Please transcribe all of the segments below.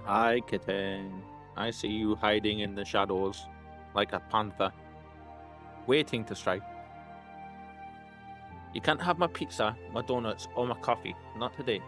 Hi, kitten. I see you hiding in the shadows like a panther, waiting to strike. You can't have my pizza, my donuts, or my coffee. Not today.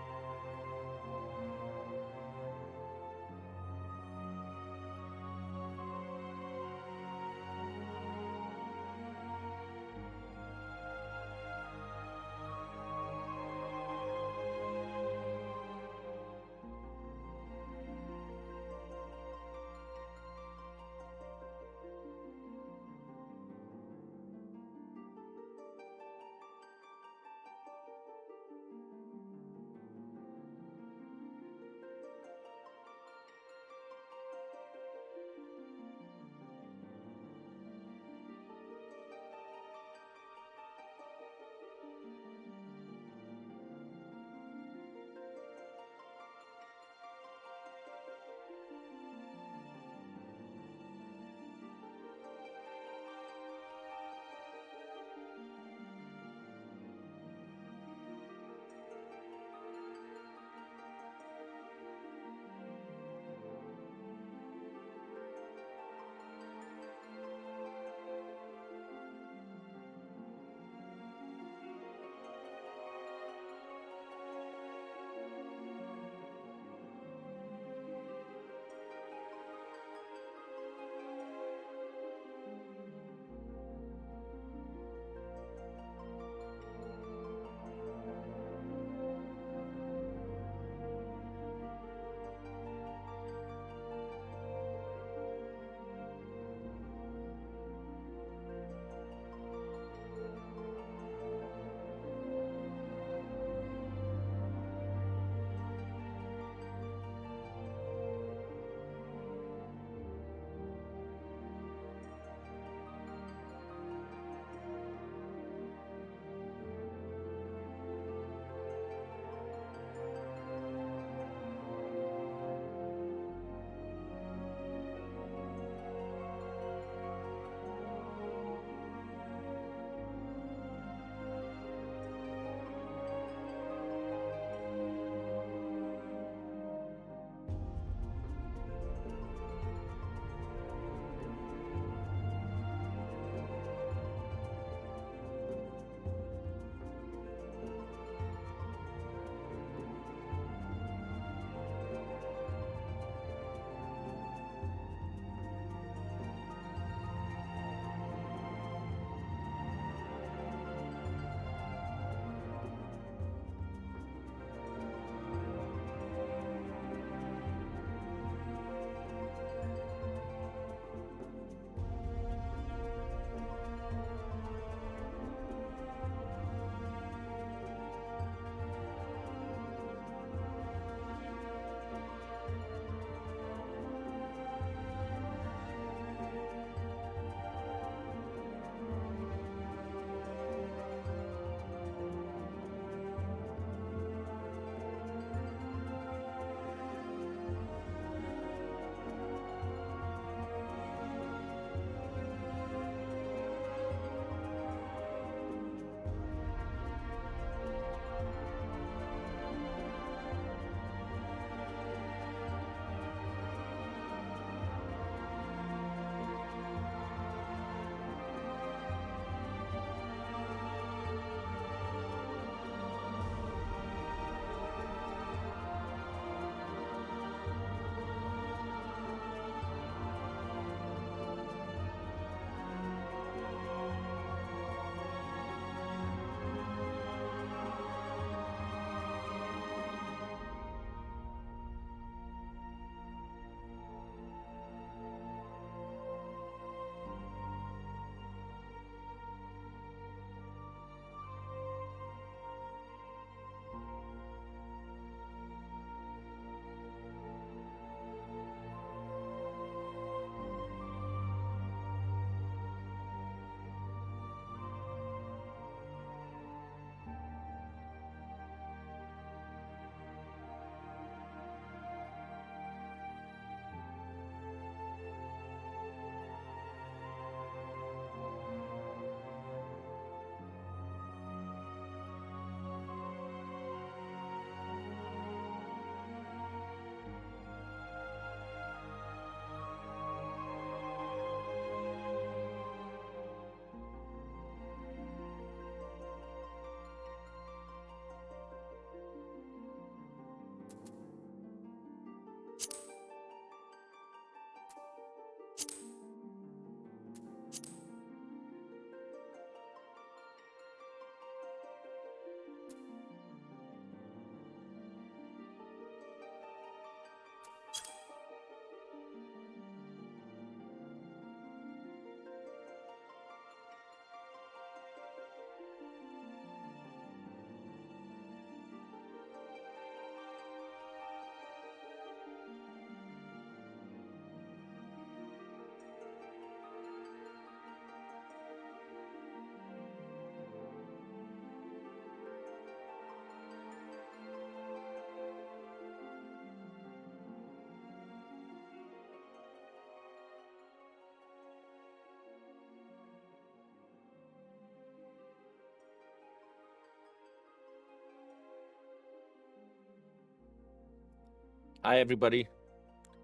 Hi everybody,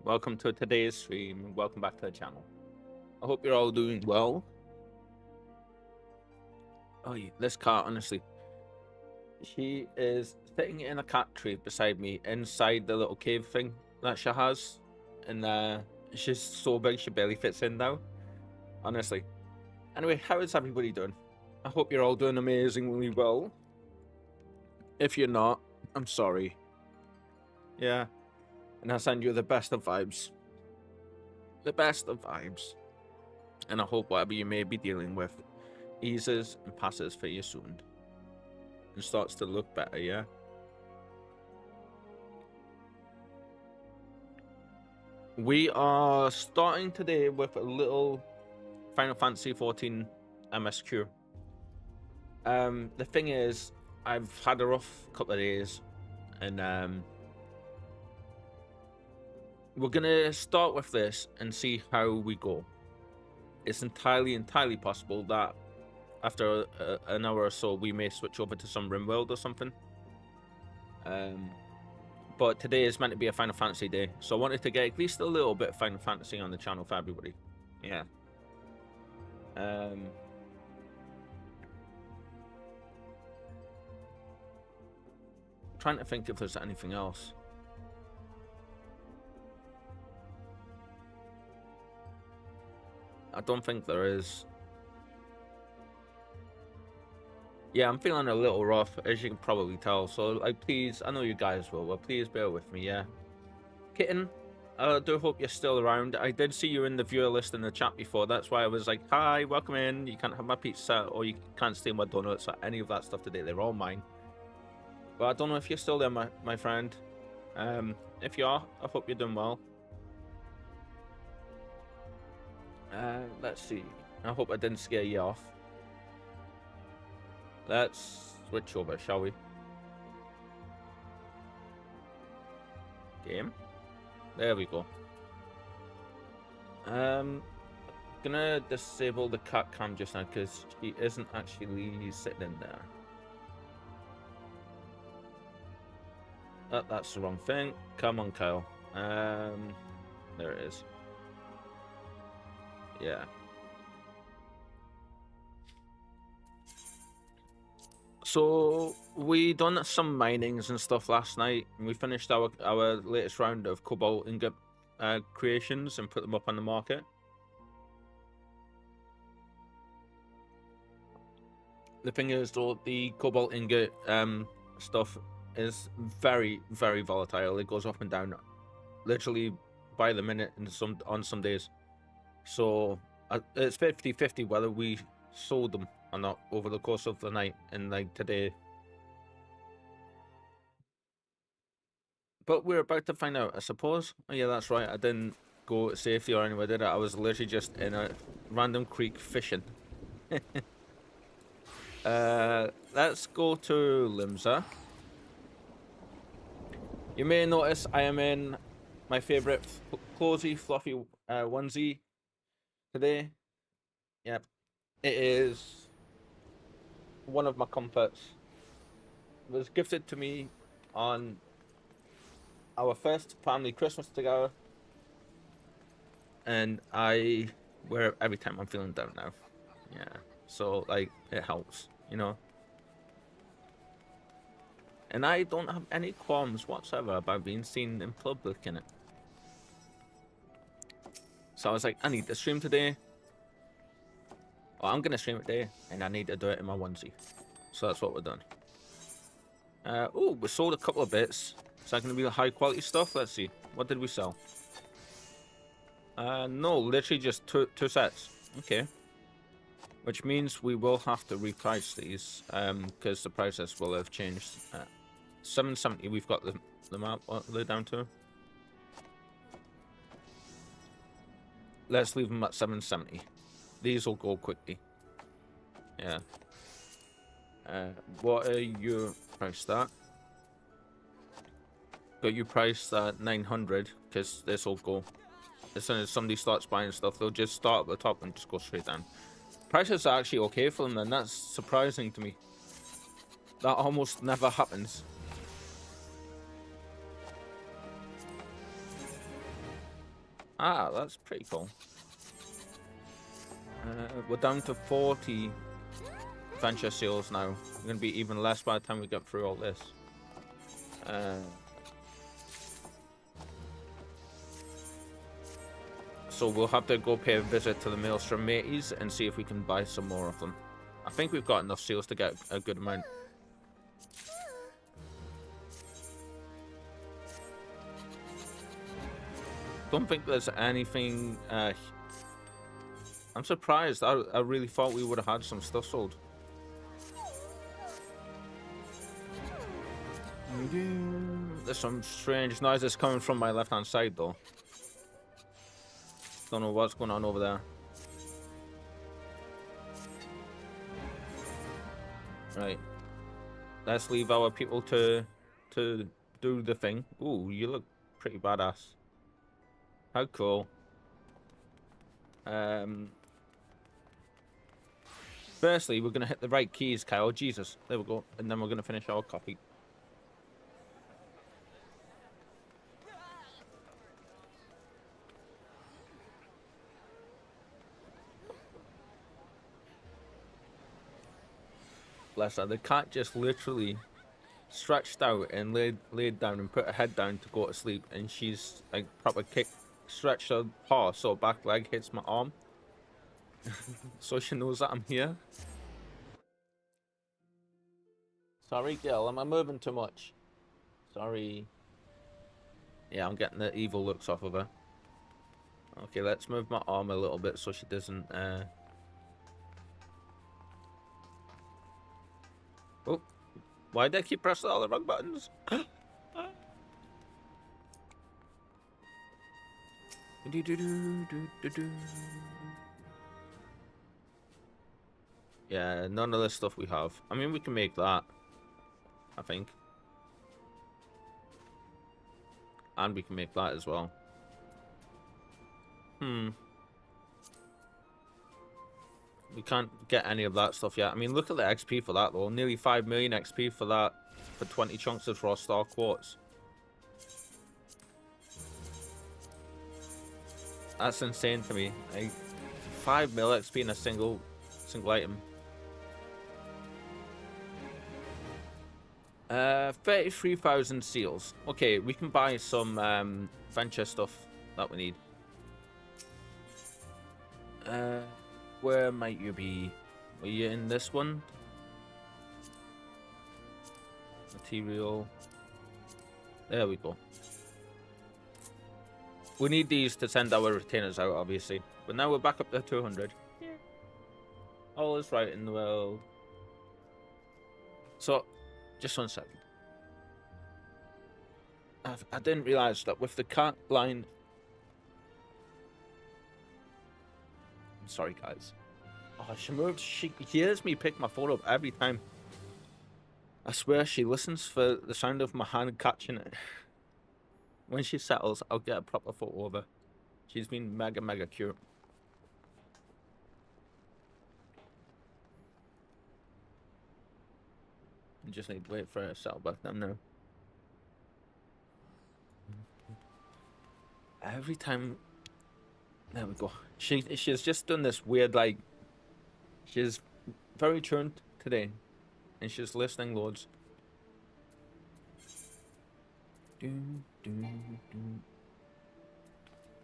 welcome to today's stream. Welcome back to the channel. I hope you're all doing well. Oh, this cat, honestly, she is sitting in a cat tree beside me inside the little cave thing that she has, and she's so big she barely fits in now, honestly. Anyway, how is everybody doing? I hope you're all doing amazingly well. If you're not, I'm sorry. Yeah, and I send you the best of vibes. The best of vibes. And I hope whatever you may be dealing with eases and passes for you soon. And starts to look better, yeah? We are starting today with a little Final Fantasy 14 MSQ. The thing is, I've had a rough couple of days, and we're gonna start with this and see how we go. It's entirely possible that after an hour or so we may switch over to some RimWorld or something. But today is meant to be a Final Fantasy day, so I wanted to get at least a little bit of Final Fantasy on the channel for everybody. Yeah. Trying to think if there's anything else. I don't think there is. Yeah, I'm feeling a little rough, as you can probably tell. So, like, please, I know you guys will, but please bear with me, yeah? Kitten, I do hope you're still around. I did see you in the viewer list in the chat before. That's why I was like, hi, welcome in. You can't have my pizza, or you can't steal my donuts, or any of that stuff today. They're all mine. But I don't know if you're still there, my friend. If you are, I hope you're doing well. Let's see. I hope I didn't scare you off. Let's switch over, shall we? Game. There we go. Gonna disable the cat cam just now because she isn't actually sitting in there. That's the wrong thing. Come on, Kyle. There it is. Yeah. So we done some minings and stuff last night, and we finished our latest round of cobalt ingot creations and put them up on the market. The thing is, though, the cobalt ingot stuff is very volatile. It goes up and down, literally by the minute, and on some days. So it's 50-50 whether we sold them or not over the course of the night and like today. But we're about to find out, I suppose. Oh yeah, that's right. I didn't go safety or anywhere, did I? I was literally just in a random creek fishing. Let's go to Limsa. You may notice I am in my favorite cozy, fluffy onesie today. Yep, it is one of my comforts. It was gifted to me on our first family Christmas together, and I wear it every time I'm feeling down now. Yeah, so like it helps, you know. And I don't have any qualms whatsoever about being seen in public in it. So I was like, I need to stream today. Well, I'm gonna stream it today, and I need to do it in my onesie. So that's what we're doing. Oh, we sold a couple of bits. Is that gonna be the high quality stuff? Let's see. What did we sell? No, literally just two sets. Okay. Which means we will have to reprice these, because the prices will have changed. 770, we've got the map. What are they down to? Let's leave them at 770. These will go quickly. Yeah. What are you priced at? Got you priced at 900, because this will go. As soon as somebody starts buying stuff, they'll just start at the top and just go straight down. Prices are actually okay for them, then. That's surprising to me. That almost never happens. Ah, that's pretty cool. We're down to 40 venture seals now. We're going to be even less by the time we get through all this. So we'll have to go pay a visit to the Maelstrom mateys and see if we can buy some more of them. I think we've got enough seals to get a good amount. Don't think there's anything... I'm surprised. I really thought we would have had some stuff sold. There's some strange noises coming from my left-hand side, though. Don't know what's going on over there. Right. Let's leave our people to do the thing. Ooh, you look pretty badass. How cool. Firstly, we're going to hit the right keys, Kyle. Jesus. There we go. And then we're going to finish our coffee. Bless her. The cat just literally stretched out and laid down and put her head down to go to sleep. And she's like proper stretched her paw so back leg hits my arm. So she knows that I'm here. Sorry, girl. Am I moving too much? Sorry. Yeah, I'm getting the evil looks off of her. Okay, let's move my arm a little bit so she doesn't... Oh, why did I keep pressing all the wrong buttons? Yeah, none of the stuff we have. I mean, we can make that, I think. And we can make that as well. We can't get any of that stuff yet. I mean, look at the XP for that, though. Nearly 5 million XP for that, for 20 chunks of raw star quartz. That's insane to me. Like, 5 mil XP in a single item. 33,000 seals. Okay, we can buy some venture stuff that we need. Where might you be? Are you in this one? Material. There we go. We need these to send our retainers out, obviously. But now we're back up to 200. Yeah. All is right in the world. So, just 1 second. I didn't realize that with the cat blind... I'm sorry, guys. Oh, she moves. She hears me pick my phone up every time. I swear she listens for the sound of my hand catching it. When she settles, I'll get a proper photo of her. She's been mega, mega cute. I just need to wait for her to settle back down now. Every time... There we go. She's just done this weird, like... She's very tuned today. And she's listening loads.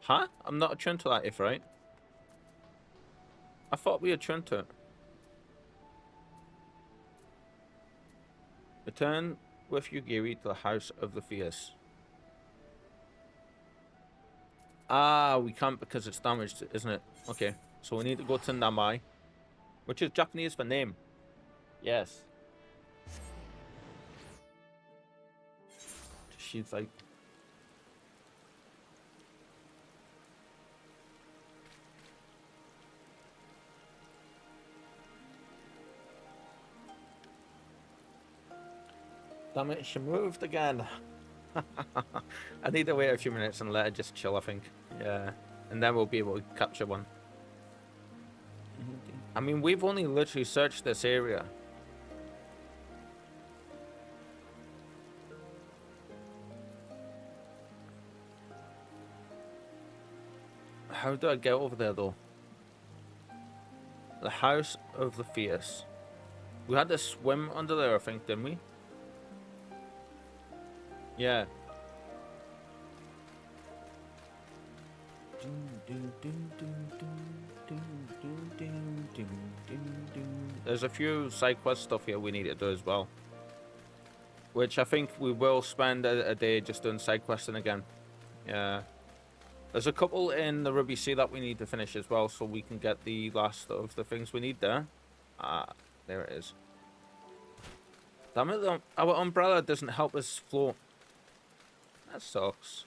Huh? I'm not attuned to that, if right? I thought we attuned to it. Return with Yugiri to the House of the Fierce. Ah, we can't because it's damaged, isn't it? Okay, so we need to go to Namai, which is Japanese for name. Yes. She's like... Damn it, she moved again. I need to wait a few minutes and let her just chill, I think. Yeah. And then we'll be able to capture one. I mean, we've only literally searched this area. How do I get over there, though? The House of the Fierce. We had to swim under there, I think, didn't we? Yeah. There's a few side quest stuff here we need to do as well, which I think we will spend a day just doing side questing again. Yeah, there's a couple in the Ruby Sea that we need to finish as well, so we can get the last of the things we need there. Ah, there it is. Damn it, our umbrella doesn't help us float. That sucks.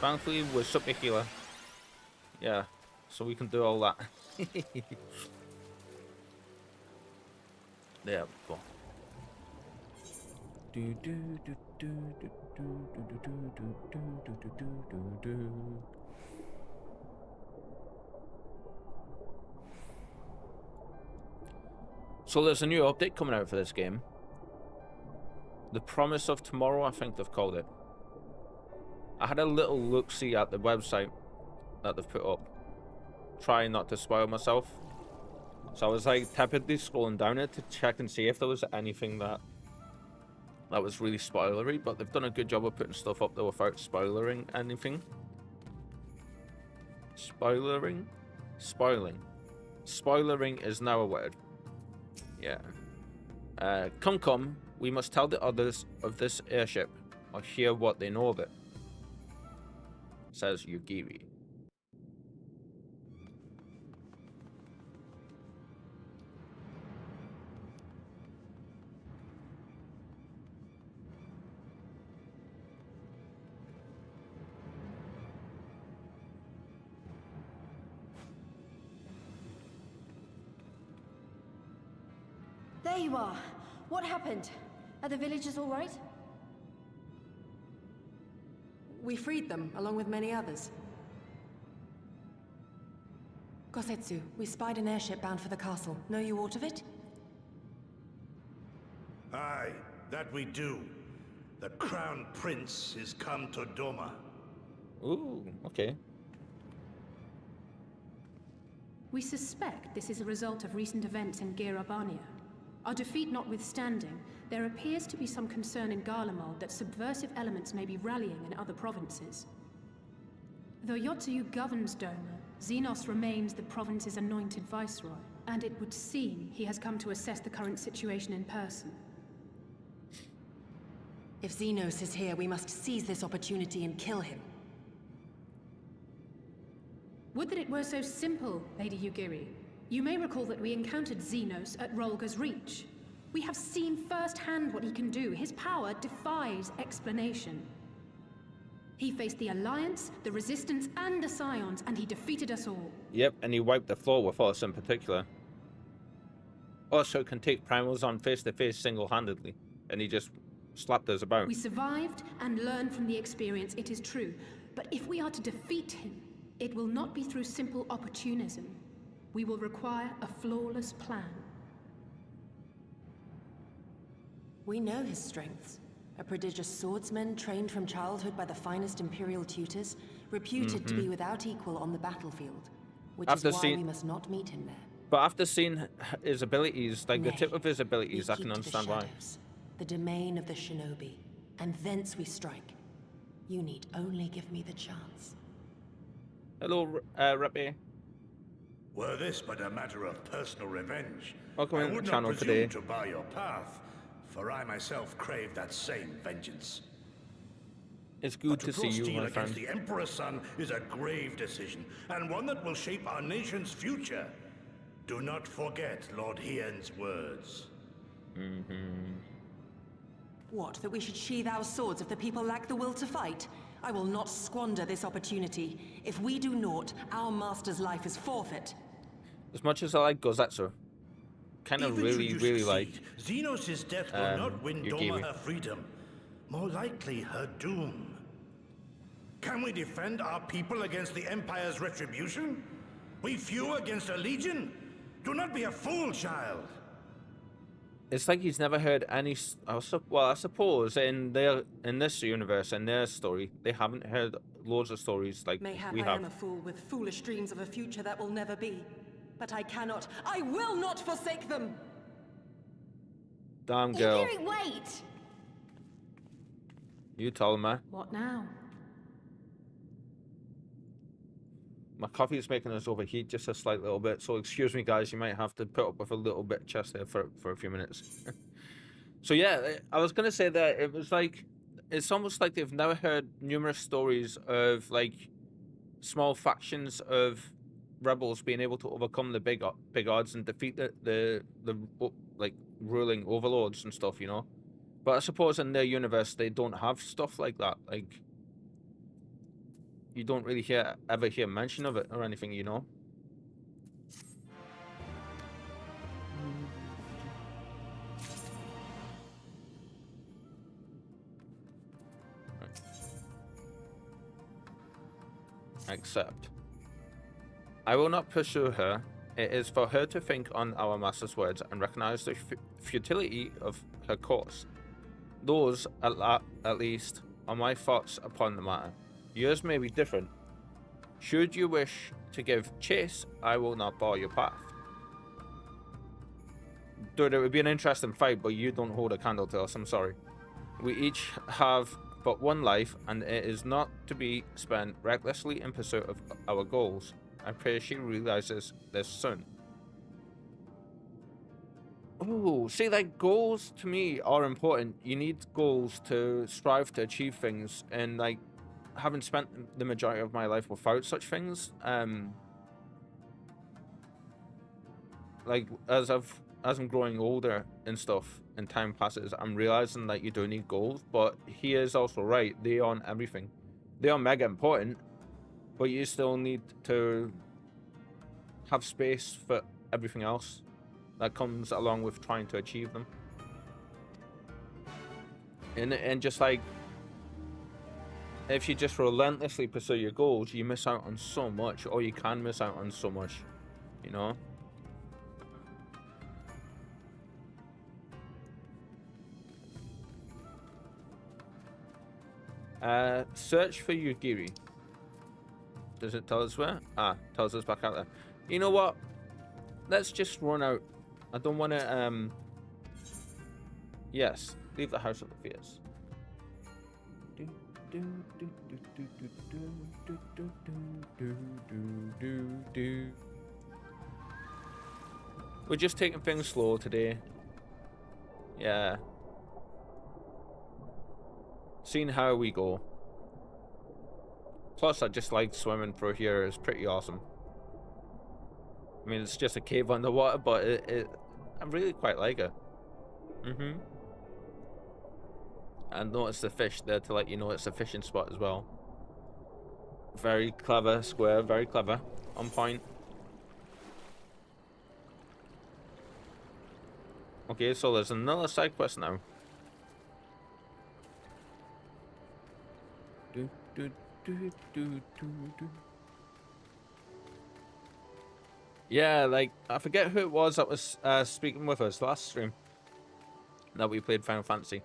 Thankfully, we're super healer. Yeah, so we can do all that. There we go. So there's a new update coming out for this game. The Promise of Tomorrow, I think they've called it. I had a little look-see at the website that they've put up, trying not to spoil myself. So I was like tepidly scrolling down it to check and see if there was anything that was really spoilery, but they've done a good job of putting stuff up there without spoiling anything. Spoiling is now a word. Yeah. Come, we must tell the others of this airship, or hear what they know of it, says Yugiri. There you are. What happened? Are the villagers all right? We freed them, along with many others. Gosetsu, we spied an airship bound for the castle. Know you aught of it? Aye, that we do. The Crown Prince is come to Doma. Ooh, okay. We suspect this is a result of recent events in Girabania. Our defeat notwithstanding, there appears to be some concern in Garlemald that subversive elements may be rallying in other provinces. Though Yotsuyu governs Doma, Xenos remains the province's anointed viceroy, and it would seem he has come to assess the current situation in person. If Xenos is here, we must seize this opportunity and kill him. Would that it were so simple, Lady Yugiri. You may recall that we encountered Xenos at Rolga's Reach. We have seen firsthand what he can do. His power defies explanation. He faced the Alliance, the Resistance, and the Scions, and he defeated us all. Yep, and he wiped the floor with us in particular. Also can take primals on face-to-face single-handedly, and he just slapped us about. We survived and learned from the experience, it is true. But if we are to defeat him, it will not be through simple opportunism. We will require a flawless plan. We know his strengths. A prodigious swordsman trained from childhood by the finest Imperial tutors, reputed to be without equal on the battlefield, which is why we must not meet him there. But after seeing his abilities, like the Nay, tip of his abilities, we I can keep to understand the why. shadows, the domain of the shinobi, and thence we strike. You need only give me the chance. Hello, Rippy. Were this but a matter of personal revenge, Welcome I to the would channel not presume today. to bar your path, for I myself crave that same vengeance. It's good to see you, steel my against friend. the Emperor's son is a grave decision, and one that will shape our nation's future. Do not forget Lord Hien's words. What, that we should sheathe our swords if the people lack the will to fight? I will not squander this opportunity. If we do naught, our master's life is forfeit. As much as I like Gozetsu, kind of really like Xenos' death will not win Yugiri. Doma her freedom. More likely, her doom. Can we defend our people against the Empire's retribution? We few against a legion? Do not be a fool, child. it's like he's never heard any. Well, I suppose in this universe, in their story, they haven't heard loads of stories like Mayhap we I have. am a fool with foolish dreams of a future that will never be. But I will not forsake them! Damn girl. Igiri, wait! You tell me. What now? My coffee is making us overheat just a slight little bit, so excuse me, guys. You might have to put up with a little bit of chest there for a few minutes. So yeah, I was gonna say that it was like it's almost like they've never heard numerous stories of like small factions of rebels being able to overcome the big odds and defeat the like ruling overlords and stuff, you know. But I suppose in their universe they don't have stuff like that. Like you don't really ever hear mention of it or anything, you know. Accept. I will not pursue her. It is for her to think on our master's words and recognize the futility of her course. Those, at least, are my thoughts upon the matter. Yours may be different. Should you wish to give chase, I will not bar your path. Dude, it would be an interesting fight, but you don't hold a candle to us, I'm sorry. We each have but one life, and it is not to be spent recklessly in pursuit of our goals. I pray she realizes this soon. Oh, see, like, goals to me are important. You need goals to strive to achieve things, and like, having spent the majority of my life without such things, like as I'm growing older and stuff and time passes, I'm realizing that you do need goals. But he is also right, they aren't everything. They are mega important, but you still need to have space for everything else that comes along with trying to achieve them. And just like, if you just relentlessly pursue your goals, you miss out on so much, or you can miss out on so much, you know. Search for Yugiri. Does it tell us where? Ah, tells us back out there. You know what? Let's just run out. I don't want to, yes, leave the House of the Fears. We're just taking things slow today. Yeah. Seeing how we go. Plus, I just like swimming through here. It's pretty awesome. I mean, it's just a cave underwater, but I really quite like it. And notice the fish there to let you know it's a fishing spot as well. Very clever square, very clever. On point. Okay, so there's another side quest now. Yeah, like, I forget who it was that was speaking with us last stream that we played Final Fantasy,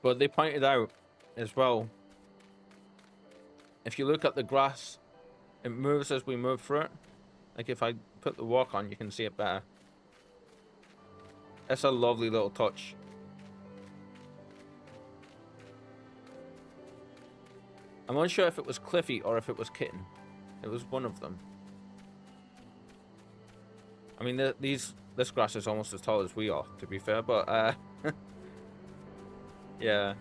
but they pointed out as well, if you look at the grass, it moves as we move through it. Like, if I put the walk on, you can see it better. It's a lovely little touch. I'm unsure if it was Cliffy or if it was Kitten. It was one of them. I mean, this grass is almost as tall as we are, to be fair, but, yeah.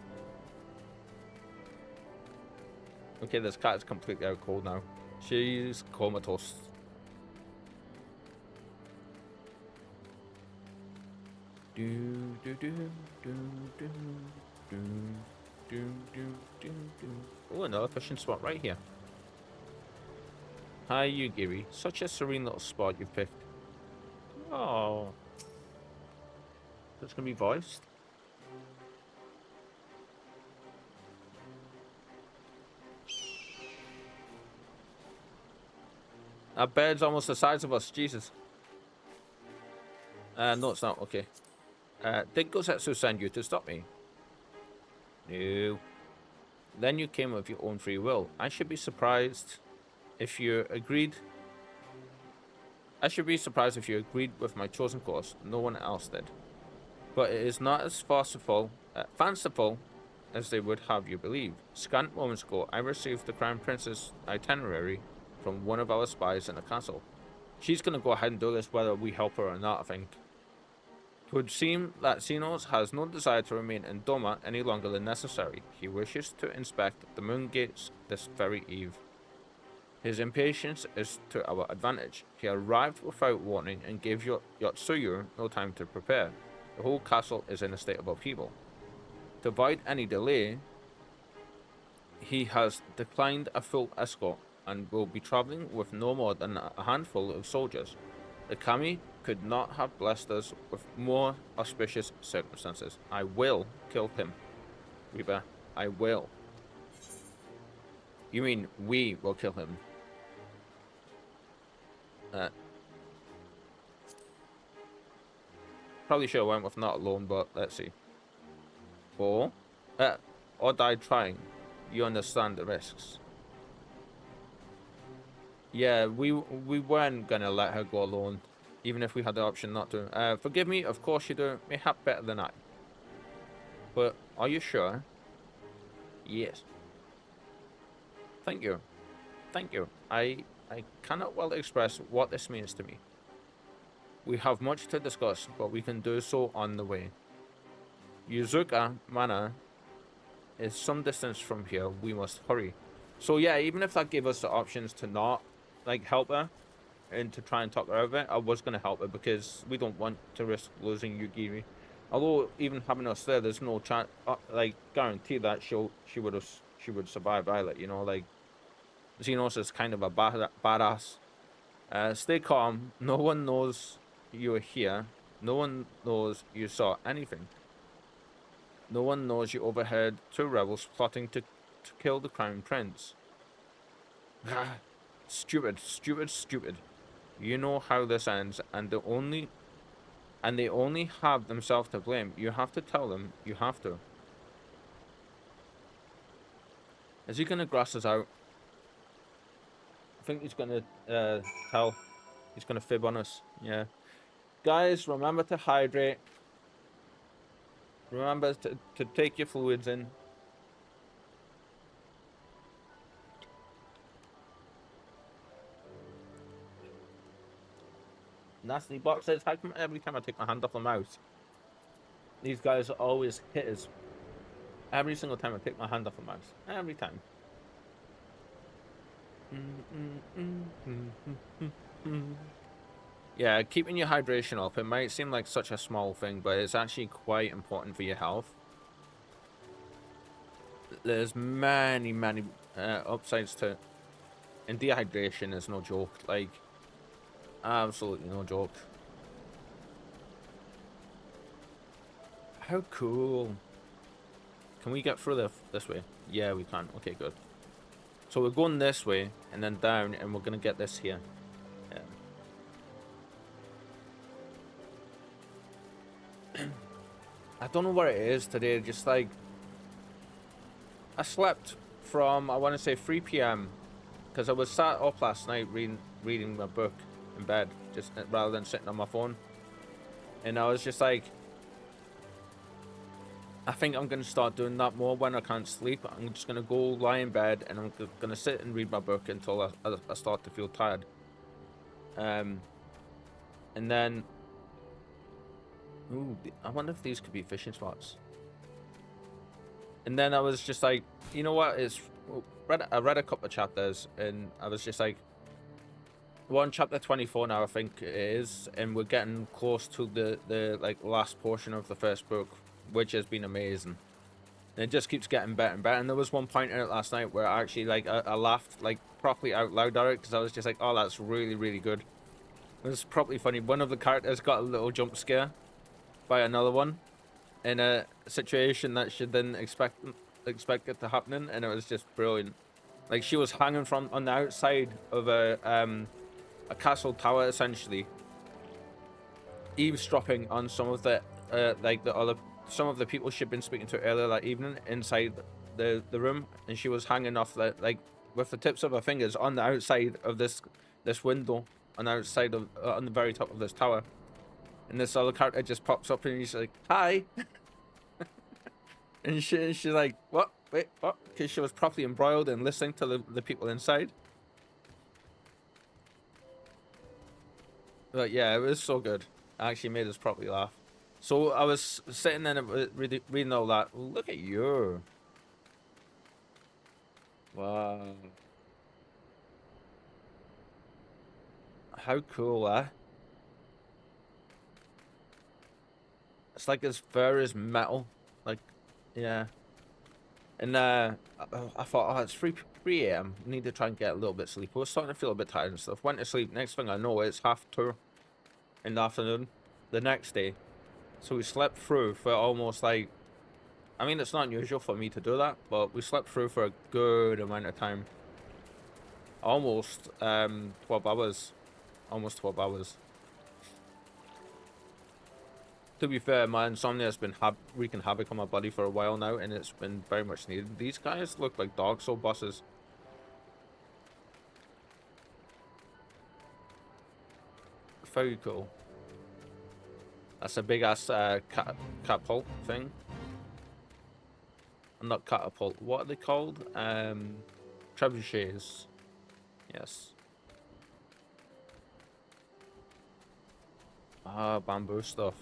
Okay, this cat is completely out cold now. She's comatose. Oh, another fishing spot right here. Hi, Yugiri. Such a serene little spot you've picked. Oh. That's gonna be voiced. That bird's almost the size of us, Jesus. No, it's not. Okay. Did Gosetsu send you to stop me? No. Then you came of your own free will. I should be surprised if you agreed. I should be surprised if you agreed with my chosen course. No one else did. But it is not as fanciful as they would have you believe. Scant moments ago, I received the Crown Prince's itinerary from one of our spies in the castle. She's going to go ahead and do this whether we help her or not, I think. It would seem that Xenos has no desire to remain in Doma any longer than necessary. He wishes to inspect the moon gates this very eve. His impatience is to our advantage. He arrived without warning and gave Yotsuyu no time to prepare. The whole castle is in a state of upheaval. To avoid any delay, he has declined a full escort and will be traveling with no more than a handful of soldiers. The kami could not have blessed us with more auspicious circumstances. I will kill him. Reaper, I will. You mean we will kill him? Probably should have went with not alone, but let's see. Or died trying. You understand the risks. Yeah, we weren't gonna let her go alone, even if we had the option not to. Forgive me, of course you do. Mayhap better than I. But are you sure? Yes. Thank you. Thank you. I cannot well express what this means to me. We have much to discuss, but we can do so on the way. Yuzuka Mana is some distance from here. We must hurry. So yeah, even if that gave us the options to not like help her and to try and talk her out of it, I was gonna help her because we don't want to risk losing Yugiri. Although even having us there's no chance, like guarantee that she would survive either. You know, like Xenos is kind of a badass. Stay calm. No one knows you are here. No one knows you saw anything. No one knows you overheard two rebels plotting to kill the Crown Prince. Stupid, stupid, stupid. You know how this ends, and they only have themselves to blame. You have to tell them. You have to. Is he gonna grass us out? I think he's gonna tell. He's gonna fib on us. Yeah. Guys, remember to hydrate. Remember to take your fluids in. Nasty boxers. How come every time I take my hand off the mouse, these guys are always hitters? Every single time I take my hand off the mouse. Every time. Yeah, keeping your hydration up, it might seem like such a small thing, but it's actually quite important for your health. There's many upsides to it. And dehydration is no joke, like, absolutely no joke. How cool. Can we get through this way? Yeah, we can. Okay, good. So we're going this way, and then down, and we're going to get this here. I don't know what it is today, just like I slept from, I want to say 3 p.m. because I was sat up last night reading my book in bed, just rather than sitting on my phone. And I was just like, I think I'm going to start doing that more when I can't sleep. I'm just going to go lie in bed and I'm going to sit and read my book until I start to feel tired. And then, ooh, I wonder if these could be fishing spots. And then I was just like, you know what? I read a couple of chapters and I was just like, we're on chapter 24 now, I think it is, and we're getting close to the like last portion of the first book, which has been amazing. And it just keeps getting better and better. And there was one point in it last night where I actually like I laughed like properly out loud at it because I was just like, oh, that's really, really good. It was properly funny. One of the characters got a little jump scare by another one in a situation that she didn't expect it to happen, and it was just brilliant. Like, she was hanging from on the outside of a castle tower, essentially, eavesdropping on some of the like some of the people she'd been speaking to earlier that evening inside the room, and she was hanging off like with the tips of her fingers on the outside of this window on the outside of on the very top of this tower, and this other character just pops up and he's like, "Hi," and she's like, "What? Wait, what?" Because she was properly embroiled in listening to the people inside. But yeah, it was so good. It actually made us properly laugh. So I was sitting there reading all that. Look at you. Wow. How cool, eh? It's like his fur is metal. Like, yeah. And I thought, oh, it's 3 a.m. Need to try and get a little bit of sleep. I was starting to feel a bit tired and stuff. Went to sleep. Next thing I know, it's 2:30 in the afternoon the next day. So we slept through for almost like, I mean, it's not unusual for me to do that, but we slept through for a good amount of time. Almost 12 hours. Almost 12 hours. To be fair, my insomnia has been wreaking havoc on my body for a while now, and it's been very much needed. These guys look like Dark Soul bosses. Very cool. That's a big ass catapult thing. Not catapult. What are they called? Trebuchets. Yes. Ah, bamboo stuff.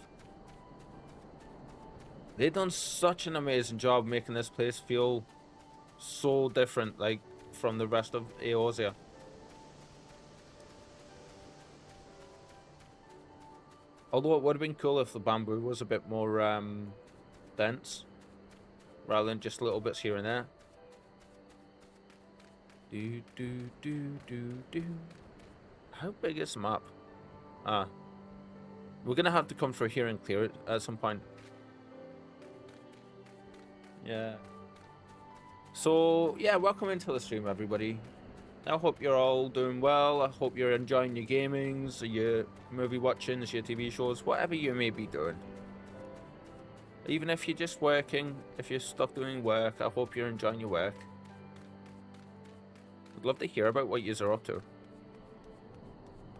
They've done such an amazing job making this place feel so different, like, from the rest of Eorzea. Although it would have been cool if the bamboo was a bit more dense, rather than just little bits here and there. Do do do do do. How big is the map? Ah, we're gonna have to come through here and clear it at some point. Yeah. So yeah, welcome into the stream, everybody. I hope you're all doing well. I hope you're enjoying your gamings, your movie watchings, your TV shows, whatever you may be doing. Even if you're just working, if you're stuck doing work, I hope you're enjoying your work. I'd love to hear about what yous are up to.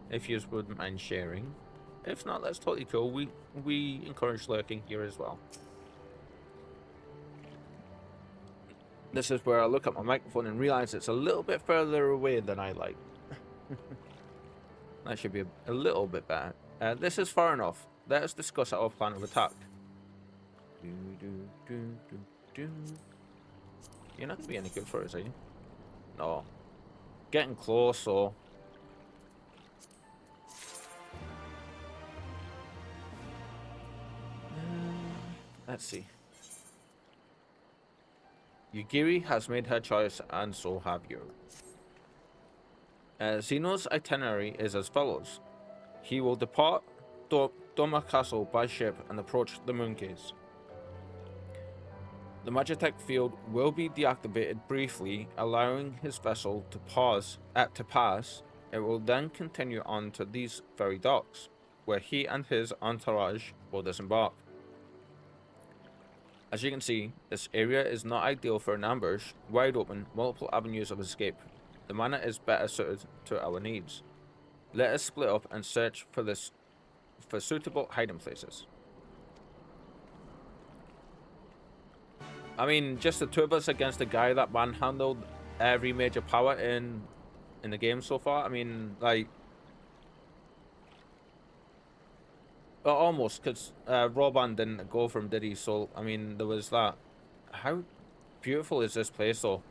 If yous wouldn't mind sharing. If not, that's totally cool. We encourage lurking here as well. This is where I look at my microphone and realize it's a little bit further away than I like. That should be a little bit better. This is far enough. Let us discuss our plan of attack. You're not going to be any good for us, are you? No. Getting close, so... let's see. Yugiri has made her choice, and so have you. Zeno's itinerary is as follows. He will depart Doma Castle by ship and approach the Moongaze. The Magitech field will be deactivated briefly, allowing his vessel to pass. It will then continue on to these very docks, where he and his entourage will disembark. As you can see, this area is not ideal for an ambush, wide open, multiple avenues of escape. The manor is better suited to our needs. Let us split up and search for suitable hiding places. I mean, just the two of us against the guy that manhandled every major power in the game so far. I mean, like... well, almost, because Roban didn't go from did he? So, I mean, there was that. How beautiful is this place, though?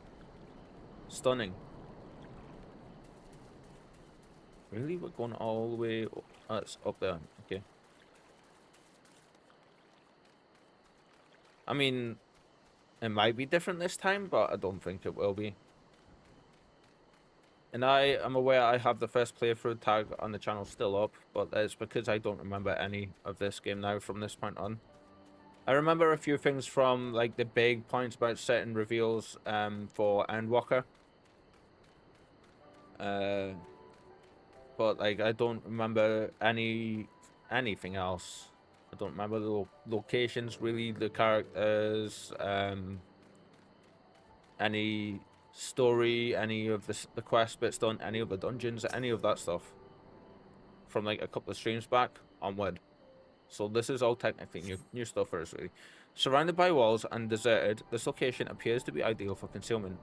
Stunning. Really? We're going all the way... oh, it's up there. Okay. I mean, it might be different this time, but I don't think it will be. And I am aware I have the first playthrough tag on the channel still up, but it's because I don't remember any of this game now from this point on. I remember a few things from, like, the big points about certain reveals for Endwalker. But, like, I don't remember anything else. I don't remember the locations really, the characters, any story, any of the quest bits done, any of the dungeons, any of that stuff from like a couple of streams back onward. So this is all technically new stuff for us, really. Surrounded by walls and deserted, this location appears to be ideal for concealment.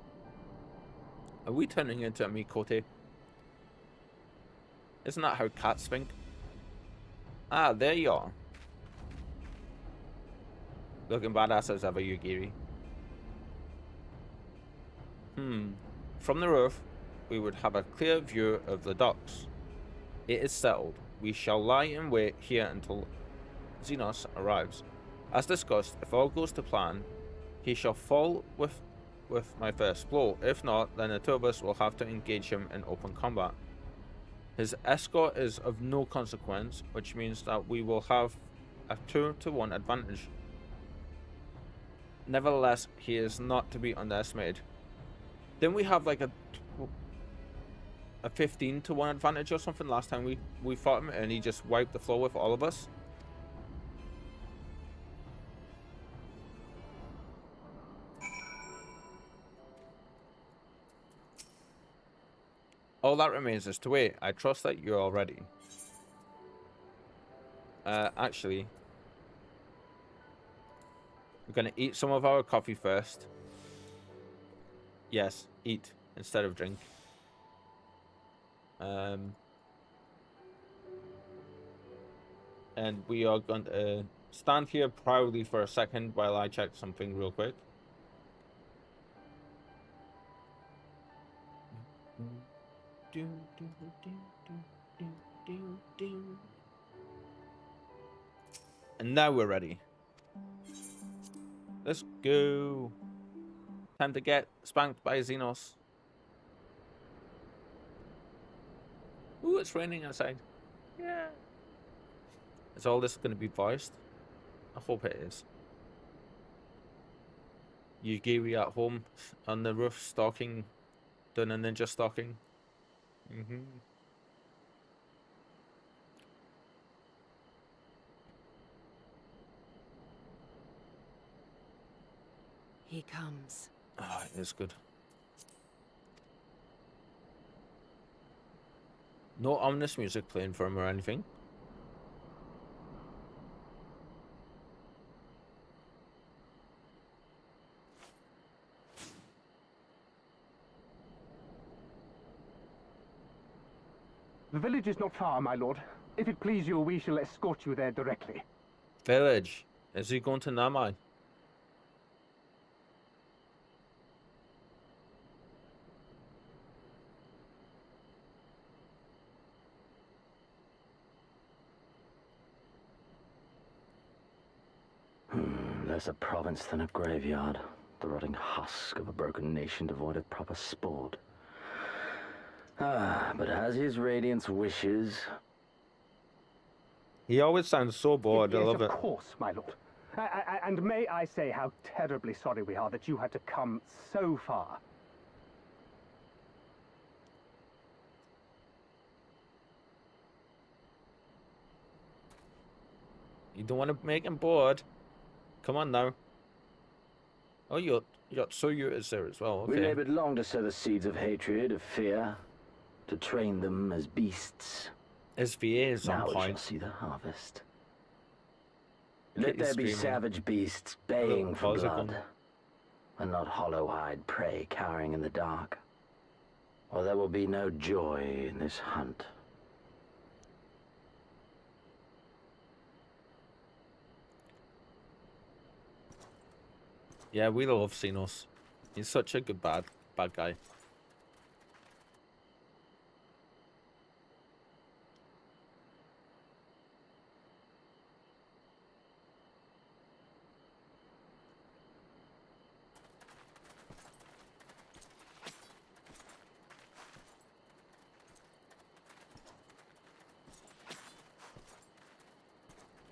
Are we turning into a Mikote? Isn't that how cats think? Ah, there you are. Looking badass as ever, Yugiri. From the roof, we would have a clear view of the docks. It is settled. We shall lie in wait here until Xenos arrives. As discussed, if all goes to plan, he shall fall with my first blow. If not, then the two of us will have to engage him in open combat. His escort is of no consequence, which means that we will have a 2-to-1 advantage. Nevertheless, he is not to be underestimated. Didn't we have like a 15-to-1 advantage or something last time we fought him, and he just wiped the floor with all of us? All that remains is to wait. I trust that you're all ready. Actually, we're gonna eat some of our coffee first. Yes, eat instead of drink. And we are going to stand here proudly for a second while I check something real quick. And now we're ready. Let's go. Time to get spanked by Xenos. Ooh, it's raining outside. Yeah. Is all this going to be voiced? I hope it is. Yugiri at home on the roof stalking, doing a ninja stalking. He comes. Ah, it is good. No ominous music playing for him or anything. The village is not far, my lord. If it please you, we shall escort you there directly. Village. Is he going to Namai? Less a province than a graveyard. The rotting husk of a broken nation devoid of proper sport. Ah, but as his radiance wishes... He always sounds so bored. Yes, I love it. Of course, my lord. And may I say how terribly sorry we are that you had to come so far. You don't want to make him bored. Come on now. Oh, you got Soyu is there as well. Okay. We labored long to sow the seeds of hatred, of fear, to train them as beasts. His VA is on now we shall point. see the harvest. Look Let at you there be screaming. savage beasts baying for Balls are blood, gone. and not hollow-eyed prey cowering in the dark. Or there will be no joy in this hunt. Yeah, we love Xenos. He's such a good bad guy.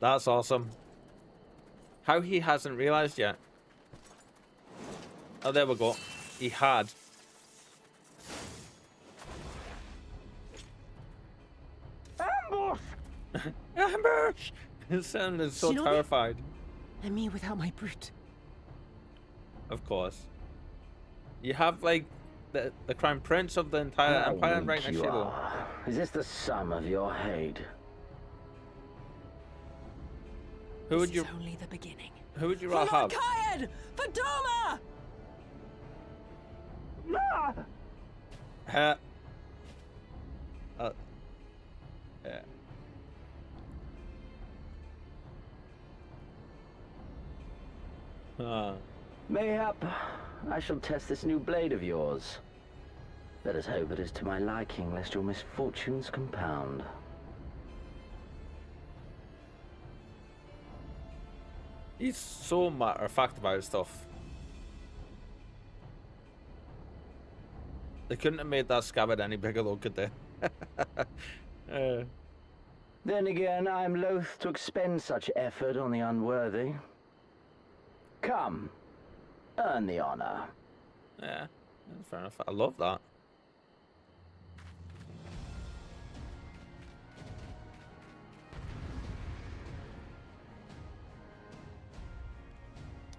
That's awesome. How he hasn't realized yet. Oh, there we go. He had. Ambush! Ambush! It sounded so Shinobi? terrified. And me without my brute. Of course. You have like the crown prince of the entire How empire weak right next you to you. are. Is this the sum of your hate? Who would you? This is only the beginning. Who would you rather have? Kayan! For Doma! Yeah. Yeah. Mayhap I shall test this new blade of yours. Let us hope it is to my liking, lest your misfortunes compound. He's so matter of fact about stuff. They couldn't have made that scabbard any bigger though, could they? Then again, I am loath to expend such effort on the unworthy. Come, earn the honor. Yeah, fair enough. I love that.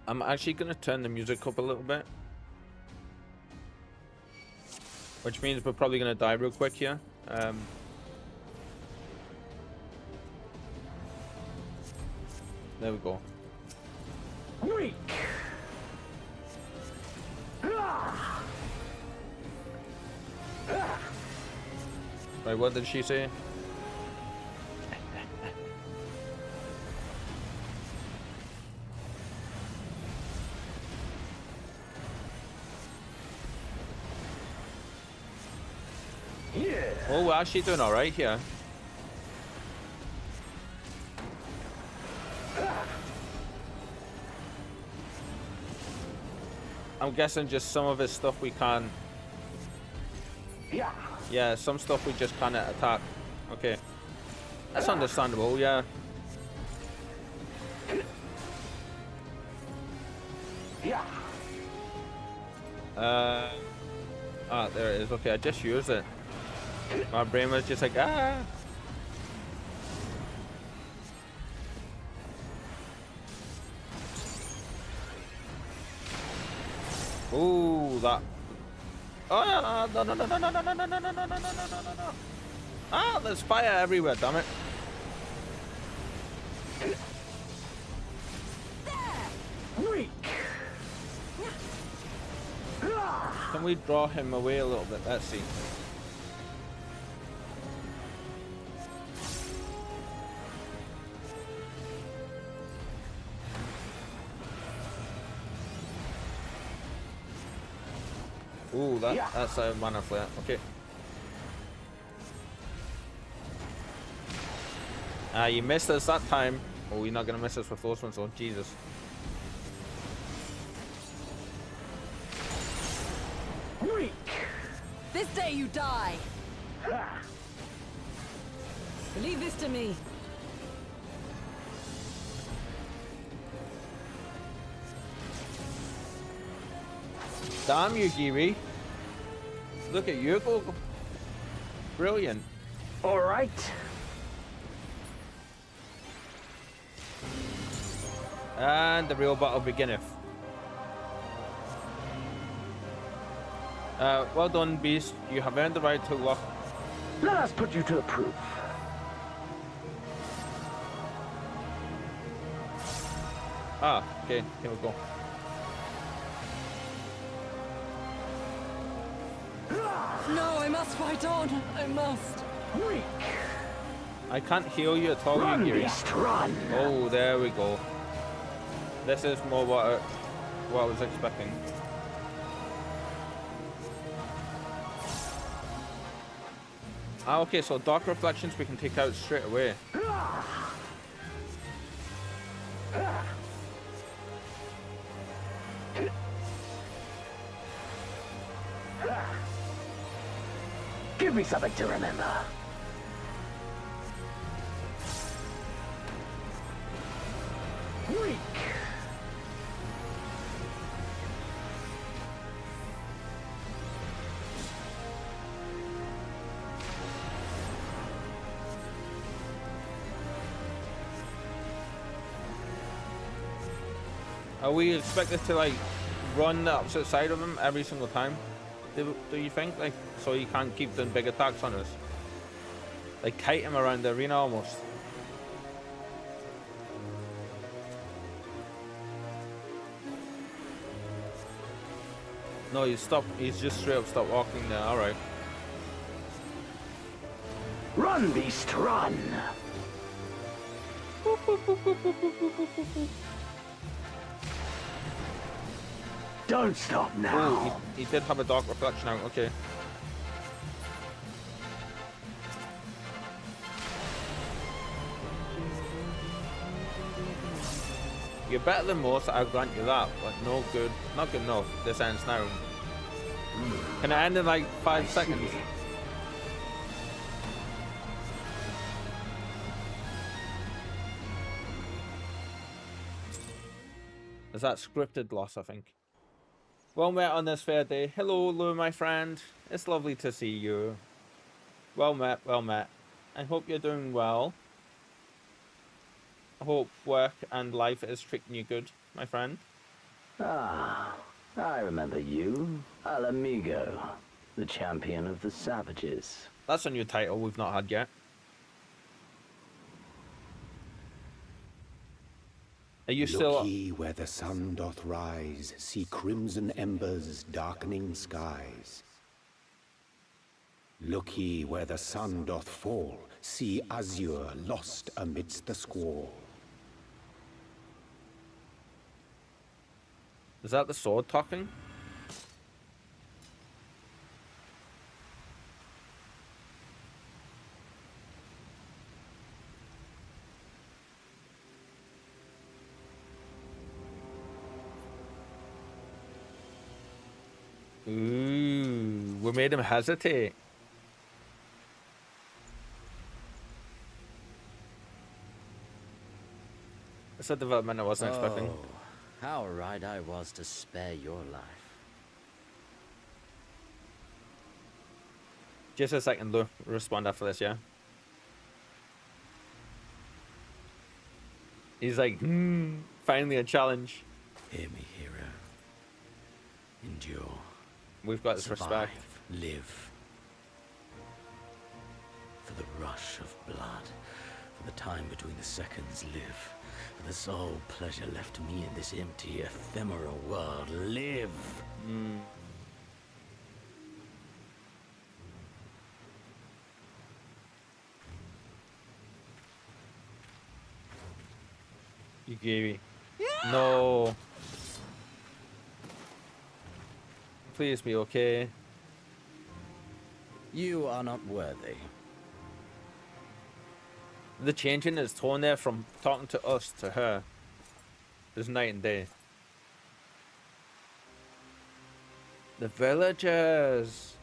I'm actually going to turn the music up a little bit. Which means we're probably going to die real quick here. There we go. Weak. Right, what did she say? Yeah. Oh, we're actually doing alright here. I'm guessing just some of his stuff we can't. Yeah. Yeah, some stuff we just can't attack. Okay. That's understandable, yeah. Yeah. Ah, there it is. Okay, I just used it. My brain was just like, ah. Ooh, that. Oh, no, no, no, no, no, no, no, no, no, no, no, no, no, no, no, no. Ah, there's fire everywhere, damn it. Weak. Can we draw him away a little bit? Let's see. Ooh, that's a mana flare. Okay. You missed us that time. Oh, you're not gonna miss us with those ones. Oh, Jesus. Weak. This day you die! Leave this to me. Damn you, Giri. Look at you go. Brilliant. All right. And the real battle beginneth. Well done, Beast. You have earned the right to lock. Let us put you to the proof. Ah, okay, here we go. No, I must fight on. I must. Weak. I can't heal you at all, Run, you Giri. beast, run. Oh, there we go. This is more what I was expecting. Ah, okay, so Dark Reflections we can take out straight away. Give me something to remember. Weak. Are we expected to like run the opposite side of him every single time? Do you think? Like, so you can't keep doing big attacks on us? Like kite him around the arena almost. No, he's just straight up stopped walking there. Alright. Run, beast, run! Don't stop now. Oh, he did have a dark reflection out. Okay. You're better than most, I'll grant you that, but no good, not good enough. This ends now. Can it end in like 5 seconds? Is that scripted loss, I think? Well met on this fair day. Hello, Lou, my friend. It's lovely to see you. Well met, well met. I hope you're doing well. I hope work and life is treating you good, my friend. Ah, I remember you. Al Amigo, the champion of the savages. That's a new title we've not had yet. Are you still... Look ye where the sun doth rise, see crimson embers darkening skies. Look ye where the sun doth fall, see azure lost amidst the squall. Is that the sword talking? Ooh, we made him hesitate. That's a development I wasn't expecting. How right I was to spare your life. Just a second, Lou. Respond after this, yeah? He's like, finally a challenge. Hear me, hero. Endure. We've got this Survive, respect. live. For the rush of blood, for the time between the seconds, live. For the sole pleasure left me in this empty, ephemeral world, live. You gave No. Please be okay. You are not worthy. The change in his tone there from talking to us to her is night and day. The villagers.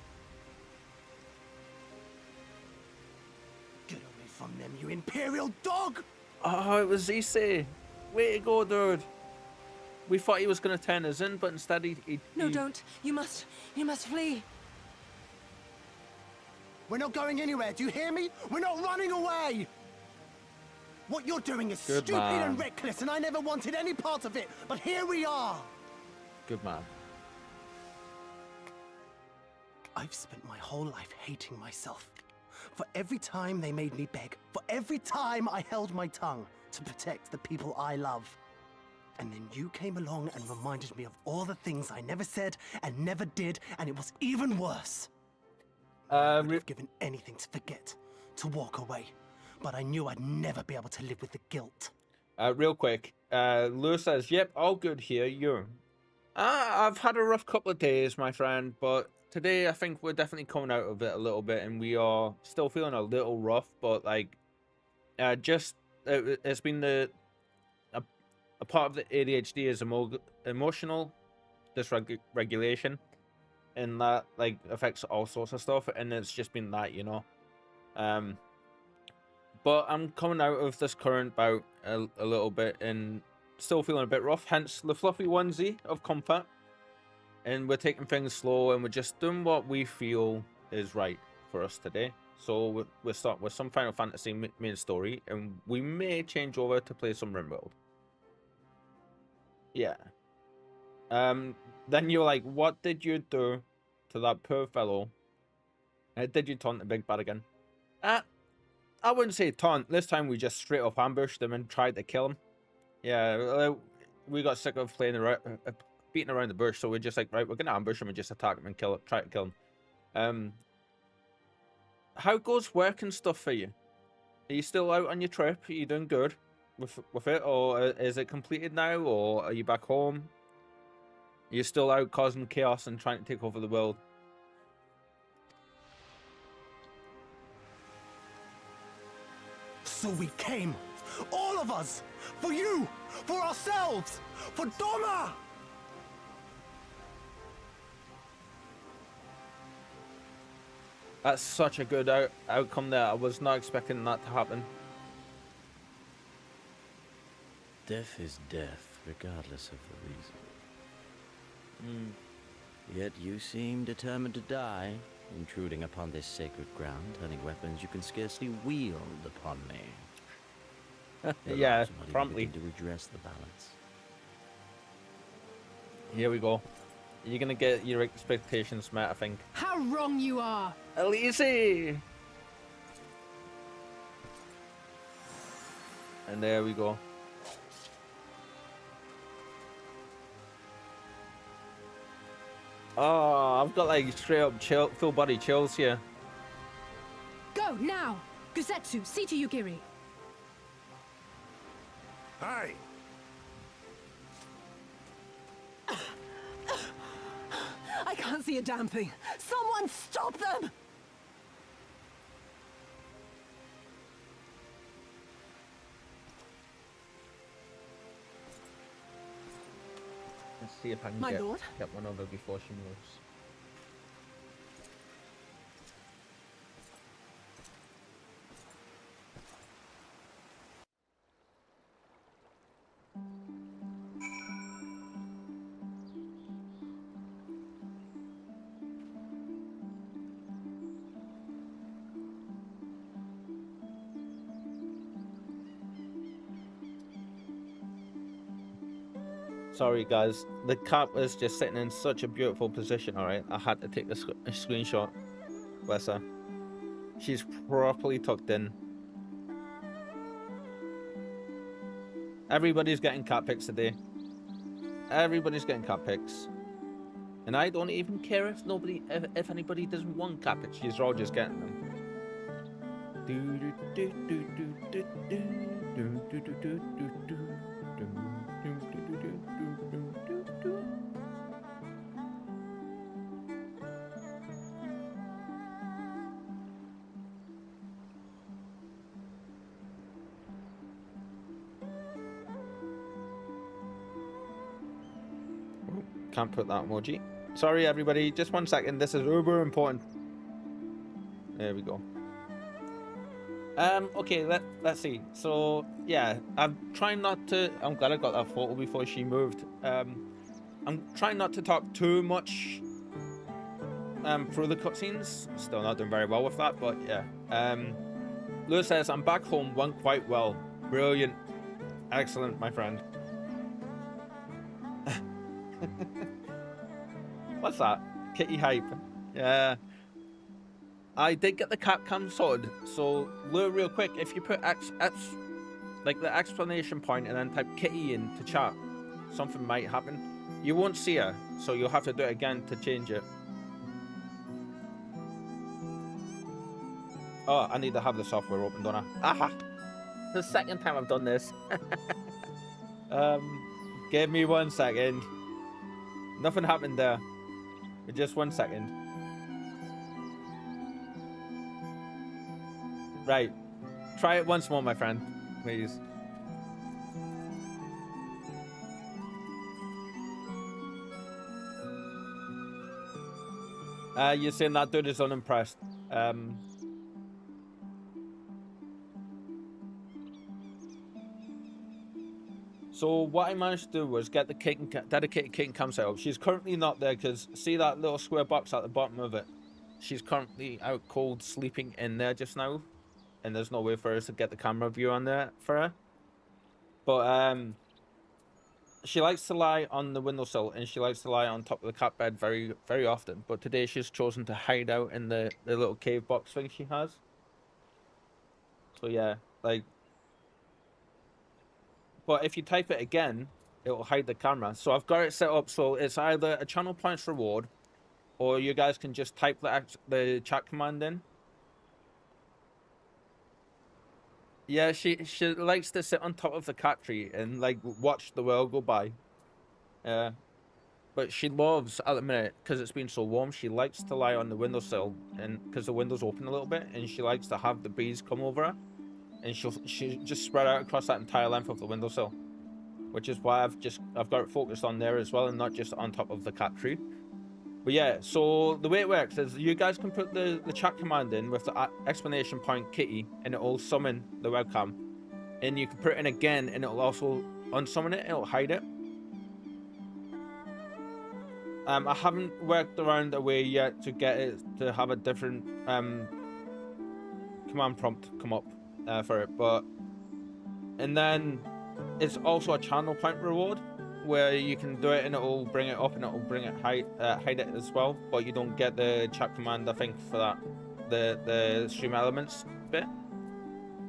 Get away from them, you imperial dog! Oh, it was Issei. Way to go, dude. We thought he was going to turn us in, but instead he... No, don't. You must flee. We're not going anywhere, do you hear me? We're not running away! What you're doing is Good stupid man. and reckless, and I never wanted any part of it, but here we are! Good man. I've spent my whole life hating myself. For every time they made me beg, for every time I held my tongue to protect the people I love. And then you came along and reminded me of all the things I never said and never did, and it was even worse. I would have given anything to forget, to walk away. But I knew I'd never be able to live with the guilt. Real quick, Lou says, yep, all good here, you. I've had a rough couple of days, my friend, but today I think we're definitely coming out of it a little bit, and we are still feeling a little rough, but like, it's been a part of the ADHD is emotional dysregulation, and that like affects all sorts of stuff, and it's just been that, you know. But I'm coming out of this current bout a little bit and still feeling a bit rough, hence the fluffy onesie of comfort. And we're taking things slow and we're just doing what we feel is right for us today. So we'll start with some Final Fantasy main story, and we may change over to play some RimWorld. Yeah. Then you're like, what did you do to that poor fellow? Did you taunt the big bad again? I wouldn't say taunt. This time we just straight up ambushed him and tried to kill him. Yeah, we got sick of playing around, beating around the bush, so we're just like, right, we're gonna ambush him and just attack him and try to kill him. How goes work and stuff for you? Are you still out on your trip? Are you doing good with it, or is it completed now, or are you back home? Are you still out causing chaos and trying to take over the world? So we came, all of us, for you, for ourselves, for Donna! That's such a good outcome there. I was not expecting that to happen. Death is death, regardless of the reason. Yet you seem determined to die, intruding upon this sacred ground, turning weapons you can scarcely wield upon me. Yeah, promptly. To redress the balance. Here we go. You're gonna get your expectations met, I think. How wrong you are! Elise! And there we go. Oh, I've got like straight up full body chills here. Go, now! Guzetsu, see to Yugiri. Hi! I can't see a damn thing. Someone stop them! Let's see if I can get one over before she moves. Sorry guys, the cat was just sitting in such a beautiful position, alright? I had to take a screenshot. Bless her. She's properly tucked in. Everybody's getting cat pics today. Everybody's getting cat pics. And I don't even care if anybody doesn't want cat pics. She's all just getting them. Can't put that emoji. Sorry everybody, just 1 second. This is uber important. There we go. Okay, let's see. So yeah, I'm trying not to. I'm glad I got that photo before she moved. I'm trying not to talk too much through the cutscenes. Still not doing very well with that, but yeah. Lewis says I'm back home. Went quite well. Brilliant, excellent, my friend. What's that? Kitty hype. Yeah. I did get the Capcom sorted, so Lou, real quick, if you put like the exclamation point and then type Kitty into chat, something might happen. You won't see her, so you'll have to do it again to change it. Oh, I need to have the software open, don't I? Aha! The second time I've done this. Give me 1 second. Nothing happened there. Just 1 second. Right. Try it once more, my friend. Please. You're saying that dude is unimpressed. So what I managed to do was get the dedicated kitten cam set up. She's currently not there because see that little square box at the bottom of it? She's currently out cold sleeping in there just now. And there's no way for us to get the camera view on there for her. But she likes to lie on the windowsill and she likes to lie on top of the cat bed very, very often. But today she's chosen to hide out in the little cave box thing she has. So yeah, like. But if you type it again, it will hide the camera. So I've got it set up so it's either a channel points reward, or you guys can just type the chat command in. Yeah, she likes to sit on top of the cat tree and like watch the world go by. Yeah, but she loves at the minute because it's been so warm. She likes to lie on the windowsill and because the window's open a little bit, and she likes to have the breeze come over her, and she'll just spread out across that entire length of the windowsill, which is why I've got it focused on there as well and not just on top of the cat tree. But yeah, so the way it works is you guys can put the chat command in with the exclamation point kitty and it'll summon the webcam. And you can put it in again and it'll also unsummon it, it'll hide it. I haven't worked around a way yet to get it to have a different command prompt come up for it. And then it's also a channel point reward, where you can do it and it'll bring it up and it'll bring it hide it as well, but you don't get the chat command I think for that, the stream elements bit.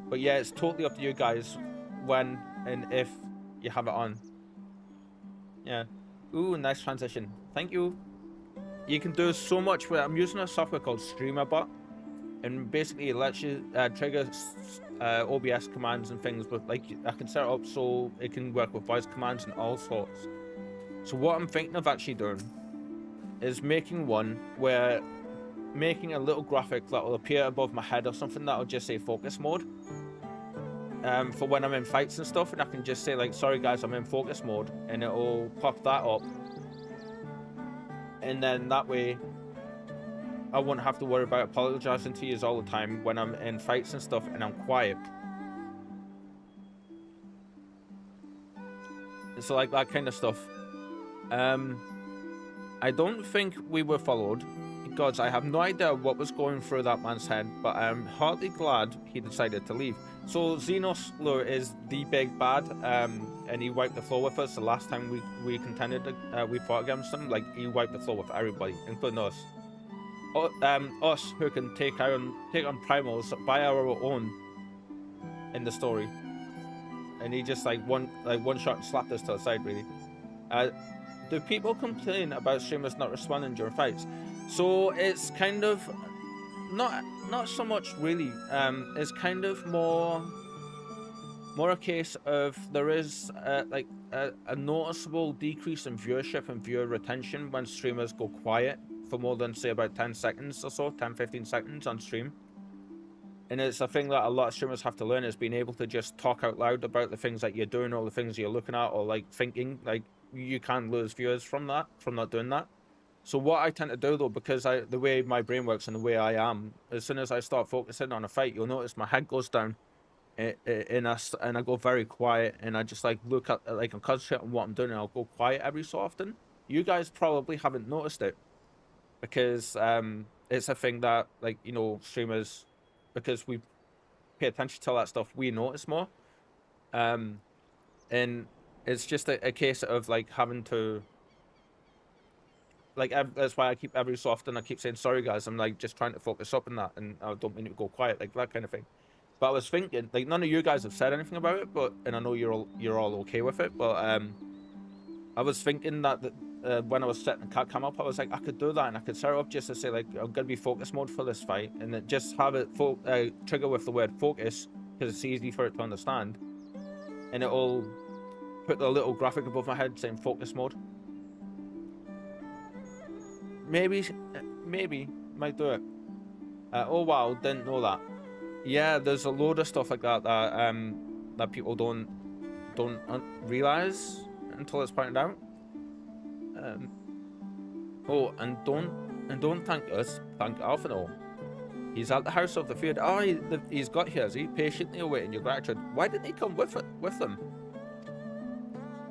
But yeah, it's totally up to you guys when and if you have it on. Yeah. Ooh, nice transition. Thank you. You can do so much with it. I'm using a software called StreamerBot, and basically it lets you trigger OBS commands and things, but like I can set it up so it can work with voice commands and all sorts. So what I'm thinking of actually doing is making one where making a little graphic that will appear above my head or something that will just say focus mode for when I'm in fights and stuff, and I can just say like, sorry guys, I'm in focus mode, and it'll pop that up, and then that way I won't have to worry about apologizing to you all the time when I'm in fights and stuff and I'm quiet. So like that kind of stuff. I don't think we were followed, because I have no idea what was going through that man's head, but I'm heartily glad he decided to leave. So Xenos Lure is the big bad, and he wiped the floor with us the last time we contended, we fought against him. Like, he wiped the floor with everybody, including us. Us who can take on primals by our own in the story, and he just like one shot slapped us to the side. Really, do people complain about streamers not responding during fights? So it's kind of not so much really. It's kind of more a case of there is like a noticeable decrease in viewership and viewer retention when streamers go quiet for more than say about 10 seconds or so, 10-15 seconds on stream. And it's a thing that a lot of streamers have to learn, is being able to just talk out loud about the things that you're doing or the things you're looking at or like thinking. Like, you can lose viewers from not doing that. So what I tend to do though, because the way my brain works and the way I am, as soon as I start focusing on a fight, you'll notice my head goes down and I go very quiet, and I just like look at, like, I'm concentrating on what I'm doing, and I'll go quiet every so often. You guys probably haven't noticed it, because it's a thing that, like, you know, streamers, because we pay attention to all that stuff, we notice more, and it's just a case of like having to, like, that's why I keep every so often I keep saying, sorry guys, I'm like just trying to focus up on that, and I don't mean to go quiet, like that kind of thing. But I was thinking, like, none of you guys have said anything about it, but, and I know you're all okay with it, but I was thinking that when I was setting the cat cam up, I was like, I could do that, and I could set it up just to say, like, I'm gonna be focus mode for this fight, and then just have it trigger with the word focus, because it's easy for it to understand, and it'll put the little graphic above my head saying focus mode. Maybe might do it. Oh wow, didn't know that. Yeah, there's a load of stuff like that that people don't realize until it's pointed out. Oh, and don't thank us, thank Alphino. He's at the House of the Feared. Oh, he's got here, is he? Patiently awaiting your gratitude. Why didn't he come with them?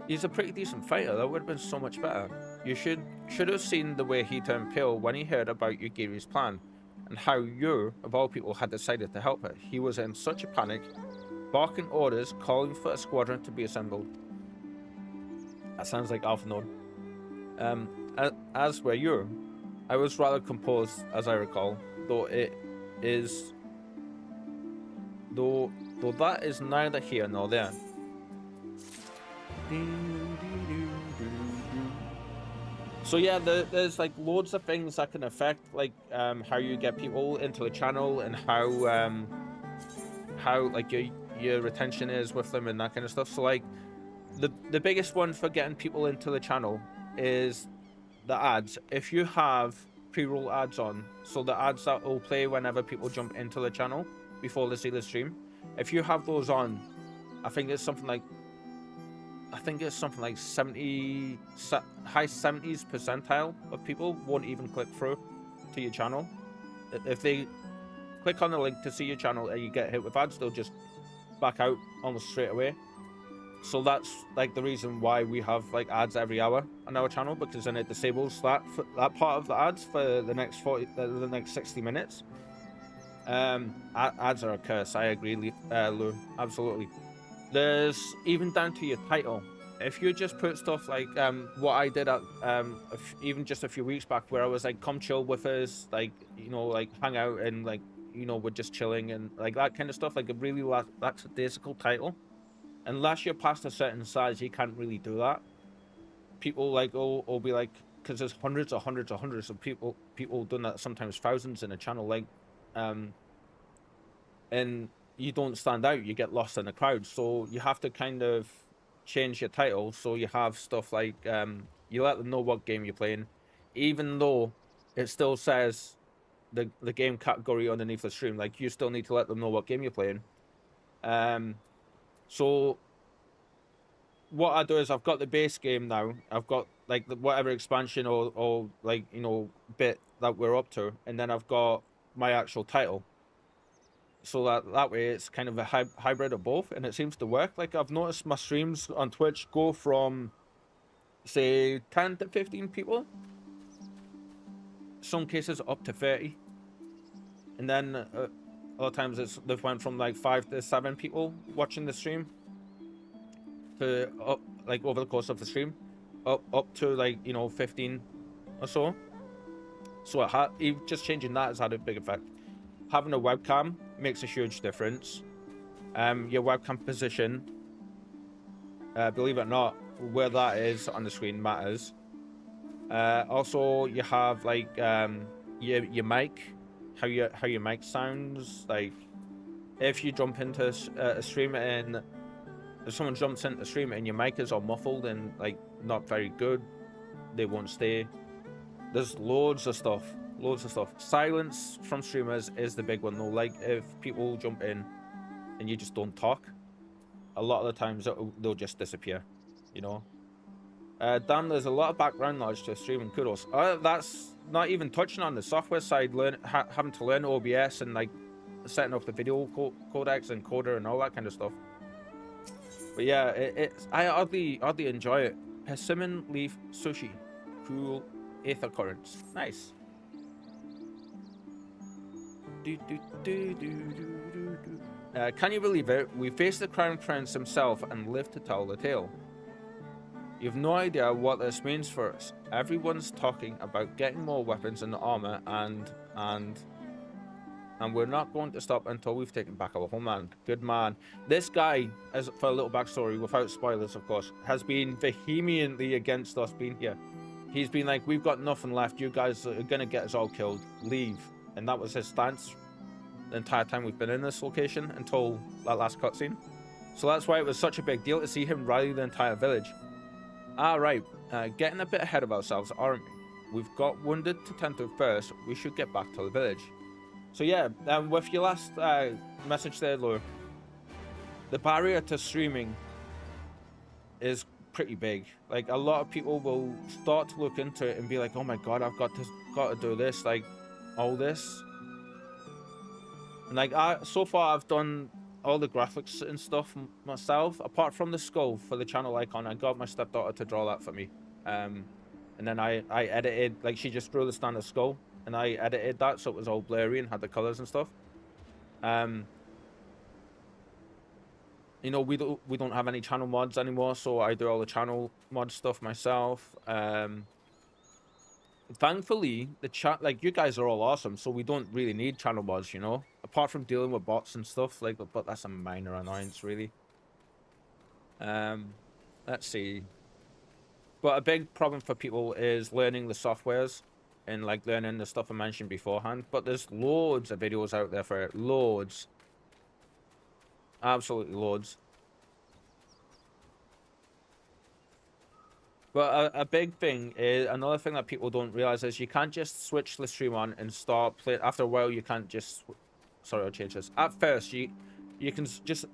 He's a pretty decent fighter. That would have been so much better. You should have seen the way he turned pale when he heard about Yugiri's plan, and how you, of all people, had decided to help her. He was in such a panic, barking orders, calling for a squadron to be assembled. That sounds like Alpha Node. As were you, I was rather composed, as I recall, though that is neither here nor there. So yeah, there's like loads of things that can affect like how you get people into the channel and how like your retention is with them and that kind of stuff. So like the biggest one for getting people into the channel is the ads. If you have pre-roll ads on, so the ads that will play whenever people jump into the channel before they see the stream, if you have those on, I think it's something like 70, high 70s percentile of people won't even click through to your channel. If they click on the link to see your channel and you get hit with ads, they'll just back out almost straight away. So that's like the reason why we have like ads every hour on our channel, because then it disables that part of the ads for the next 60 minutes. Ads are a curse. I agree, Lou. Absolutely. There's even down to your title. If you just put stuff like what I did at even just a few weeks back, where I was like, come chill with us, like, you know, like hang out and like, you know, we're just chilling and like that kind of stuff, like a really lackadaisical title. Unless you're past a certain size, you can't really do that. People like will be like, because there's hundreds of people doing that, sometimes thousands in a channel, like and you don't stand out, you get lost in the crowd. So you have to kind of change your title so you have stuff like you let them know what game you're playing, even though it still says the game category underneath the stream. Like, you still need to let them know what game you're playing. So what I do is I've got the base game now. I've got like whatever expansion or like, you know, bit that we're up to, and then I've got my actual title. So that way it's kind of a hybrid of both, and it seems to work. Like, I've noticed my streams on Twitch go from, say, 10 to 15 people. Some cases up to 30. And then other times they've went from like 5 to 7 people watching the stream to like over the course of the stream up to like, you know, 15 or so. So just changing that has had a big effect. Having a webcam makes a huge difference. Your webcam position, believe it or not, where that is on the screen matters. Also, you have like your mic, how your mic sounds. Like, if you jump into a stream and if someone jumps into the stream and your mic is all muffled and like not very good, they won't stay. There's loads of stuff. Silence from streamers is the big one though. Like, if people jump in and you just don't talk, a lot of the times they'll just disappear, you know. Dan, there's a lot of background knowledge to streaming. Kudos. That's not even touching on the software side, having to learn OBS and like setting up the video codecs and coder and all that kind of stuff. But yeah, I oddly enjoy it. Persimmon leaf sushi, cool aether currents, nice. Can you believe it? We faced the Crown Prince himself and lived to tell the tale. You've no idea what this means for us. Everyone's talking about getting more weapons and armor, and we're not going to stop until we've taken back our homeland. Good man. This guy, as for a little backstory, without spoilers of course, has been vehemently against us being here. He's been like, we've got nothing left, you guys are gonna get us all killed, leave. And that was his stance the entire time we've been in this location until that last cutscene. So that's why it was such a big deal to see him rally the entire village. Right, getting a bit ahead of ourselves, aren't we? We've got wounded to tend to first. We should get back to the village. So yeah, with your last message there, Lou, the barrier to streaming is pretty big. Like, a lot of people will start to look into it and be like, oh my god, I've got to do this, like all this. And like, so far I've done all the graphics and stuff myself, apart from the skull for the channel icon. I got my stepdaughter to draw that for me, and then I edited, like, she just drew the standard skull and I edited that so it was all blurry and had the colors and stuff. you know, we don't have any channel mods anymore, so I do all the channel mod stuff myself. Thankfully, the chat, like, you guys are all awesome, so we don't really need channel mods, you know, apart from dealing with bots and stuff, like, but that's a minor annoyance, really. Let's see. But a big problem for people is learning the softwares and, like, learning the stuff I mentioned beforehand. But there's loads of videos out there for it. Loads. Absolutely loads. But a big thing is, another thing that people don't realize is you can't just switch the stream on and start playing. After a while, you can't just... Sorry, I'll change this. At first, you can just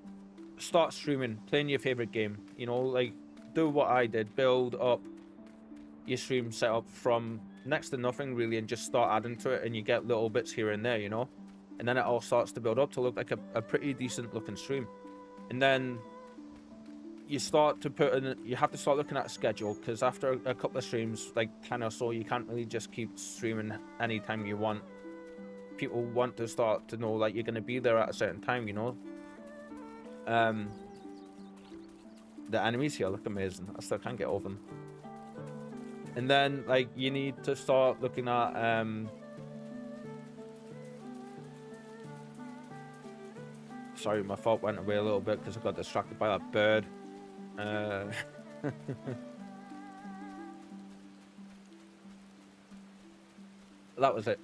start streaming, playing your favorite game. You know, like, do what I did. Build up your stream setup from next to nothing, really, and just start adding to it, and you get little bits here and there, you know? And then it all starts to build up to look like a pretty decent looking stream. And then you start to put in, you have to start looking at a schedule, because after a couple of streams, like 10 or so, you can't really just keep streaming anytime you want. People want to start to know, like, you're going to be there at a certain time, you know? The enemies here look amazing. I still can't get over them. And then, like, you need to start looking at, sorry, my thought went away a little bit because I got distracted by that bird. That was it.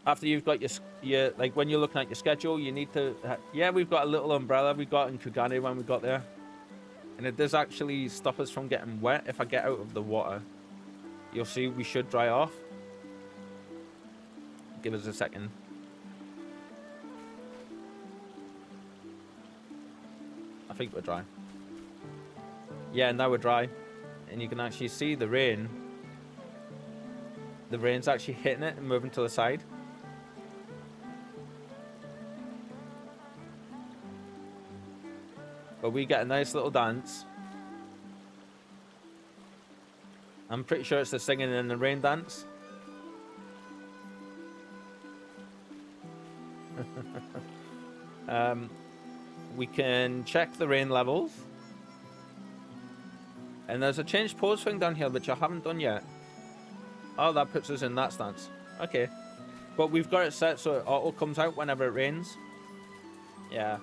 After you've got your, like, when you're looking at your schedule, you need to, yeah, we've got a little umbrella we got in Kugane when we got there. And it does actually stop us from getting wet. If I get out of the water, you'll see we should dry off. Give us a second. I think we're dry. Yeah, now we're dry. And you can actually see the rain. The rain's actually hitting it and moving to the side. But we get a nice little dance. I'm pretty sure it's the singing in the rain dance. We can check the rain levels. And there's a change pose thing down here, which I haven't done yet. Oh, that puts us in that stance. Okay. But we've got it set so it auto comes out whenever it rains. Yeah.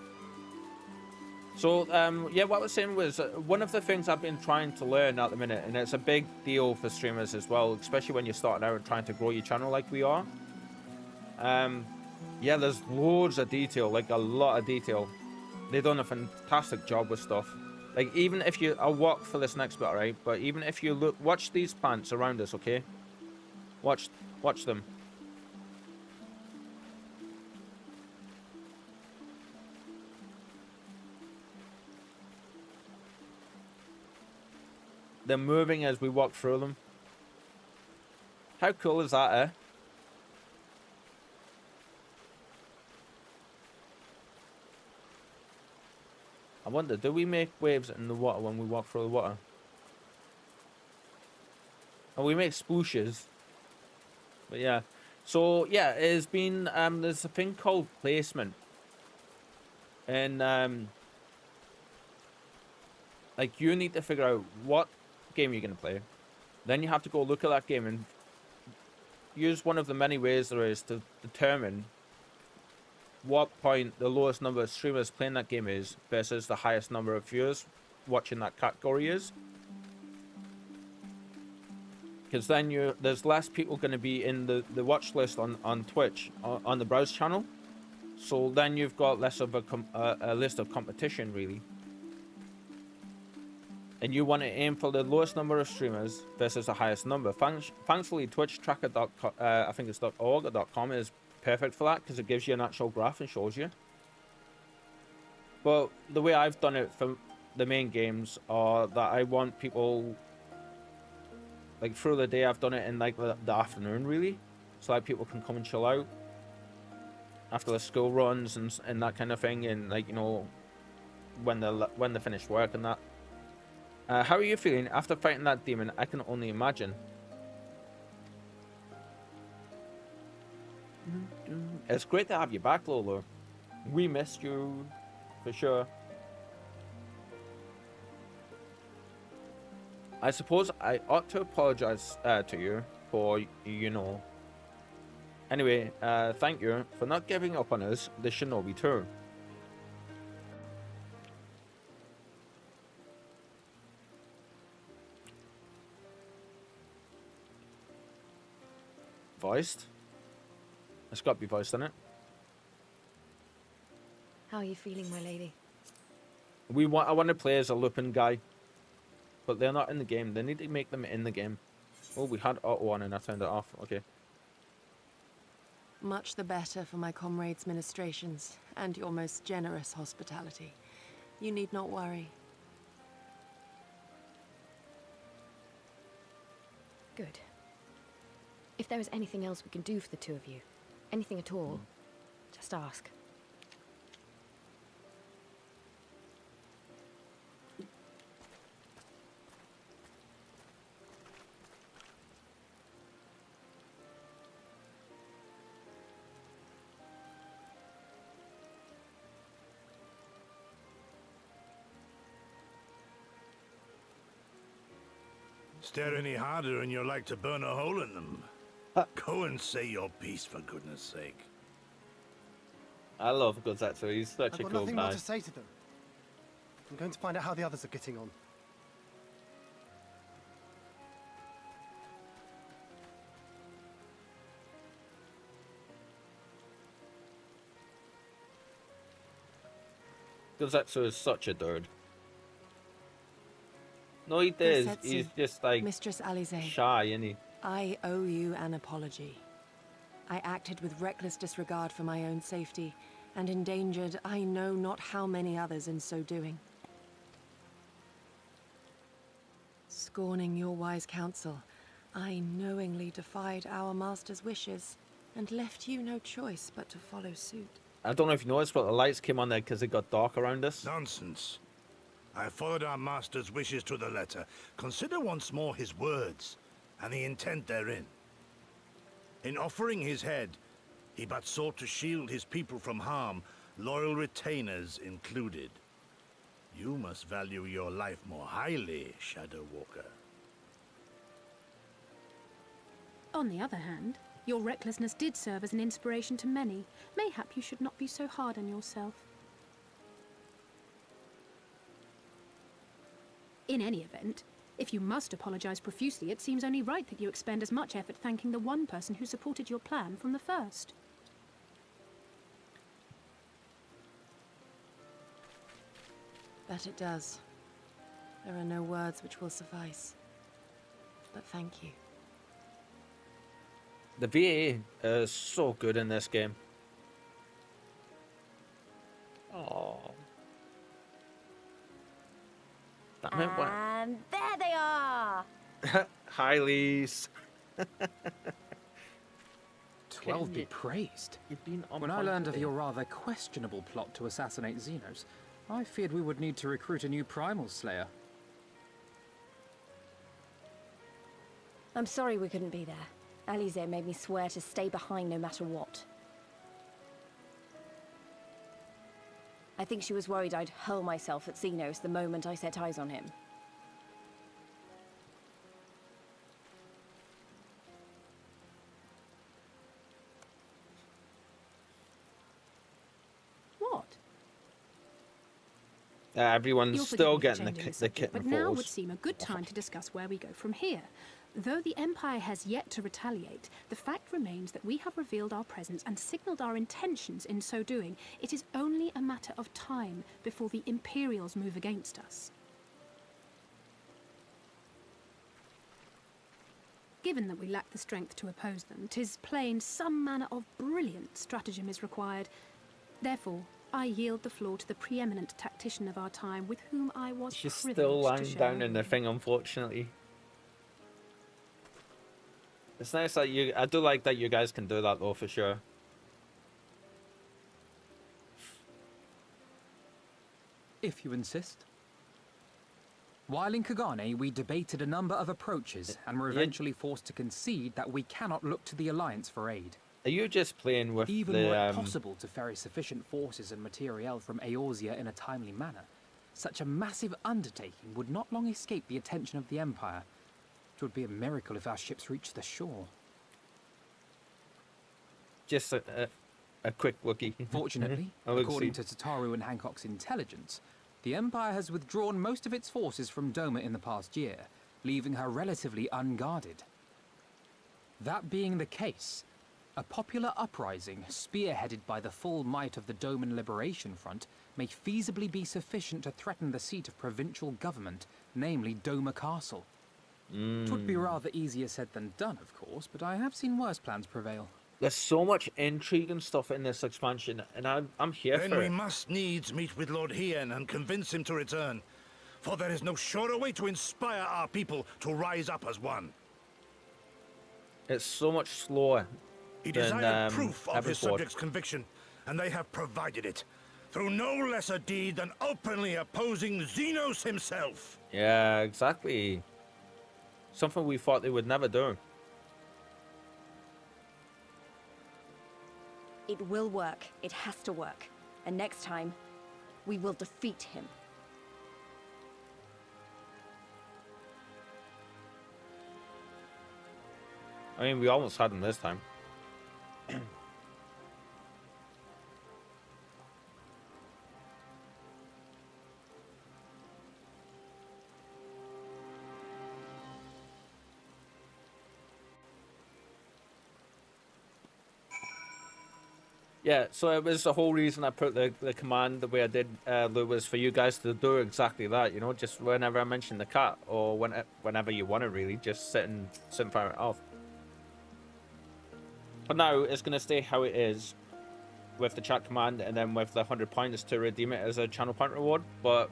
So, yeah, what I was saying was one of the things I've been trying to learn at the minute, and it's a big deal for streamers as well, especially when you're starting out and trying to grow your channel like we are. Yeah, there's loads of detail, like a lot of detail. They've done a fantastic job with stuff. Like, even if you, I'll walk for this next bit, right? But even if you look, watch these plants around us, okay? Watch them. They're moving as we walk through them. How cool is that, eh? I wonder, do we make waves in the water when we walk through the water? Oh, we make splooshes. But yeah. So, yeah, it's been, there's a thing called placement. And, like, you need to figure out what game you're going to play. Then you have to go look at that game and use one of the many ways there is to determine what point the lowest number of streamers playing that game is versus the highest number of viewers watching that category is. Because then there's less people going to be in the watch list on Twitch, on the browse channel. So then you've got less of a list of competition, really. And you want to aim for the lowest number of streamers versus the highest number. Thankfully, Twitch tracker.com, I think it's .org.com is perfect for that because it gives you an actual graph and shows you. But the way I've done it for the main games are that I want people, like, through the day. I've done it in, like, the afternoon, really, so like people can come and chill out after the school runs and that kind of thing, and, like, you know, when they finish work and that. How are you feeling after fighting that demon? I can only imagine. It's great to have you back, Lolo. We missed you, for sure. I suppose I ought to apologize to you for, you know. Anyway, thank you for not giving up on us, the shinobi too. Voiced? It's got to be voiced, isn't it? How are you feeling, my lady? I want to play as a Lupin guy, but they're not in the game. They need to make them in the game. Oh, we had auto on and I turned it off. Okay. Much the better for my comrades' ministrations and your most generous hospitality. You need not worry. Good. If there is anything else we can do for the two of you, anything at all, just ask. Stare any harder and you're like to burn a hole in them. Go and say your piece, for goodness sake. I love Gozetsu. He's such a I've got cool nothing guy. more to say to them. I'm going to find out how the others are getting on. Gozetsu is such a dude. No, he does. Gosetsu, He's just like Mistress Alize, shy, isn't he? I owe you an apology. I acted with reckless disregard for my own safety, and endangered I know not how many others in so doing. Scorning your wise counsel, I knowingly defied our master's wishes, and left you no choice but to follow suit. I don't know if you noticed, but the lights came on there because it got dark around us. Nonsense. I followed our master's wishes to the letter. Consider once more his words, and the intent therein. In offering his head, he but sought to shield his people from harm, loyal retainers included. You must value your life more highly, Shadow Walker. On the other hand, your recklessness did serve as an inspiration to many. Mayhap you should not be so hard on yourself. In any event, if you must apologize profusely, it seems only right that you expend as much effort thanking the one person who supported your plan from the first. That it does. There are no words which will suffice. But thank you. The VA is so good in this game. Oh. And there they are! Hi, Lise. 12 be praised. When I learned of your rather questionable plot to assassinate Xenos, I feared we would need to recruit a new primal slayer. I'm sorry we couldn't be there. Alize made me swear to stay behind no matter what. I think she was worried I'd hurl myself at Xenos the moment I set eyes on him. What? Everyone's You'll still forgive me for getting changing the subject, kitten but now falls. would seem a good time to discuss where we go from here. Though the Empire has yet to retaliate, the fact remains that we have revealed our presence and signaled our intentions in so doing. It is only a matter of time before the Imperials move against us. Given that we lack the strength to oppose them, 'tis plain some manner of brilliant stratagem is required. Therefore, I yield the floor to the preeminent tactician of our time, with whom I was She's privileged still to lying share down a in the room. thing, unfortunately. It's nice that I do like that you guys can do that though, for sure. If you insist. While in Kagane, we debated a number of approaches and were eventually forced to concede that we cannot look to the Alliance for aid. Are you just playing with Even the were it possible to ferry sufficient forces and materiel from Eorzea in a timely manner, Such a massive undertaking would not long escape the attention of the Empire. It would be a miracle if our ships reached the shore. Just a quick lookie. Fortunately, according to Tataru and Hancock's intelligence, the Empire has withdrawn most of its forces from Doma in the past year, leaving her relatively unguarded. That being the case, a popular uprising spearheaded by the full might of the Doman Liberation Front may feasibly be sufficient to threaten the seat of provincial government, namely Doma Castle. It would be rather easier said than done, of course, but I have seen worse plans prevail. There's so much intrigue and stuff in this expansion, and I'm here for it. Then we must needs meet with Lord Hien and convince him to return, for there is no surer way to inspire our people to rise up as one. It's so much slower. He desired proof of his subjects' conviction, and they have provided it, through no less a deed than openly opposing Xenos himself. Yeah, exactly. Something we thought they would never do. It will work. It has to work. And next time, we will defeat him. I mean, we almost had him this time. Yeah, so it was the whole reason I put the command the way I did, Lou, was for you guys to do exactly that, you know, just whenever I mention the cat, or whenever you want to really, just sit and fire it off. But now it's going to stay how it is with the chat command, and then with the 100 points to redeem it as a channel point reward. But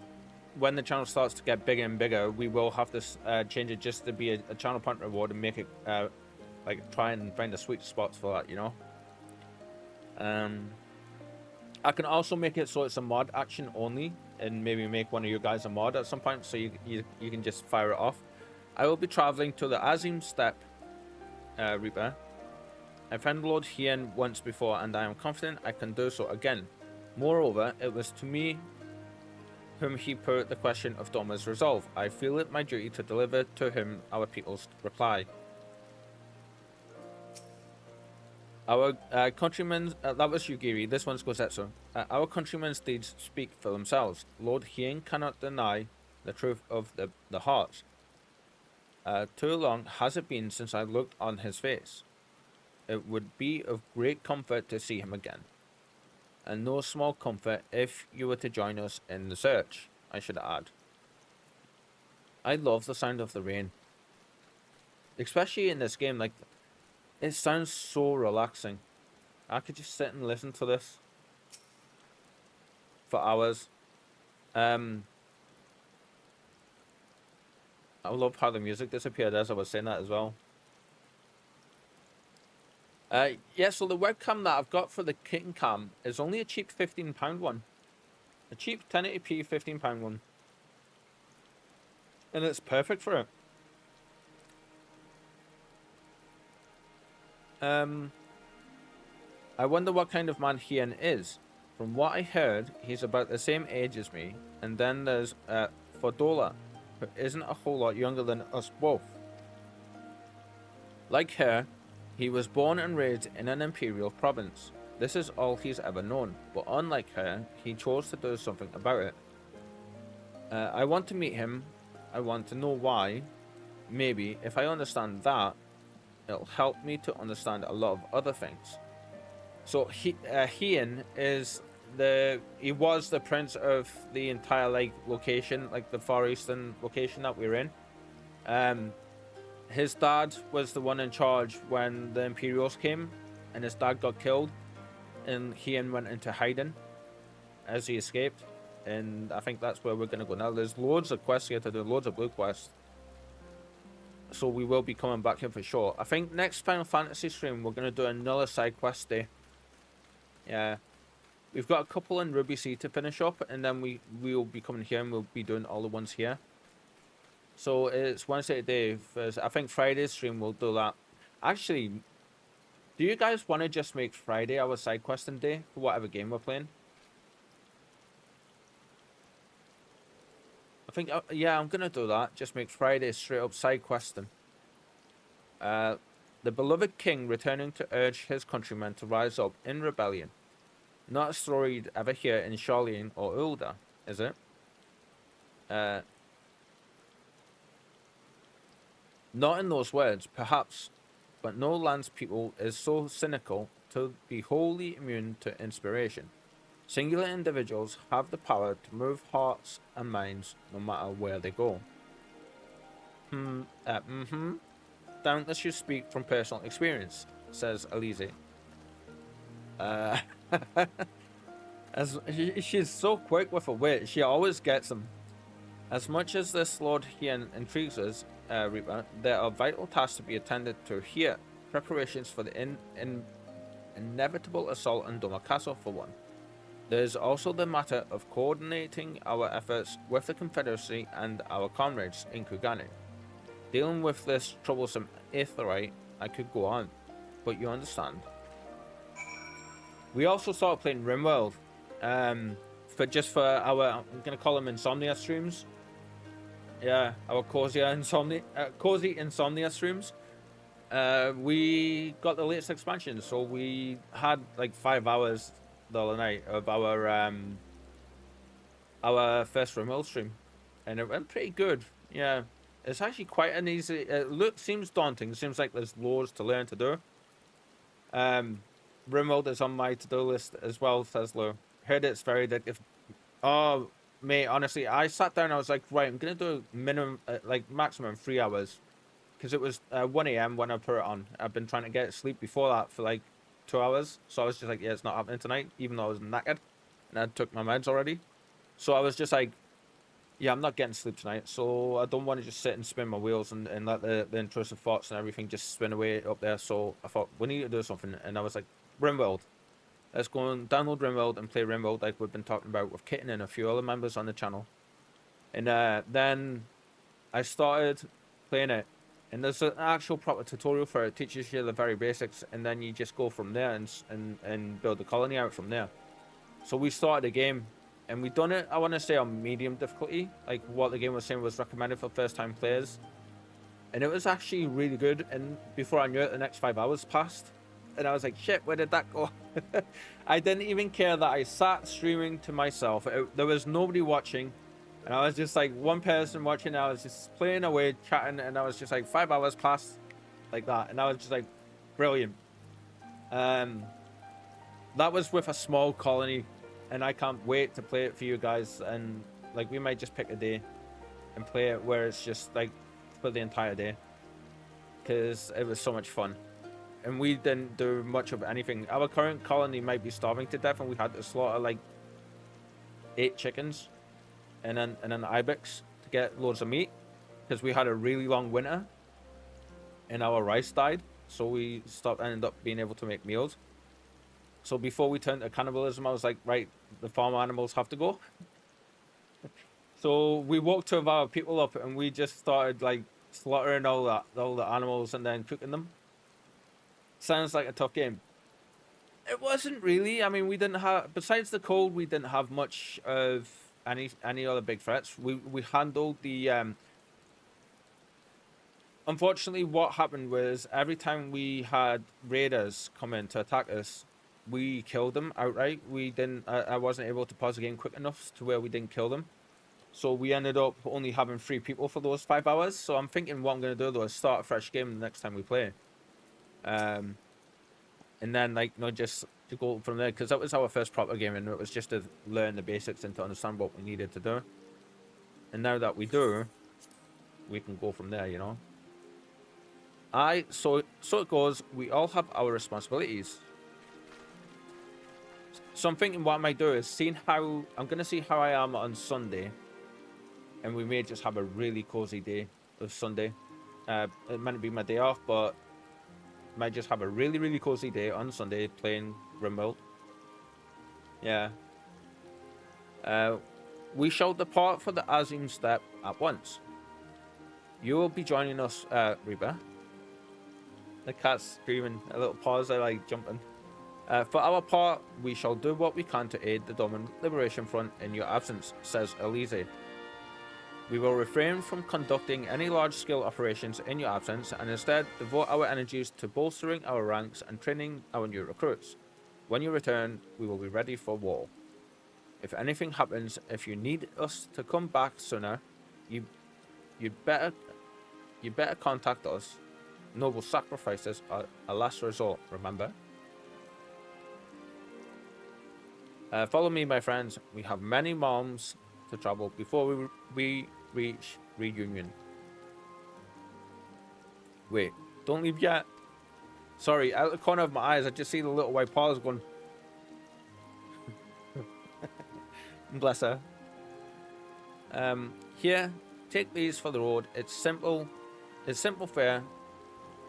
when the channel starts to get bigger and bigger, we will have to change it just to be a channel point reward and make it, like, try and find the sweet spots for that, you know. I can also make it so it's a mod action only, and maybe make one of you guys a mod at some point, so you can just fire it off. I will be traveling to the Azim Steppe, Reaper. I found Lord Hien once before, and I am confident I can do so again. Moreover, it was to me whom he put the question of Doma's resolve. I feel it my duty to deliver to him our people's reply. Our countrymen, that was Yugiri, this one's Gosetsu. Our countrymen's deeds speak for themselves. Lord Hien cannot deny the truth of the heart. Too long has it been since I looked on his face. It would be of great comfort to see him again. And no small comfort if you were to join us in the search, I should add. I love the sound of the rain. Especially in this game, like, it sounds so relaxing. I could just sit and listen to this for hours. I love how the music disappeared as I was saying that as well. Yeah, so the webcam that I've got for the kitten cam is only a cheap £15 one. A cheap 1080p £15 one. And it's perfect for it. I wonder what kind of man Hien is. From what I heard, he's about the same age as me. And then there's Fordola, who isn't a whole lot younger than us both. Like her, he was born and raised in an imperial province. This is all he's ever known, but unlike her, he chose to do something about it. I want to meet him. I want to know why. Maybe, if I understand that, it'll help me to understand a lot of other things. So Hien is he was the prince of the entire location, like the Far Eastern location that we're in. His dad was the one in charge when the Imperials came, and his dad got killed, and Hien went into hiding as he escaped. And I think that's where we're gonna go now. There's loads of quests here to do, loads of blue quests. So we will be coming back here for sure. I think next Final Fantasy stream we're gonna do another side quest day. Yeah, we've got a couple in Ruby Sea to finish up, and then we will be coming here and we'll be doing all the ones here. So it's Wednesday today. I think Friday's stream we'll do that. Actually, do you guys want to just make Friday our side questing day for whatever game we're playing? I think, yeah, I'm gonna do that. Just make Friday straight up side questing. The beloved king returning to urge his countrymen to rise up in rebellion. Not a story you'd ever hear in Charlene or Ulda, is it? Not in those words, perhaps, but no land's people is so cynical to be wholly immune to inspiration. Singular individuals have the power to move hearts and minds no matter where they go. Doubtless you speak from personal experience, says Elise. As she's so quick with her wit, she always gets them. As much as this lord here intrigues us, Reaper, there are vital tasks to be attended to here. Preparations for the inevitable assault on Doma Castle, for one. There is also the matter of coordinating our efforts with the Confederacy and our comrades in Kugane. Dealing with this troublesome Aetherite, I could go on, but you understand. We also started playing RimWorld, for our, I'm gonna call them Insomnia streams. Yeah, our cozy Insomnia streams. We got the latest expansion, so we had like 5 hours the other night of our first RimWorld stream, and it went pretty good. Yeah, it's actually quite an easy. It seems daunting. It seems like there's loads to learn to do. RimWorld is on my to-do list as well, says Lou. Heard it's very addictive. Oh, mate, honestly, I sat down. I was like, right, I'm gonna do minimum, maximum 3 hours, because it was 1 a.m. when I put it on. I've been trying to get sleep before that for like 2 hours, so I was just like, yeah, it's not happening tonight, even though I was knackered and I took my meds already. So I was just like, yeah, I'm not getting sleep tonight, so I don't want to just sit and spin my wheels and let the intrusive thoughts and everything just spin away up there. So I thought, we need to do something, and I was like, RimWorld. Let's go and download RimWorld and play RimWorld like we've been talking about with Kitten and a few other members on the channel. And then I started playing it, and there's an actual proper tutorial for it. It teaches you the very basics, and then you just go from there and build the colony out from there. So we started a game, and we done it, I want to say, on medium difficulty, like what the game was saying was recommended for first-time players. And it was actually really good, and before I knew it, the next 5 hours passed. And I was like, shit, where did that go? I didn't even care that I sat streaming to myself. There was nobody watching. And I was just like one person watching. I was just playing away, chatting. And I was just like 5 hours passed like that. And I was just like, brilliant. That was with a small colony. And I can't wait to play it for you guys. And like, we might just pick a day and play it where it's just like for the entire day. Because it was so much fun. And we didn't do much of anything. Our current colony might be starving to death, and we had to slaughter like 8 chickens and an ibex to get loads of meat, because we had a really long winter and our rice died, so we ended up being able to make meals. So before we turned to cannibalism, I was like, right, the farm animals have to go. So we woke 2 of our people up, and we just started like slaughtering all the animals and then cooking them. Sounds like a tough game. It wasn't really. I mean, we didn't have, besides the cold, we didn't have much of any other big threats. We handled the unfortunately what happened was every time we had raiders come in to attack us, we killed them outright. I wasn't able to pause the game quick enough to where we didn't kill them. So we ended up only having 3 people for those 5 hours. So I'm thinking what I'm going to do though is start a fresh game the next time we play. And then just to go from there, because that was our first proper game, and it was just to learn the basics and to understand what we needed to do. And now that we do, we can go from there, you know. So it goes. We all have our responsibilities. So I'm thinking what I might do is I'm gonna see how I am on Sunday, and we may just have a really cozy day of Sunday. It might be my day off, but might just have a really, really cozy day on Sunday playing RimWorld. Yeah. We shall depart for the Azim Step at once. You will be joining us, Reaper. The cat's screaming. A little pause, I like jumping. For our part, we shall do what we can to aid the Doman Liberation Front in your absence, says Elise. We will refrain from conducting any large-scale operations in your absence and instead devote our energies to bolstering our ranks and training our new recruits. When you return, we will be ready for war. If anything happens, if you need us to come back sooner, you better contact us. Noble sacrifices are a last resort, remember? Follow me, my friends. We have many miles to travel before we reach reunion. Wait, don't leave yet. Sorry, out of the corner of my eyes, I just see the little white paws going. Bless her. Here, take these for the road. It's simple fare,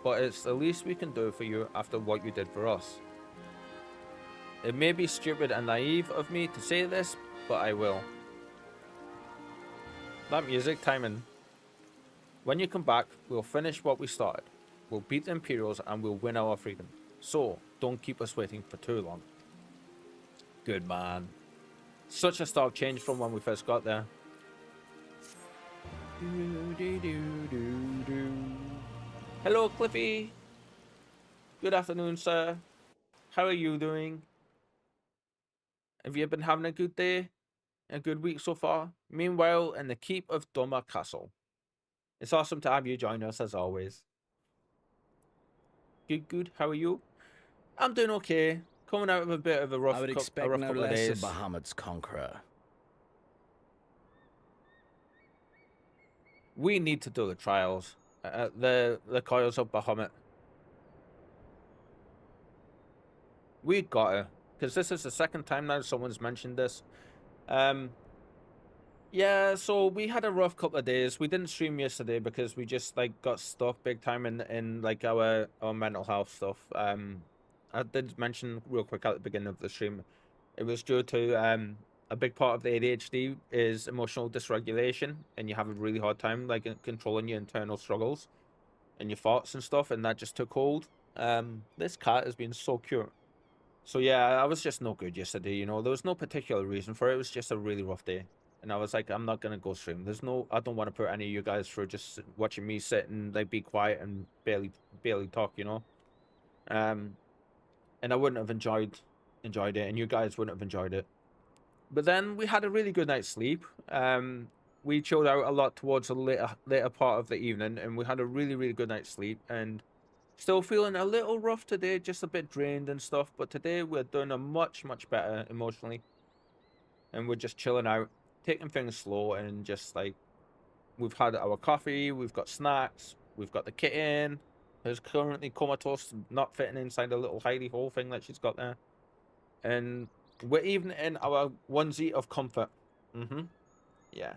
but it's the least we can do for you after what you did for us. It may be stupid and naive of me to say this, but I will. That music timing. When you come back, we'll finish what we started. We'll beat the Imperials and we'll win our freedom. So, don't keep us waiting for too long. Good man. Such a stark change from when we first got there. Hello, Cliffy. Good afternoon, sir. How are you doing? Have you been having a good day? A good week so far? Meanwhile, in the keep of Doma Castle. It's awesome to have you join us as always. Good. How are you? I'm doing okay. Coming out of a bit of a rough, I would expect no couple of less days. of Bahamut's conqueror. We need to do the trials. The coils of Bahamut. We gotta, because this is the second time now someone's mentioned this. Yeah, so we had a rough couple of days. We didn't stream yesterday because we just like got stuck big time in like our mental health stuff. I did mention real quick at the beginning of the stream, it was due to a big part of the ADHD is emotional dysregulation, and you have a really hard time like controlling your internal struggles and your thoughts and stuff, and that just took hold. This cat has been so cute. So yeah, I was just no good yesterday, you know. There was no particular reason for it. It was just a really rough day. And I was like, I'm not gonna go stream. I don't want to put any of you guys through just watching me sit and like be quiet and barely talk, you know. And I wouldn't have enjoyed it, and you guys wouldn't have enjoyed it. But then we had a really good night's sleep. We chilled out a lot towards the later part of the evening, and we had a really good night's sleep. And still feeling a little rough today, just a bit drained and stuff. But today we're doing a much better emotionally, and we're just chilling out, taking things slow, and just like we've had our coffee, we've got snacks, we've got the kitten who's currently comatose, not fitting inside the little hidey hole thing that she's got there, and we're even in our onesie of comfort. Yeah.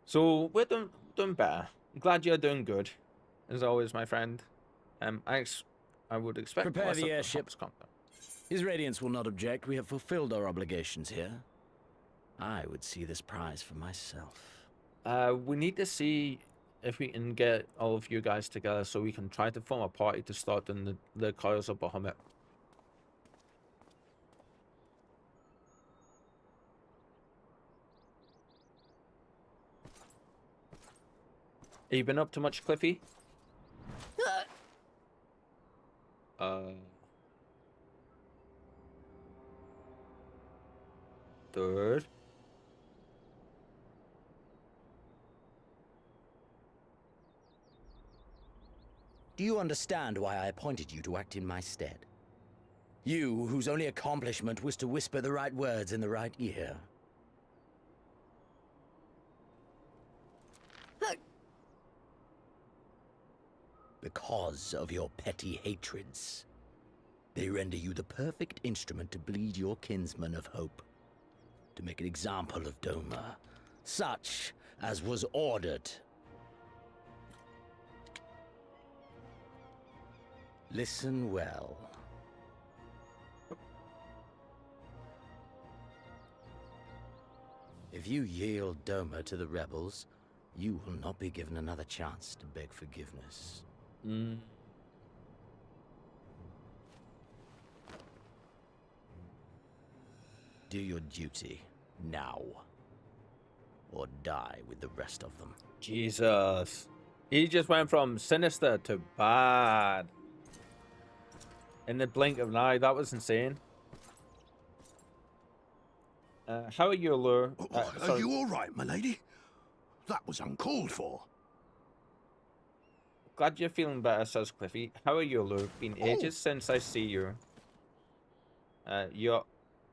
So we're doing better. I'm glad you're doing good, as always, my friend. I would expect. Prepare the airship. His Radiance will not object. We have fulfilled our obligations here. I would see this prize for myself. We need to see if we can get all of you guys together so we can try to form a party to start doing the coils of Bahamut. Have you been up to much, Cliffy? Third. Do you understand why I appointed you to act in my stead? You, whose only accomplishment was to whisper the right words in the right ear. Because of your petty hatreds, they render you the perfect instrument to bleed your kinsman of hope, to make an example of Doma, such as was ordered. Listen well. If you yield Doma to the rebels, you will not be given another chance to beg forgiveness. Do your duty now. or die with the rest of them. Jesus. He just went from sinister to bad. In the blink of an eye, that was insane. How are you, Lure? Are you all right, my lady? That was uncalled for. Glad you're feeling better, says Cliffy. How are you, Lure? Been ages since I see you. You're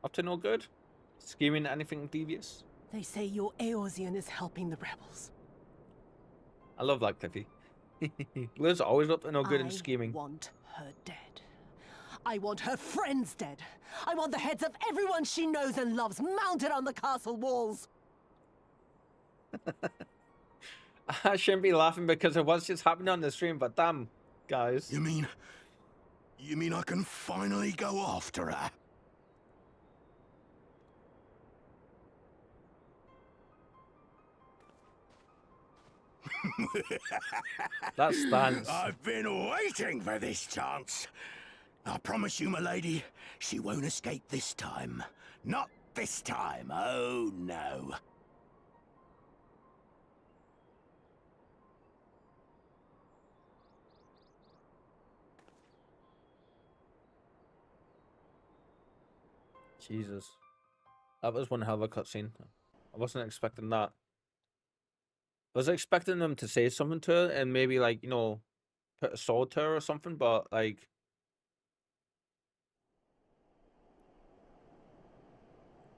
up to no good? Scheming anything devious? They say your Eorzean is helping the rebels. I love that, Cliffy. Lure's always up to no good and scheming. I want her dead. I want her friends dead. I want the heads of everyone she knows and loves mounted on the castle walls. I shouldn't be laughing because of what's just happening on the stream, but damn, guys. You mean I can finally go after her? That stance. I've been waiting for this chance. I promise you, my lady, she won't escape this time. Not this time, oh no. Jesus. That was one hell of a cutscene. I wasn't expecting that. I was expecting them to say something to her and maybe, like, you know, put a sword to her or something, but, like...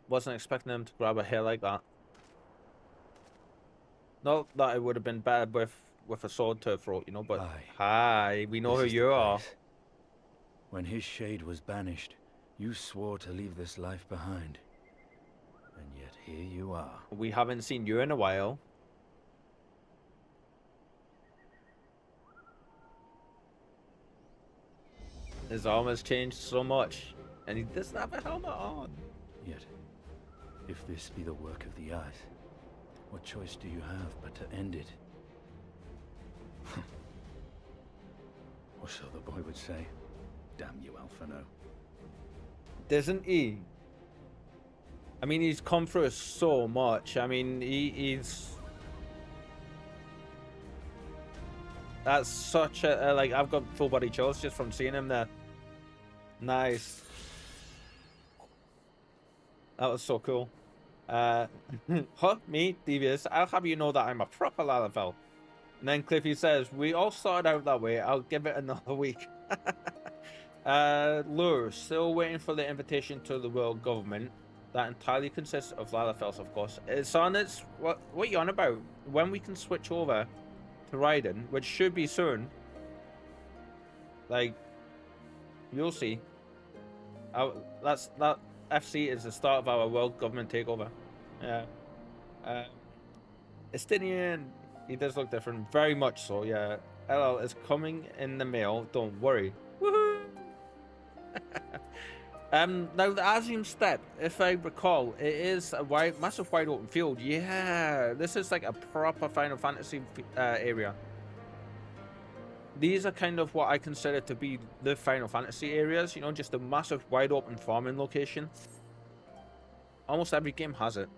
wasn't expecting them to grab her hair like that. Not that it would have been bad with a sword to her throat, you know, but... Hi, we know who you are. When his shade was banished, you swore to leave this life behind. And yet here you are. We haven't seen you in a while. His arm has changed so much, and he doesn't have a helmet on. Yet, if this be the work of the eyes, what choice do you have but to end it? Or so the boy would say. Damn you, Alphino. Doesn't he? I mean, he's come through so much. I mean, he's... That's such a... like, I've got full body chills just from seeing him there. Nice. That was so cool. Huh? Me? Devious? I'll have you know that I'm a proper Lalafell. And then Cliffy says, we all started out that way. I'll give it another week. Lure, still waiting for the invitation to the world government. That entirely consists of Lalafells, of course. It's on its... What are you on about? When we can switch over to Raiden, which should be soon. Like, you'll see. That FC is the start of our world government takeover. Yeah. Estinian, he does look different. Very much so, yeah. LL is coming in the mail. Don't worry. Woohoo! Now the Azium Step, if I recall, it is a massive wide open field. Yeah, this is like a proper Final Fantasy area. These are kind of what I consider to be the Final Fantasy areas, you know, just a massive wide open farming location. Almost every game has it.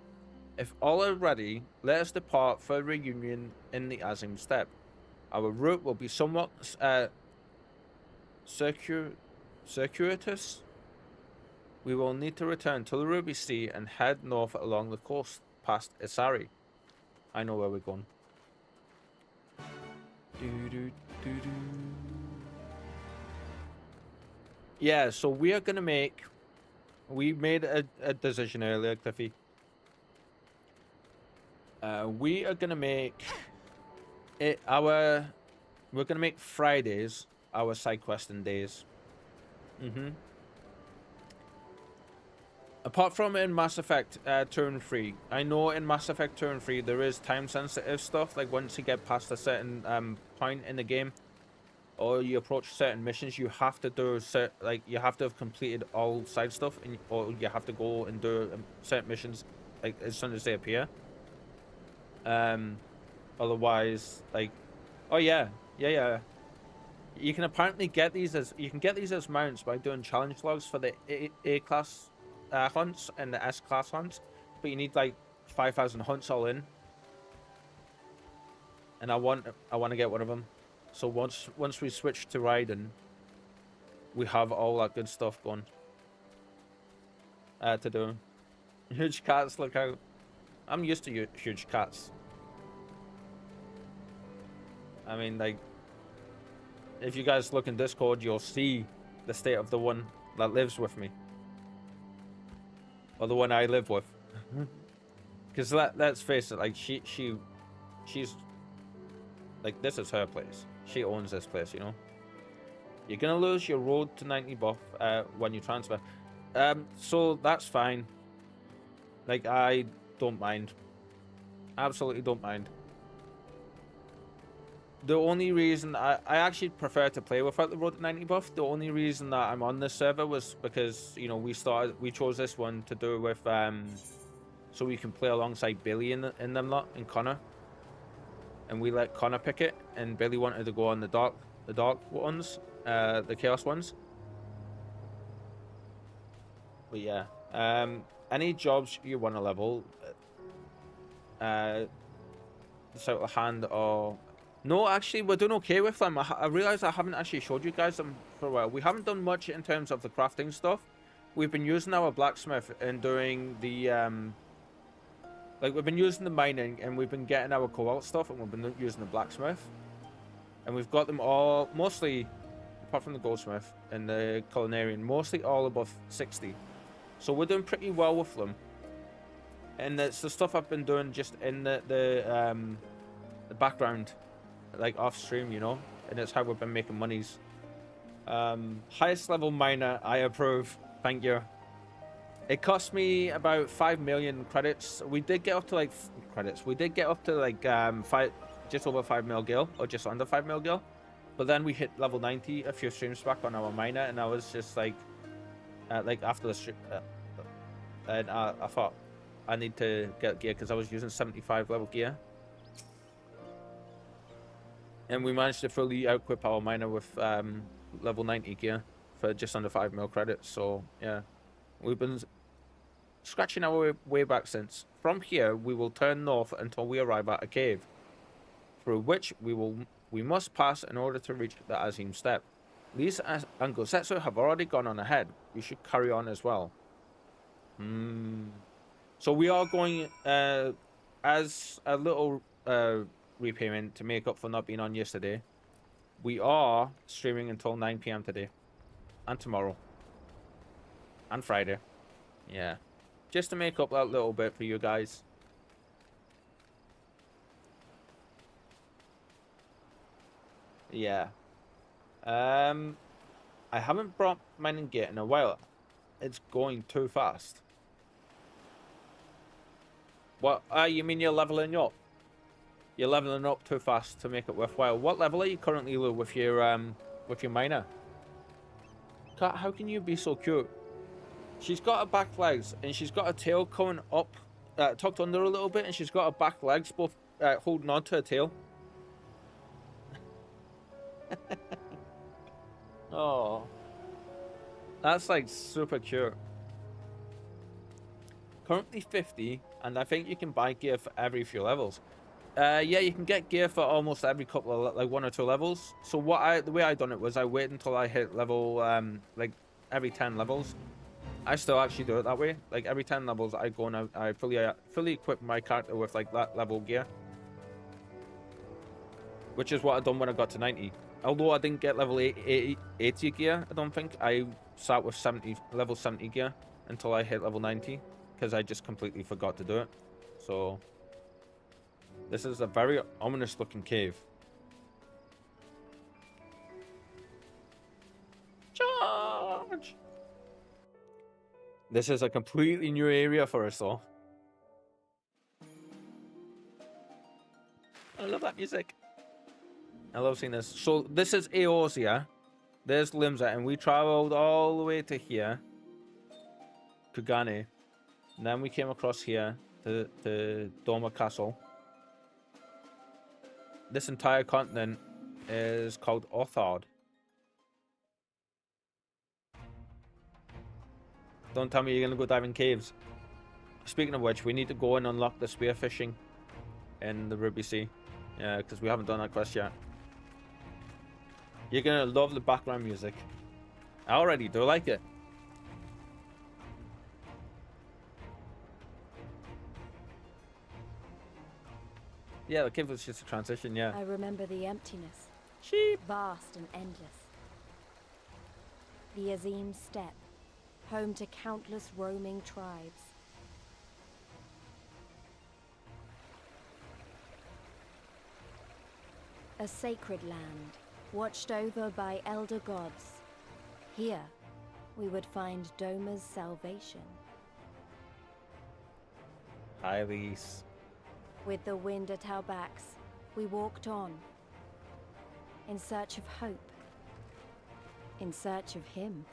If all are ready, let us depart for a reunion in the Azium Step. Our route will be somewhat circuitous. We will need to return to the Ruby Sea and head north along the coast past Isari. I know where we're going. Yeah, so we are gonna make... We made a decision earlier, Cliffy. We are gonna make it our... We're gonna make Fridays our side questing days. Apart from in Mass Effect Turn 3, I know in Mass Effect Turn 3 there is time sensitive stuff, like once you get past a certain point in the game, or you approach certain missions, you have to do like you have to have completed all side stuff, or you have to go and do certain missions like as soon as they appear. Otherwise, like, oh yeah, you can apparently get these as mounts by doing challenge logs for the A class hunts and the S class hunts, but you need like 5,000 hunts all in, and I want to get one of them. So once we switch to riding, we have all that good stuff going to do. Huge cats, look out! I'm used to huge cats. I mean, like, if you guys look in Discord, you'll see the state of the one that lives with me, or the one I live with. Because let's face it, like she's like, this is her place. She owns this place, you know. You're gonna lose your road to 90 buff when you transfer, so that's fine. Like, I don't mind, absolutely don't mind. The only reason I actually prefer to play without the road to 90 buff, the only reason that I'm on this server was because, you know, we chose this one to do with so we can play alongside Billy in them lot, and Connor, and we let Connor pick it, and Billy wanted to go on the dark ones, the chaos ones. But yeah, any jobs you want to level, it's out of hand. Or no, actually, we're doing okay with them. I realize I haven't actually showed you guys them for a while. We haven't done much in terms of the crafting stuff. We've been using our blacksmith and doing the like, we've been using the mining, and we've been getting our cobalt stuff, and we've been using the blacksmith, and we've got them all, mostly, apart from the goldsmith and the culinarian, mostly all above 60. So we're doing pretty well with them, and it's the stuff I've been doing just in the background, like off stream, you know, and it's how we've been making monies. Highest level miner, I approve. Thank you. It cost me about 5 million credits. We did get up to like We did get up to like just over 5 mil gil, or just under 5 mil gil. But then we hit level 90 a few streams back on our miner, and I was just like after the stream, and I thought I need to get gear because I was using 75 level gear. And we managed to fully equip our miner with level 90 gear for just under 5 mil credits. So yeah, we've been scratching our way back since. From here, we will turn north until we arrive at a cave, through which we must pass in order to reach the Azim Step. Lise and Gosetsu have already gone on ahead. We should carry on as well. So we are going as a little repayment to make up for not being on yesterday. We are streaming until 9 PM today, and tomorrow, and Friday. Yeah, just to make up that little bit for you guys. Yeah. I haven't brought mining gear in a while. It's going too fast. What? You mean you're leveling up? You're leveling up too fast to make it worthwhile. What level are you currently with your miner? Cat, how can you be so cute? She's got her back legs, and she's got her tail coming up, tucked under a little bit, and she's got her back legs both holding on to her tail. Oh, that's like super cute. Currently 50, and I think you can buy gear for every few levels. Yeah, you can get gear for almost every couple of, like, 1 or 2 levels. So the way I done it was I wait until I hit level like every 10 levels. I still actually do it that way. Like every 10 levels, I go and I fully equip my character with like that level gear, which is what I done when I got to 90. Although I didn't get level 80 gear, I don't think. I sat with level 70 gear until I hit level 90, because I just completely forgot to do it. So this is a very ominous looking cave. Charge! This is a completely new area for us, though. I love that music. I love seeing this. So this is Eorzea. There's Limsa, and we traveled all the way to here, Kugane. And then we came across here to Doma Castle. This entire continent is called Orthard. Don't tell me you're gonna go dive in caves. Speaking of which, we need to go and unlock the spearfishing in the Ruby Sea. Yeah, because we haven't done that quest yet. You're gonna love the background music. I already do like it. Yeah, the cave was just a transition, yeah. I remember the emptiness. Sheep. Vast and endless. The Azim Steppe, home to countless roaming tribes. A sacred land, watched over by elder gods. Here, we would find Doma's salvation. Hi, Lise. With the wind at our backs, we walked on. In search of hope. In search of him.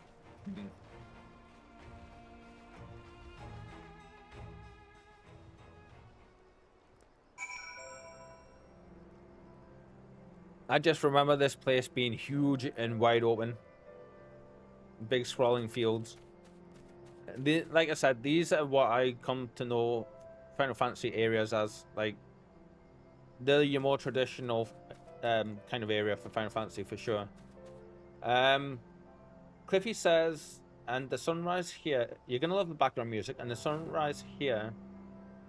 I just remember this place being huge and wide open. Big sprawling fields. Like I said, these are what I come to know Final Fantasy areas as. Like, they're your more traditional kind of area for Final Fantasy for sure. Cliffy says, and the sunrise here, you're gonna love the background music, and the sunrise here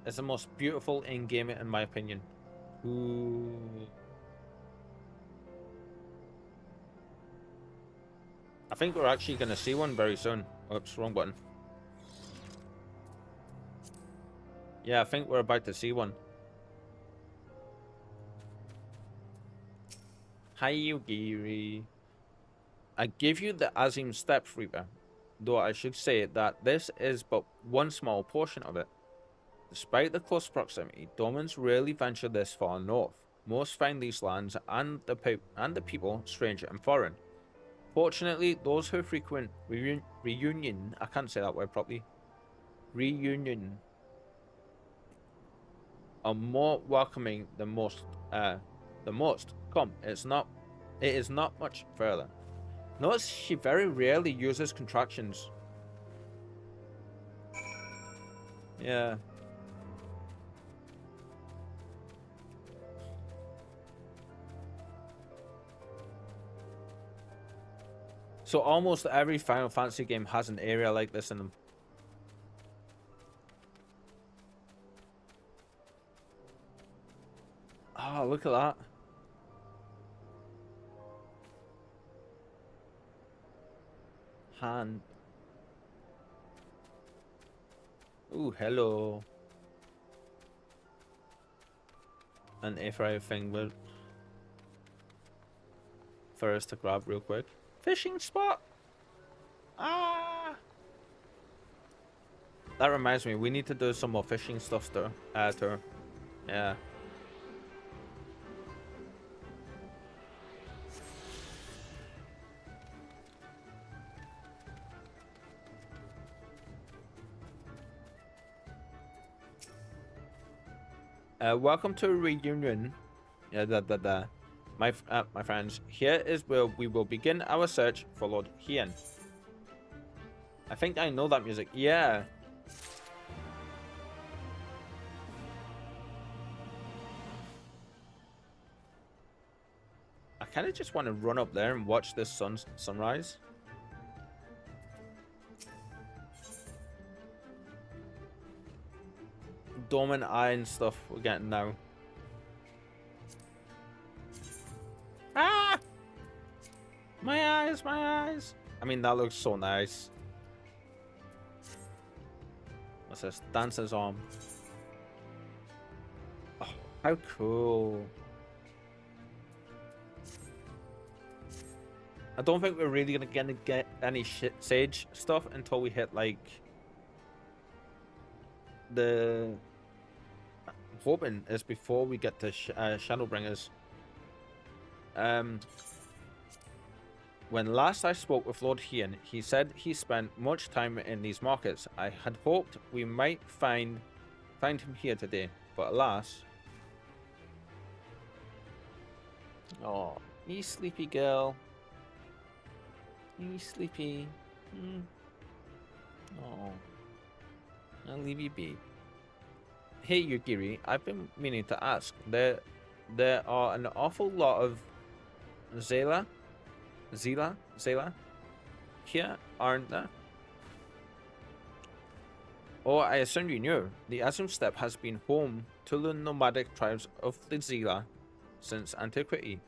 is the most beautiful in-game in my opinion. Ooh. I think we're actually gonna see one very soon. Oops, wrong button. Yeah, I think we're about to see one. Hi, Yugiri. I give you the Azim Steppes, Reaper, though I should say that this is but one small portion of it. Despite the close proximity, Domans rarely venture this far north. Most find these lands and the people strange and foreign. Fortunately, those who frequent reunion, I can't say that word properly, reunion, are more welcoming than most. Come, it is not much further. Notice she very rarely uses contractions. Yeah. So almost every Final Fantasy game has an area like this in them. Oh, look at that. Han. Ooh, hello. An Aphra thing will for us to grab real quick. Fishing spot. Ah. That reminds me, we need to do some more fishing stuff too. Yeah. Welcome to a reunion. Yeah, my friends. Here is where we will begin our search for Lord Hien. I think I know that music. Yeah. I kind of just want to run up there and watch this sunrise. Dormant iron stuff we're getting now. Ah! My eyes, my eyes. I mean, that looks so nice. What's this? Dancer's arm. Oh, how cool. I don't think we're really gonna get any sage stuff until we hit like the. I'm hoping is before we get to Shadowbringers. When last I spoke with Lord Hien, he said he spent much time in these markets. I had hoped we might find him here today, but alas. Oh, you sleepy girl. You sleepy. Oh, I'll leave you be. Hey Yugiri, I've been meaning to ask. There are an awful lot of Zela here, aren't there? Oh, I assume you knew. The Azim Steppe has been home to the nomadic tribes of the Zela since antiquity.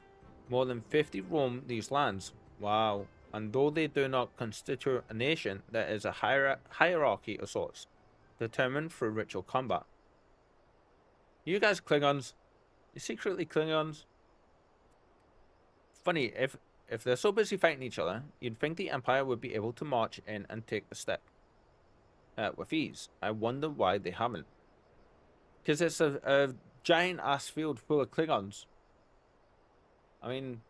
More than 50 roam these lands. Wow. And though they do not constitute a nation, there is a hierarchy of sorts, determined through ritual combat. You guys Klingons, you secretly Klingons. Funny, if they're so busy fighting each other, you'd think the Empire would be able to march in and take the steppe with ease. I wonder why they haven't. Because it's a giant ass field full of Klingons. I mean,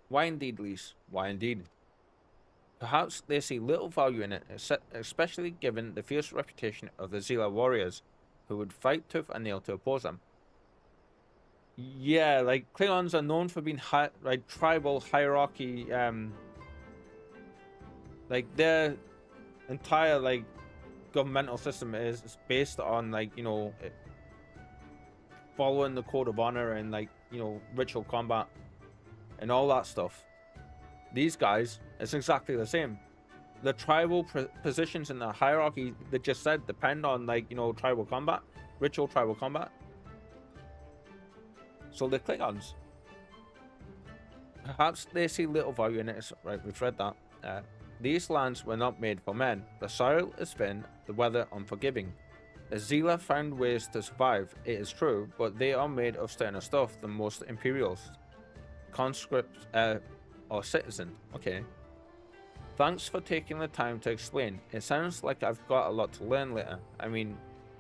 why indeed, Lise? Why indeed? Perhaps they see little value in it, especially given the fierce reputation of the Zela warriors, who would fight tooth and nail to oppose them. Yeah, like Klingons are known for being like tribal hierarchy. Like their entire like governmental system is based on like, you know, following the code of honor and like, you know, ritual combat and all that stuff. These guys, it's exactly the same. The tribal positions in the hierarchy that just said depend on like, you know, tribal combat, ritual tribal combat. So the Klingons, perhaps they see little value in it. Right, we've read that. These lands were not made for men. The soil is thin, the weather unforgiving. The Zela found ways to survive, it is true, but they are made of sterner stuff than most Imperials. Conscripts, or citizen. Okay. Thanks for taking the time to explain. It sounds like I've got a lot to learn later. I mean,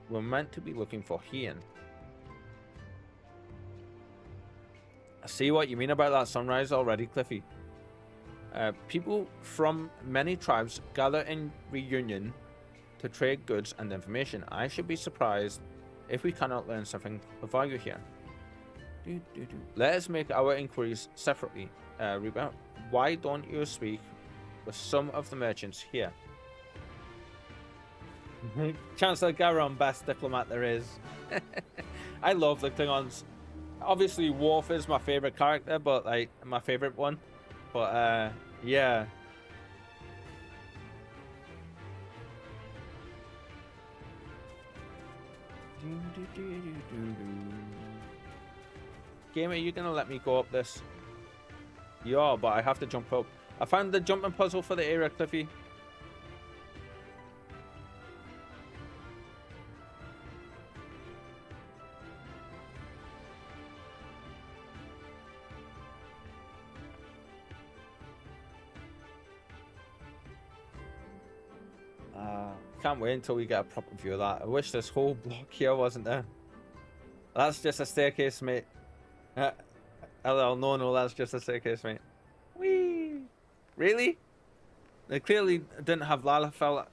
we're meant to be looking for Heian. I see what you mean about that sunrise already, Cliffy. People from many tribes gather in reunion to trade goods and information. I should be surprised if we cannot learn something of value here. Let us make our inquiries separately. Reeper, why don't you speak with some of the merchants here? Chancellor Garon, best diplomat there is. I love the Klingons. Obviously, Worf is my favorite character, but like my favorite one. But yeah. Game, are you gonna let me go up this? You are, but I have to jump up. I found the jumping puzzle for the area, Cliffy. Can't wait until we get a proper view of that. I wish this whole block here wasn't there. That's just a staircase, mate. LL, no, that's just a staircase, mate. Whee! Really? They clearly didn't have Lalafell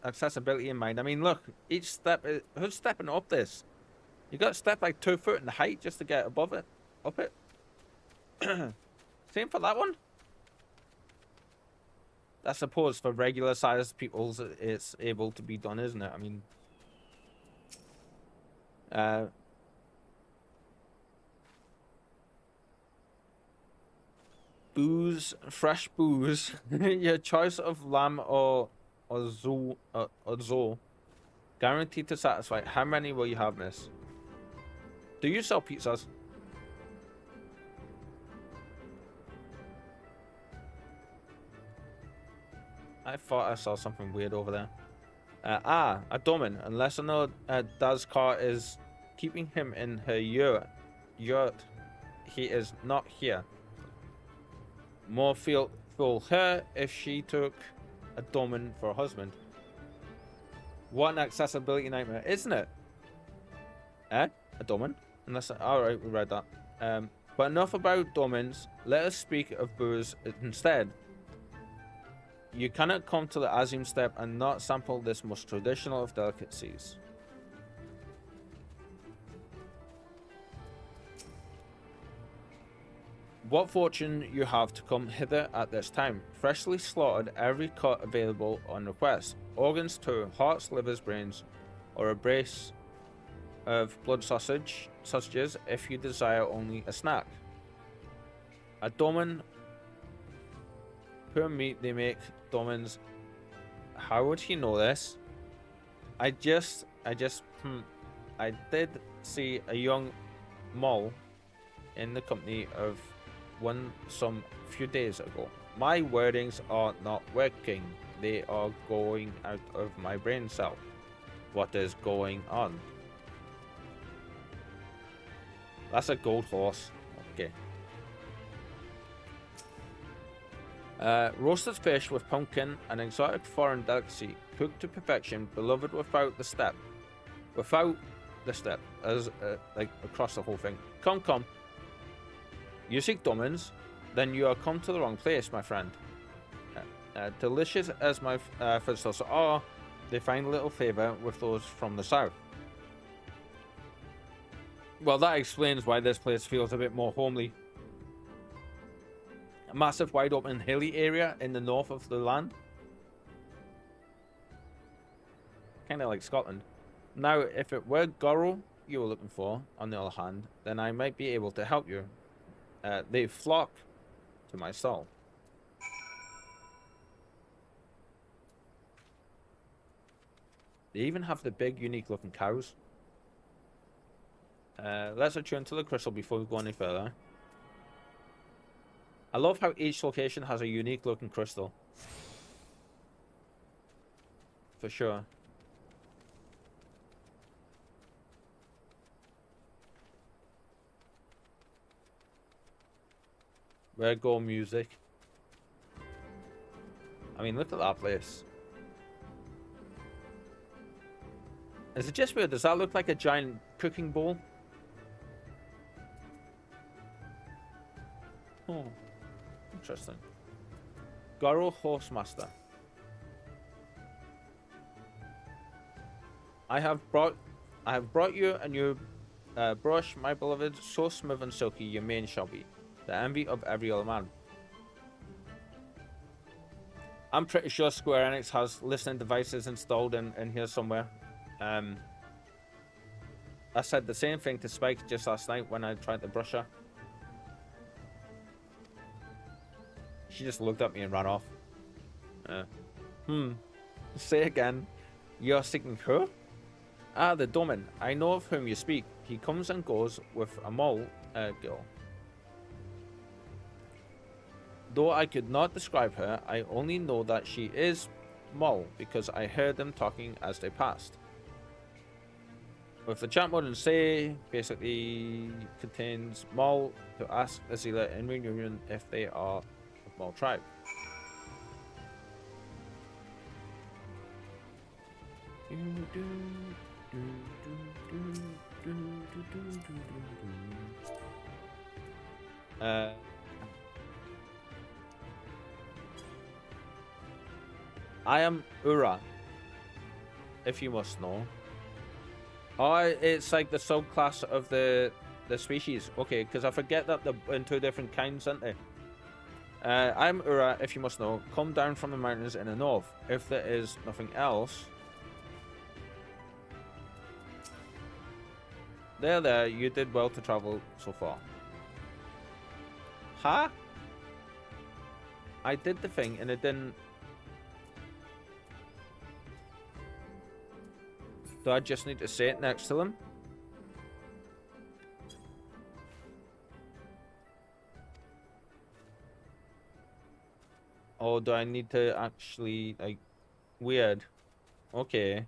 accessibility in mind. I mean, look, each step, who's stepping up this? You got to step like 2 foot in the height just to get above it, up it. Same for that one. I suppose for regular sized peoples, it's able to be done, isn't it? I mean, booze, fresh booze. Your choice of lamb or zo, guaranteed to satisfy. How many will you have, miss? Do you sell pizzas? I thought I saw something weird over there. A domin. Unless I know Dazkar is keeping him in her yurt. He is not here. More feel her if she took a domin for a husband. What an accessibility nightmare, isn't it? A domin? Unless alright, we read that. But enough about domins. Let us speak of booze instead. You cannot come to the Azim Steppe and not sample this most traditional of delicacies. What fortune you have to come hither at this time. Freshly slaughtered, every cut available on request. Organs too, hearts, livers, brains, or a brace of blood sausages if you desire only a snack. A doman. Poor meat they make domans. How would he know this? I did see a young mole in the company of one some few days ago. My wordings are not working. They are going out of my brain cell. What is going on? That's a gold horse. Okay. Roasted fish with pumpkin, an exotic foreign delicacy, cooked to perfection, beloved without the step, as like across the whole thing. Come. You seek domins, then you are come to the wrong place, my friend. Delicious as my foodstuffs are, they find little favour with those from the south. Well, that explains why this place feels a bit more homely. A massive, wide open, hilly area in the north of the land. Kind of like Scotland. Now, if it were Gorrel you were looking for, on the other hand, then I might be able to help you. They flock to my soul. They even have the big, unique-looking cows. Let's return to the crystal before we go any further. I love how each location has a unique-looking crystal. For sure. Where go music? I mean, look at that place. Is it just weird? Does that look like a giant cooking bowl? Oh, interesting. Gorrel Horsemaster. I have brought you a new brush, my beloved, so smooth and silky your mane shall be, the envy of every other man. I'm pretty sure Square Enix has listening devices installed in here somewhere. I said the same thing to Spike just last night when I tried to brush her. She just looked at me and ran off. Say again. You're seeking who? Ah, the Domin. I know of whom you speak. He comes and goes with a mole girl. Though I could not describe her, I only know that she is mole because I heard them talking as they passed. With the chat mode and say, basically contains mole to ask Azila in reunion if they are of mole tribe. I am Ura, if you must know. Oh, it's like the subclass of the species. Okay, because I forget that they're in two different kinds, aren't they? I'm Ura, if you must know. Come down from the mountains in the north. If there is nothing else... There, you did well to travel so far. Huh? I did the thing and it didn't... Do I just need to say it next to them? Or do I need to actually, like, weird? Okay.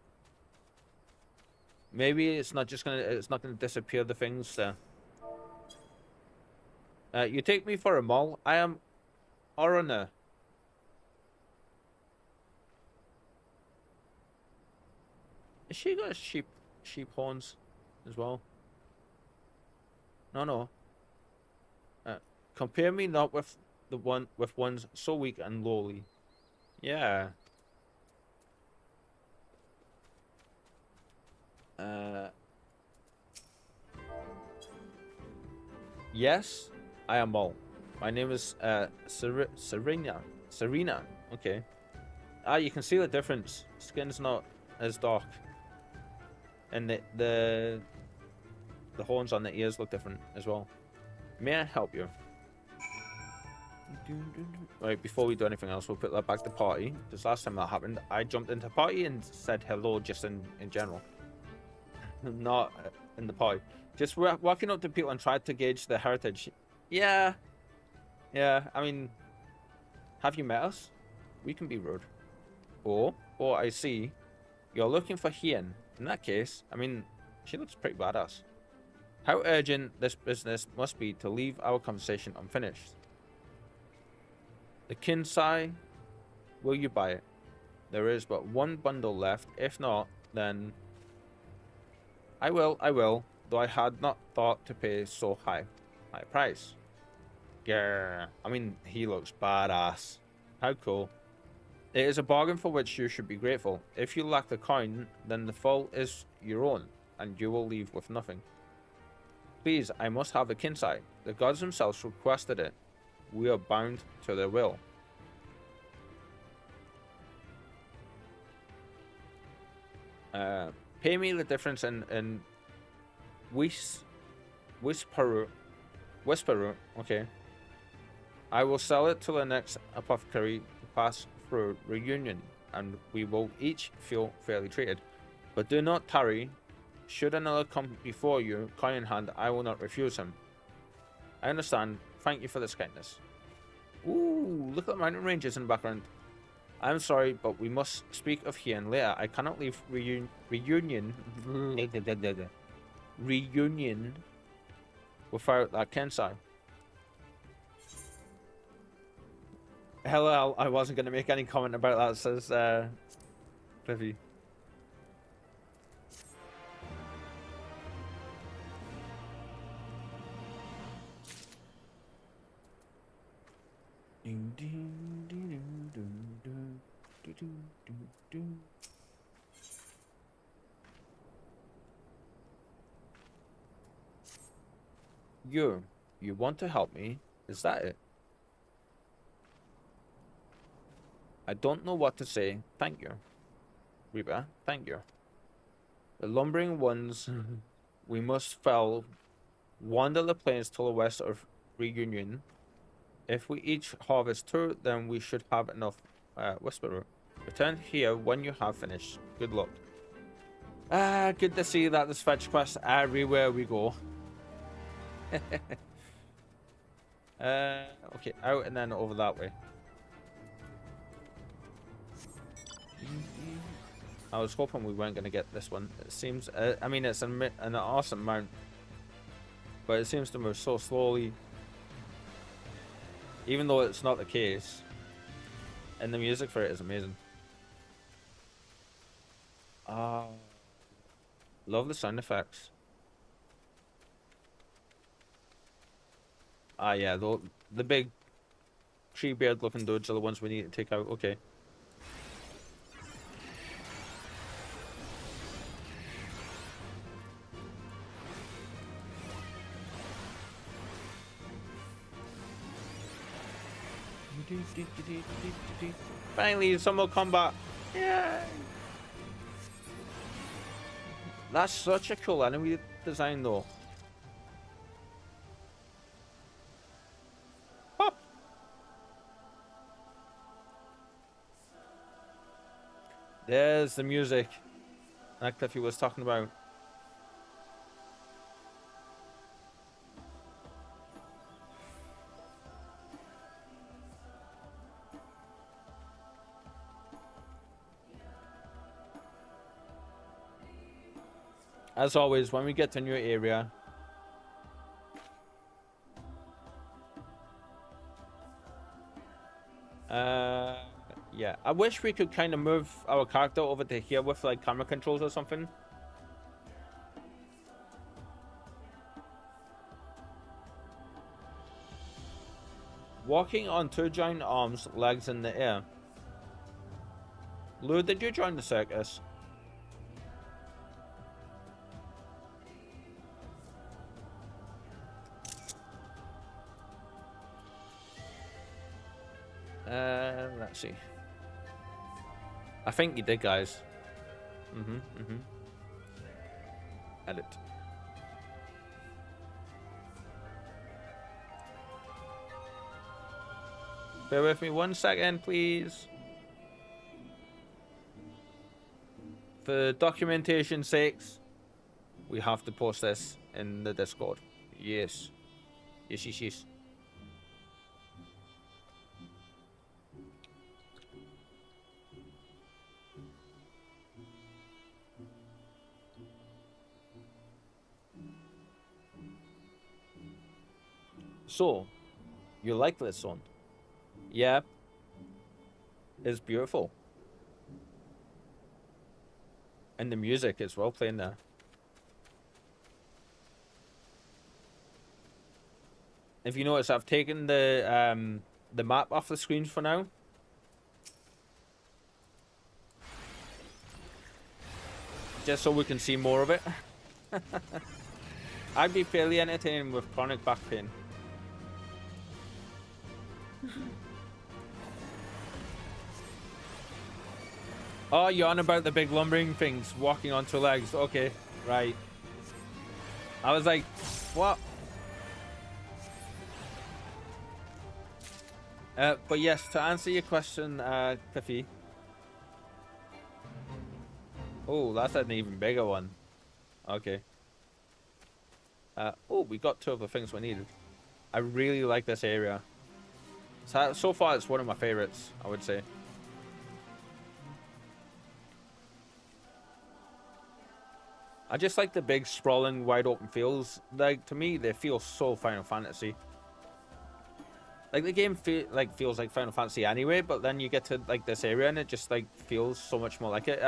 Maybe it's not just it's not gonna disappear the things there. You take me for a mole. I am Orana. Has she got sheep horns as well? No. Compare me not with ones so weak and lowly. Yeah. Yes, I am mole. My name is Serena. Okay. Ah, you can see the difference. Skin's not as dark. And the the horns on the ears look different as well. May I help you? Right, before we do anything else, we'll put that back to party. Because last time that happened, I jumped into party and said hello just in general. Not in the party. Just walking up to people and tried to gauge their heritage. Yeah. Yeah, I mean, have you met us? We can be rude. Or I see you're looking for Hien. In that case, I mean, she looks pretty badass. How urgent this business must be to leave our conversation unfinished. The Kinsai, will you buy it? There is but one bundle left. If not, then... I will, though I had not thought to pay so high price. Yeah, I mean, he looks badass. How cool. It is a bargain for which you should be grateful. If you lack the coin, then the fault is your own, and you will leave with nothing. Please, I must have a Kinsai. The gods themselves requested it. We are bound to their will. Pay me the difference in Whisperu. Okay. I will sell it to the next apothecary to pass through reunion, and we will each feel fairly treated. But do not tarry. Should another come before you, coin in hand, I will not refuse him. I understand. Thank you for this kindness. Ooh, look at the mountain ranges in the background. I'm sorry, but we must speak of Hien later. I cannot leave reunion without that Kensai. Hello, I wasn't going to make any comment about that, says Vivi. You want to help me? Is that it? I don't know what to say. Thank you. Reaper, thank you. The lumbering ones we must fell wander the plains to the west of Reunion. If we each harvest 2, then we should have enough Whisperer. Return here when you have finished. Good luck. Good to see that there's fetch quests everywhere we go. Okay, out and then over that way. I was hoping we weren't going to get this one. It seems, I mean, it's an awesome mount, but it seems to move so slowly, even though it's not the case. And the music for it is amazing. Love the sound effects. Yeah, the big tree beard looking dudes are the ones we need to take out. Okay. Finally, some more combat. Yeah. That's such a cool enemy design, though. Pop. There's the music that Cliffy was talking about. As always, when we get to a new area, yeah, I wish we could kind of move our character over to here with like camera controls or something. Walking on 2 giant arms, legs in the air. Lou, did you join the circus? Let's see. I think you did, guys. Edit. Bear with me 1 second, please. For documentation sakes, we have to post this in the Discord. Yes. Yes, yes, yes. So, you like this one? Yeah. It's beautiful. And the music is well playing there. If you notice, I've taken the map off the screen for now. Just so we can see more of it. I'd be fairly entertaining with chronic back pain. Oh, you're on about the big lumbering things walking on two legs. Okay, right. I was like, what? But yes, to answer your question, Cliffy. Oh, that's an even bigger one. Okay. Oh, we got 2 of the things we needed. I really like this area. So far, it's one of my favorites, I would say. I just like the big, sprawling, wide open fields. Like, to me, they feel so Final Fantasy. Like, the game feels like Final Fantasy anyway, but then you get to, like, this area and it just, like, feels so much more like it.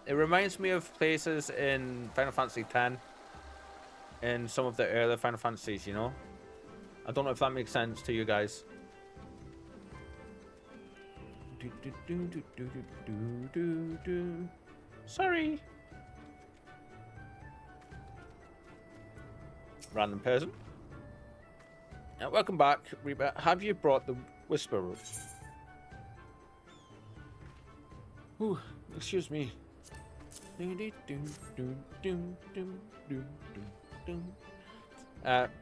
It reminds me of places in Final Fantasy X and some of the earlier Final Fantasies, you know? I don't know if that makes sense to you guys. Sorry. Random person. Welcome back, Reeper. Have you brought the Whisperer? Ooh, excuse me.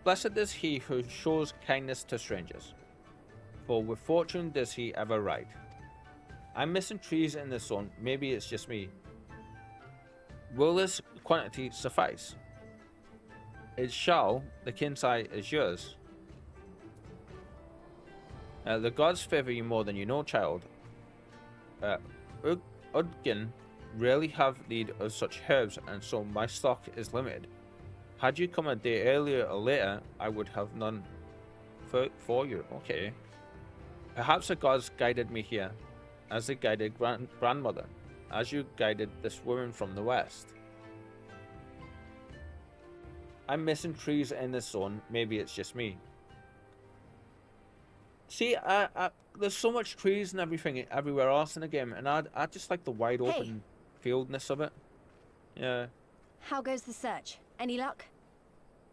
Blessed is he who shows kindness to strangers, for with fortune does he ever ride. I'm missing trees in this zone. Maybe it's just me. Will this quantity suffice? It shall. The Kinsai is yours. The gods favor you more than you know, child. Udgin rarely have need of such herbs, and so my stock is limited. Had you come a day earlier or later, I would have none for you. Okay. Perhaps the gods guided me here, as they guided grandmother, as you guided this woman from the west. I'm missing trees in this zone. Maybe it's just me. See, there's so much trees and everything everywhere else in the game, and I just like the wide open fieldness of it. Yeah. How goes the search? Any luck?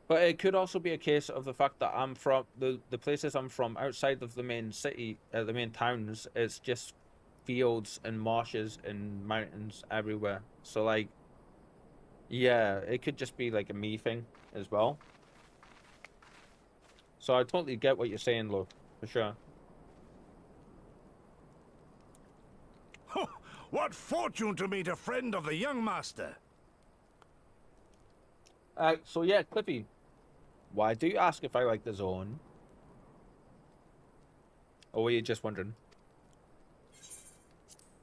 But it could also be a case of the fact that I'm from the places I'm from outside of the main city, the main towns. It's just fields and marshes and mountains everywhere. So like, yeah, it could just be like a me thing as well. So I totally get what you're saying, Lo, for sure. What fortune to meet a friend of the young master. So yeah, Cliffy, why do you ask if I like the zone? Or were you just wondering?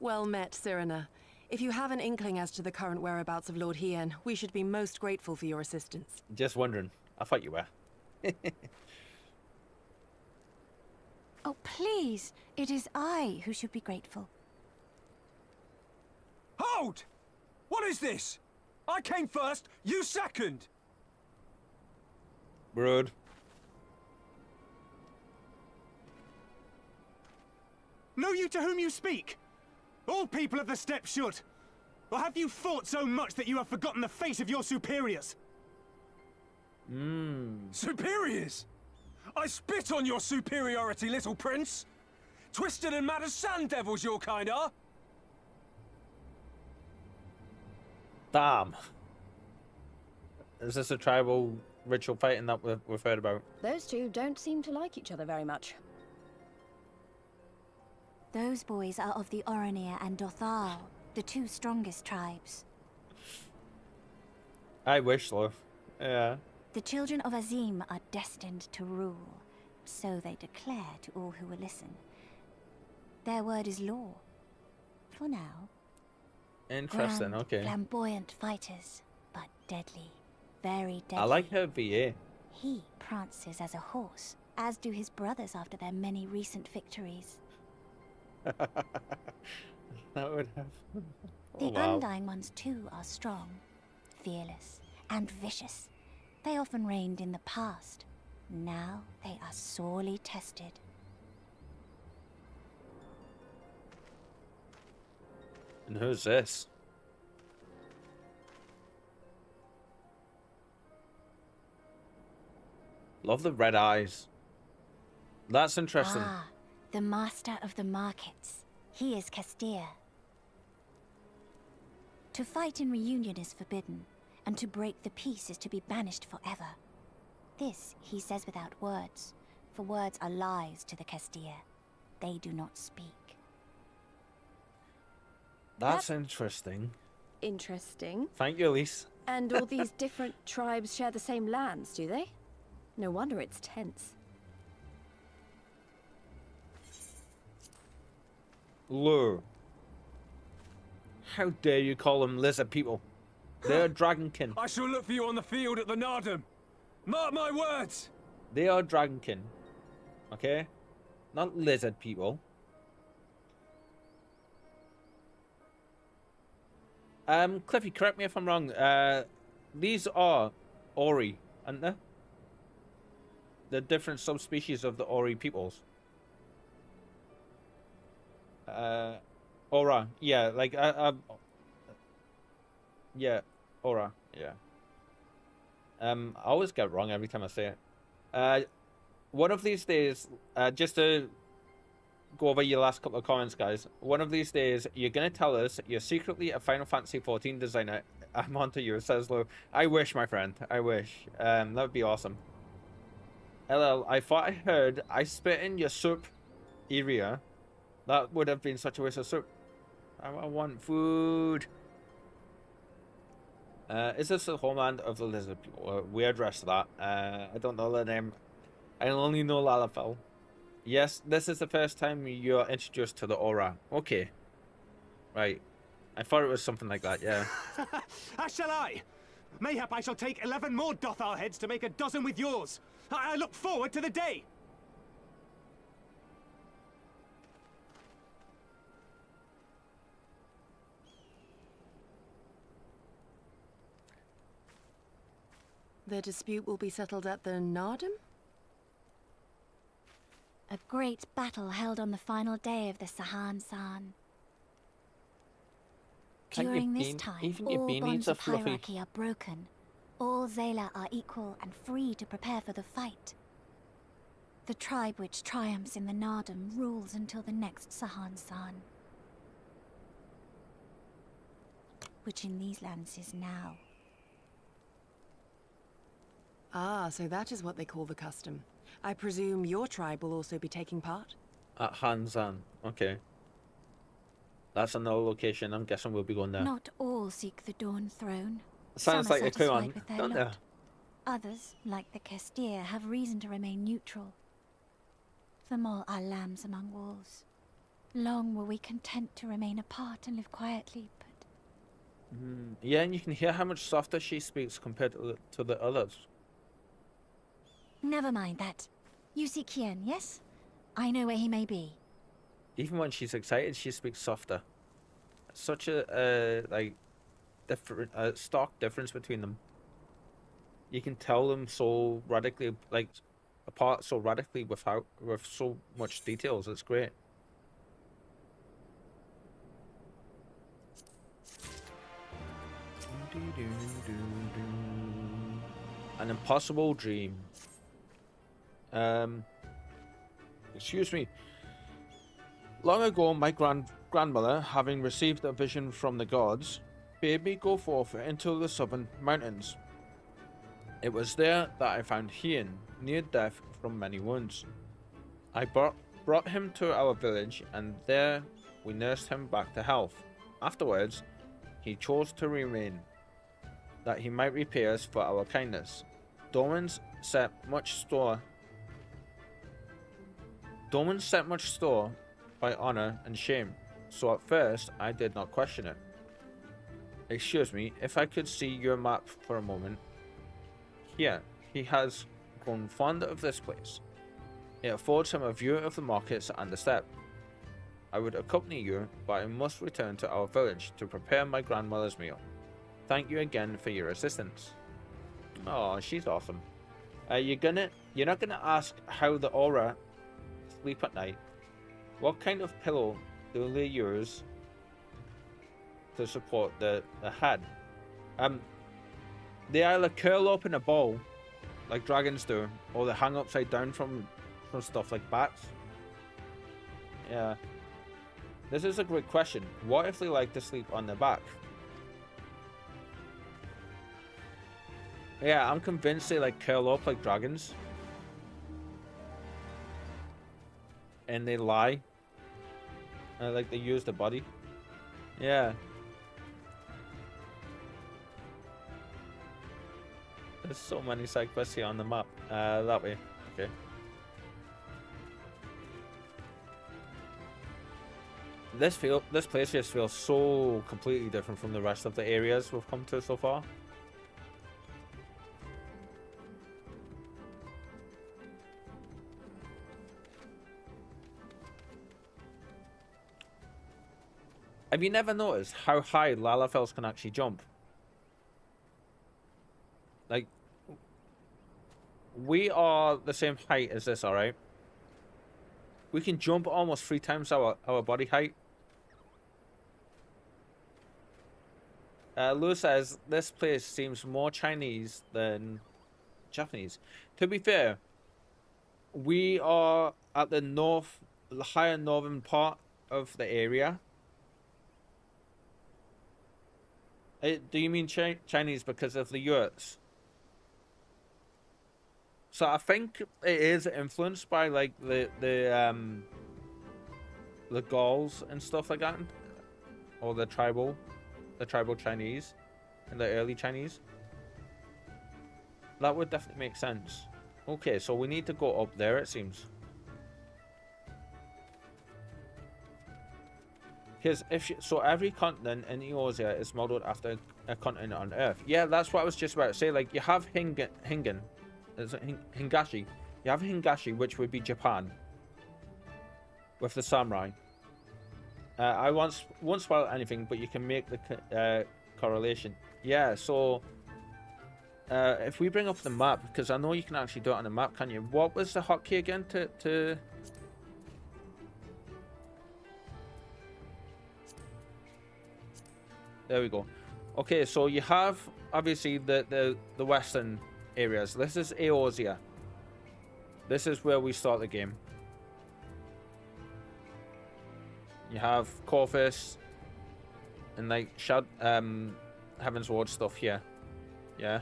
Well met, Cyrena. If you have an inkling as to the current whereabouts of Lord Hien, we should be most grateful for your assistance. Just wondering. I thought you were. Oh, please. It is I who should be grateful. Hold! What is this? I came first, you second! Rude. Know you to whom you speak? All people of the steppe should. Or have you fought so much that you have forgotten the face of your superiors? Superiors? I spit on your superiority, little prince! Twisted and mad as sand devils your kind are! Damn. Is this a tribal ritual fighting that we've heard about? Those two don't seem to like each other very much. Those boys are of the Oranir and Dothal, the two strongest tribes. I wish, love. Yeah. The children of Azim are destined to rule, so they declare to all who will listen. Their word is law. For now. Interesting, okay. Flamboyant fighters, but deadly. Very deadly. I like her VA. He prances as a horse, as do his brothers after their many recent victories. That would have... The Undying ones too are strong, fearless, and vicious. They often reigned in the past. Now they are sorely tested. And who's this? Love the red eyes. That's interesting. Ah, the master of the markets. He is Castir. To fight in reunion is forbidden, and to break the peace is to be banished forever. This he says without words, for words are lies to the Castir. They do not speak. That's interesting. Interesting. Thank you, Elise. And all these different tribes share the same lands, do they? No wonder it's tense. Lure. How dare you call them lizard people? They're dragonkin. I shall look for you on the field at the Nardum. Mark my words. They are dragonkin. Okay? Not lizard people. Cliffy, correct me if I'm wrong. These are Ori, aren't they? The different subspecies of the Ori peoples. Aura, yeah, like yeah, Aura, yeah. I always get it wrong every time I say it. One of these days, just to go over your last couple of comments, guys. One of these days, you're gonna tell us you're secretly a Final Fantasy XIV designer. I'm onto you, says Lou. I wish, my friend. I wish. That would be awesome. LL, I thought I heard I spit in your soup area. That would have been such a waste of soup. I want food. Is this the homeland of the lizard people? We addressed that. I don't know the name. I only know Lalafell. Yes, this is the first time you're introduced to the aura. Okay. Right. I thought it was something like that, yeah. As shall I. Mayhap I shall take 11 more Dothal heads to make a dozen with yours. I look forward to the day. The dispute will be settled at the Nardum? A great battle held on the final day of the Sahan-San. During this time, all bonds of hierarchy are broken. All Zayla are equal and free to prepare for the fight. The tribe which triumphs in the Nardum rules until the next Sahan-San. Which in these lands is now. Ah, so that is what they call the custom. I presume your tribe will also be taking part? At Hanzan, okay. That's another location. I'm guessing we'll be going there. Not all seek the Dawn Throne. Sounds like a Kuan, don't they? Others, like the Castir, have reason to remain neutral. Them all are lambs among wolves. Long were we content to remain apart and live quietly, but... Yeah, and you can hear how much softer she speaks compared to the others. Never mind that. You see Kian, yes? I know where he may be. Even when she's excited, she speaks softer. Such a like different, stark difference between them. You can tell them so radically, like apart so radically with so much details. It's great. An impossible dream. Excuse me. Long ago, my grandmother, having received a vision from the gods, bade me go forth into the southern mountains. It was there that I found Hien, near death from many wounds. I brought brought him to our village, and there we nursed him back to health. Afterwards, he chose to remain, that he might repay us for our kindness. Dormans set much store by honor and shame, so at first I did not question it. Excuse me, if I could see your map for a moment. Here, he has grown fond of this place. It affords him a view of the markets and the steppe. I would accompany you, but I must return to our village to prepare my grandmother's meal. Thank you again for your assistance. Oh, she's awesome. You're not gonna ask how the aura sleep at night. What kind of pillow do they use to support the head? They either curl up in a ball, like dragons do, or they hang upside down from stuff like bats. Yeah. This is a great question. What if they like to sleep on their back? Yeah, I'm convinced they like curl up like dragons. And they lie. Like they use the body. Yeah. There's so many side quests here on the map. That way. Okay. This place just feels so completely different from the rest of the areas we've come to so far. Have you never noticed how high Lalafels can actually jump? Like, we are the same height as this, alright? We can jump almost 3 times our body height. Lou says, this place seems more Chinese than Japanese. To be fair, we are at the higher northern part of the area. Do you mean Chinese because of the yurts? So I think it is influenced by like the Gauls and stuff like that, or the tribal Chinese and the early Chinese. That would definitely make sense. Okay, so we need to go up there, it seems. Because so every continent in Eorzea is modeled after a continent on Earth. Yeah, that's what I was just about to say. Like, you have Hingashi. You have Hingashi, which would be Japan, with the samurai. I once spoiled anything, but you can make the correlation. Yeah, so if we bring up the map, because I know you can actually do it on the map, can you? What was the hotkey again to... There we go. Okay, so you have obviously the western areas. This is Eorzea. This is where we start the game. You have Corvus and like Heaven's Ward stuff here. Yeah.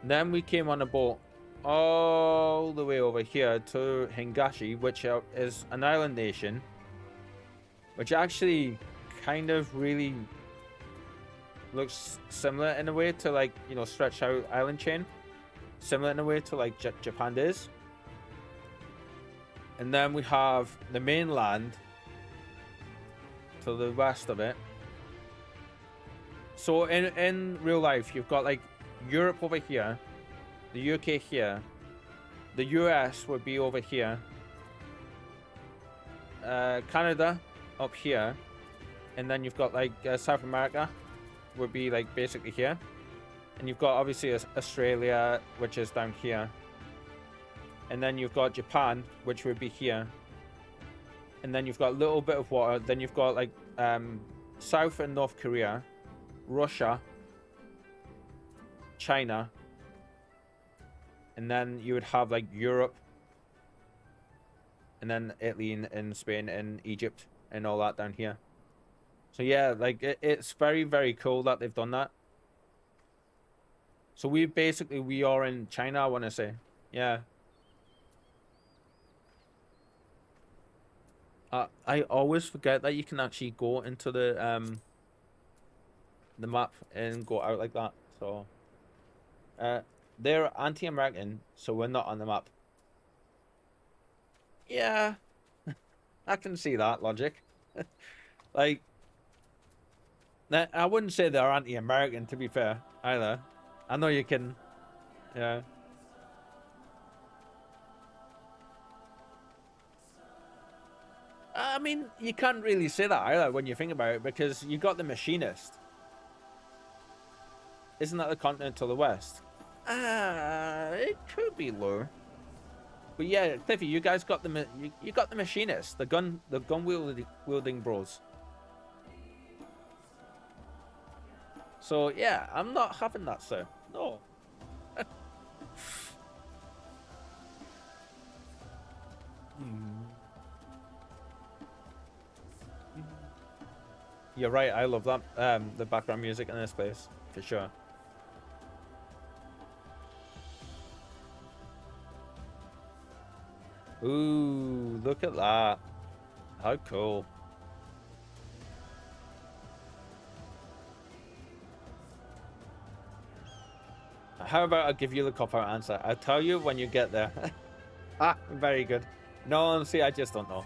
Then we came on a boat all the way over here to Hingashi, which is an island nation, which actually kind of really looks similar in a way to, like, you know, stretched out island chain, similar in a way to like Japan is. And then we have the mainland to the west of it. So in real life, you've got like Europe over here, the UK here, the US would be over here, Canada up here, and then you've got like South America would be like basically here, and you've got obviously Australia, which is down here, and then you've got Japan, which would be here, and then you've got a little bit of water. Then you've got like South and North Korea, Russia, China, and then you would have like Europe, and then Italy and Spain and Egypt and all that down here. So yeah, like it's very, very cool that they've done that. So we are in China, I want to say. Yeah. I always forget that you can actually go into the map and go out like that. So, they're anti-American, so we're not on the map. Yeah, I can see that logic. Like, I wouldn't say they're anti-American, to be fair, either. I know you can, yeah. I mean, you can't really say that either when you think about it, because you got the Machinist. Isn't that the continent to the west? It could be low. But yeah, Cliffy, you guys got the you got the Machinist, the gun wielding bros. So yeah, I'm not having that, sir. No. You're right. I love that the background music in this place for sure. Ooh, look at that! How cool! How about I give you the cop-out answer? I'll tell you when you get there. Ah, very good. No, see, I just don't know.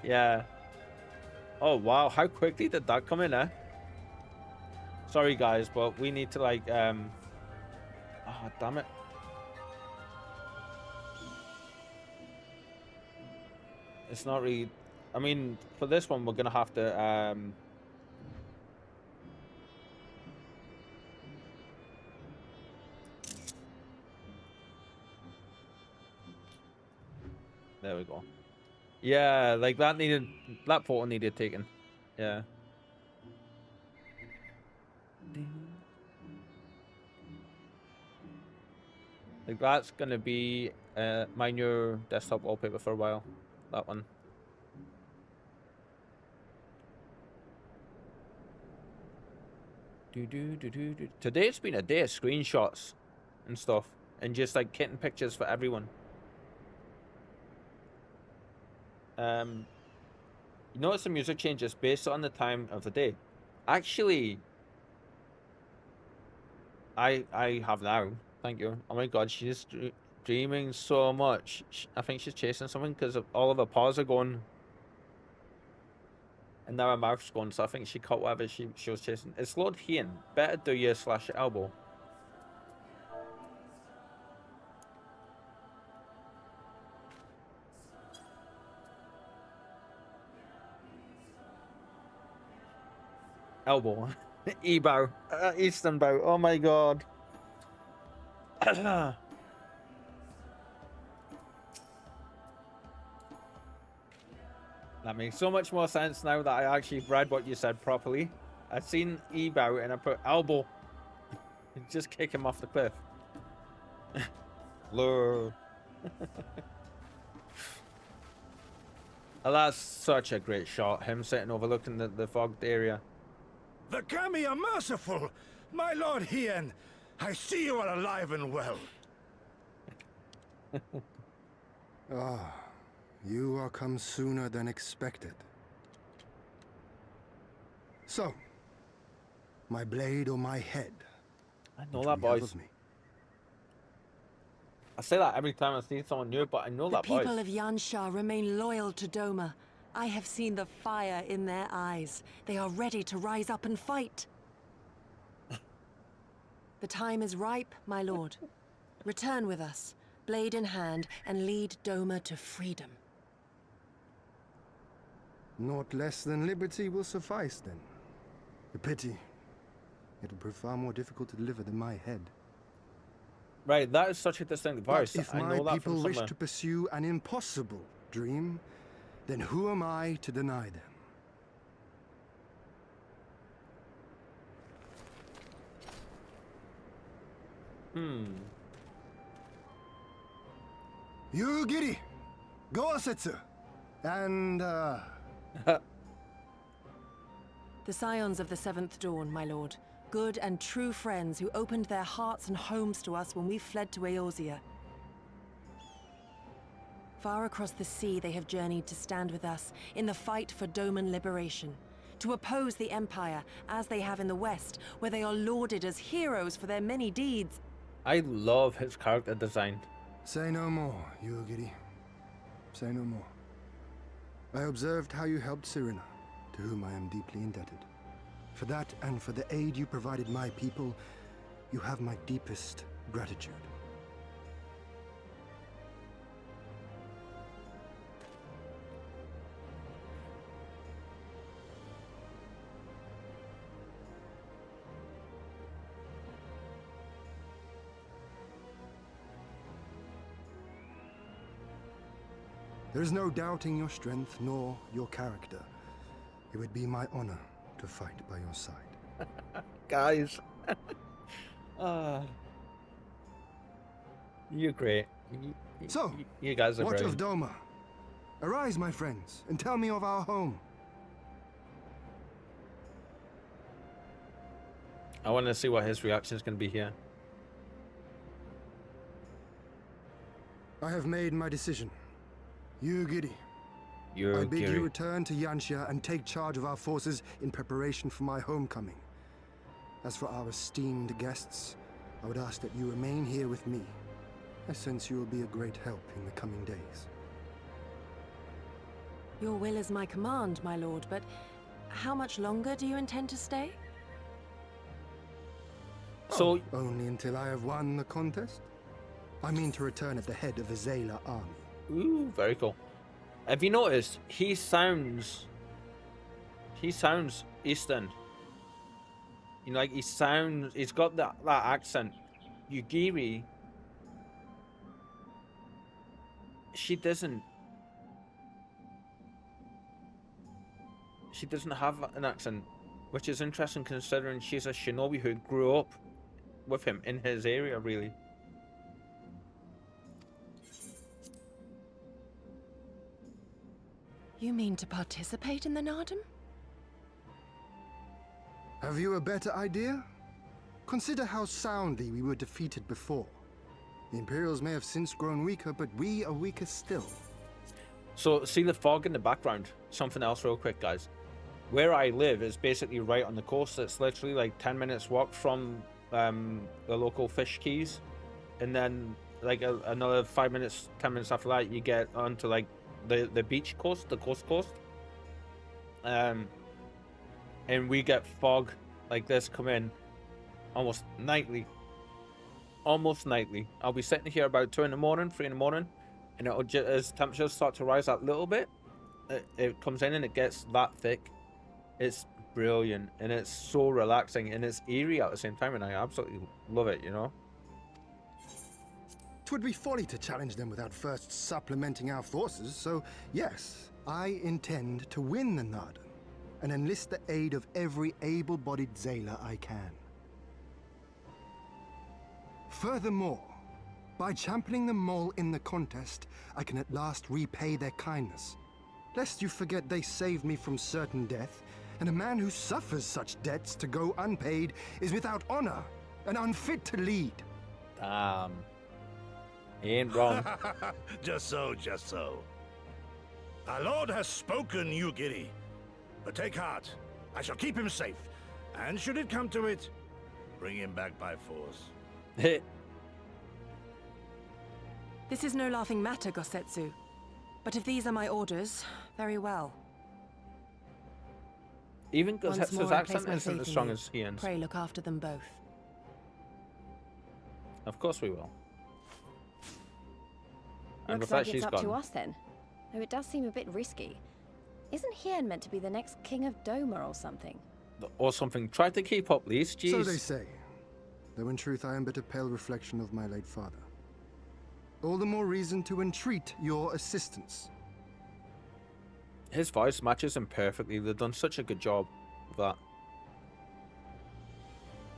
Yeah. Oh wow, how quickly did that come in, eh? Sorry guys, but we need to like oh damn it. It's not really, I mean, for this one we're gonna have to there we go. Yeah, like that photo needed taken. Yeah. Like that's gonna be my new desktop wallpaper for a while. That one. Today it's been a day of screenshots and stuff, and just like kitten pictures for everyone. You notice the music changes based on the time of the day. Actually, I have now. Thank you. Oh my god, she's dreaming so much. I think she's chasing something because all of her paws are going. And now her mouth's gone, so I think she caught whatever she was chasing. It's Lord Hien. Better do your slash elbow. Elbow. E-bow. Eastern bow. Oh my god. That makes so much more sense now that I actually read what you said properly. I've seen E-bow and I put elbow. Just kick him off the cliff. Lure. Oh, that's such a great shot. Him sitting overlooking the fogged area. The Kami are merciful! My Lord Hien, I see you are alive and well. Ah, you are come sooner than expected. So, my blade or my head? I know that voice. I say that every time I see someone new, but I know that voice. The people of Yansha remain loyal to Doma. I have seen the fire in their eyes. They are ready to rise up and fight. The time is ripe, my lord. Return with us, blade in hand, and lead Doma to freedom. Naught less than liberty will suffice, then. A pity. It'll prove far more difficult to deliver than my head. Right, that is such a distinct voice. But if I know my that people from wish somewhere. to pursue an impossible dream, then who am I to deny them? You, Giri, Go-Setsu, and, The Scions of the Seventh Dawn, my lord. Good and true friends who opened their hearts and homes to us when we fled to Eorzea. Far across the sea they have journeyed to stand with us in the fight for Doman liberation. To oppose the Empire, as they have in the West, where they are lauded as heroes for their many deeds. I love his character design. Say no more, Yugiri. Say no more. I observed how you helped Serena, to whom I am deeply indebted. For that and for the aid you provided my people, you have my deepest gratitude. There is no doubting your strength nor your character. It would be my honor to fight by your side. Guys. You're great. So, you guys are what brilliant. of Doma? Arise, my friends, and tell me of our home. I want to see what his reaction is going to be here. I have made my decision. Yugiri. I bid you return to Yanxia and take charge of our forces in preparation for my homecoming. As for our esteemed guests, I would ask that you remain here with me. I sense you will be a great help in the coming days. Your will is my command, my lord, but how much longer do you intend to stay? So only until I have won the contest? I mean to return at the head of the Zayla army. Ooh, very cool. Have you noticed he sounds Eastern? You know, like he's got that accent. Yugiri, she doesn't have an accent, which is interesting considering she's a shinobi who grew up with him in his area, really. You mean to participate in the Nardum? Have you a better idea? Consider how soundly we were defeated before. The Imperials may have since grown weaker, but we are weaker still. So, see the fog in the background? Something else real quick, guys. Where I live is basically right on the coast. It's literally like 10 minutes walk from the local fish quays. And then like another 5 minutes, 10 minutes after that, you get onto like the beach coast, the coast. And we get fog like this come in almost nightly. I'll be sitting here about 2 in the morning, 3 in the morning, and it'll just, as temperatures start to rise that little bit, it comes in and it gets that thick. It's brilliant and it's so relaxing and it's eerie at the same time, and I absolutely love it, you know. 'Twould be folly to challenge them without first supplementing our forces, so yes, I intend to win the Nardum and enlist the aid of every able-bodied Zayla I can. Furthermore, by championing them all in the contest, I can at last repay their kindness. Lest you forget they saved me from certain death, and a man who suffers such debts to go unpaid is without honor and unfit to lead. He ain't wrong. Just so. Our lord has spoken, Yugiri. But take heart. I shall keep him safe. And should it come to it, bring him back by force. This is no laughing matter, Gosetsu. But if these are my orders, very well. Even Gosetsu's accent isn't as strong as Ian's. Pray look after them both. Of course we will. And Looks with like that, it's she's up gone. to us then. Though it does seem a bit risky. Isn't Hien meant to be the next king of Doma or something? Or something. Try to keep up, Lise. Jeez. So they say. Though in truth I am but a pale reflection of my late father. All the more reason to entreat your assistance. His voice matches him perfectly. They've done such a good job with that.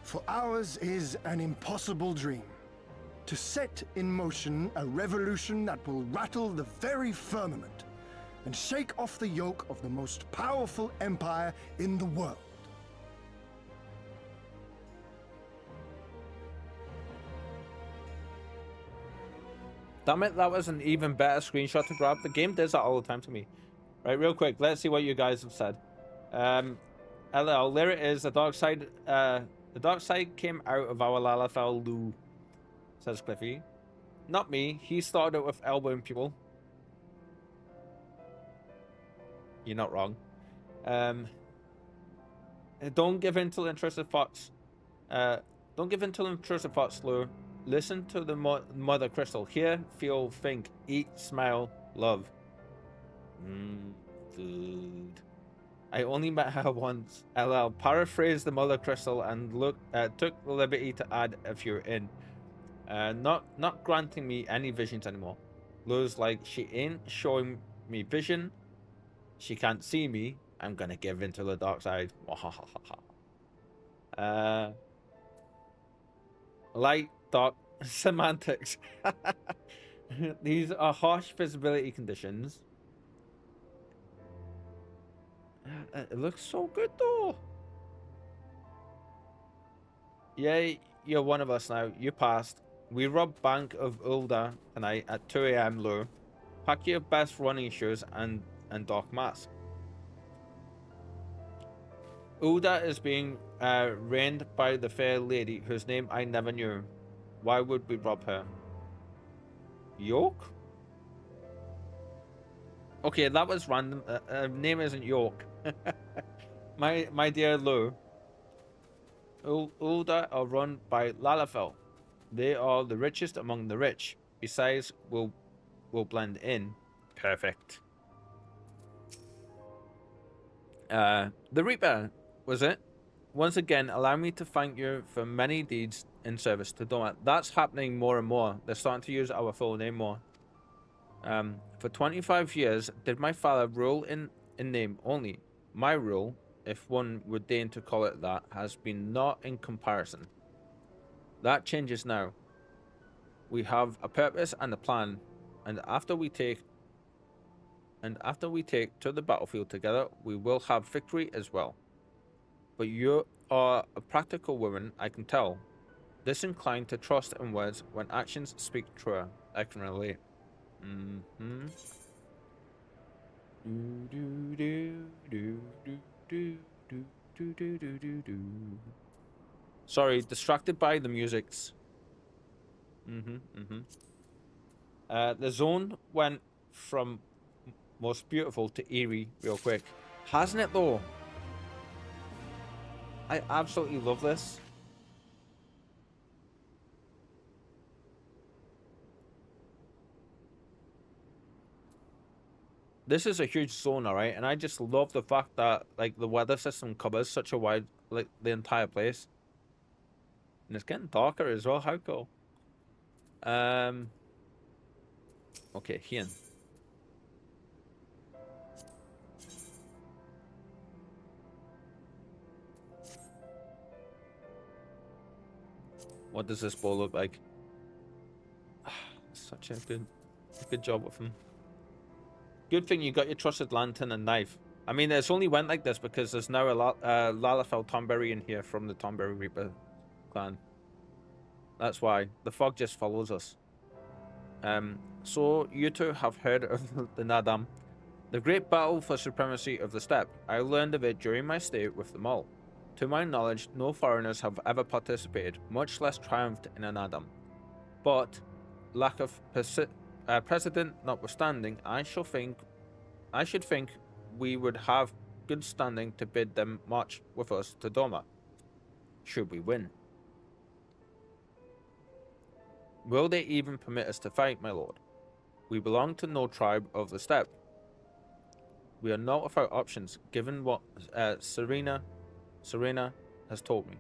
For ours is an impossible dream. To set in motion a revolution that will rattle the very firmament and shake off the yoke of the most powerful empire in the world. Damn it, that was an even better screenshot to grab. The game does that all the time to me. Right, real quick, let's see what you guys have said. LL, there it is. The dark side came out of our Lalafell Lou, says Cliffy. Not me. He started out with elbowing people. You're not wrong. Don't give in to intrusive thoughts. Don't give in to intrusive thoughts, Lou. Listen to the Mother Crystal. Hear, feel, think, eat, smile, love. Food. I only met her once. LL paraphrased the Mother Crystal and took the liberty to add a few in. Not granting me any visions anymore. Lou's like, she ain't showing me vision. She can't see me. I'm gonna give into the dark side. Light, dark, semantics. These are harsh visibility conditions. It looks so good though. Yay, you're one of us now. You passed. We robbed Bank of Ulda tonight at 2 AM, Lou. Pack your best running shoes and dark mask. Ulda is being reigned by the fair lady whose name I never knew. Why would we rob her? York? Okay, that was random. Name isn't York. my dear Lou. Ulda are run by Lalafell. They are the richest among the rich. Besides, we'll blend in. Perfect. The Reeper, was it? Once again, allow me to thank you for many deeds in service to Doma. That's happening more and more. They're starting to use our full name more. For 25 years, did my father rule in name only. My rule, if one would deign to call it that, has been not in comparison. That changes now. We have a purpose and a plan, and after we take to the battlefield together, we will have victory as well. But you are a practical woman, I can tell. Disinclined to trust in words when actions speak truer. I can relate. Sorry, distracted by the musics. The zone went from most beautiful to eerie real quick. Hasn't it though? I absolutely love this. This is a huge zone, alright, and I just love the fact that like the weather system covers such a wide, like the entire place. And it's getting darker as well. How cool. Okay, here. What does this bowl look like? Such a good job with him. Good thing you got your trusted lantern and knife. I mean, it's only went like this because there's now a Lalafell Tomberry in here from the Tomberry Reaper clan. That's why. The fog just follows us. So you two have heard of the Nadam. The great battle for supremacy of the steppe. I learned of it during my stay with them all. To my knowledge, no foreigners have ever participated, much less triumphed in a Nadam. But, lack of precedent notwithstanding, I should think we would have good standing to bid them march with us to Doma, should we win. Will they even permit us to fight, my lord? We belong to no tribe of the steppe. We are not without options, given what Serena has told me.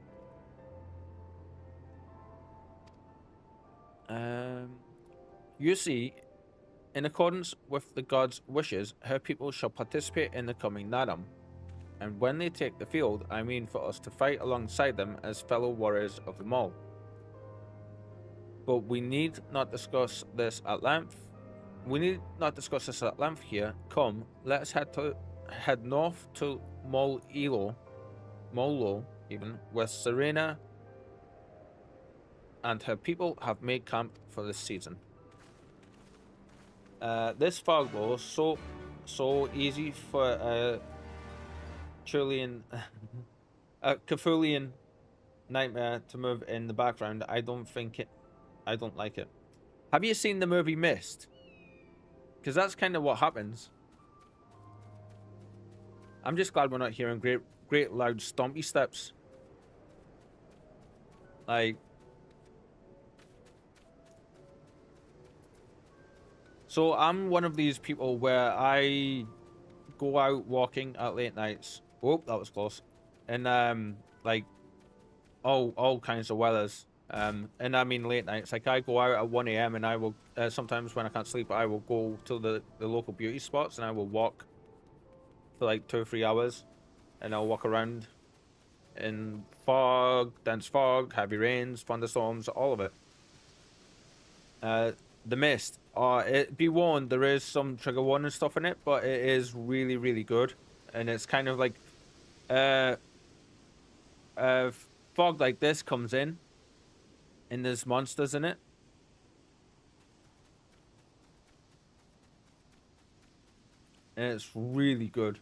You see, in accordance with the gods' wishes, her people shall participate in the coming Nadam. And when they take the field, I mean for us to fight alongside them as fellow warriors of the Mall. But we need not discuss this at length. Here. Come, let us head north to Molo, even, where Serena and her people have made camp for this season. This fog though, so easy for a Chulian, a Cthulhian nightmare to move in the background. I don't like it. Have you seen the movie Mist? Because that's kind of what happens. I'm just glad we're not hearing great loud stompy steps. Like, so I'm one of these people where I go out walking at late nights. Oh, that was close. And like all kinds of weathers. And I mean late nights. Like I go out at 1 AM and I will sometimes when I can't sleep, I will go to the local beauty spots and I will walk for like 2 or 3 hours, and I'll walk around in fog, dense fog, heavy rains, thunderstorms, all of it. The Mist. Be warned, there is some trigger warning stuff in it, but it is really, really good. And it's kind of like fog like this comes in, and there's monsters in it. And it's really good.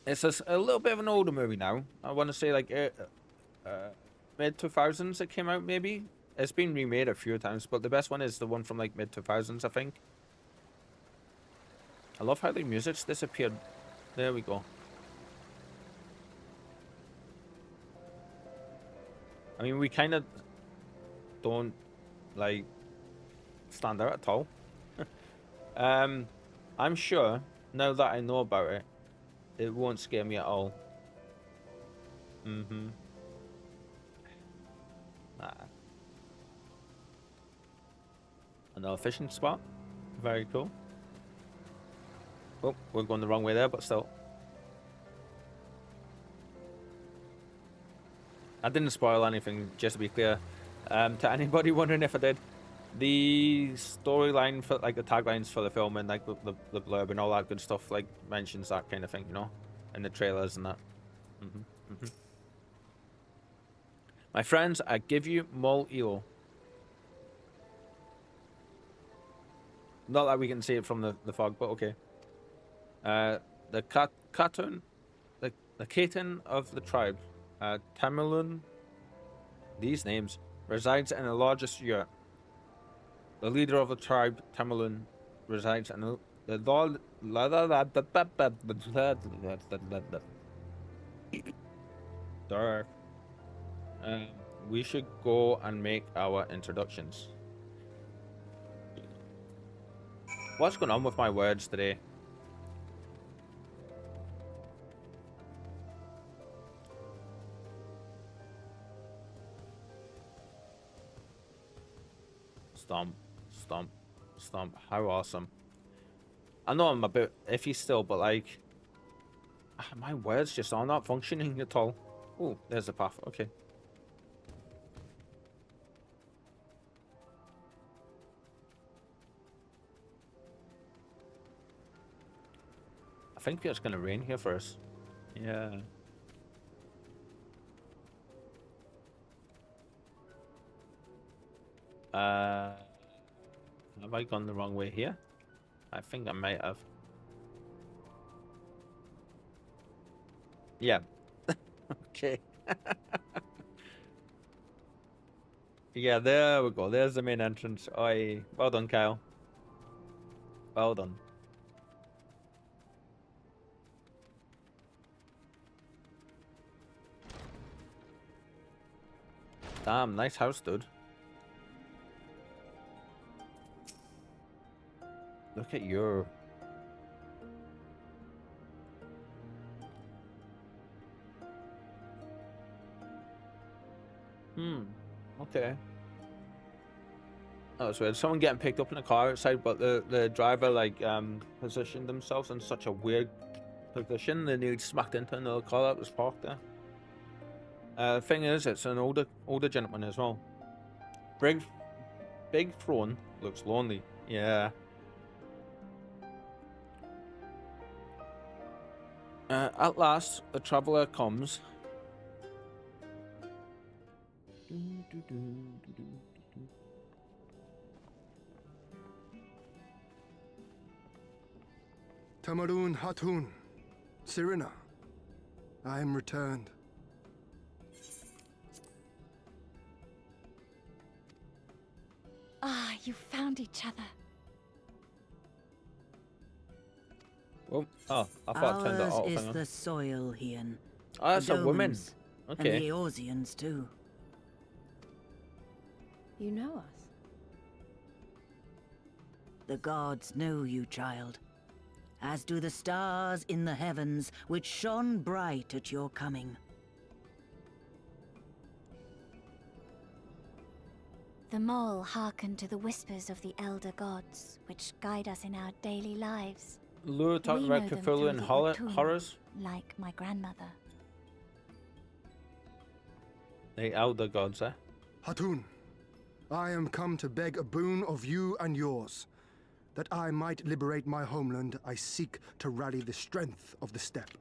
It's a little bit of an older movie now. I want to say like mid-2000s it came out, maybe. It's been remade a few times, but the best one is the one from like mid-2000s, I think. I love how the music's disappeared. There we go. I mean, we kind of don't like stand out at all. I'm sure now that I know about it, it won't scare me at all. Nah. Another fishing spot. Very cool. Oh, we're going the wrong way there, but still. I didn't spoil anything, just to be clear. To anybody wondering if I did, the storyline for like the taglines for the film and like the blurb and all that good stuff like mentions that kind of thing, you know, and the trailers and that. My friends, I give you Mol Elo. Not that we can see it from the fog, but okay. The Katun, the Katan of the tribe, Tamerlun. These names resides in the largest yurt. The leader of the tribe, Tamerlun, resides in the dark. We should go and make our introductions. What's going on with my words today? Stomp, stomp, stomp. How awesome. I know I'm a bit iffy still, but like, my words just are not functioning at all. Oh, there's the path. Okay. I think it's gonna rain here for us. Yeah. Have I gone the wrong way here? I think I might have. Yeah. Okay. Yeah, there we go. There's the main entrance. Oi, well done, Kyle. Well done. Damn, nice house, dude. Look at your... Okay. Oh, that's weird. Someone getting picked up in a car outside, but the driver like positioned themselves in such a weird position. They nearly smacked into another car that was parked there. Thing is, it's an older gentleman as well. Big throne looks lonely. Yeah. At last, the traveler comes. Tamarun Hatun, Sirina, I am returned. Ah, you found each other. Oh, I thought I turned that off. Ours is the soil, Hian. Oh, that's a woman. Domans, Okay. And the Eorzeans, too. You know us? The gods know you, child. As do the stars in the heavens, which shone bright at your coming. The mole hearkened to the whispers of the elder gods, which guide us in our daily lives. Lure talking about Cthulhu and horrors? Like my grandmother. The elder gods, eh? Hatun, I am come to beg a boon of you and yours. That I might liberate my homeland, I seek to rally the strength of the steppe.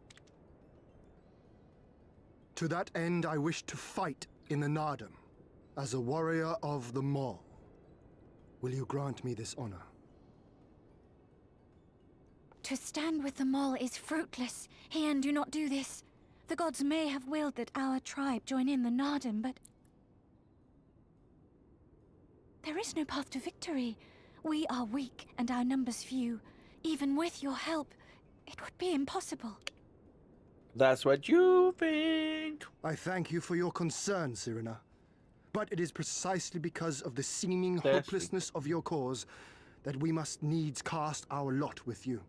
To that end, I wish to fight in the Nardum, as a warrior of the Maul. Will you grant me this honor? To stand with the mole is fruitless. Hian, do not do this. The gods may have willed that our tribe join in the Nardum, but... there is no path to victory. We are weak, and our numbers few. Even with your help, it would be impossible. That's what you think. I thank you for your concern, Sirina. But it is precisely because of the seeming hopelessness of your cause that we must needs cast our lot with you.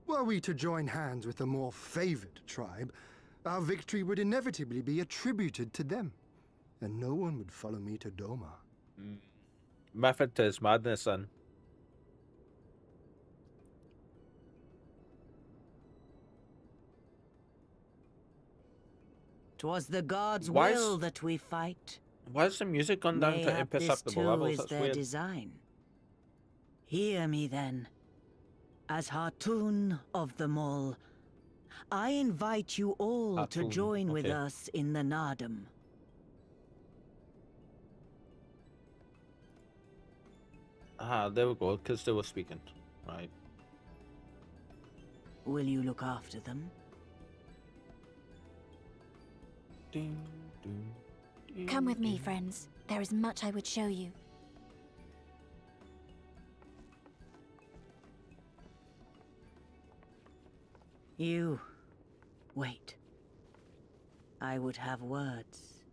Were we to join hands with a more favored tribe, our victory would inevitably be attributed to them, and no one would follow me to Doma. Method to his madness, son. 'Twas the gods' will that we fight. Why is the music gone down to imperceptible levels? That's their weird. design. Hear me then. As Hatun of the Mall, I invite you all to join with us in the Nardum. Ah, there we go, because they were speaking. Right. Will you look after them? Come with me, friends. There is much I would show you. You... wait. I would have words.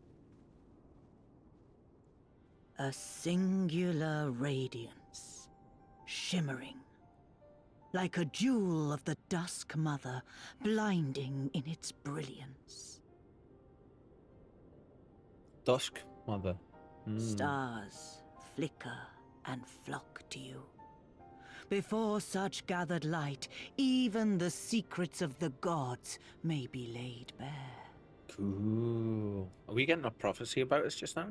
A singular radiance, shimmering, like a jewel of the Dusk Mother, blinding in its brilliance. Dusk Mother. Stars flicker and flock to you. Before such gathered light, even the secrets of the gods may be laid bare. Cool. Are we getting a prophecy about us just now?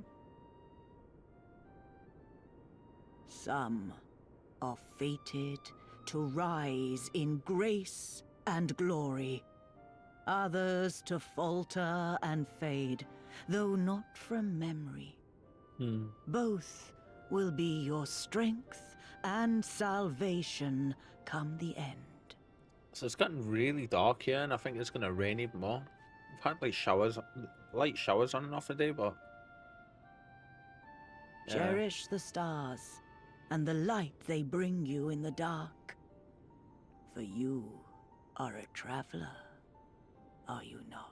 Some are fated to rise in grace and glory. Others to falter and fade, though not from memory. Both will be your strength and salvation come the end. So it's gotten really dark here, and I think it's going to rain even more. We've had like showers, light showers on and off today, but... Yeah. Cherish the stars and the light they bring you in the dark. For you are a traveler, are you not?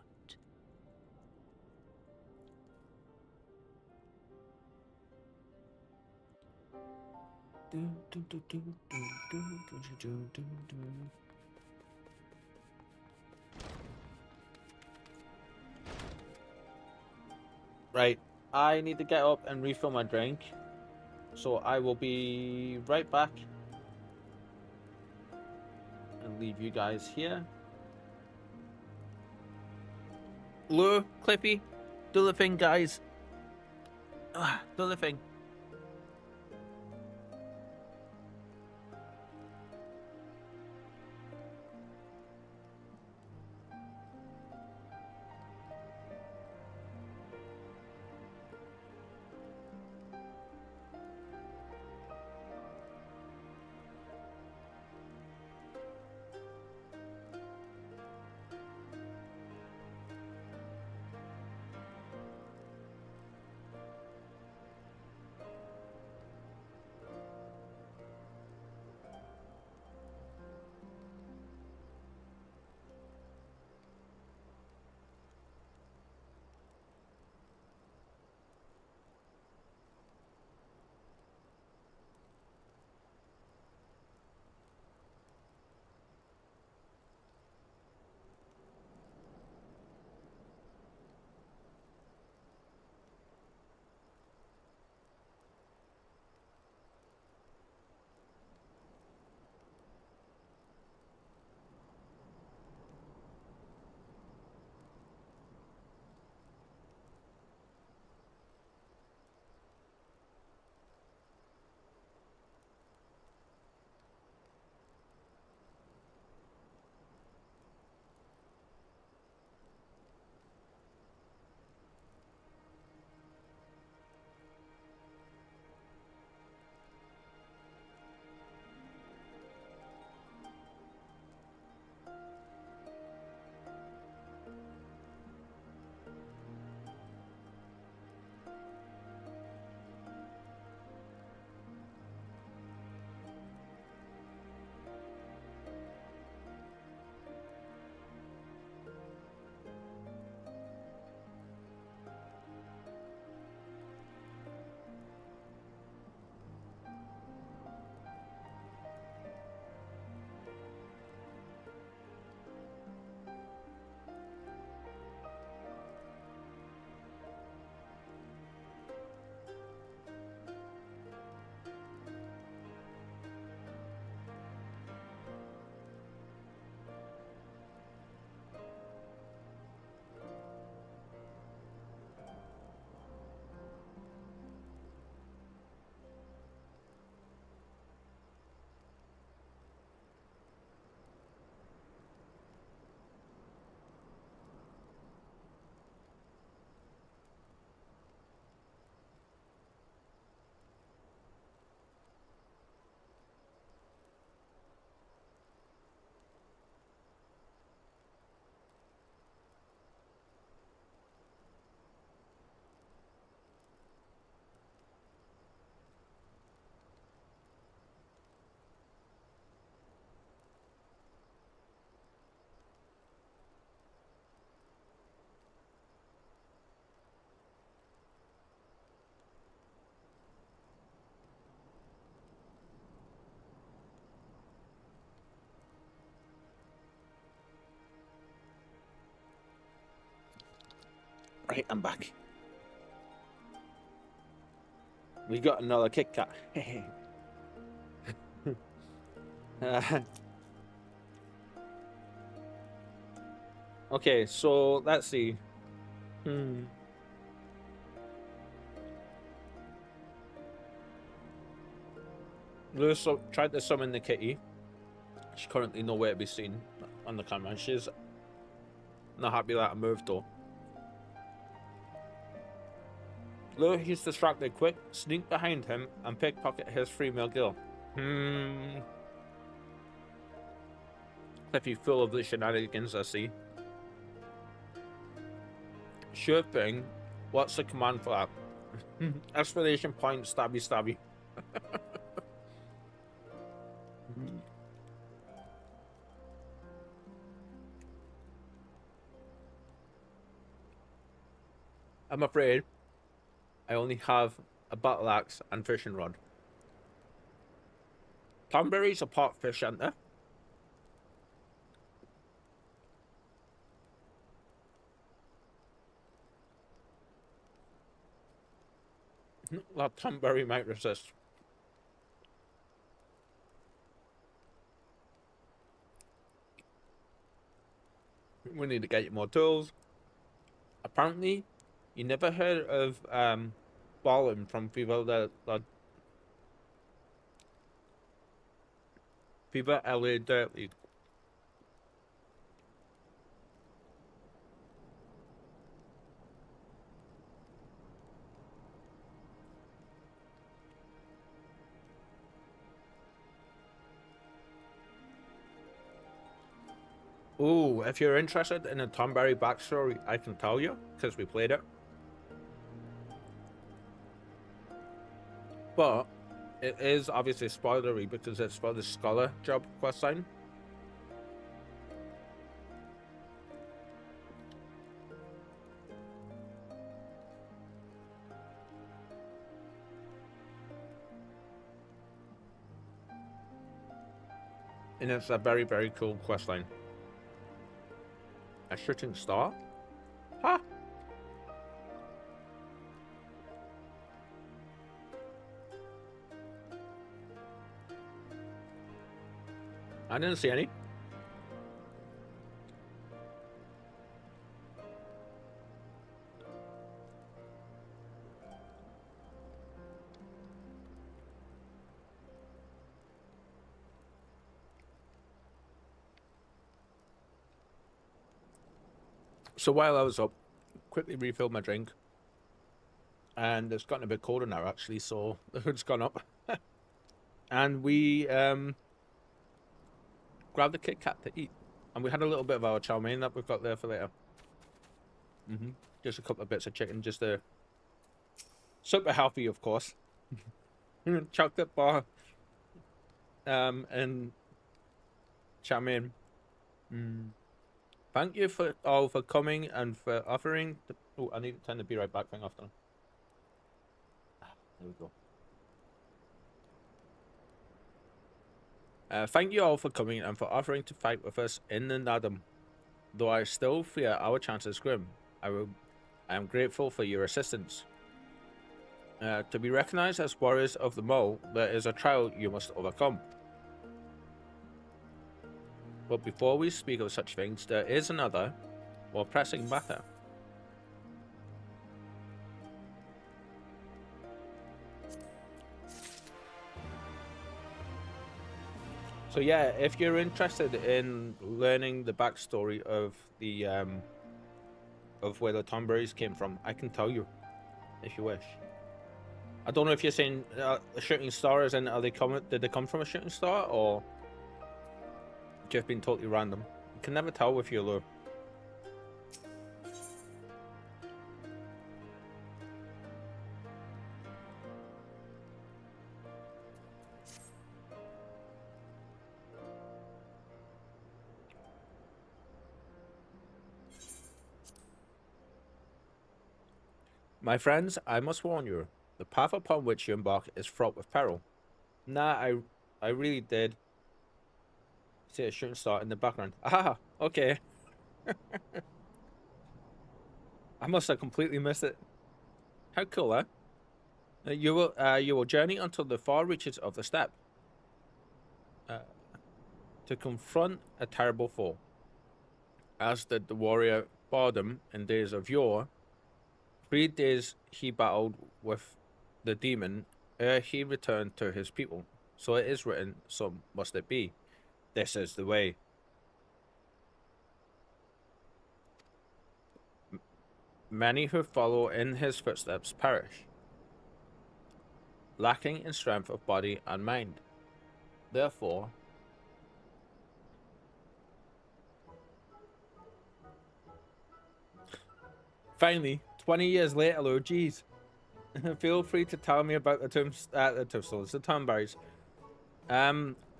Right, I need to get up and refill my drink, so I will be right back and leave you guys here. Lure, Clippy, do the thing, guys. Do the thing. Right, I'm back. We got another Kit Kat. Okay, so let's see. Lewis tried to summon the kitty. She's currently nowhere to be seen on the camera. She's not happy that I moved though. Lewis, he's distracted quick, sneak behind him and pickpocket his female girl. Cliffy full of the shenanigans, I see. Sure thing. What's the command for that? Exclamation point, stabby stabby. I'm afraid I only have a battle axe and fishing rod. Thornberry's a pot fish, aren't they? That Thornberry might resist. We need to get you more tools. Apparently, you never heard of balling from people that people LA Dirt League. Ooh, if you're interested in a Thornberry backstory, I can tell you, because we played it. But it is obviously spoilery because it's for the scholar job questline. And it's a very, very cool questline. A shooting star? Huh? I didn't see any. So while I was up, quickly refilled my drink. And it's gotten a bit colder now actually, so the hood's gone up. And we grabbed a Kit Kat to eat. And we had a little bit of our chow mein that we've got there for later. Just a couple of bits of chicken, just a super healthy, of course. Chocolate bar and chow mein. Thank you for all for coming and for offering. Oh, I need to turn the be right back thing off now. There we go. Thank you all for coming and for offering to fight with us in the Nadam. Though I still fear our chances grim, I am grateful for your assistance. To be recognized as warriors of the mole, there is a trial you must overcome. But before we speak of such things, there is another, more pressing matter. So yeah, if you're interested in learning the backstory of the of where the Thornberries came from, I can tell you, if you wish. I don't know if you're saying a shooting star, as in did they come from a shooting star, or just been totally random? You can never tell with your lure. My friends, I must warn you, the path upon which you embark is fraught with peril. Nah, I really did see a shooting star in the background. Ah, okay. I must have completely missed it. How cool, eh? You will journey until the far reaches of the steppe to confront a terrible foe. As did the warrior Bardam in days of yore, 3 days he battled with the demon ere he returned to his people. So it is written, so must it be. This is the way. Many who follow in his footsteps perish, lacking in strength of body and mind. Therefore, finally, 20 years later, Lord, geez, feel free to tell me about the tombstones, the Tomberries.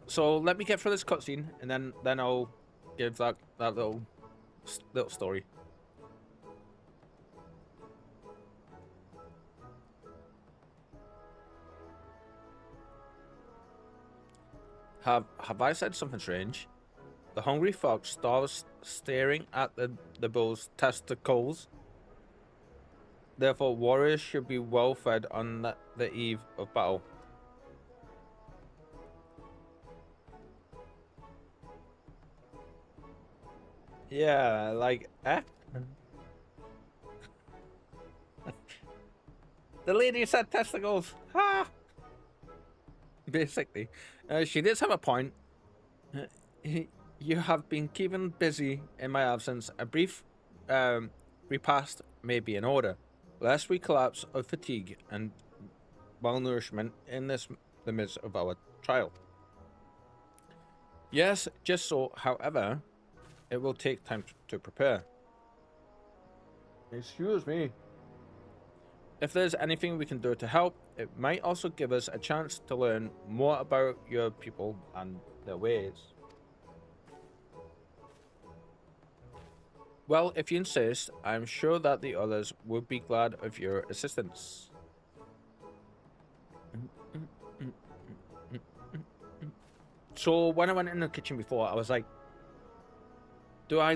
So let me get through this cutscene, and then I'll give that little story. Have I said something strange? The hungry fox starves staring at the bull's testicles. Therefore, warriors should be well fed on the eve of battle. Yeah, like, the lady said testicles. Ha! Basically, she did have a point. You have been keeping busy in my absence. A brief repast may be in order, lest we collapse of fatigue and malnourishment in the midst of our trial. Yes, just so. However, it will take time to prepare. Excuse me. If there's anything we can do to help, it might also give us a chance to learn more about your people and their ways. Well, if you insist, I'm sure that the others would be glad of your assistance. So when I went in the kitchen before, I was like, do I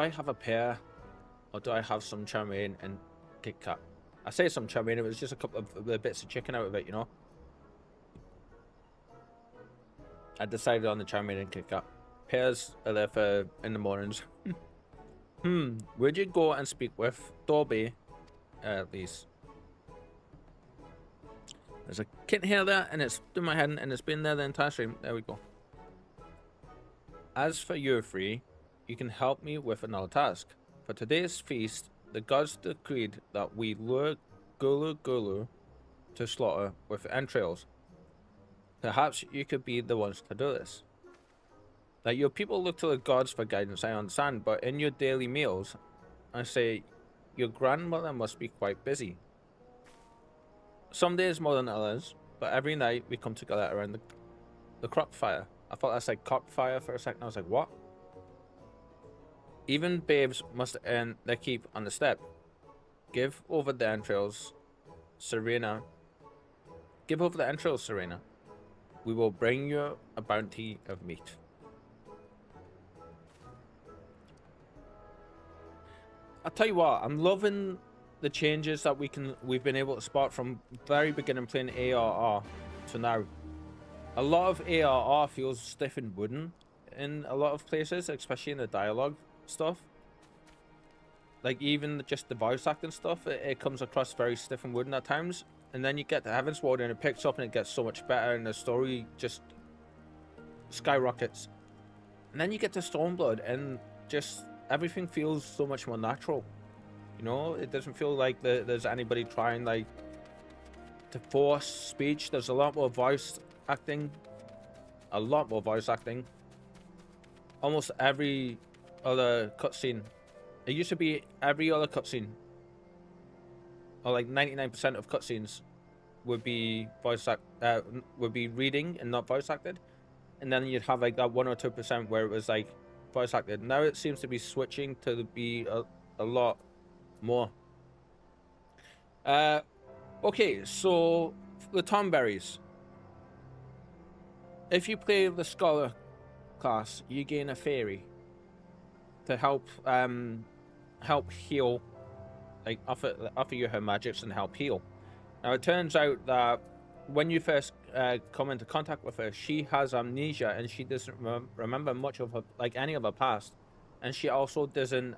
have a pear, or do I have some chow mein and Kit Kat? I say some chow mein, it was just a couple of bits of chicken out of it, you know. I decided on the chow mein and Kit Kat. Pears are there for in the mornings. Where'd you go and speak with Dobby, please? There's a kit here there, and it's in my head, and it's been there the entire stream. There we go. As for you three, you can help me with another task. For today's feast, the gods decreed that we lure Gulu Gulu to slaughter with entrails. Perhaps you could be the ones to do this. That your people look to the gods for guidance, I understand, but in your daily meals, I say, your grandmother must be quite busy. Some days more than others, but every night we come together around the crock fire. I thought I said cock fire for a second, I was like, what? Even babes must earn their keep on the steppe. Give over the entrails, Serena. Give over the entrails, Serena. We will bring you a bounty of meat. I'll tell you what, I'm loving the changes that we've been able to spot from very beginning playing ARR to now. A lot of ARR feels stiff and wooden in a lot of places, especially in the dialogue stuff. Like even just the voice acting stuff, it comes across very stiff and wooden at times. And then you get to Heavensward and it picks up and it gets so much better and the story just skyrockets. And then you get to Stormblood and just everything feels so much more natural. You know, it doesn't feel like there's anybody trying like to force speech. There's a lot more voice acting. A lot more voice acting. Almost every other cutscene. It used to be every other cutscene, or like 99% of cutscenes would be would be reading and not voice acted, and then you'd have like that 1 or 2% where it was like voice acted. Now it seems to be switching to be a lot more. Okay, so the Tomberries. If you play the Scholar class, you gain a fairy to help help heal like offer you her magics and help heal. Now it turns out that when you first come into contact with her, she has amnesia and she doesn't remember much of her, like any of her past, and she also doesn't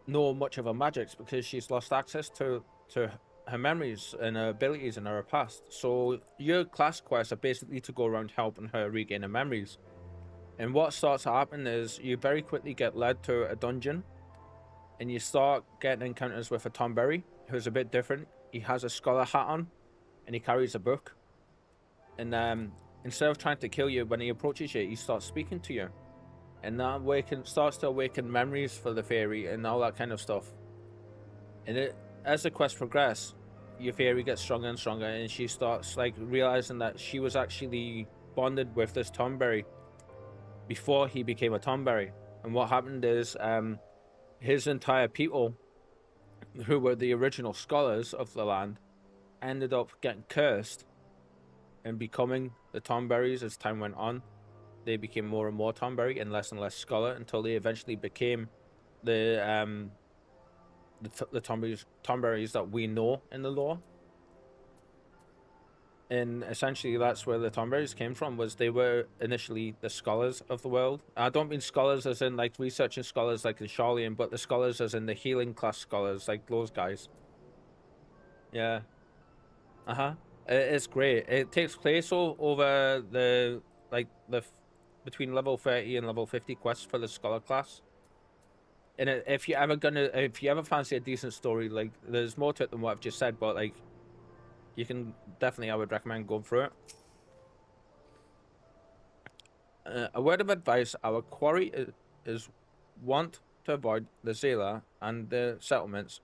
know much of her magics because she's lost access to her memories and her abilities in her past. So your class quests are basically to go around helping her regain her memories. And what starts to happen is you very quickly get led to a dungeon, and you start getting encounters with a Tomberry, who's a bit different. He has a scholar hat on, and he carries a book. And instead of trying to kill you, when he approaches you, he starts speaking to you. And that starts to awaken memories for the fairy and all that kind of stuff. And as the quest progresses, your fairy gets stronger and stronger, and she starts like realizing that she was actually bonded with this Tomberry before he became a Tomberry. And what happened is his entire people, who were the original scholars of the land, ended up getting cursed and becoming the Tomberries as time went on. They became more and more Tomberry and less scholar until they eventually became the Tomberries that we know in the lore. And essentially that's where the Tomberries came from, was they were initially the scholars of the world. I don't mean scholars as in like researching scholars like the Charlian, but the scholars as in the healing class scholars, like those guys. Yeah. It's great. It takes place over the between level 30 and level 50 quests for the scholar class. And if you ever fancy a decent story, like there's more to it than what I've just said, but like you can definitely, I would recommend going through it. A word of advice: our quarry is want to avoid the Zela and the settlements,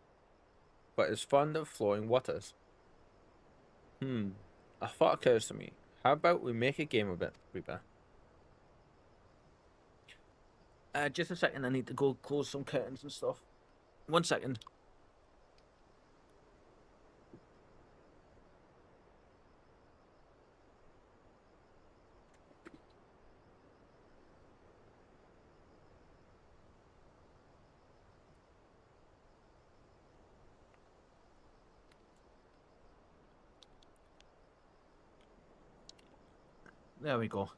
but is fond of flowing waters. A thought occurs to me. How about we make a game of it, Reaper? Just a second, I need to go close some curtains and stuff. 1 second. There we go.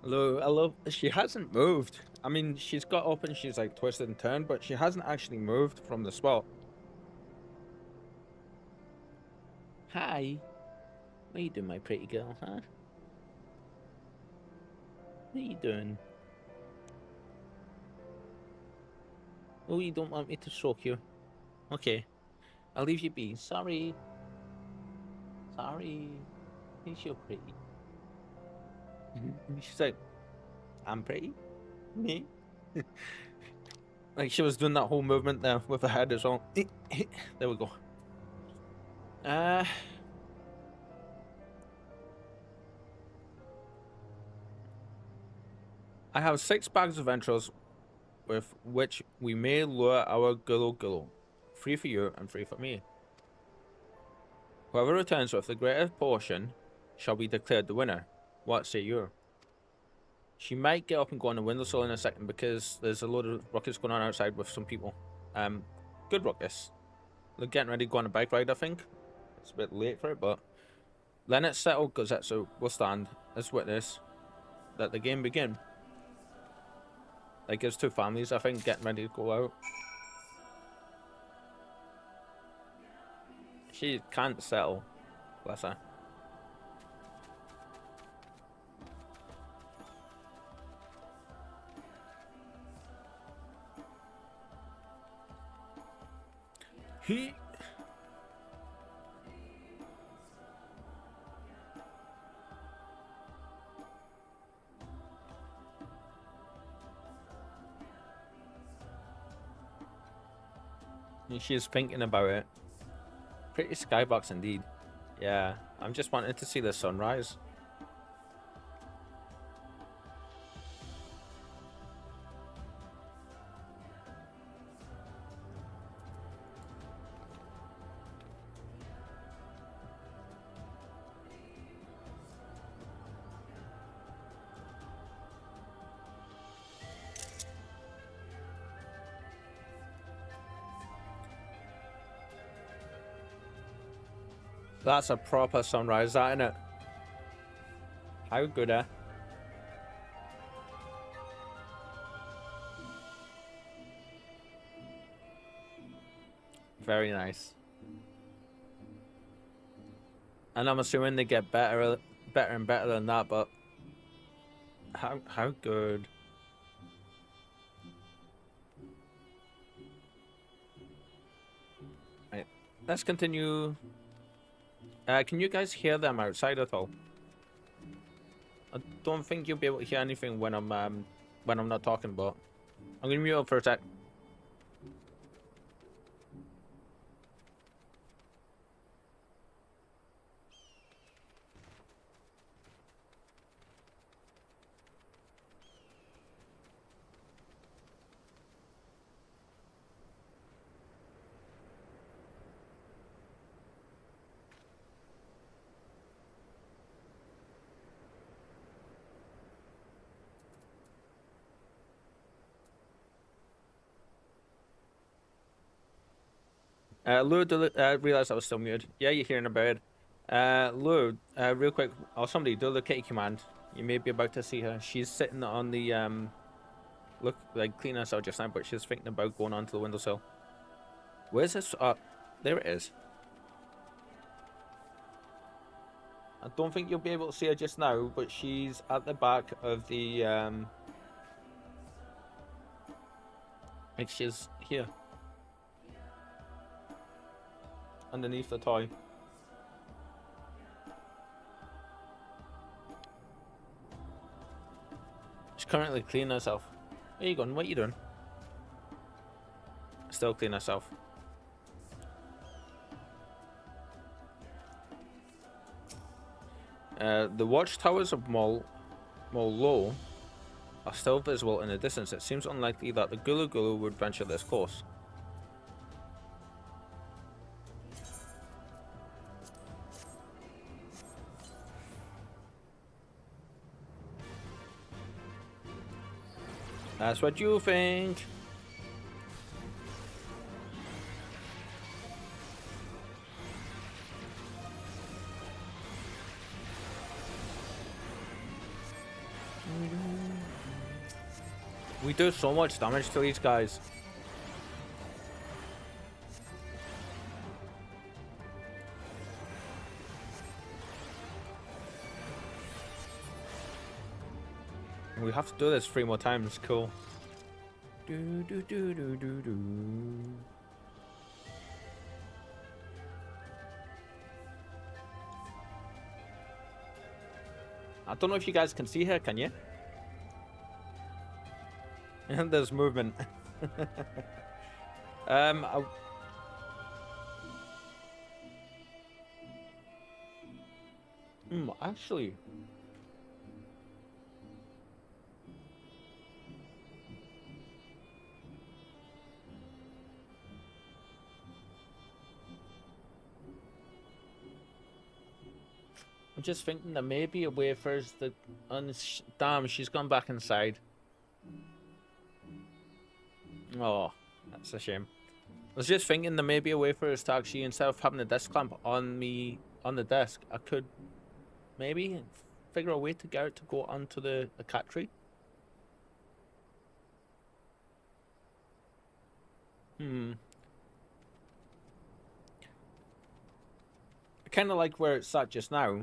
Hello. She hasn't moved. I mean, she's got up and she's like twisted and turned, but she hasn't actually moved from the spot. Hi. What are you doing, my pretty girl, huh? What are you doing? Oh, you don't want me to stroke you? Okay. I'll leave you be. Sorry. Sorry. He's so pretty. She's like, I'm pretty? Me? Like she was doing that whole movement there with her head as well. There we go. I have 6 bags of entrails with which we may lure our gullo. 3 for you and 3 for me. Whoever returns with the greater portion shall be declared the winner. What say you? She might get up and go on the windowsill in a second because there's a load of ruckus going on outside with some people. Good ruckus. They're getting ready to go on a bike ride, I think. It's a bit late for it, but then it's settled. Gazetsu will stand as witness that the game begin. Like there's 2 families, I think, getting ready to go out. She can't settle. Bless her. He. She's thinking about it. Pretty skybox indeed. Yeah, I'm just wanting to see the sunrise. That's a proper sunrise, that, isn't it? How good, eh? Very nice. And I'm assuming they get better and better than that, but how good. Right, let's continue. Can you guys hear them outside at all? I don't think you'll be able to hear anything when I'm not talking, but I'm gonna mute up for a sec. Lou, realized I was still muted. Yeah, you're hearing about it. Lou, real quick, somebody do the kitty command. You may be about to see her. She's sitting on the look like cleaning herself just now, but she's thinking about going onto the windowsill. Where's this? There it is. I don't think you'll be able to see her just now, but she's at the back of the like she's here. Underneath the toy. She's currently cleaning herself. Where you going? What are you doing? Still cleaning herself. The watchtowers of Molo are still visible in the distance. It seems unlikely that the Gulu Gulu would venture this course. That's what you think. We do so much damage to these guys. We have to do this 3 more times. Cool. Do do do do do do. I don't know if you guys can see her. Can you? And there's movement. Actually. I'm just thinking that maybe a way for us to... Damn, she's gone back inside. Oh, that's a shame. I was just thinking there may be a way for us to actually, instead of having a desk clamp on the desk, I could maybe figure a way to get it to go onto the cat tree. I kind of like where it's at just now.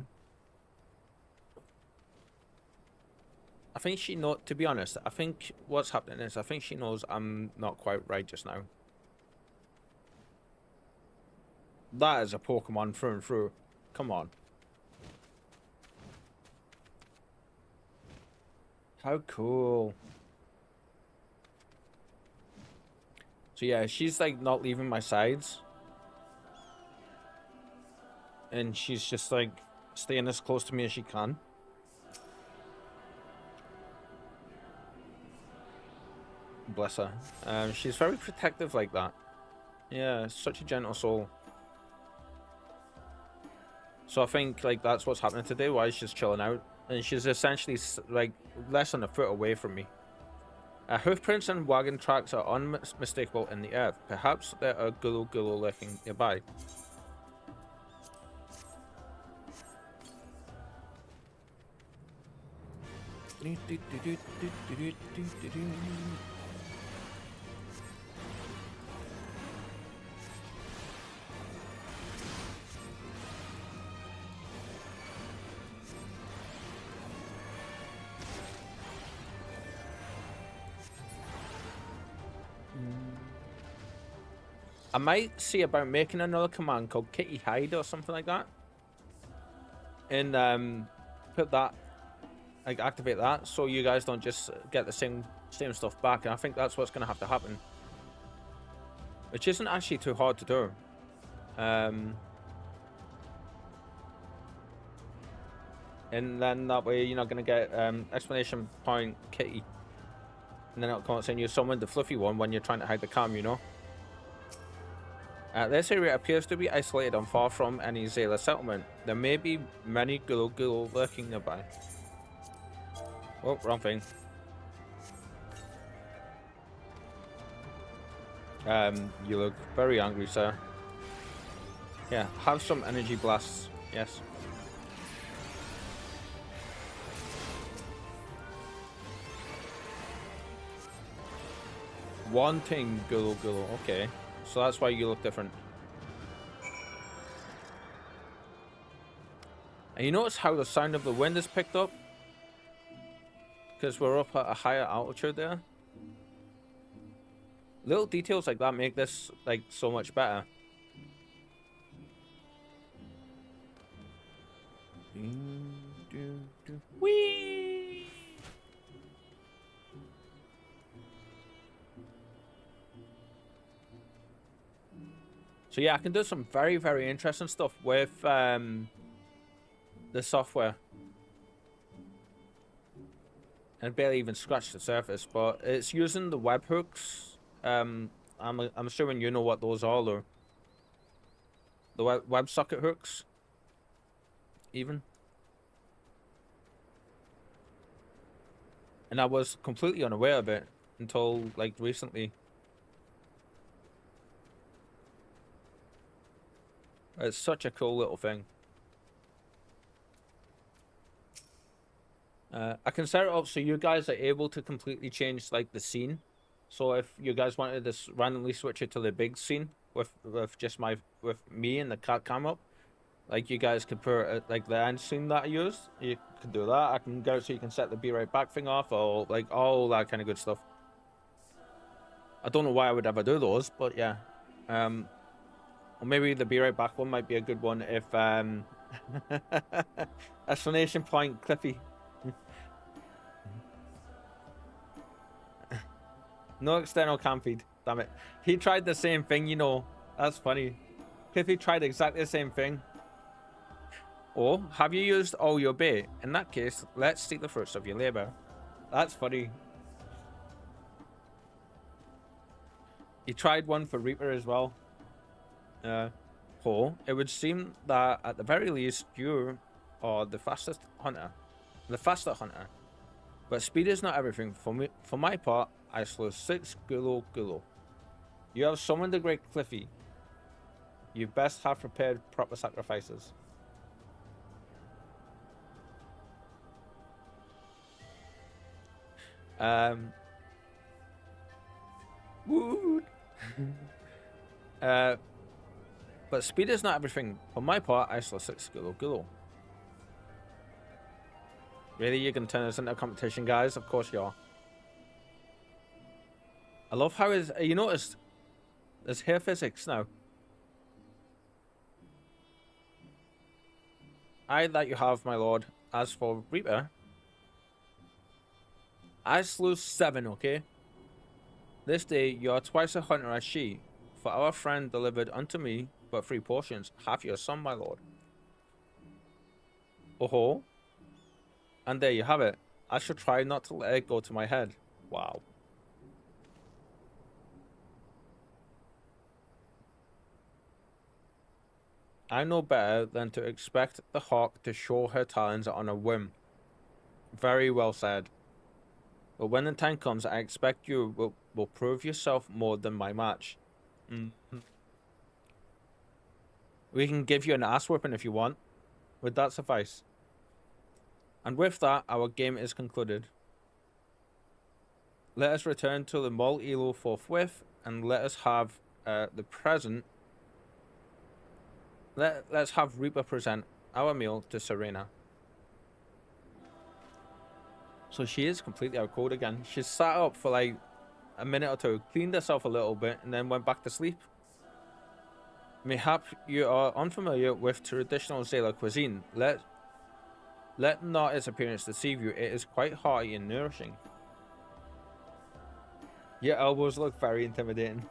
I think she knows, to be honest, I think what's happening is I think she knows I'm not quite right just now. That is a Pokemon through and through. Come on. How cool. So yeah, she's like not leaving my sides. And she's just like staying as close to me as she can. Bless her. She's very protective like that. Yeah, such a gentle soul. So I think like that's what's happening today. Why she's chilling out, and she's essentially like less than a foot away from me. Hoofprints and wagon tracks are unmistakable in the earth. Perhaps there are Gulu Gulu lurking nearby. I might see about making another command called Kitty Hide or something like that, and put that, like, activate that, so you guys don't just get the same stuff back. And I think that's what's gonna have to happen, which isn't actually too hard to do. And then that way you're not gonna get exclamation point Kitty, and then it'll come out saying you summoned the fluffy one when you're trying to hide the cam, you know. This area appears to be isolated and far from any Zayla settlement. There may be many Gulu lurking nearby. Oh, wrong thing. You look very angry, sir. Yeah, have some energy blasts. Yes. Wanting Gulu. Okay. So that's why you look different. And you notice how the sound of the wind is picked up? Because we're up at a higher altitude there. Little details like that make this, like, so much better. Whee! So yeah, I can do some very, very interesting stuff with the software. And barely even scratched the surface, but it's using the webhooks. I'm assuming you know what those are, though. The WebSocket hooks, even. And I was completely unaware of it until, like, recently. It's such a cool little thing. I can set it up so you guys are able to completely change, like, the scene. So if you guys wanted to randomly switch it to the big scene with me and the cat cam up, like, you guys could put like the end scene that I use. You could do that. I can go so you can set the be right back thing off, or like all that kind of good stuff. I don't know why I would ever do those, but yeah. Or maybe the be right back one might be a good one if explanation point Cliffy. No external cam feed, damn it. He tried the same thing, you know. That's funny. Cliffy tried exactly the same thing. Or, have you used all your bait? In that case, let's see the fruits of your labor. That's funny. He tried one for Reeper as well. It would seem that at the very least, you are the fastest hunter. The faster hunter. But speed is not everything. For my part, I slew 6 Gulu. You have summoned the great Cliffy. You best have prepared proper sacrifices. Woot. But speed is not everything. For my part, I slew 6 Gulu. Really? You're gonna turn this into a competition, guys? Of course you are. I love how you noticed there's hair physics now. I that you have, my lord. As for Reaper, I slew 7, okay? This day you are twice a hunter as she. For our friend delivered unto me but 3 portions. Have your son, my lord. Oh-ho. And there you have it. I should try not to let it go to my head. Wow. I know better than to expect the hawk to show her talons on a whim. Very well said. But when the time comes, I expect you will prove yourself more than my match. We can give you an ass whipping if you want. Would that suffice? And with that, our game is concluded. Let us return to the mall elo forthwith, and let us have the present. Let's have Reeper present our meal to Serena. So she is completely out cold again. She's sat up for like a minute or two, cleaned herself a little bit, and then went back to sleep. Mayhap you are unfamiliar with traditional Zayla cuisine. Let not its appearance deceive you. It is quite hearty and nourishing. Your elbows look very intimidating.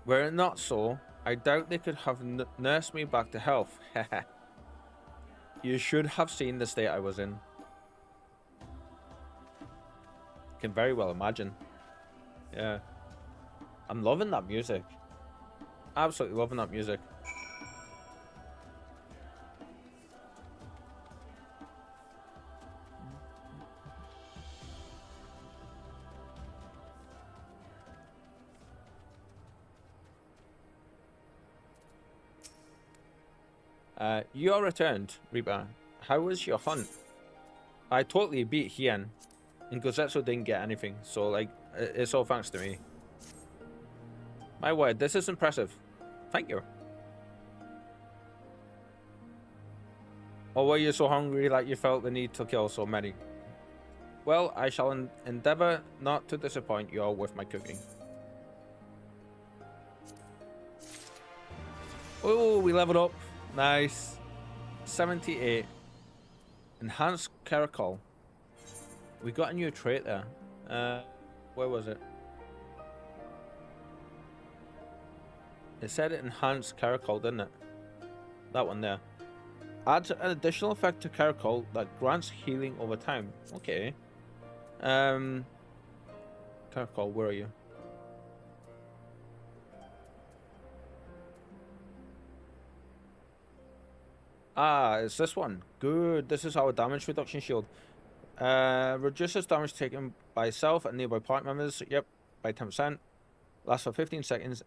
Were it not so, I doubt they could have nursed me back to health. You should have seen the state I was in. Can very well imagine. Yeah. I'm loving that music. Absolutely loving that music. You are returned, Reaper. How was your hunt? I totally beat Hien, and Gozetsu didn't get anything, so like, it's all thanks to me. My word, this is impressive. Thank you. Or were you so hungry that you felt the need to kill so many? Well, I shall endeavor not to disappoint you all with my cooking. Oh, we leveled up. Nice. 78. Enhanced Caracol. We got a new trait there. Where was it? It said it enhanced Caracol, didn't it? That one there. Adds an additional effect to Caracol that grants healing over time. Okay. Caracol, where are you? Ah, it's this one. Good. This is our damage reduction shield. Reduces damage taken by self and nearby party members. Yep, by 10%. Lasts for 15 seconds.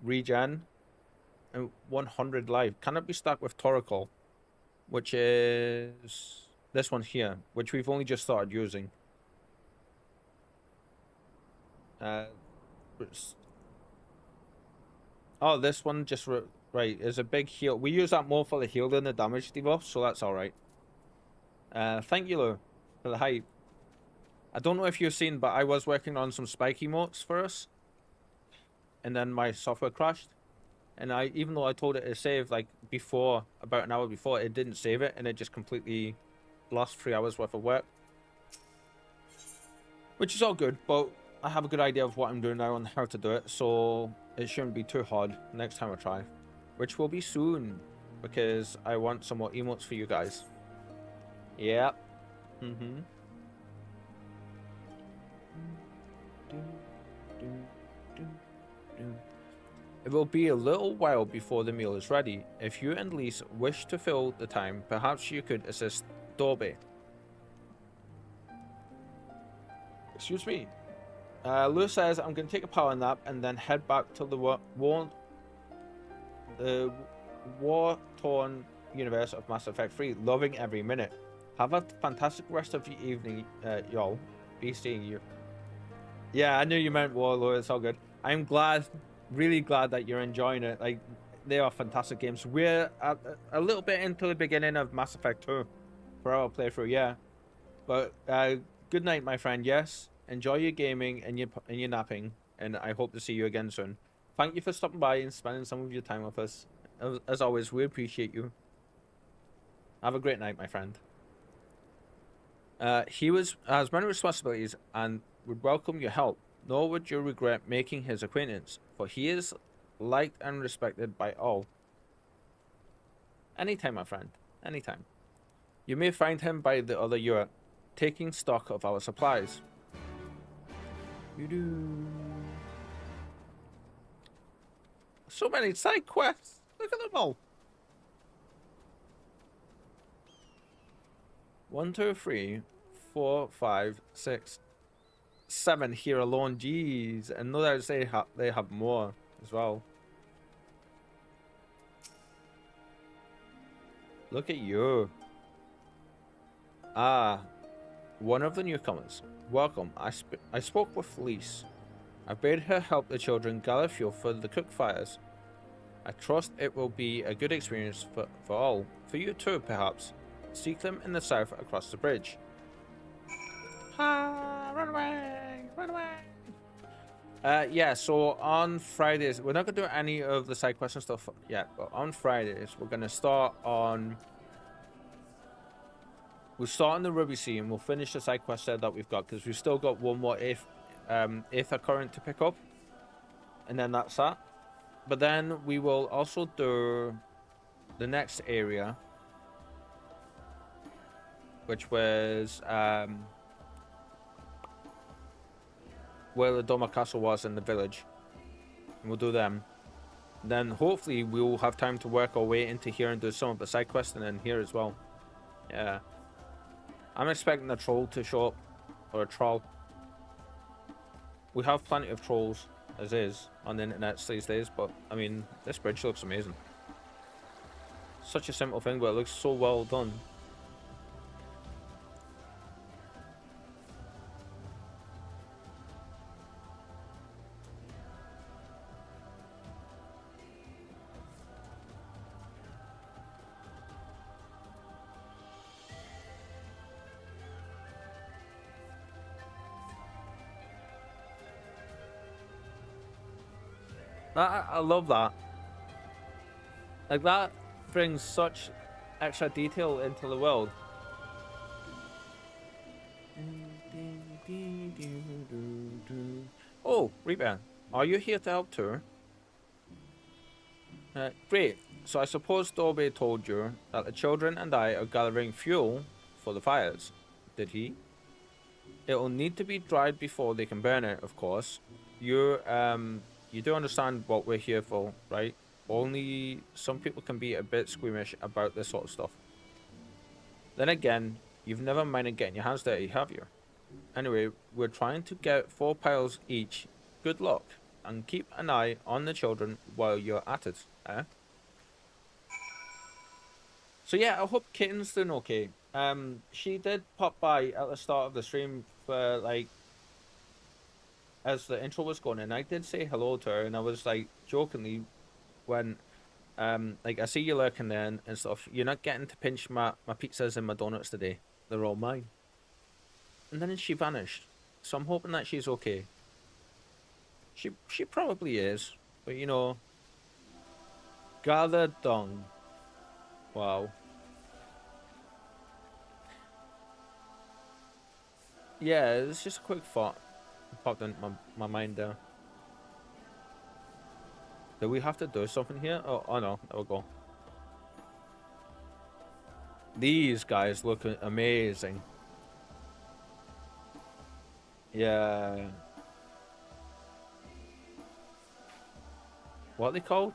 Regen. And 100 life. Cannot be stacked with Toracol, which is this one here, which we've only just started using. Oh, this one just right is a big heal. We use that more for the heal than the damage debuff, so that's all right. Thank you, Lou, for the hype. I don't know if you've seen, but I was working on some spike emotes for us, and then my software crashed. And even though I told it to save like before, about an hour before, it didn't save it, and it just completely lost 3 hours worth of work. Which is all good, but I have a good idea of what I'm doing now and how to do it, so it shouldn't be too hard next time I try. Which will be soon, because I want some more emotes for you guys. Yep. It will be a little while before the meal is ready. If you and Lise wish to fill the time, perhaps you could assist Dorby. Excuse me. Lou says I'm going to take a power nap and then head back to the war-torn universe of Mass Effect 3, loving every minute. Have a fantastic rest of your evening, y'all. Be seeing you. Yeah, I knew you meant war, Lou. It's all good. I'm glad, really glad that you're enjoying it. Like, they are fantastic games. We're a little bit into the beginning of Mass Effect 2 for our playthrough, yeah. But good night, my friend. Yes. Enjoy your gaming and your napping, and I hope to see you again soon. Thank you for stopping by and spending some of your time with us. As always, we appreciate you. Have a great night, my friend. He has many responsibilities and would welcome your help, nor would you regret making his acquaintance, for he is liked and respected by all. Anytime, my friend. Anytime. You may find him by the other yurt, taking stock of our supplies. You do. So many side quests. Look at them all. 1, 2, 3, 4, 5, 6, 7 here alone. Jeez, and no doubt they have more as well. Look at you. Ah, one of the newcomers. Welcome. I spoke with Lise. I bade her help the children gather fuel for the cook fires. I trust it will be a good experience for all. For you too, perhaps. Seek them in the south across the bridge. Ah, run away! Run away! Yeah, so on Fridays, we're not going to do any of the side quest and stuff yet, but on Fridays, we're going to start on... We'll start on the Ruby Sea and we'll finish the side quest there that we've got, because we've still got one more Aether Current to pick up. And then that's that. But then we will also do the next area, which was where the Doma Castle was in the village. And we'll do them. And then hopefully we'll have time to work our way into here and do some of the side quests and then here as well. Yeah. I'm expecting a troll to show up. Or a troll. We have plenty of trolls as is on the internet these days, but I mean, this bridge looks amazing. Such a simple thing, but it looks so well done. I love that. Like, that brings such extra detail into the world. Oh, Reeper, are you here to help too? Great. So I suppose Dorby told you that the children and I are gathering fuel for the fires. Did he? It will need to be dried before they can burn it, of course. You do understand what we're here for, right? Only some people can be a bit squeamish about this sort of stuff. Then again, you've never minded getting your hands dirty, have you? Anyway, we're trying to get 4 piles each. Good luck, and keep an eye on the children while you're at it, eh? So yeah, I hope Kitten's doing okay. She did pop by at the start of the stream for, like, as the intro was going, and I did say hello to her, and I was like jokingly when like, I see you lurking there and stuff. You're not getting to pinch my pizzas and my donuts today. They're all mine. And then she vanished. So I'm hoping that she's okay. She probably is, but you know, gather dung. Wow. Yeah, it's just a quick thought. Popped into my mind there. Do we have to do something here? Oh no, there we go. These guys look amazing. Yeah. What are they called?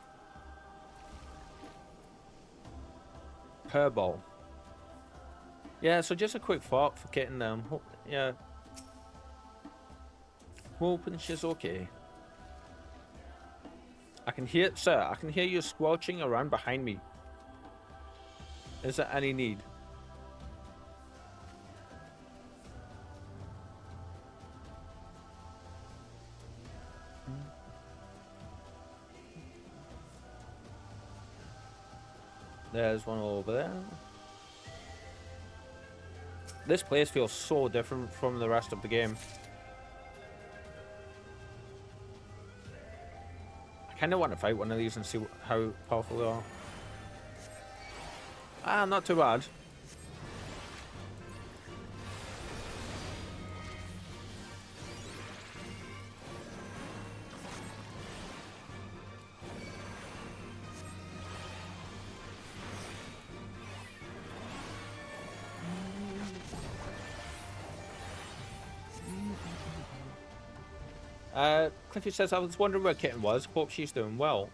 Purball. Yeah, so just a quick thought for getting them. Yeah. Hoping she's okay. I can hear, sir, I can hear you squelching around behind me. Is there any need? There's one over there. This place feels so different from the rest of the game. I kind of want to fight one of these and see how powerful they are. Ah, not too bad. Cliffy says, I was wondering where Kitten was. Hope she's doing well.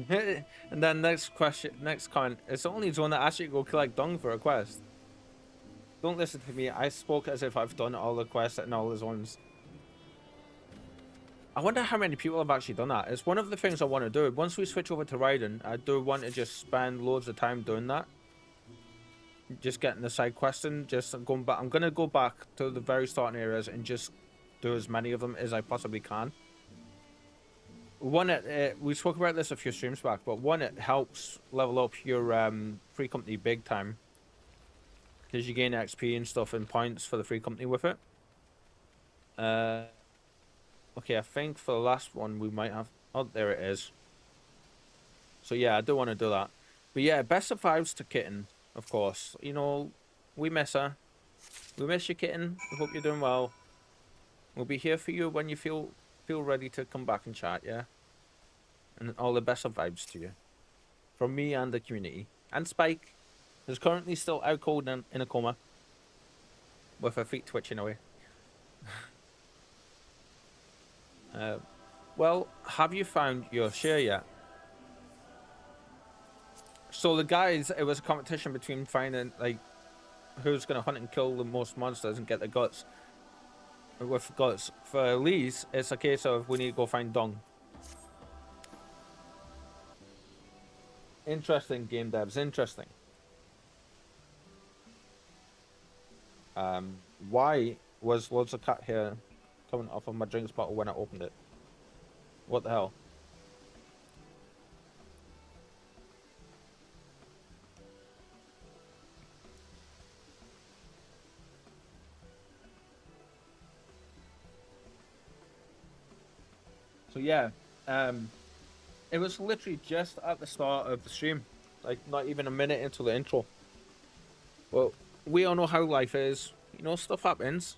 And then next comment. It's only one that asked you to go collect dung for a quest. Don't listen to me. I spoke as if I've done all the quests and all the zones. I wonder how many people have actually done that. It's one of the things I want to do. Once we switch over to Raiden, I do want to just spend loads of time doing that. Just getting the side quests and just going back. I'm going to go back to the very starting areas and just do as many of them as I possibly can. One, we spoke about this a few streams back, but one, it helps level up your free company big time. Because you gain XP and stuff and points for the free company with it. Okay, I think for the last one we might have... Oh, there it is. So yeah, I do want to do that. But yeah, best of vibes to Kitten, of course. You know, we miss her. We miss you, Kitten. We hope you're doing well. We'll be here for you when you feel ready to come back and chat, yeah? And all the best of vibes to you. From me and the community. And Spike, who's currently still out cold and in a coma. With her feet twitching away. Well, have you found your share yet? So the guys, it was a competition between finding, like, who's going to hunt and kill the most monsters and get the guts. With guts. For Elise, it's a case of we need to go find Dong. Interesting, game devs, interesting. Why was loads of cat hair coming off of my drinks bottle when I opened it? What the hell? So yeah, it was literally just at the start of the stream, like not even a minute into the intro. Well, we all know how life is, you know, stuff happens.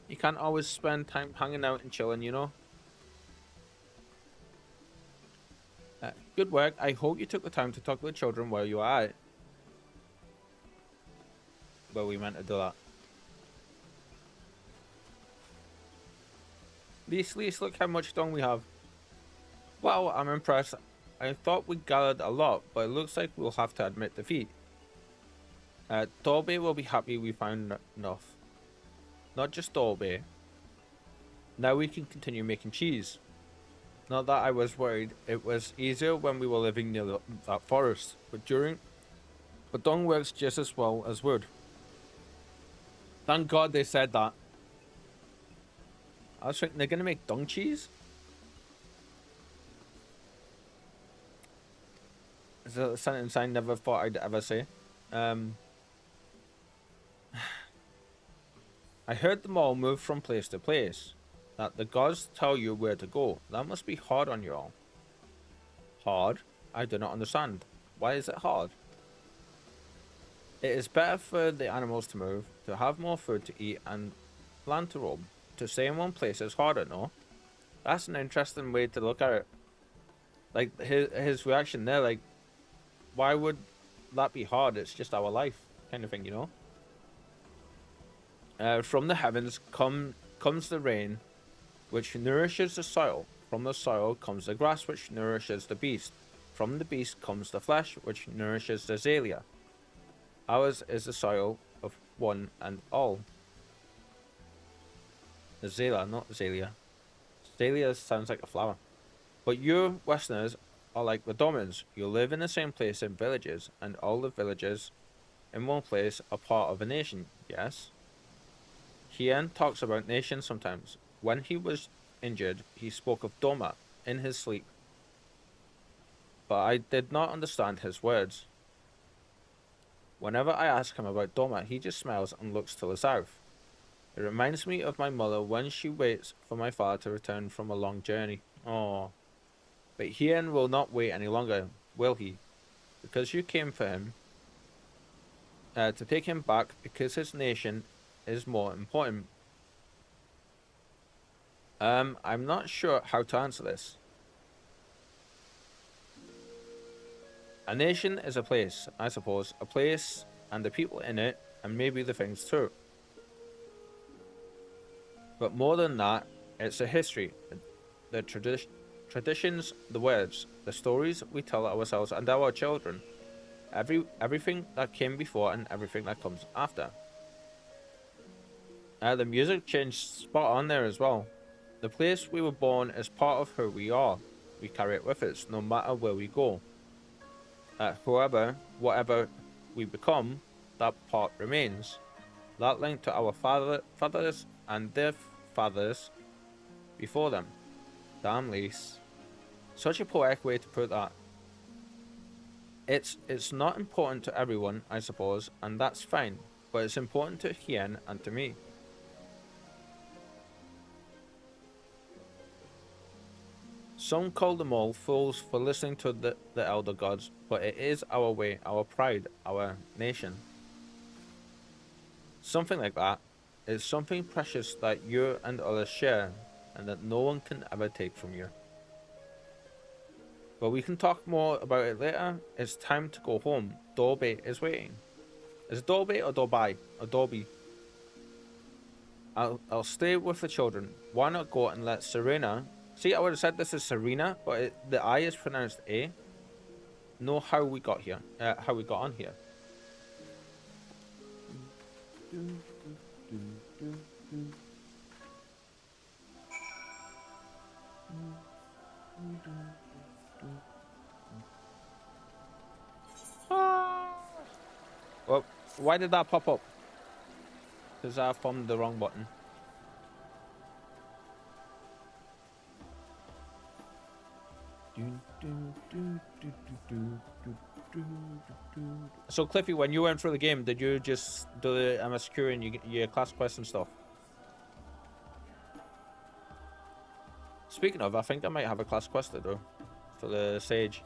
You can't always spend time hanging out and chilling, you know. Good work. I hope you took the time to talk to the children while you were at it. Well, we meant to do that. Least, look how much Dong we have. Wow, I'm impressed. I thought we gathered a lot, but it looks like we'll have to admit defeat. Dorbe will be happy we found enough. Not just Dorbe. Now we can continue making cheese. Not that I was worried, it was easier when we were living near that forest, but Dong works just as well as wood. Thank God they said that. I was thinking they're gonna make Dong cheese? Is that a sentence I never thought I'd ever say? I heard them all move from place to place. That the gods tell you where to go. That must be hard on you all. Hard? I do not understand. Why is it hard? It is better for the animals to move, to have more food to eat and land to roam. To stay in one place is harder, no? That's an interesting way to look at it. Like, his reaction there, like, why would that be hard? It's just our life, kind of thing, you know? From the heavens comes the rain, which nourishes the soil. From the soil comes the grass, which nourishes the beast. From the beast comes the flesh, which nourishes the Azalea. Ours is the soil of one and all. Azalea, not Azalea. Azalea sounds like a flower. But you Westerners are like the Domins. You live in the same place in villages, and all the villages in one place are part of a nation, yes? Hien talks about nations sometimes. When he was injured, he spoke of Doma in his sleep. But I did not understand his words. Whenever I ask him about Doma, he just smiles and looks to the south. It reminds me of my mother when she waits for my father to return from a long journey. Oh, but Hien will not wait any longer, will he? Because you came for him, to take him back because his nation is more important. I'm not sure how to answer this. A nation is a place, I suppose. A place and the people in it, and maybe the things too. But more than that, it's a history. The traditions, the words, the stories we tell ourselves and our children. Everything that came before and everything that comes after. The music changed spot on there as well. The place we were born is part of who we are. We carry it with us, no matter where we go. Whatever we become, that part remains. That link to our fathers and their fathers before them. Damn, Lise. Such a poetic way to put that. It's not important to everyone, I suppose, and that's fine. But it's important to Hien and to me. Some call them all fools for listening to the elder gods, but it is our way, our pride, our nation. Something like that is something precious that you and others share, and that no one can ever take from you. But we can talk more about it later. It's time to go home. Dorby is waiting. Is it Dorby or Dorby? Or Dorby? I'll stay with the children. Why not go and let Serena... See, I would have said this is Serena, but the I is pronounced A. Know how we got here. How we got on here. Well, why did that pop up? Because I found the wrong button. So Cliffy, when you went through the game, did you just do the MSQ and your class quest and stuff? Speaking of, I think I might have a class quest to do for the Sage.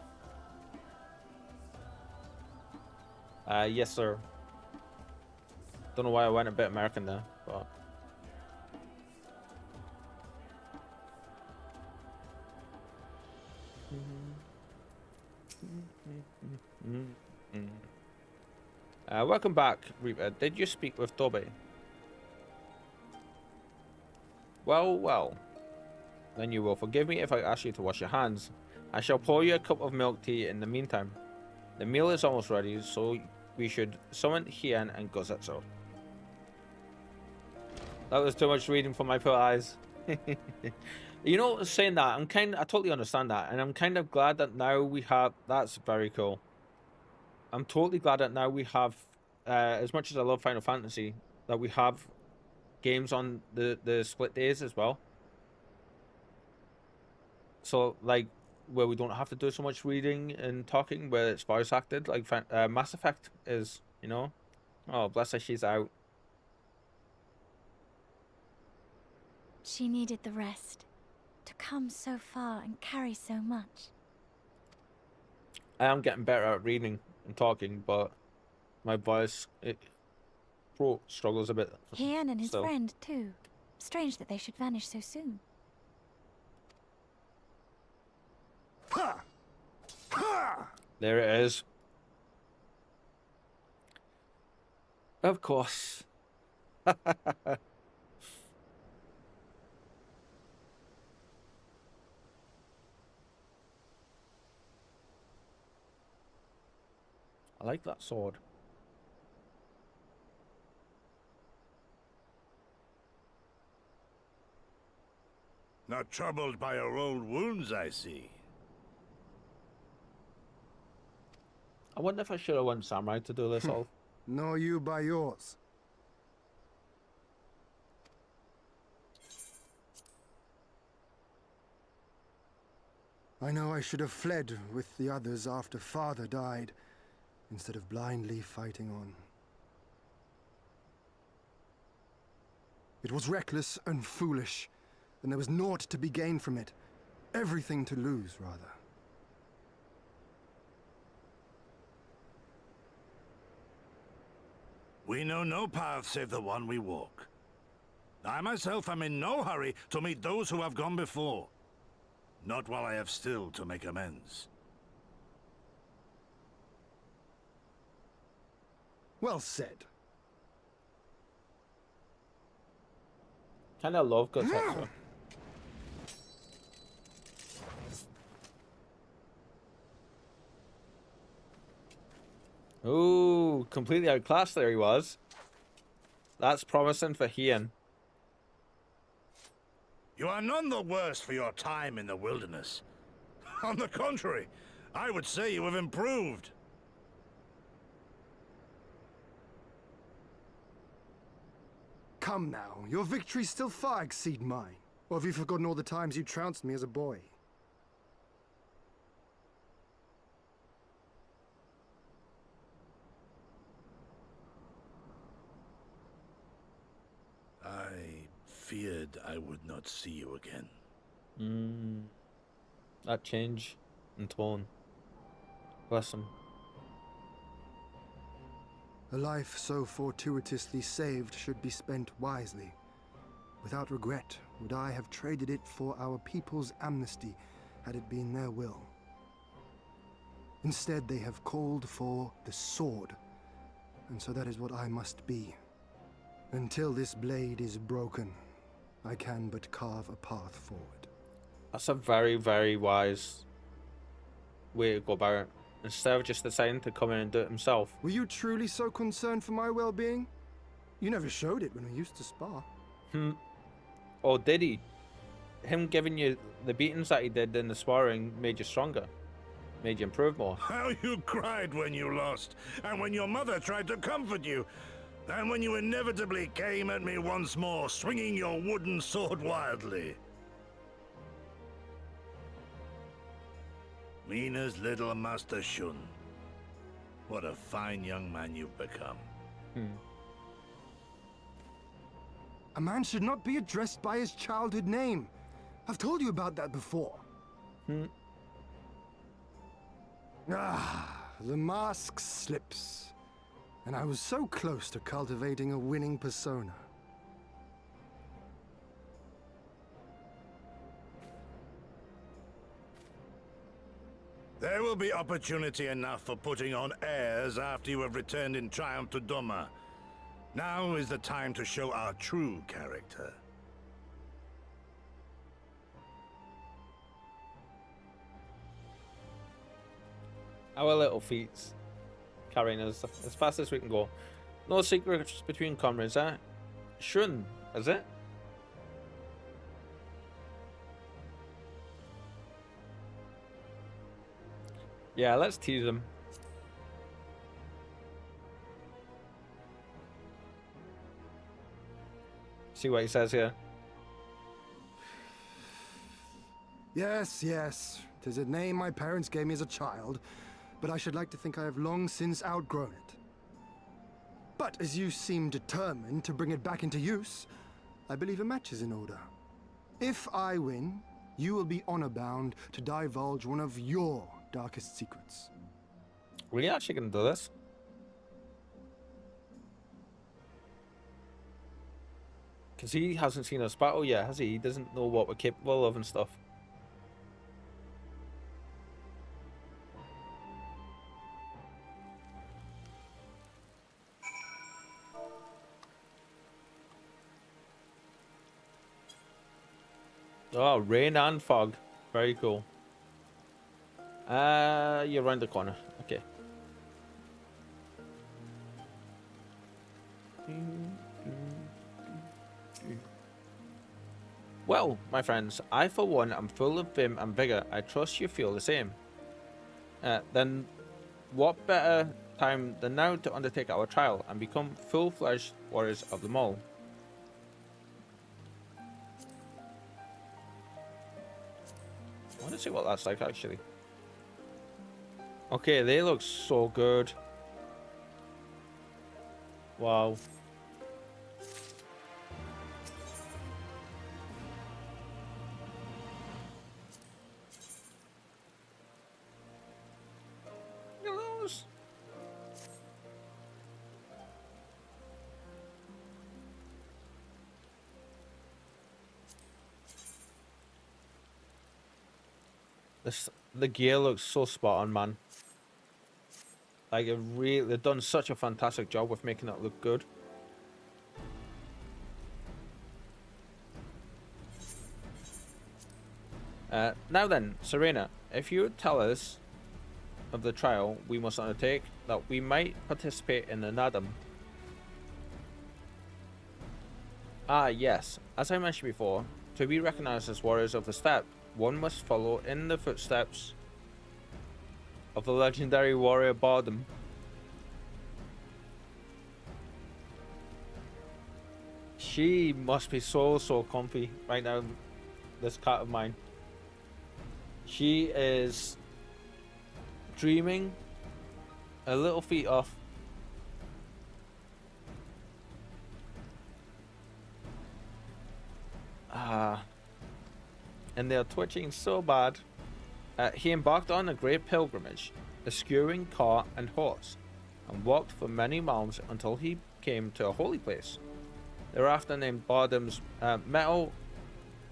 Yes, sir. Don't know why I went a bit American there, but... welcome back, Reeper. Did you speak with Dobby? Well, well. Then you will forgive me if I ask you to wash your hands. I shall pour you a cup of milk tea in the meantime. The meal is almost ready, so we should summon Hien and Gozetsu. That was too much reading for my poor eyes. You know, saying that, I totally understand that, and I'm kind of glad that now we have... That's very cool. I'm totally glad that now we have, as much as I love Final Fantasy, that we have games on the split days as well. So, like, where we don't have to do so much reading and talking, where it's voice acted, like Mass Effect is, you know? Oh, bless her, she's out. She needed the rest. To come so far and carry so much. I am getting better at reading and talking, but my voice, throat struggles a bit. Hien and his still. friend, too. Strange that they should vanish so soon. There it is. Of course. I like that sword. Not troubled by your old wounds, I see. I wonder if I should have went samurai to do this all. Nor you by yours. I know I should have fled with the others after Father died, instead of blindly fighting on. It was reckless and foolish, and there was naught to be gained from it. Everything to lose, rather. We know no path save the one we walk. I myself am in no hurry to meet those who have gone before. Not while I have still to make amends. Well said. Kinda love Gozetsu. Ooh, completely outclassed there he was. That's promising for Hien. You are none the worse for your time in the wilderness. On the contrary, I would say you have improved. Come now, your victories still far exceed mine. Or have you forgotten all the times you trounced me as a boy? I feared I would not see you again. That change in tone. Bless him. A life so fortuitously saved should be spent wisely. Without regret, would I have traded it for our people's amnesty had it been their will. Instead, they have called for the sword, and so that is what I must be. Until this blade is broken, I can but carve a path forward. That's a very, very wise way to go about it. Instead of just deciding to come in and do it himself. Were you truly so concerned for my well-being? You never showed it when we used to spar. Or did he? Him giving you the beatings that he did in the sparring made you stronger. Made you improve more. How you cried when you lost, and when your mother tried to comfort you, and when you inevitably came at me once more, swinging your wooden sword wildly. Mina's little Master Shun. What a fine young man you've become. A man should not be addressed by his childhood name. I've told you about that before. The mask slips. And I was so close to cultivating a winning persona. There will be opportunity enough for putting on airs after you have returned in triumph to Doma. Now is the time to show our true character. Our little feats. Carrying us as fast as we can go. No secrets between comrades, eh? Shun, is it? Yeah, let's tease him. See what he says here. Yes, yes. 'Tis a name my parents gave me as a child, but I should like to think I have long since outgrown it. But as you seem determined to bring it back into use, I believe a match is in order. If I win, you will be honor-bound to divulge one of your darkest secrets. Really actually gonna do this? Because he hasn't seen us battle yet, has he? He doesn't know what we're capable of and stuff. Oh, rain and fog. Very cool. You're around the corner. Okay. Well, my friends, I for one am full of vim and vigor. I trust you feel the same. Then what better time than now to undertake our trial and become full-fledged warriors of the mall? I want to see what that's like actually. Okay, they look so good. Wow. The gear looks so spot on, man. Like they've done such a fantastic job with making it look good. Now then, Serena, if you would tell us of the trial we must undertake, that we might participate in the Nadam. Ah, yes. As I mentioned before, To be recognized as warriors of the steppe, one must follow in the footsteps of the legendary warrior Bardem. She must be so comfy right now, this cat of mine. She is dreaming, a little feet off. And they're twitching so bad. He embarked on a great pilgrimage, eschewing car and horse, and walked for many miles until he came to a holy place. Thereafter named Bardem's metal.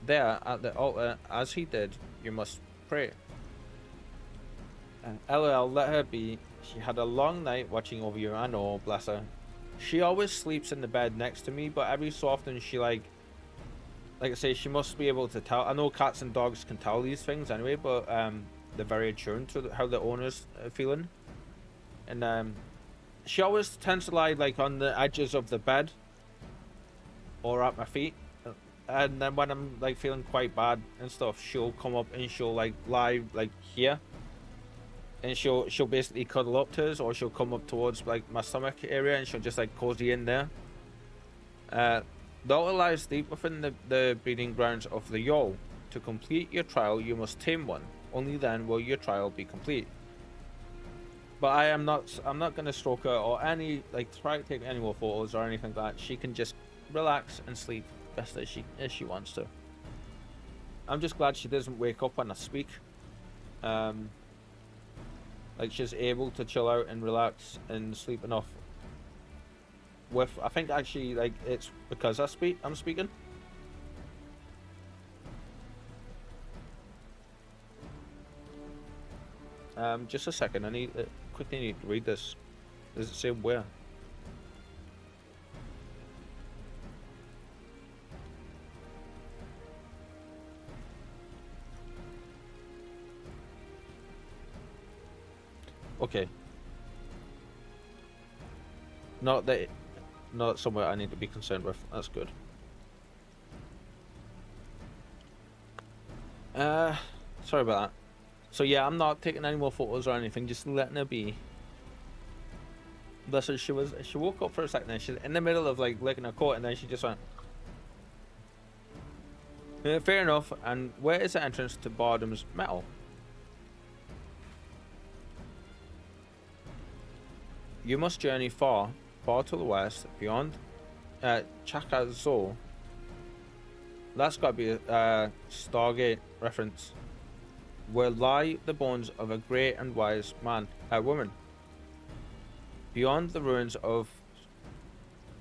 There at the altar, as he did, you must pray. LOL, let her be. She had a long night watching over you. I know, bless her. She always sleeps in the bed next to me, but every so often she like I say, she must be able to tell. I know cats and dogs can tell these things anyway, but they're very attuned to how the owner's feeling. And she always tends to lie like on the edges of the bed or at my feet. And then when I'm like feeling quite bad and stuff, she'll come up and she'll like lie like here. And she'll basically cuddle up to us, or she'll come up towards like my stomach area and she'll just like cozy in there. The altar lies deep within the breeding grounds of the Yol. To complete your trial, you must tame one. Only then will your trial be complete. But I'm not gonna stroke her or any try to take any more photos or anything like that. She can just relax and sleep best as she wants to. I'm just glad she doesn't wake up when I speak. Like she's able to chill out and relax and sleep enough. I think actually like it's because I'm speaking. Just a second. I quickly need to read this. Does it say where? Okay. Not somewhere I need to be concerned with. That's good. Sorry about that. So yeah, I'm not taking any more photos or anything, just letting her be. Bless her, she woke up for a second and she's in the middle of like licking her coat and then she just went. Fair enough. And where is the entrance to Bardem's metal? You must journey far to the west, beyond Chakazo. That's got to be a Stargate reference. Where lie the bones of a great and wise woman. Beyond the ruins of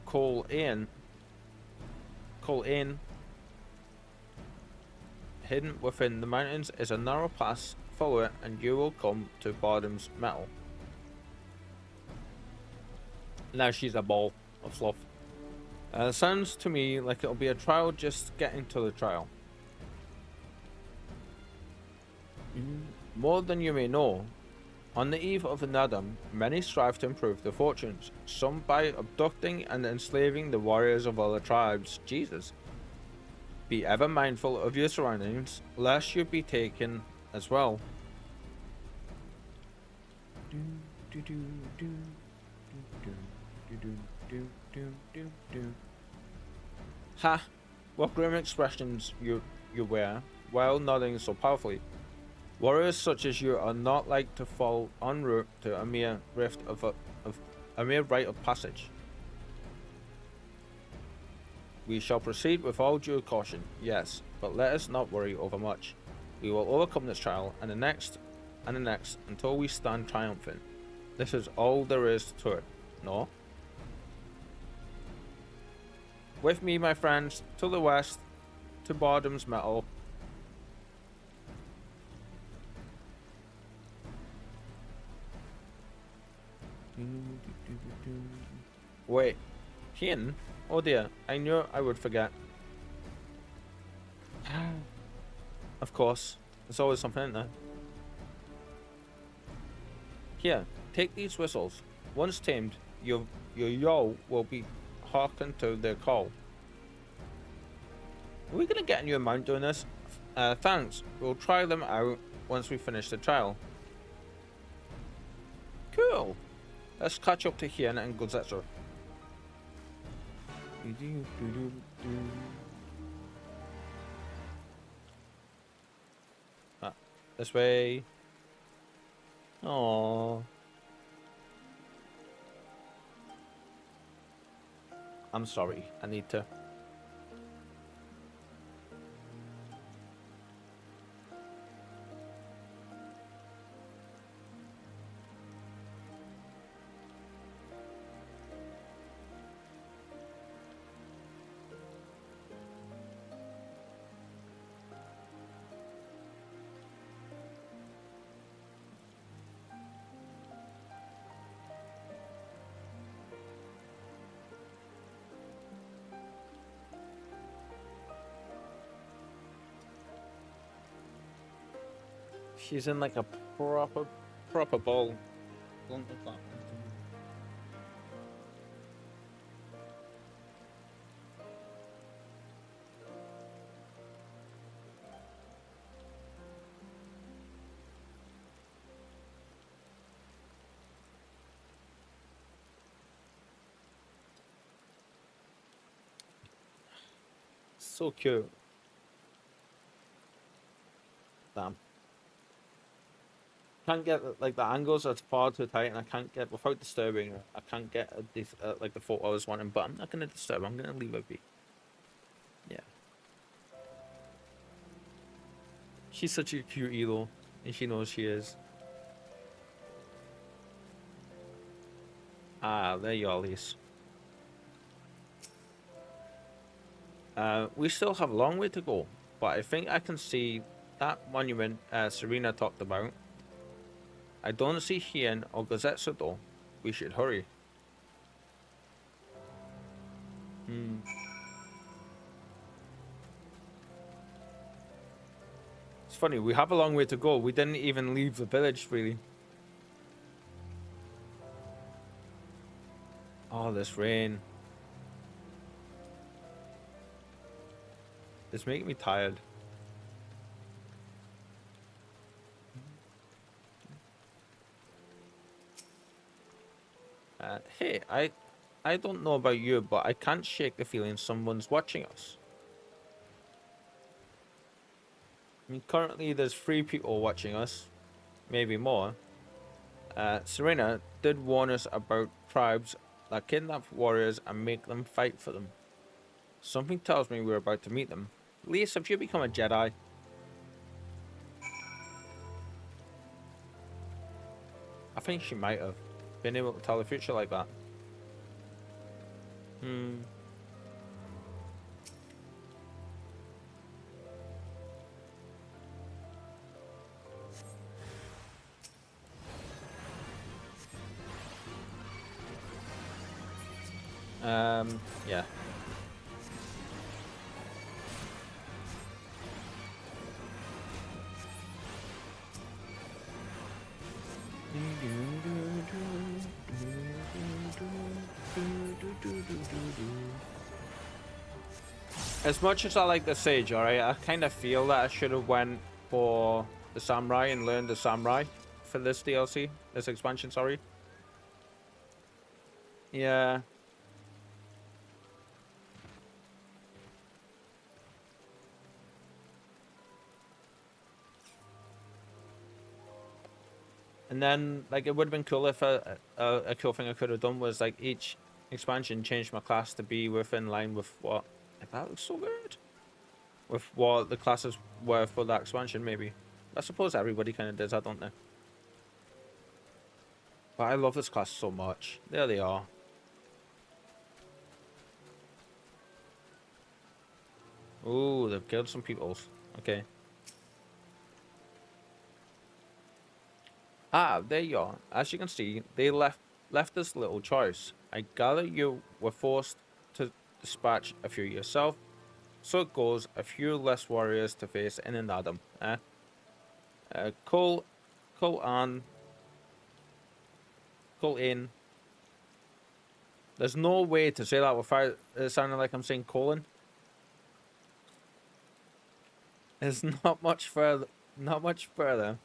Col-Ain, hidden within the mountains, is a narrow pass. Follow it, and you will come to Bardem's metal. Now she's a ball of fluff. Sounds to me like it'll be a trial just getting to the trial. More than you may know, on the eve of the Nadam, many strive to improve their fortunes, some by abducting and enslaving the warriors of other tribes. Jesus. Be ever mindful of your surroundings, lest you be taken as well. Ha! What grim expressions you wear, while nodding so powerfully. Warriors such as you are not like to fall en route to a mere rift of a mere rite of passage. We shall proceed with all due caution, yes, but let us not worry overmuch. We will overcome this trial and the next until we stand triumphant. This is all there is to it, no? With me, my friends, to the west, to Bardem's metal. Wait, Hien? Oh dear, I knew I would forget. Of course, there's always something in there. Here, take these whistles. Once tamed, your Yol will be hearkened to their call. Are we gonna get a new amount doing this? Thanks. We'll try them out once we finish the trial. Cool. Let's catch up to Hiena and Gozetsu. This way. Aww. I'm sorry. I need to. She's in like a proper ball. Don't look that. So cute. Damn. Can't get like the angles are far too tight, and I can't get without disturbing her. I can't get like the photo I was wanting, but I'm not gonna disturb. I'm gonna leave her be. Yeah. She's such a cute elo, and she knows she is. Ah, there you are, Lise. We still have a long way to go, but I think I can see that monument Serena talked about. I don't see Hien or Gozetsu though. We should hurry. It's funny, we have a long way to go. We didn't even leave the village, really. Oh, this rain. It's making me tired. Hey, I don't know about you, but I can't shake the feeling someone's watching us. I mean, currently there's 3 people watching us, maybe more. Serena did warn us about tribes that kidnap warriors and make them fight for them. Something tells me we're about to meet them. Lise, have you become a Jedi? I think she might have been able to tell the future like that. Yeah. As much as I like the Sage, alright, I kind of feel that I should have went for the Samurai and learned the Samurai for this DLC, this expansion, sorry. Yeah. And then, like, it would have been cool if a cool thing I could have done was, like, each expansion changed my class to be within line with what... Like, that looks so good. With what the classes were for that expansion, maybe. I suppose everybody kind of does that, don't they? But I love this class so much. There they are. Ooh, they've killed some peoples. Okay. Ah, there you are. As you can see, they left this little choice. I gather you were forced to dispatch a few yourself. So it goes, a few less warriors to face in an Adam. Call in. There's no way to say that without it sounding like I'm saying colon. It's not much further. Not much further.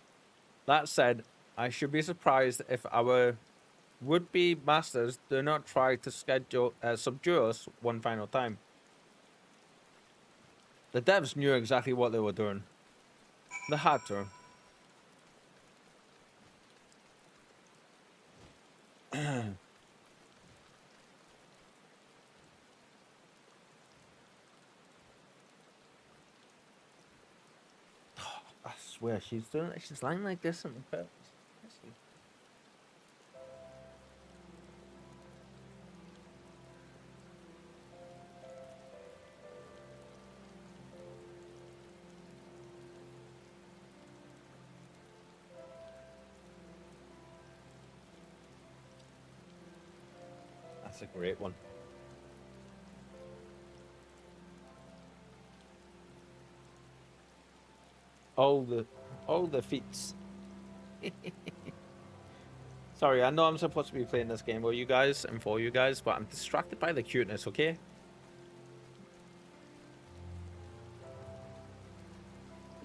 That said, I should be surprised if our would-be masters do not try to subdue us one final time. The devs knew exactly what they were doing. They had to. I swear, she's lying like this on purpose. That's a great one. All the feats. Sorry, I know I'm supposed to be playing this game with you guys and for you guys, but I'm distracted by the cuteness, okay?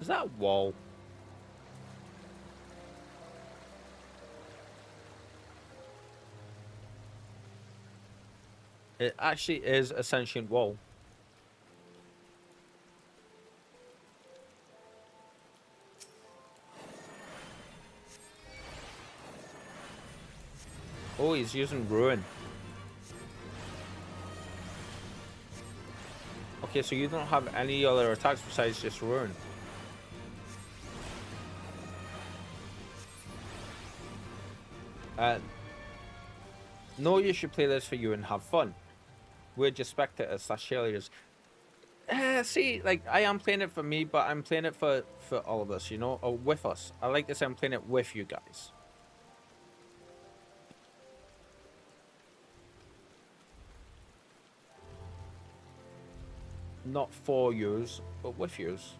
Is that a wall? It actually is a sentient wall. Oh, he's using ruin. Okay, so you don't have any other attacks besides just ruin. No, you should play this for you and have fun. We're just spectators / cheerleaders. See, like, I am playing it for me, but I'm playing it for all of us, you know, or with us. I like to say I'm playing it with you guys. Not for yous, but with yous.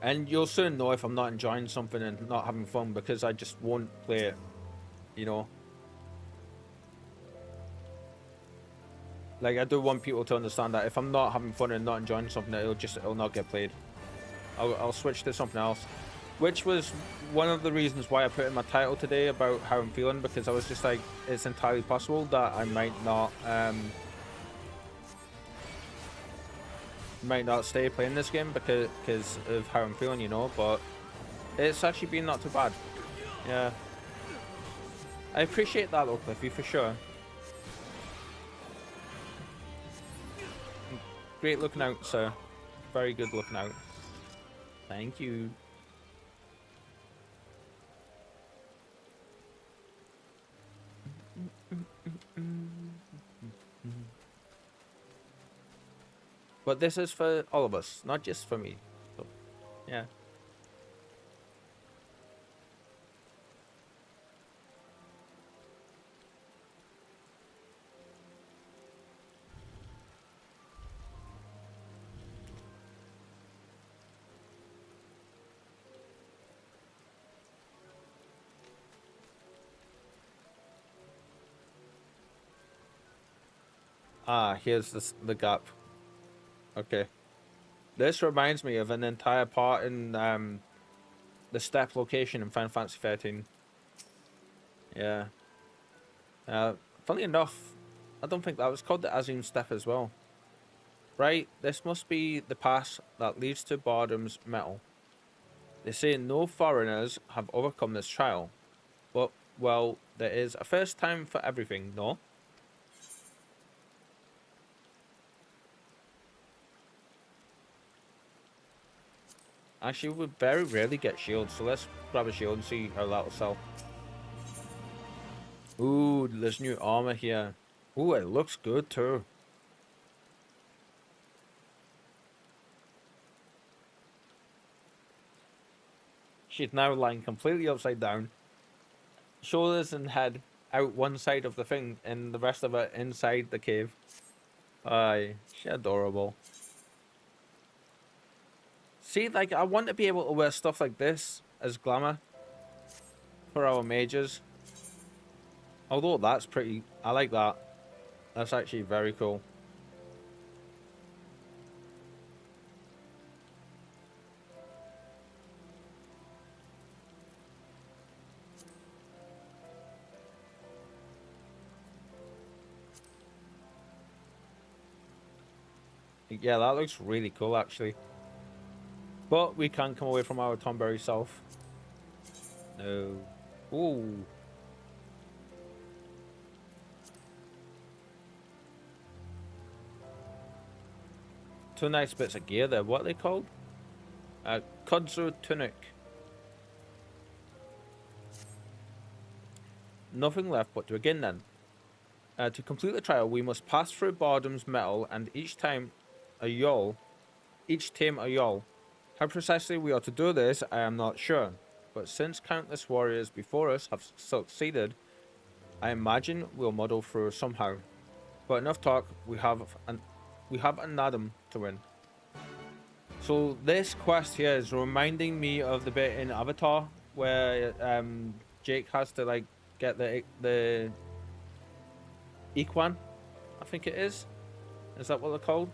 And you'll soon know if I'm not enjoying something and not having fun, because I just won't play it, you know. Like, I do want people to understand that if I'm not having fun and not enjoying something, it'll not get played. I'll switch to something else. Which was one of the reasons why I put in my title today about how I'm feeling, because I was just like, it's entirely possible that I might not stay playing this game because of how I'm feeling, you know, but it's actually been not too bad. Yeah. I appreciate that though, Cliffy, for sure. Great looking out, sir. Very good looking out. Thank you. But this is for all of us, not just for me. So, yeah. Ah, here's the gap. Okay. This reminds me of an entire part in the step location in Final Fantasy 13. Yeah. Funny enough, I don't think that was called the Azim Step as well. Right, this must be the pass that leads to Bardam's Metal. They say no foreigners have overcome this trial. But, well, there is a first time for everything, no? Actually, we very rarely get shields, so let's grab a shield and see how that'll sell. Ooh, there's new armor here. Ooh, it looks good too. She's now lying completely upside down. Shoulders and head out one side of the thing, and the rest of it inside the cave. Aye, she's adorable. See, like, I want to be able to wear stuff like this as glamour for our mages. Although that's pretty, I like that. That's actually very cool. Yeah, that looks really cool, actually. But we can't come away from our Tomberry self. No. Ooh. Two nice bits of gear there. What are they called? Kudzu Tunic. Nothing left but to begin then. To complete the trial, we must pass through Boredom's metal and each tame a Yol. How precisely we ought to do this, I am not sure. But since countless warriors before us have succeeded, I imagine we'll muddle through somehow. But enough talk, we have an Adam to win. So this quest here is reminding me of the bit in Avatar where Jake has to like get the Equan, I think it is. Is that what they're called?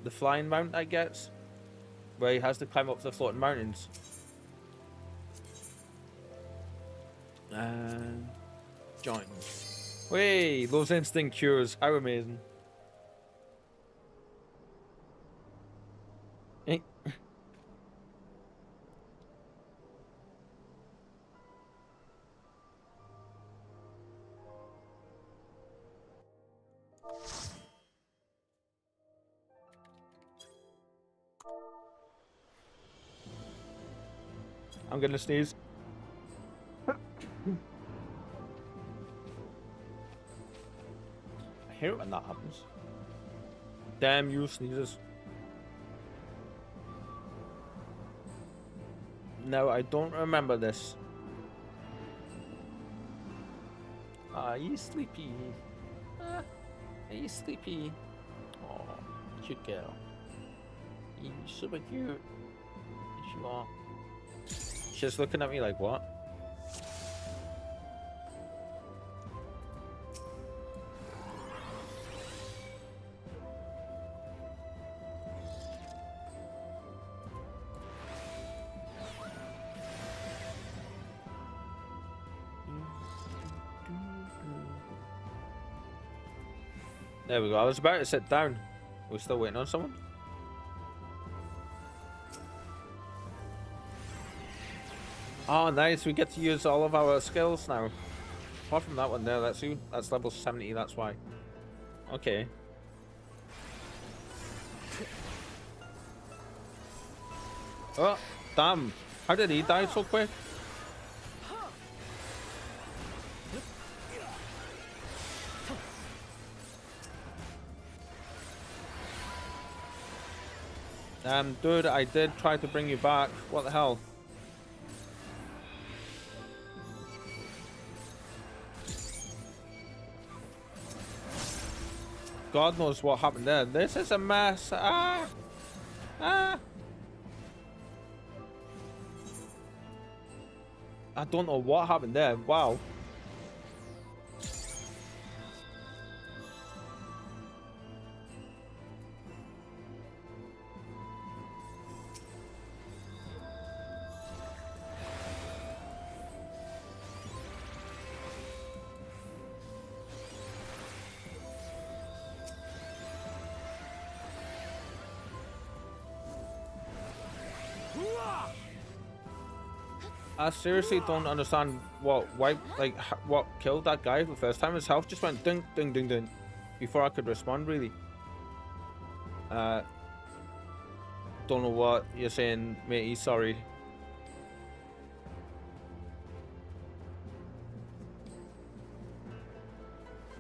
The flying mount I guess, where he has to climb up the floating mountains. Join. Wait, those instant cures, how amazing. I'm gonna sneeze. I hate it when that happens. Damn you, sneezes. No, I don't remember this. Are you sleepy? Are you sleepy? Oh, cute girl. You're super cute. Yes, you are. She's looking at me like, what? There we go. I was about to sit down. We're still waiting on someone. Oh, nice. We get to use all of our skills now. Apart from that one there, that's level 70, that's why. Okay. Oh, damn. How did he die so quick? Dude, I did try to bring you back. What the hell? God knows what happened there. This is a mess. Ah! Ah! I don't know what happened there. Wow. I seriously don't understand what killed that guy the first time. His health just went ding ding ding ding before I could respond really. Don't know what you're saying, matey, sorry.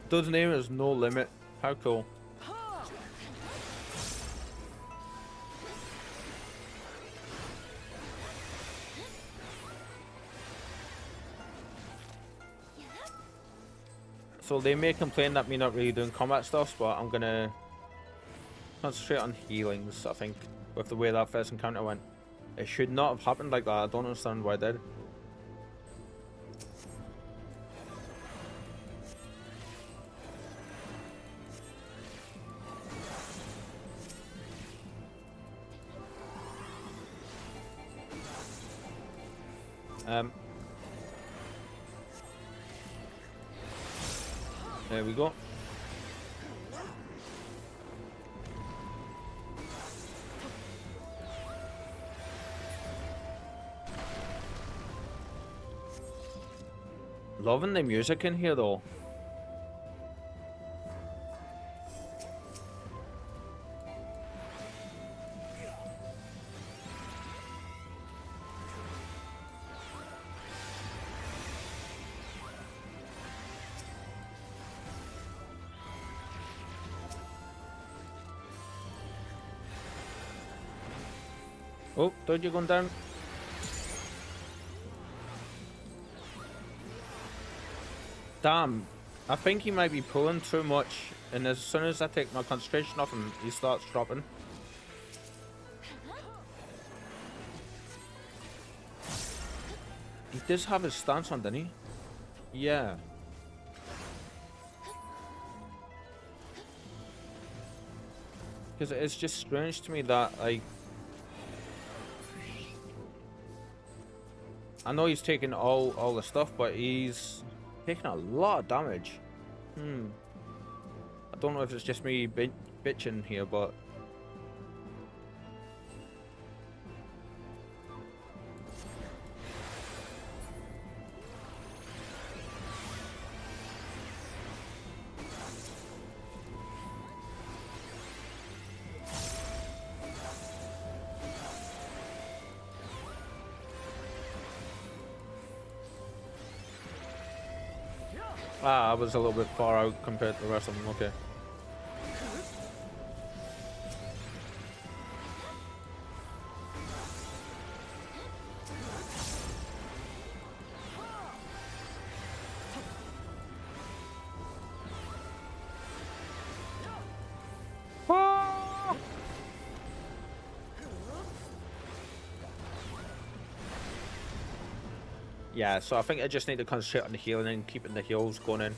Dude's name is No Limit. How cool. So they may complain that me not really doing combat stuff, but I'm gonna concentrate on healings, I think, with the way that first encounter went. It should not have happened like that. I don't understand why it did. There we go. Loving the music in here though. Oh, thought you going down. Damn, I think he might be pulling too much, and as soon as I take my concentration off him, he starts dropping. He does have his stance on, didn't he? Yeah. Because it's just strange to me that, like, I know he's taking all the stuff, but he's taking a lot of damage. I don't know if it's just me bitching here, but I was a little bit far out compared to the rest of them. Okay. Yeah, so I think I just need to concentrate on the healing and keeping the heals going in.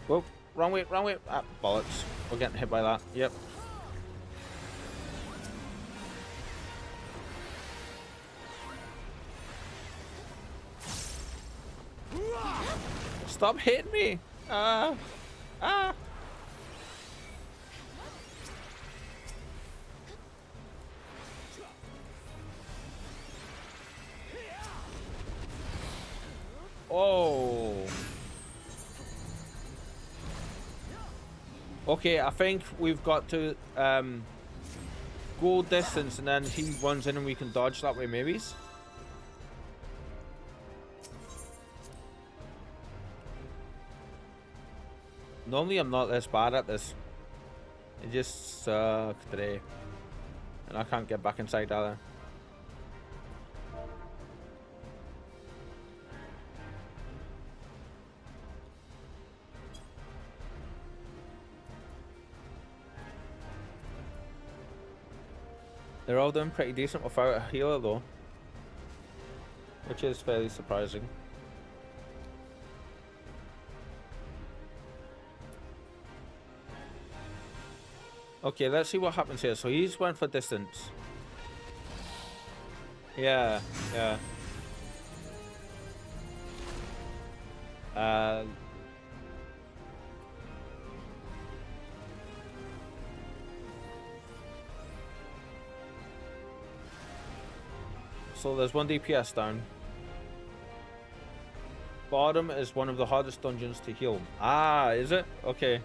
Whoa, wrong way, wrong way. Ah, bollocks. We're getting hit by that. Yep. Stop hitting me! Ah! Oh. Okay, I think we've got to go distance and then he runs in and we can dodge that way, maybe. Normally I'm not this bad at this. It just sucks today. And I can't get back inside either. They're all doing pretty decent without a healer though, which is fairly surprising. Okay, let's see what happens here. So he's went for distance. Yeah. So there's 1 DPS down. Bottom is one of the hardest dungeons to heal. Ah, is it? Okay.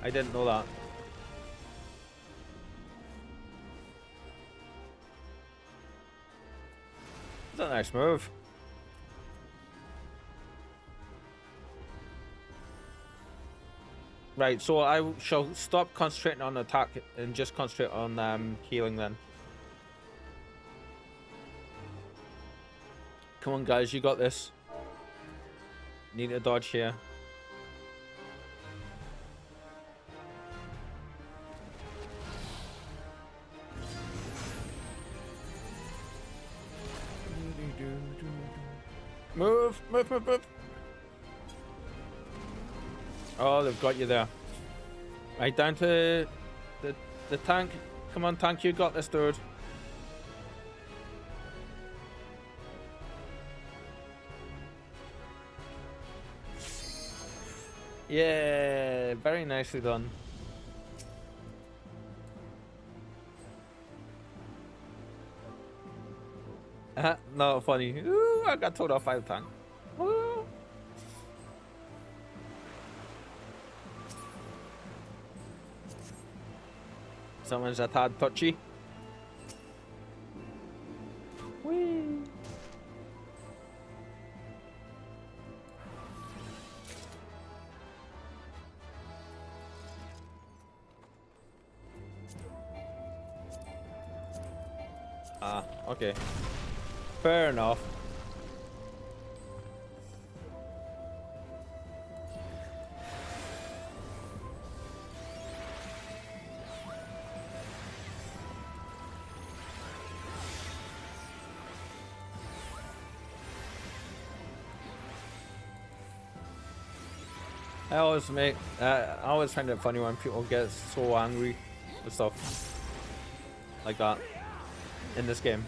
I didn't know that. That's a nice move. Right, so I shall stop concentrating on attack and just concentrate on healing then. Come on, guys, you got this. Need to dodge here. Move, move, move, move. Oh, they've got you there. Right, down to the tank. Come on, tank, you got this, dude. Yeah, very nicely done. Not funny. Ooh, I got told off by the tank. Ooh. Someone's a tad touchy. Whee. Ah, okay. Fair enough. I always find it funny when people get so angry with stuff like that in this game.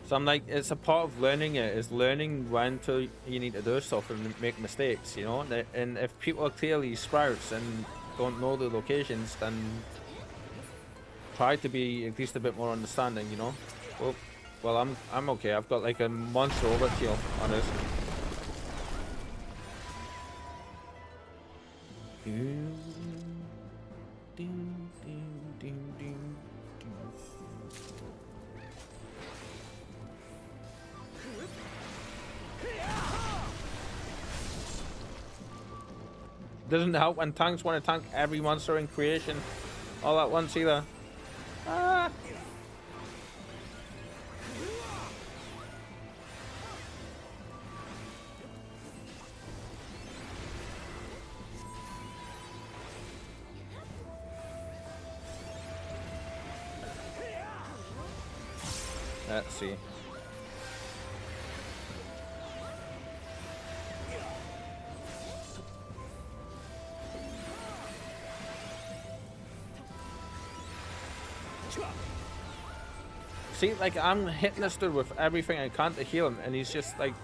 So I'm like, it's a part of learning it, is learning when you need to do stuff and make mistakes, you know? And if people are clearly sprouts and don't know the locations, then try to be at least a bit more understanding, you know? Well, I'm okay. I've got like a monster overkill on this. Doesn't help when tanks want to tank every monster in creation all at once either. Ah. Let's see. See, like, I'm hitting this dude with everything I can to heal him, and he's just like...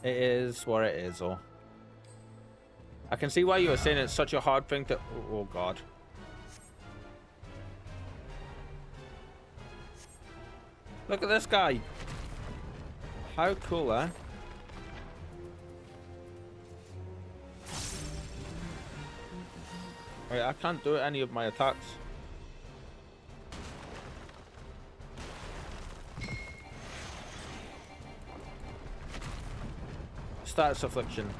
It is what it is, oh. I can see why you were saying it's such a hard thing to... Oh, God. Look at this guy. How cool, eh? Wait, I can't do any of my attacks. Status affliction.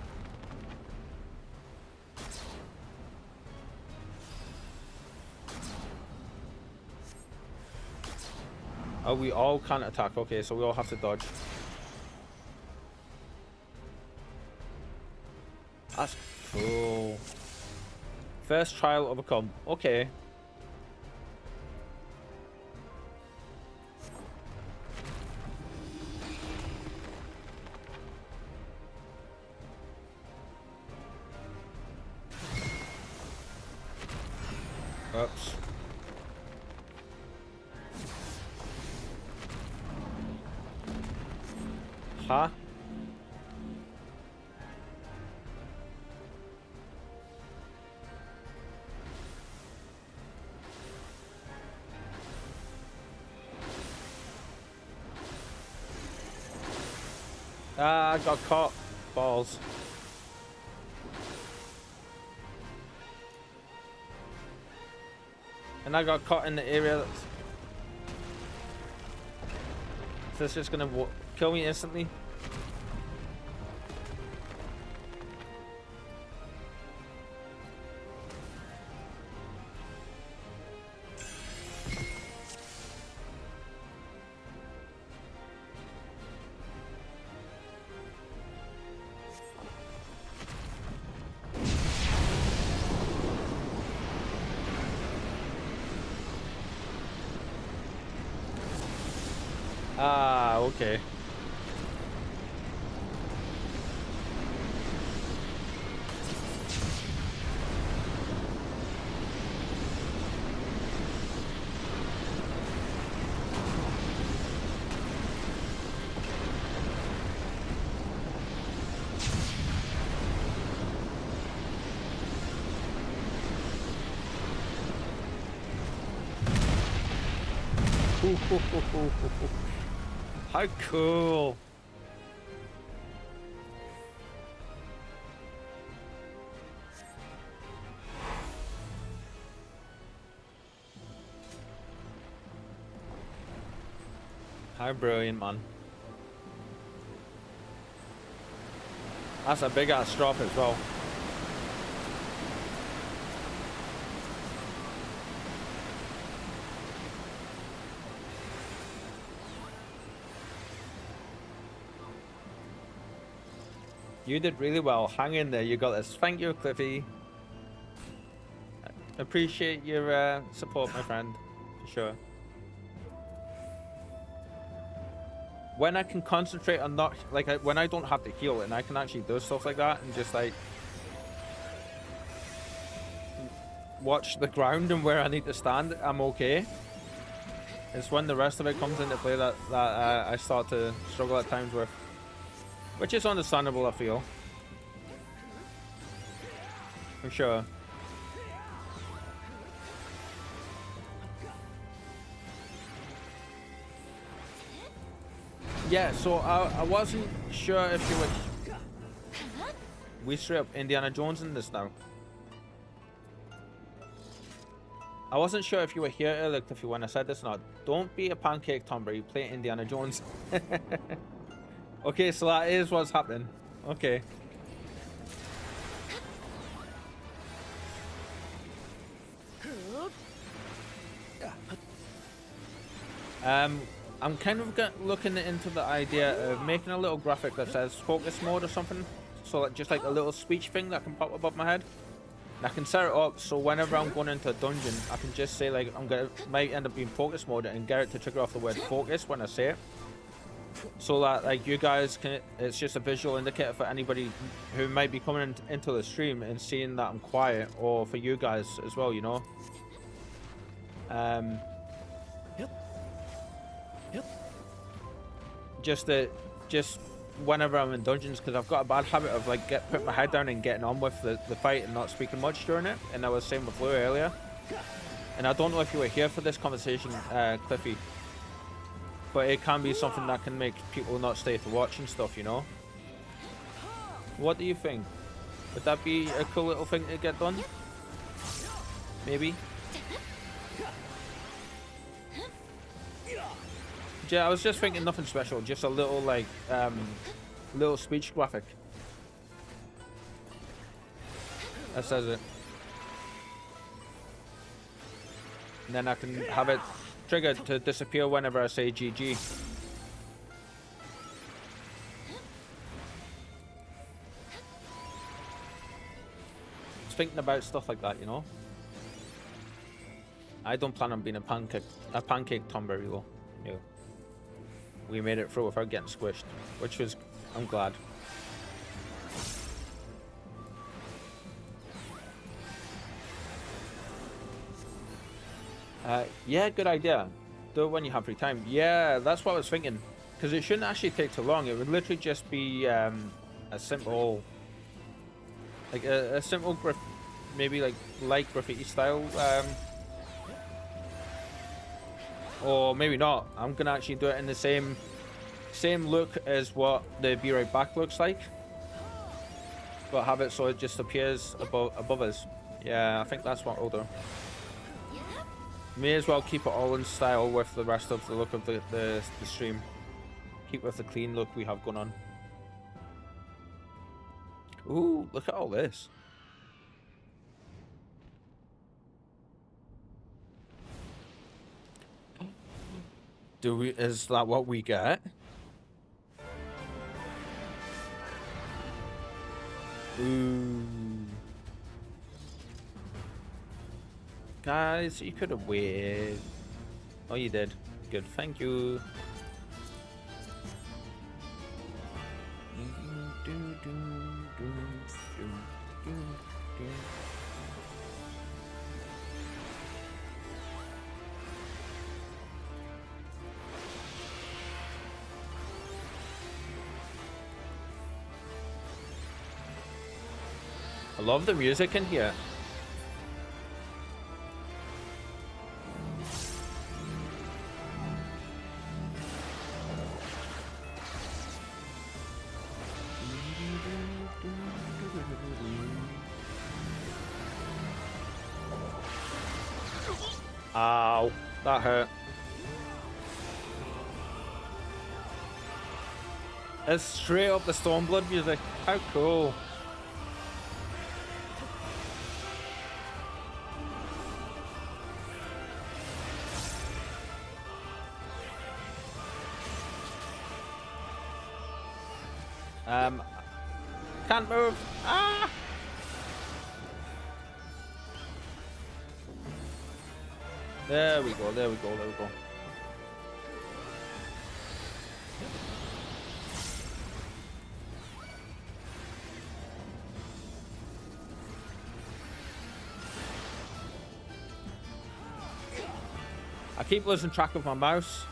Oh, we all can't attack. Okay, so we all have to dodge. That's cool. First trial overcome. Okay. Oops. Huh? Ah, I got caught. Balls. And I got caught in the area that's... So it's just gonna kill me instantly. Ah, okay. How cool. How brilliant, man. That's a big ass drop as well. You did really well. Hang in there. You got this. Thank you, Cliffy. Appreciate your support, my friend. For sure. When I can concentrate on not, like, when I don't have to heal and I can actually do stuff like that and just, like, watch the ground and where I need to stand, I'm okay. It's when the rest of it comes into play that I start to struggle at times with. Which is understandable, I feel. For sure. Yeah, so I wasn't sure if you were... We straight up Indiana Jones in this now. I wasn't sure if you were here earlier, Cliffy, when I said this or not. Don't be a pancake tomber, you play Indiana Jones. Okay, so that is what's happening. Okay. I'm kind of looking into the idea of making a little graphic that says focus mode or something. So like, just like a little speech thing that can pop above my head. And I can set it up so whenever I'm going into a dungeon, I can just say like might end up being focus mode and get it to trigger off the word focus when I say it. So that like you guys can, it's just a visual indicator for anybody who might be coming into the stream and seeing that I'm quiet, or for you guys as well, you know. Just whenever I'm in dungeons, because I've got a bad habit of like putting my head down and getting on with the fight and not speaking much during it. And I was saying with Lou earlier, and I don't know if you were here for this conversation, Cliffy, but it can be something that can make people not stay to watch and stuff, you know. What do you think? Would that be a cool little thing to get done? Maybe. Yeah, I was just thinking nothing special, just a little like little speech graphic that says it, and then I can have it triggered to disappear whenever I say GG. Just thinking about stuff like that, you know. I don't plan on being a pancake tomber though. No. We made it through without getting squished, which was, I'm glad. Yeah, good idea. Do it when you have free time. Yeah, that's what I was thinking. Because it shouldn't actually take too long. It would literally just be a simple, like a simple maybe like graffiti style. Or maybe not. I'm gonna actually do it in the same look as what the Be Right Back looks like, but have it so it just appears above us. Yeah, I think that's what I'll do. May as well keep it all in style with the rest of the look of the stream. Keep with the clean look we have going on. Ooh, look at all this. Is that what we get? Ooh. Guys, you could have waited. Oh, you did. Good, thank you. I love the music in here. Ow, that hurt. It's straight up the Stormblood music. How cool. Can't move. Ah! There we go, there we go, there we go. I keep losing track of my mouse.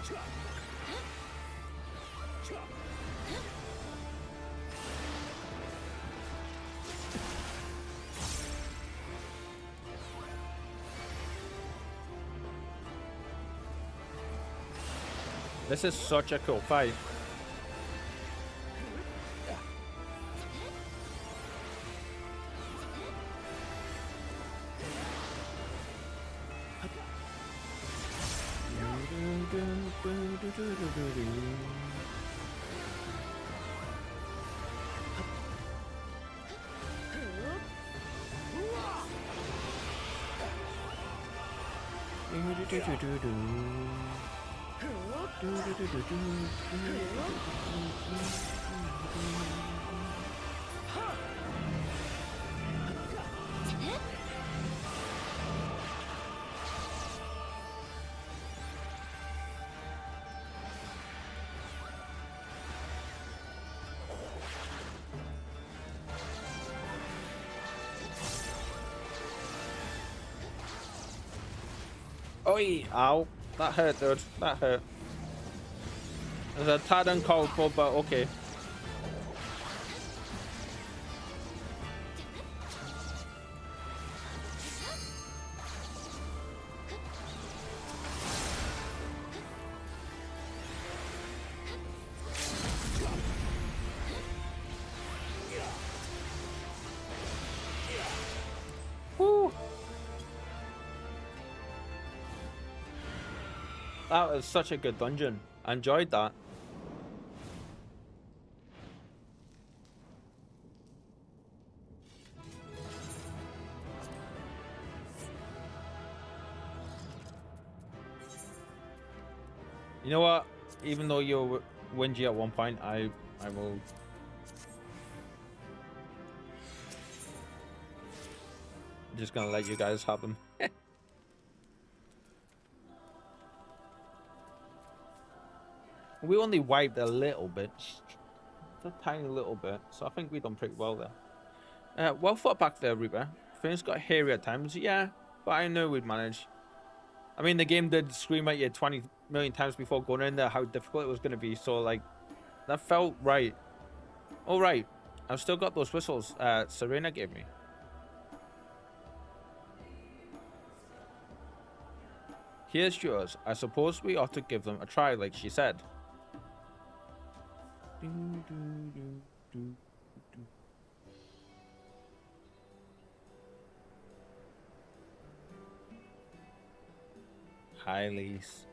This is such a cool fight. Oi! Ow. That hurt, dude. That hurt. It was a tad uncalled for, but okay. That was such a good dungeon. I enjoyed that. You know what? Even though you're whingy at one point, I will. I'm just gonna let you guys have them. We only wiped a little bit, just a tiny little bit, so I think we've done pretty well there. Well fought back there, Reaper. Things got hairy at times, yeah, but I knew we'd manage. I mean, the game did scream at you 20 million times before going in there how difficult it was going to be, so like, that felt right. All right, I've still got those whistles Serena gave me. Here's yours. I suppose we ought to give them a try, like she said. Hi, Lise.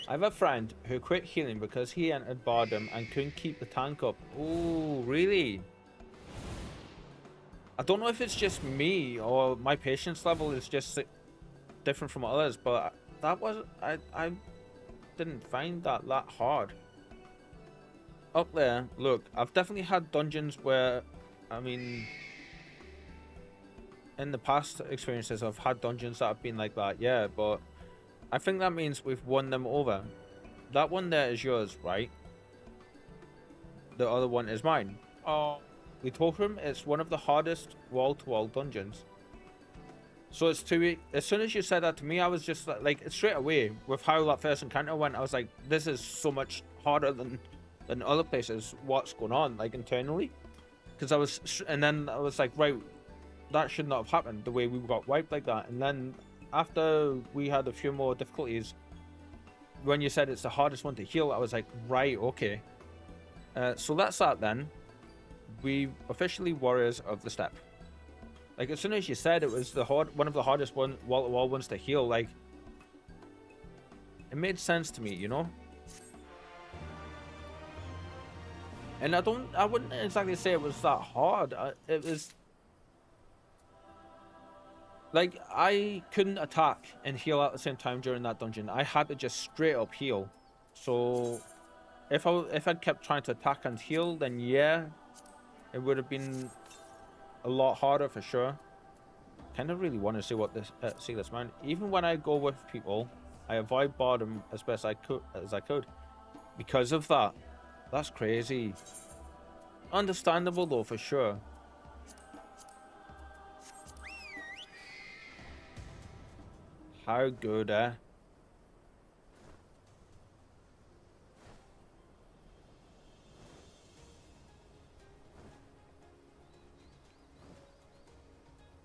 I have a friend who quit healing because he entered boredom and couldn't keep the tank up. Oh, really? I don't know if it's just me or my patience level is just different from others, but that was I didn't find that hard. Up there, look, I've definitely had dungeons where, I mean, in the past experiences I've had dungeons that have been like that, yeah, but I think that means we've won them over. That one there is yours, right? The other one is mine. Oh, we told him it's one of the hardest wall-to-wall dungeons. So it's as soon as you said that to me, I was just like straight away with how that first encounter went, I was like, this is so much harder than other places. What's going on, like, internally? Because and then I was like, right, that should not have happened the way we got wiped like that. And then after we had a few more difficulties, when you said it's the hardest one to heal, I was like, right, okay. So that's that then. We officially Warriors of the Steppe. Like, as soon as you said it was one of the hardest wall-to-wall ones to heal, like, it made sense to me, you know? And I wouldn't exactly say it was that hard. It was like I couldn't attack and heal at the same time during that dungeon. I had to just straight up heal. So if I'd kept trying to attack and heal, then yeah, it would have been a lot harder for sure. Kind of really want to see what this man. Even when I go with people, I avoid bottom as best I could because of that. That's crazy. Understandable though, for sure. How good, eh?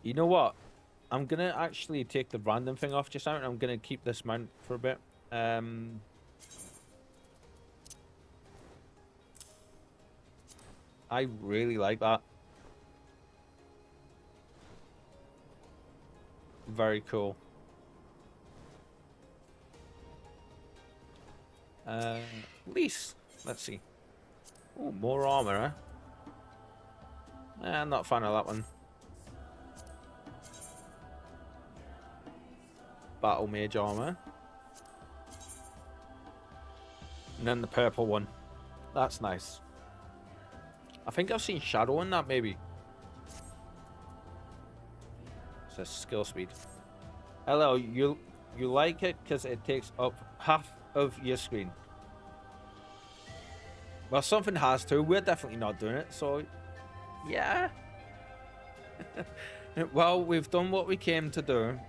You know what? I'm gonna actually take the random thing off just now, and I'm gonna keep this mount for a bit. I really like that. Very cool. Lease. Let's see. Oh, more armor, eh? I'm not a fan of that one. Battle mage armor. And then the purple one. That's nice. I think I've seen Shadow in that, maybe. It says skill speed. Hello, you like it because it takes up half of your screen. Well, something has to. We're definitely not doing it, so yeah. Well, we've done what we came to do.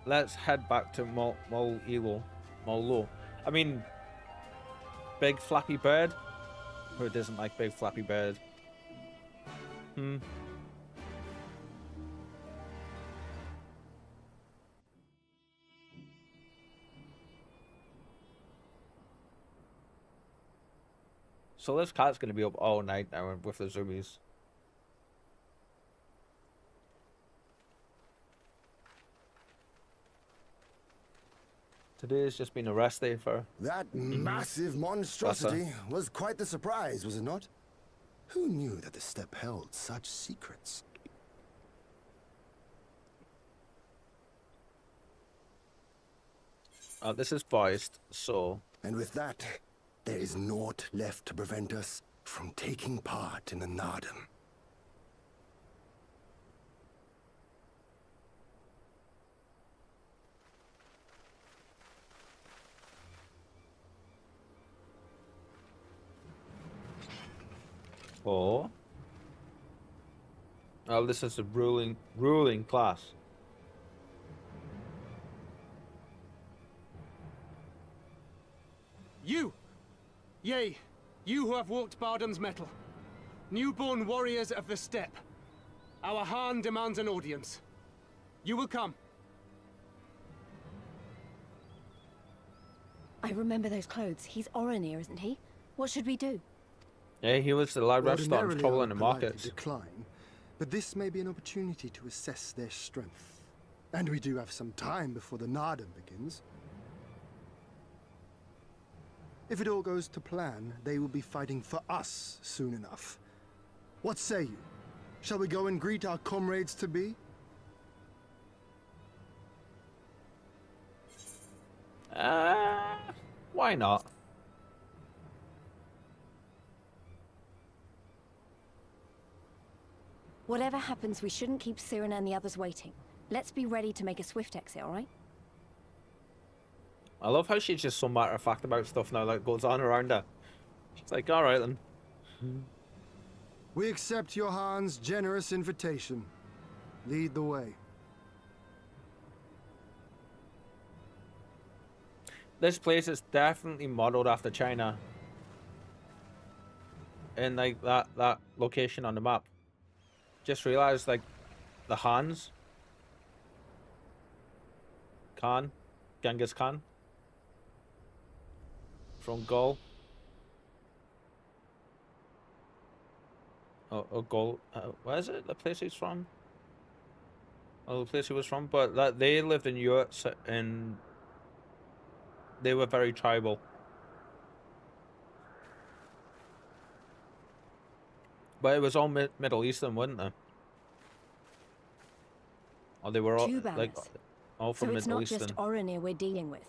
Let's head back to Molo. I mean, Big Flappy Bird. Who doesn't like Big Flappy Bird? So this cat's gonna be up all night now with the zoomies. Today has just been a rest day for... That massive monstrosity was quite the surprise, was it not? Who knew that the steppe held such secrets? This is voiced, so... And with that, there is naught left to prevent us from taking part in the Nardum. Oh, this is a ruling class. You! Yea, you who have walked Bardam's metal. Newborn warriors of the steppe. Our Khan demands an audience. You will come. I remember those clothes. He's Oronir, isn't he? What should we do? Yeah, he was the loud rap star in trouble in the markets. Decline, but this may be an opportunity to assess their strength. And we do have some time before the Nardum begins. If it all goes to plan, they will be fighting for us soon enough. What say you? Shall we go and greet our comrades-to-be? Why not? Whatever happens, we shouldn't keep Cyrena and the others waiting. Let's be ready to make a swift exit, all right? I love how she's just so matter-of-fact about stuff now that goes on around her. She's like, all right then. We accept your Khan's generous invitation. Lead the way. This place is definitely modeled after China. In like that location on the map. Just realized, like, the Hans. Khan. Genghis Khan. From Gaul. Oh, Gaul. Where is it? The place he's from? the place he was from, but that they lived in Europe and they were very tribal. But it was all Middle Eastern, wasn't it? Or they were all like all from Middle Eastern. So it's not just Oranir we're dealing with.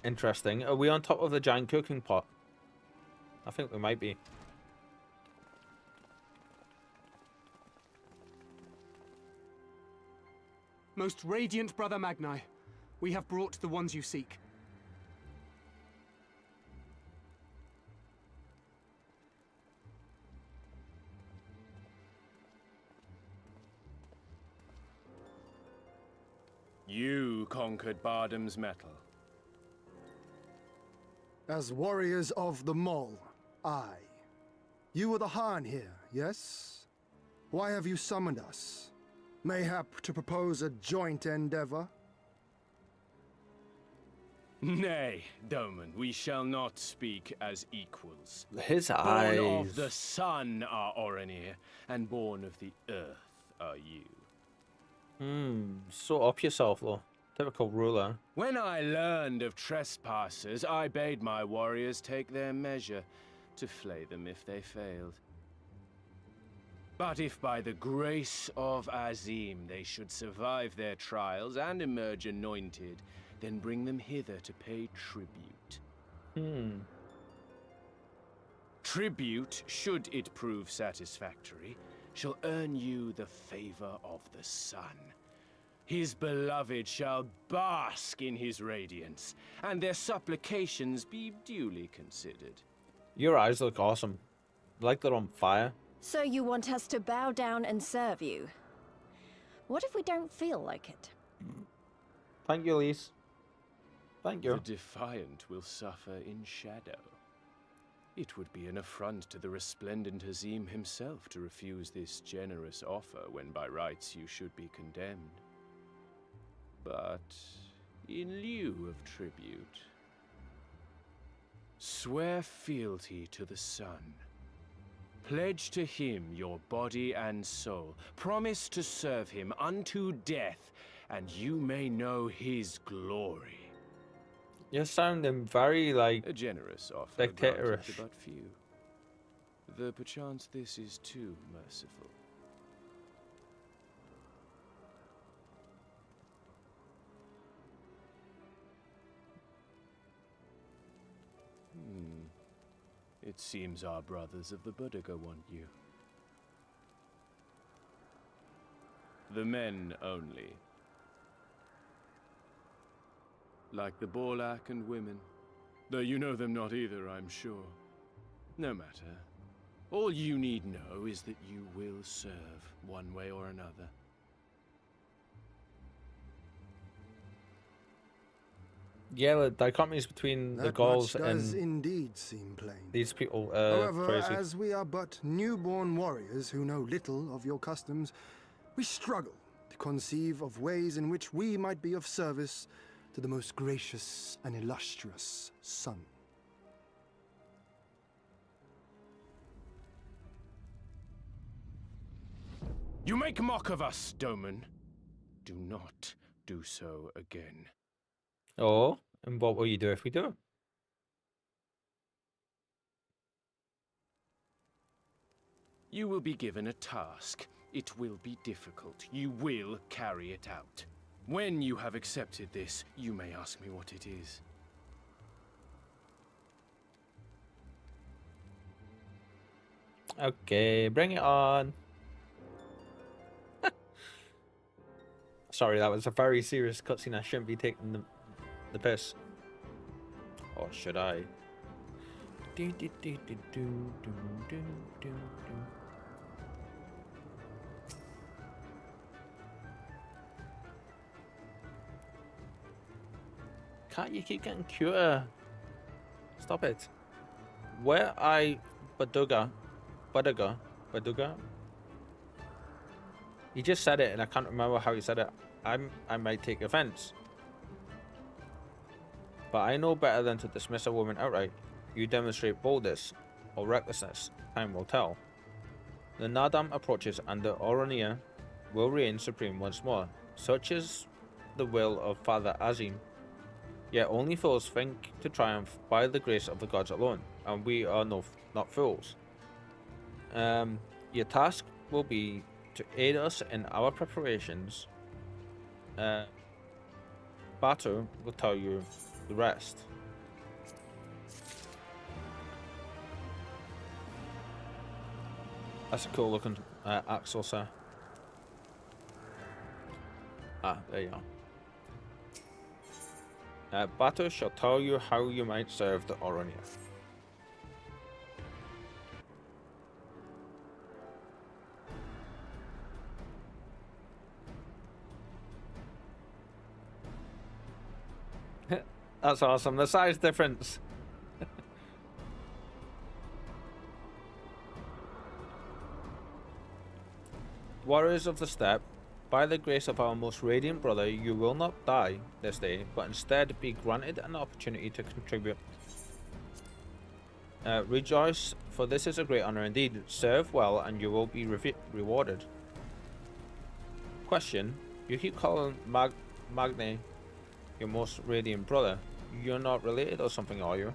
Interesting. Are we on top of the giant cooking pot? I think we might be. Most radiant Brother Magni, we have brought the ones you seek. You conquered Bardam's metal. As warriors of the Mole, aye. You were the Khan here, yes? Why have you summoned us? Mayhap to propose a joint endeavor? Nay, Doman, we shall not speak as equals. His born eyes. Born of the sun are Oranir, and born of the earth are you. So up yourself, though. Typical ruler. When I learned of trespassers, I bade my warriors take their measure, to flay them if they failed. But if by the grace of Azim they should survive their trials and emerge anointed, then bring them hither to pay tribute. Tribute, should it prove satisfactory, shall earn you the favor of the sun. His beloved shall bask in his radiance, and their supplications be duly considered. Your eyes look awesome. Like they're on fire. So you want us to bow down and serve you? What if we don't feel like it? Thank you, Lise. Thank you. The defiant will suffer in shadow. It would be an affront to the resplendent Azim himself to refuse this generous offer when by rights you should be condemned. But in lieu of tribute, swear fealty to the sun. Pledge to him your body and soul. Promise to serve him unto death, and you may know his glory. You're sounding very, like, a generous offer dictatorish. To but few. Though perchance this is too merciful. It seems our brothers of the Buddha want you. The men only. Like the Borlak and women. Though you know them not either, I'm sure. No matter. All you need know is that you will serve one way or another. Yeah, the dichotomies between the Gauls does and indeed seem plain. These people However, crazy. as we are but newborn warriors who know little of your customs, we struggle to conceive of ways in which we might be of service to the most gracious and illustrious sun. You make mock of us, Doman. Do not do so again. Oh, and what will you do if we do? You will be given a task. It will be difficult. You will carry it out. When you have accepted this, you may ask me what it is. Okay, bring it on. Sorry, that was a very serious cutscene. I shouldn't be taking the piss. Or should I? Can't you keep getting cuter? Stop it. Where Baduga? He just said it and I can't remember how he said it. I might take offense. But I know better than to dismiss a woman outright. You demonstrate boldness or recklessness, time will tell. The Nadam approaches and the Oronia will reign supreme once more. Such is the will of Father Azim. Yet only fools think to triumph by the grace of the gods alone, and we are not fools. Your task will be to aid us in our preparations. Batu will tell you the rest. That's a cool looking axle, sir. Ah, there you are. Batu shall tell you how you might serve the Oronia. That's awesome. The size difference. Warriors of the Steppe, by the grace of our most radiant brother, you will not die this day, but instead be granted an opportunity to contribute. Rejoice, for this is a great honor indeed. Serve well, and you will be rewarded. Question: you keep calling Magne your most radiant brother. You're not related or something, are you?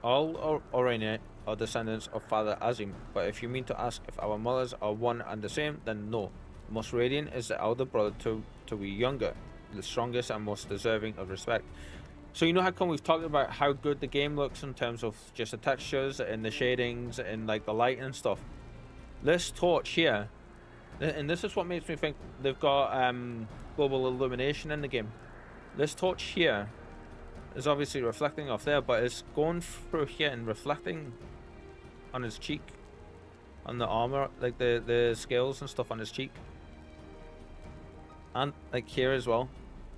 All Orania are descendants of Father Azim, but if you mean to ask if our mothers are one and the same, then no. Most radiant is the elder brother to we younger, the strongest and most deserving of respect. So you know how come we've talked about how good the game looks in terms of just the textures and the shadings and like the light and stuff. This torch here, and this is what makes me think they've got global illumination in the game. This torch here is obviously reflecting off there, but it's going through here and reflecting on his cheek, on the armor, like the scales and stuff on his cheek, and like here as well.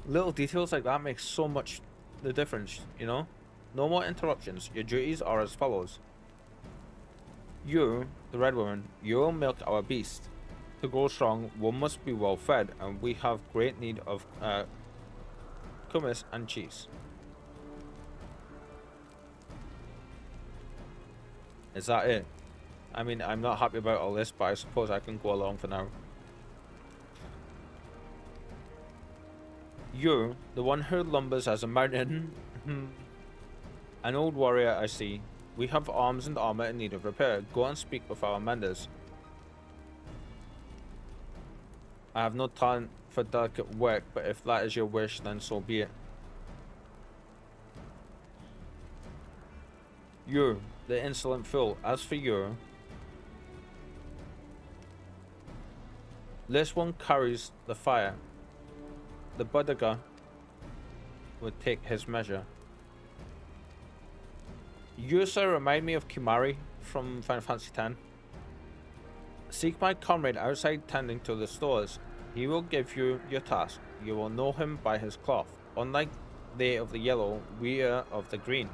Little details like that make so much the difference, you know. No more interruptions. Your duties are as follows. You, the red woman, you will milk our beast. To grow strong, one must be well fed, and we have great need of kummis and cheese. Is that it? I mean, I'm not happy about all this, but I suppose I can go along for now. You, the one who lumbers as a mountain, an old warrior I see. We have arms and armor in need of repair. Go and speak with our menders. I have no talent for delicate work, but if that is your wish, then so be it. You, the insolent fool, as for you, this one carries the fire. The Budaga would take his measure. You, sir, remind me of Kimari from Final Fantasy X. Seek my comrade outside tending to the stores. He will give you your task. You will know him by his cloth. Unlike they of the yellow, we are of the green.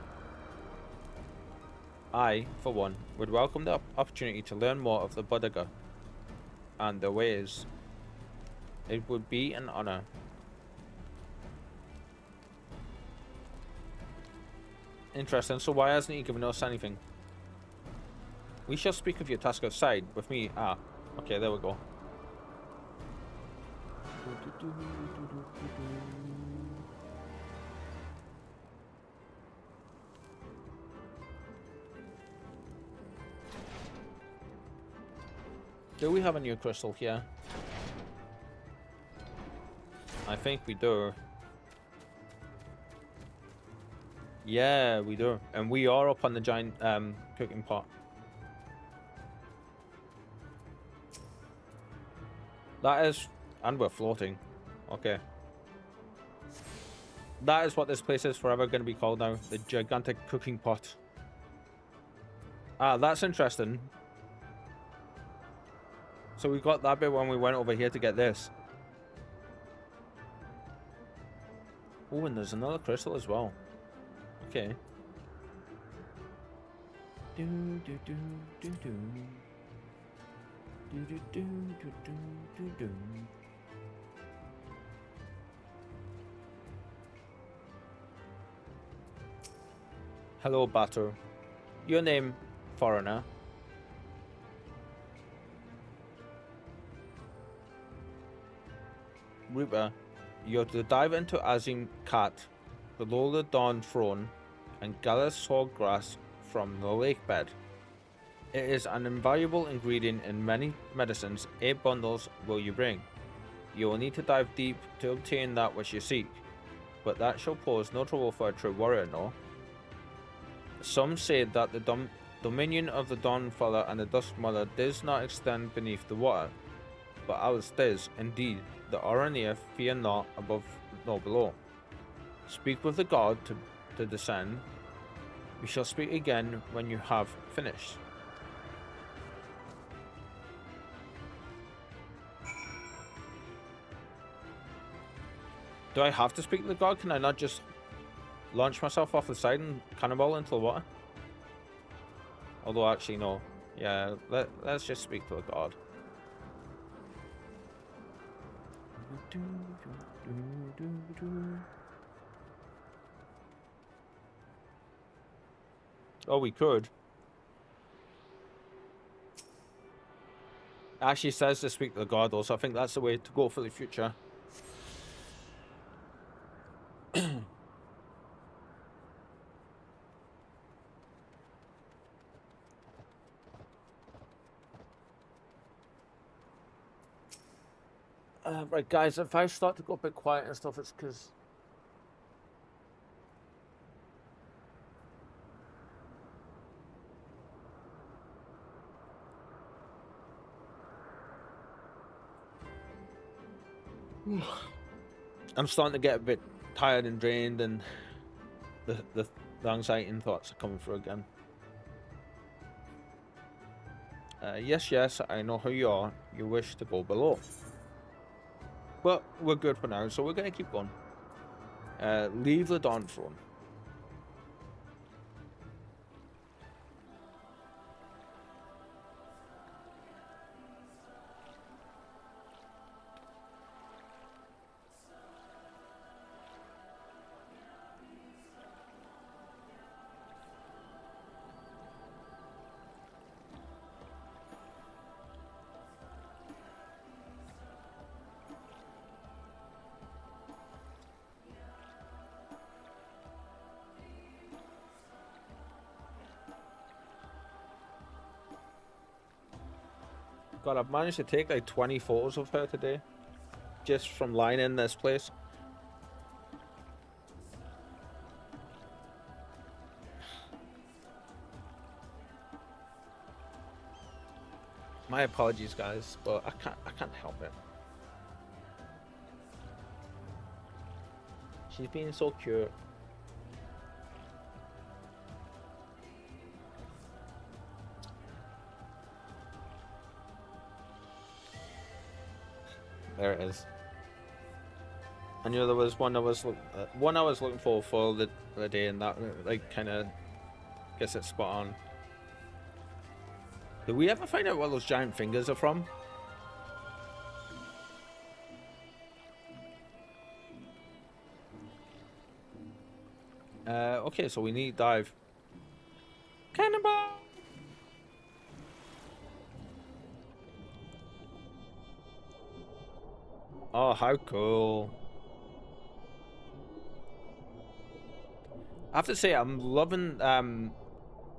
I, for one, would welcome the opportunity to learn more of the Budaga and their ways. It would be an honor. Interesting, so why hasn't he given us anything? We shall speak of your task outside with me. Ah, okay, there we go. Do we have a new crystal here? I think we do. Yeah, we do. And we are up on the giant cooking pot. That is... And we're floating. Okay. That is what this place is forever going to be called now. The gigantic cooking pot. Ah, that's interesting. So we got that bit when we went over here to get this. Oh, and there's another crystal as well. Okay. Do do do do do. Hello, Batter. Your name, foreigner? Reeper, you're to dive into Azim Cat, below the Dawn Throne, and gather swordgrass from the lake bed. It is an invaluable ingredient in many medicines. 8 bundles will you bring. You will need to dive deep to obtain that which you seek, but that shall pose no trouble for a true warrior, no? Some say that the dominion of the Dawnfather and the Dusk Mother does not extend beneath the water, but ours does, indeed. The Aurania fear not above nor below. Speak with the god to descend. We shall speak again when you have finished. Do I have to speak to the god? Can I not just launch myself off the side and cannonball into the water? Although, actually, no. Yeah, let's just speak to the god. Oh, we could. It actually says to speak to the god, though, so I think that's the way to go for the future. Right, guys, if I start to go a bit quiet and stuff, it's because... I'm starting to get a bit tired and drained, and the anxiety and thoughts are coming through again. Yes, I know who you are. You wish to go below. But we're good for now, so we're going to keep going. Leave the Dawn Throne. God, I've managed to take like 20 photos of her today, just from lying in this place. My apologies, guys, but I can't help it. She's being so cute. There it is. I knew there was one I was looking for the day, and that like kind of gets it spot on. Did we ever find out what those giant fingers are from? Okay, so we need dive. Cannonball! Oh, how cool. I have to say, I'm loving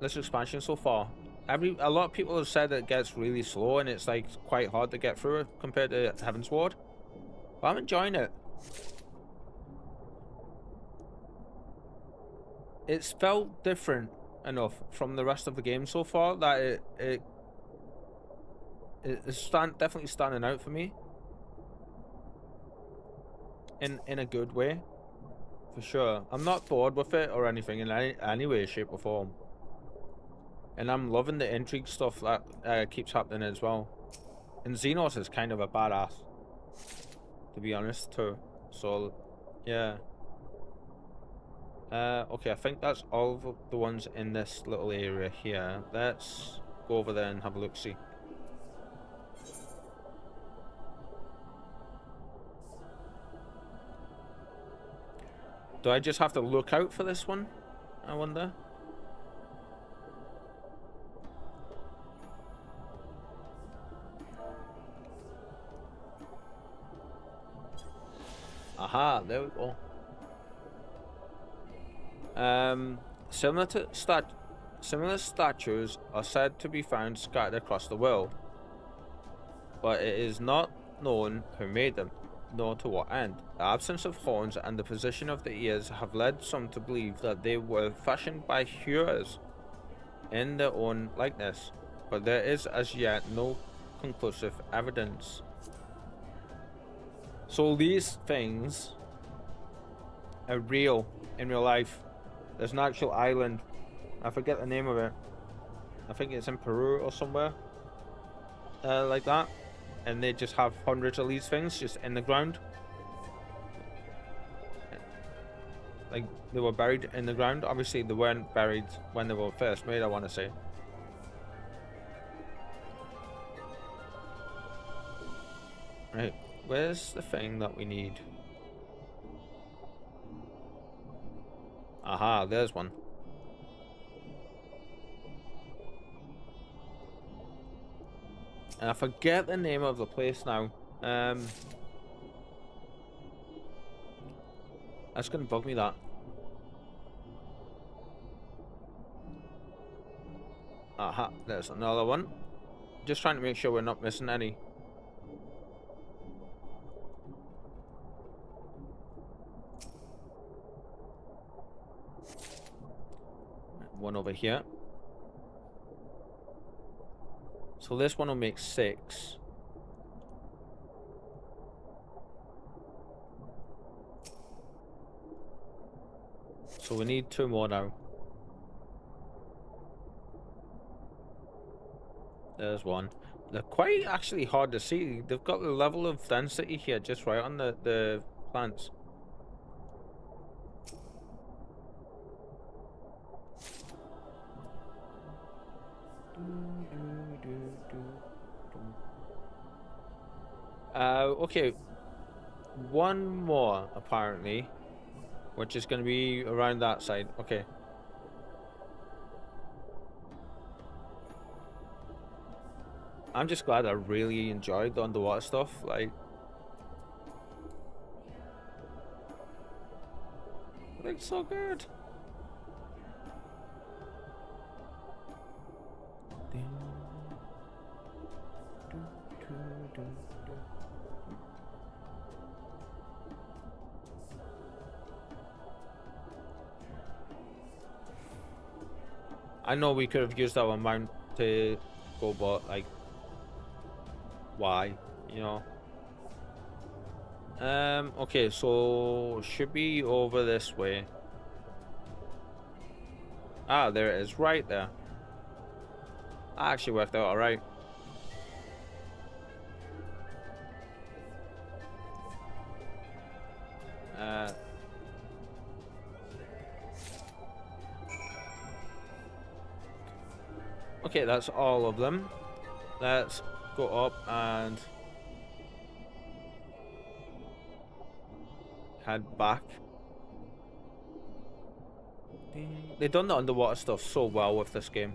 this expansion so far. A lot of people have said it gets really slow and it's like quite hard to get through it compared to Heavensward. But I'm enjoying it. It's felt different enough from the rest of the game so far that it's definitely standing out for me. In a good way, for sure. I'm not bored with it or anything in any way, shape or form. And I'm loving the intrigue stuff that keeps happening as well. And Xenos is kind of a badass, to be honest, too. So, yeah. Okay, I think that's all of the ones in this little area here. Let's go over there and have a look-see. Do I just have to look out for this one? I wonder. Aha, there we go. Similar statues are said to be found scattered across the world, but it is not known who made them, nor to what end. The absence of horns and the position of the ears have led some to believe that they were fashioned by hewers in their own likeness, but there is as yet no conclusive evidence. So these things are real in real life. There's an actual island. I forget the name of it. I think it's in Peru or somewhere like that. And they just have hundreds of these things just in the ground. Like, they were buried in the ground. Obviously, they weren't buried when they were first made, I want to say. Right, where's the thing that we need? Aha, there's one. And I forget the name of the place now. That's gonna bug me, that. Aha, there's another one. Just trying to make sure we're not missing any. One over here. So this one will make 6. So we need 2 more now. There's one. They're quite actually hard to see. They've got the level of density here just right on the plants. Okay. One more, apparently. Which is going to be around that side. Okay. I'm just glad I really enjoyed the underwater stuff. Like, it looks so good. I know we could have used our mount to go, but like, why? You know. Okay, so should be over this way. Ah, there it is, right there. That actually worked out alright. Okay, that's all of them. Let's go up and head back. They've done the underwater stuff so well with this game.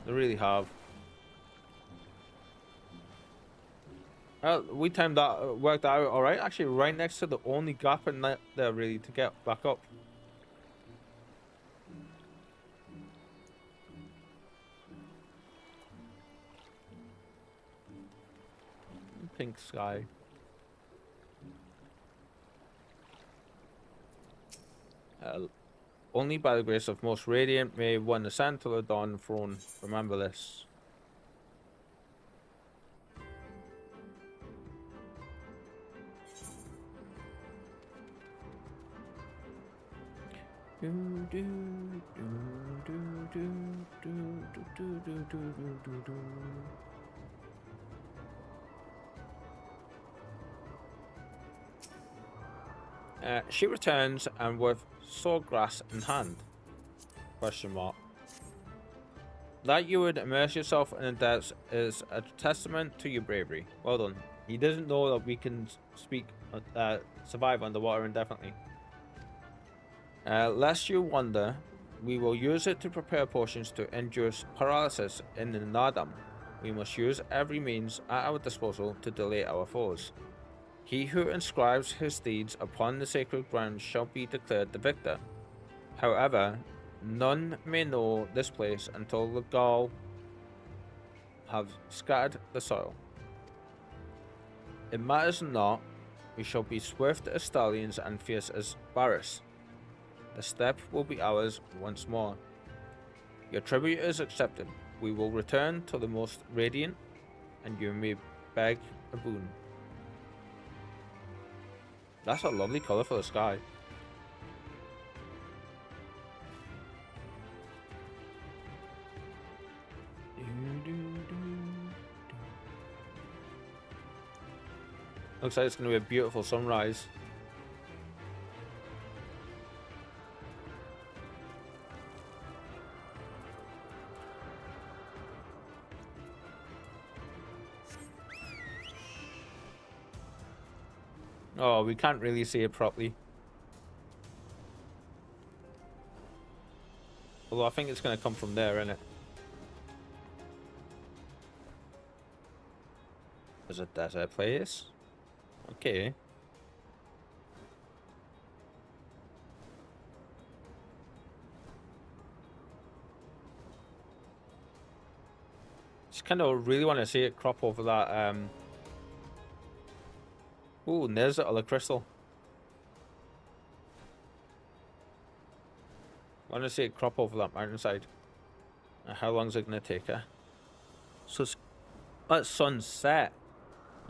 They really have. Well, we timed that, worked out alright. Actually, right next to the only gap in there really to get back up. Pink sky. Only by the grace of most radiant may one ascend to the dawn throne. Remember this. She returns and with sawgrass in hand? Question mark. That you would immerse yourself in the depths is a testament to your bravery. Well done. He doesn't know that we can survive underwater indefinitely. Lest you wonder, we will use it to prepare potions to induce paralysis in the Nardam. We must use every means at our disposal to delay our foes. He who inscribes his deeds upon the sacred ground shall be declared the victor. However, none may know this place until the Gaul have scattered the soil. It matters not, we shall be swift as stallions and fierce as Varus. The steppe will be ours once more. Your tribute is accepted. We will return to the most radiant, and you may beg a boon. That's a lovely colour for the sky. Looks like it's going to be a beautiful sunrise. Oh, we can't really see it properly. Although I think it's going to come from there, isn't it? There's a desert place. Okay. Just kind of really want to see it crop over that. Ooh, and there's the other crystal. I want to see it crop over that mountainside. How long is it going to take her? So it's, that's sunset,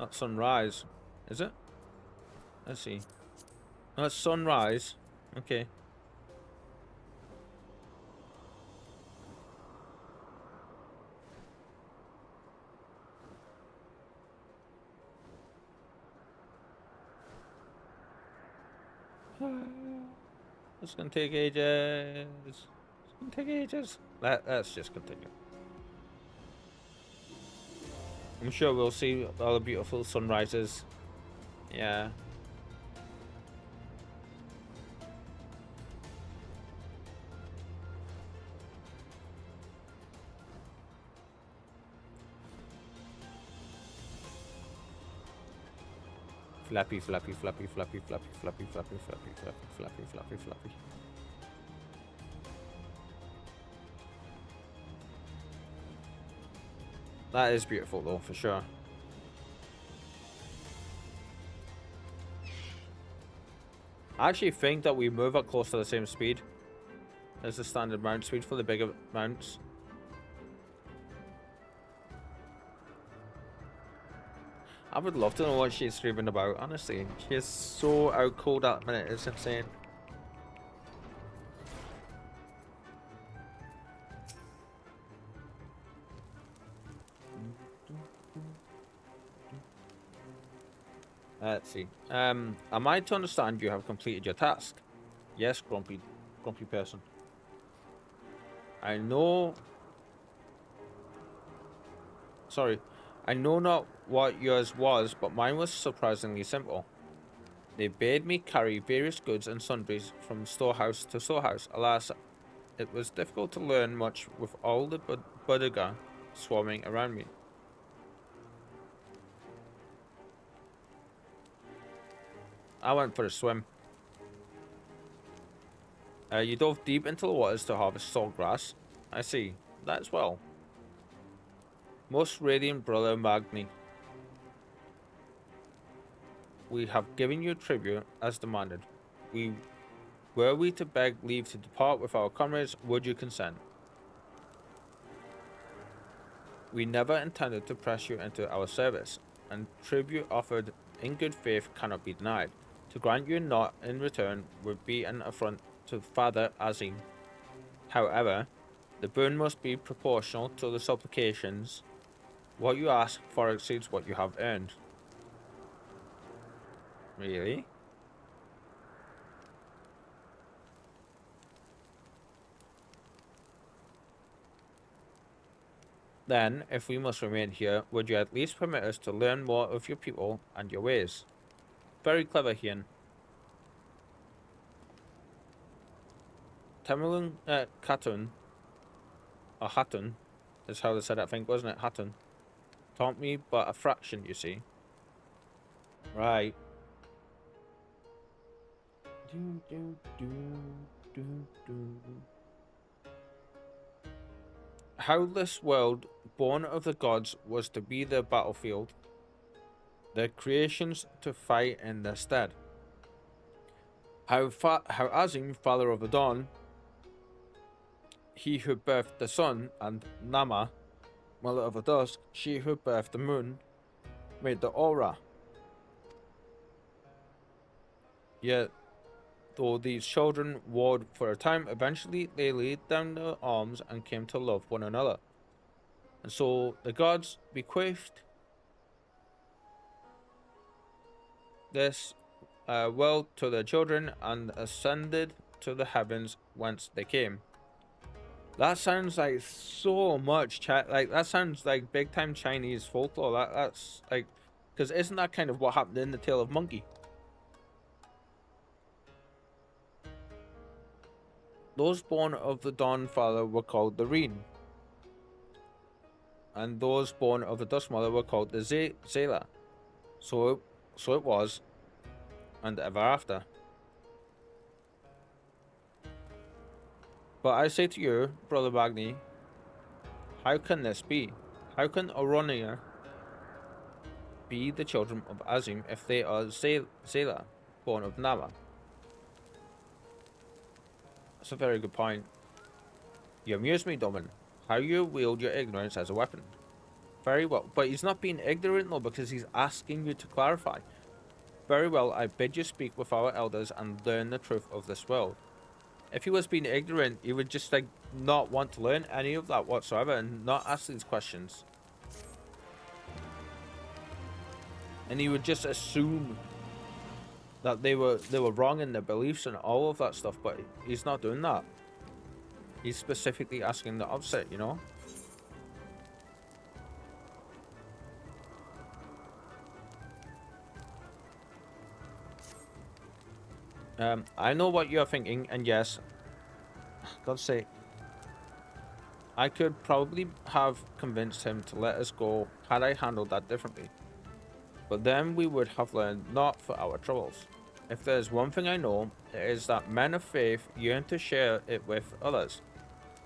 not sunrise, is it? Let's see. Oh, that's sunrise. Okay. It's gonna take ages. It's gonna take ages. Let's just continue. I'm sure we'll see all the beautiful sunrises. Yeah. Flappy, flappy, flappy, flappy, flappy, flappy, flappy, flappy, flappy, flappy, flappy, flappy. That is beautiful though, for sure. I actually think that we move at close to the same speed as the standard mount speed for the bigger mounts. I would love to know what she's screaming about, honestly. She is so out cold at the minute, it's insane. Let's see. Am I to understand you have completed your task? Yes, grumpy person. I know... Sorry. I know not what yours was, but mine was surprisingly simple. They bade me carry various goods and sundries from storehouse to storehouse. Alas, it was difficult to learn much with all the Budiga swarming around me. I went for a swim. You dove deep into the waters to harvest sawgrass. I see. That's well. Most radiant brother Magni, we have given you tribute as demanded. Were we to beg leave to depart with our comrades, would you consent? We never intended to press you into our service, and tribute offered in good faith cannot be denied. To grant you not in return would be an affront to Father Azim. However, the boon must be proportional to the supplications. What you ask for exceeds what you have earned. Really? Then, if we must remain here, would you at least permit us to learn more of your people and your ways? Very clever, Hien. Temulun Katun, or Hatun, is how they said it, I think, wasn't it? Hatun. Taught me but a fraction, you see. Right. How this world, born of the gods, was to be their battlefield, their creations to fight in their stead. How Azim, father of the dawn, he who birthed the sun, and Nama, mother of the dusk, she who birthed the moon, made the aura. Yet, though these children warred for a time, eventually they laid down their arms and came to love one another. And so the gods bequeathed this world to their children and ascended to the heavens whence they came. That sounds like so much that sounds like big time Chinese folklore. That's like, because isn't that kind of what happened in the Tale of Monkey? Those born of the Dawn Father were called the Reen, and those born of the Dusk Mother were called the Zela. So it was, and ever after. But I say to you, Brother Magni, how can this be? How can Oronia be the children of Azim if they are Zela, born of Nama? That's a very good point. You amuse me, Domin. How you wield your ignorance as a weapon. Very well, but he's not being ignorant though, because he's asking you to clarify. Very well, I bid you speak with our elders and learn the truth of this world. If he was being ignorant, he would just like not want to learn any of that whatsoever and not ask these questions. And he would just assume that they were wrong in their beliefs and all of that stuff, but he's not doing that. He's specifically asking the opposite, you know? I know what you're thinking, and yes, God's sake, I could probably have convinced him to let us go had I handled that differently. But then we would have learned naught for our troubles. If there's one thing I know, it is that men of faith yearn to share it with others.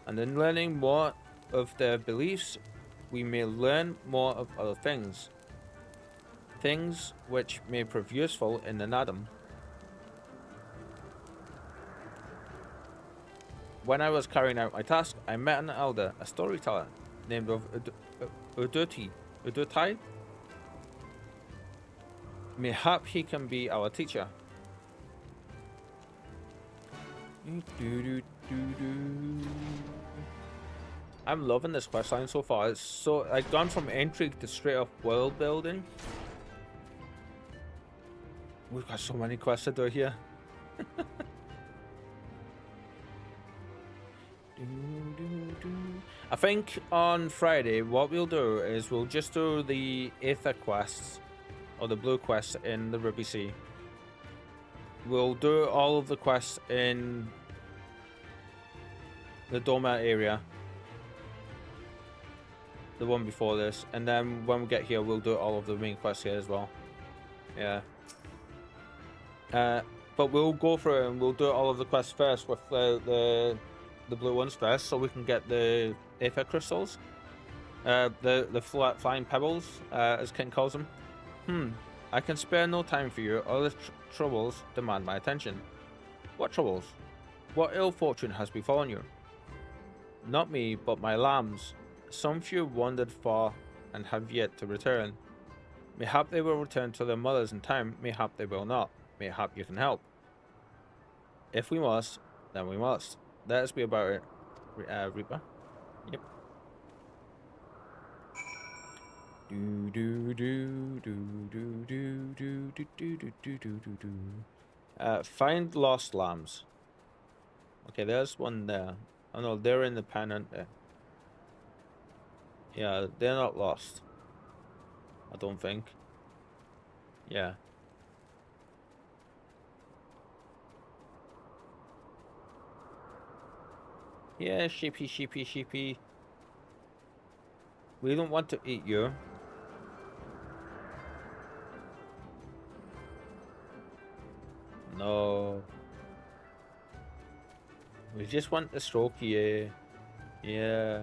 And in learning more of their beliefs, we may learn more of other things. Things which may prove useful in the Nadam. When I was carrying out my task, I met an elder, a storyteller, named of Udutai. Mayhap he can be our teacher. I'm loving this questline so far. It's so I've gone from intrigue to straight up world building. We've got so many quests to do here. I think on Friday what we'll do is we'll just do the Aether quests, or the blue quests in the Ruby Sea. We'll do all of the quests in the Doma area, the one before this, and then when we get here we'll do all of the main quests here as well. Yeah. But we'll go through it and we'll do all of the quests first with the blue ones first, so we can get the Aether crystals, the flying pebbles, as King calls them. I can spare no time for you. Other troubles demand my attention. What troubles? What ill fortune has befallen you? Not me, but my lambs. Some few wandered far and have yet to return. Mayhap they will return to their mothers in time. Mayhap they will not. Mayhap you can help. If we must, then we must. Let us be about it, Reeper. Yep. Find lost lambs. Okay, there's one there. Oh no, they're in the pen, aren't they? Yeah, they're not lost. I don't think. Yeah. Yeah, sheepy, sheepy, sheepy. We don't want to eat you. No. We just want to stroke you. Yeah.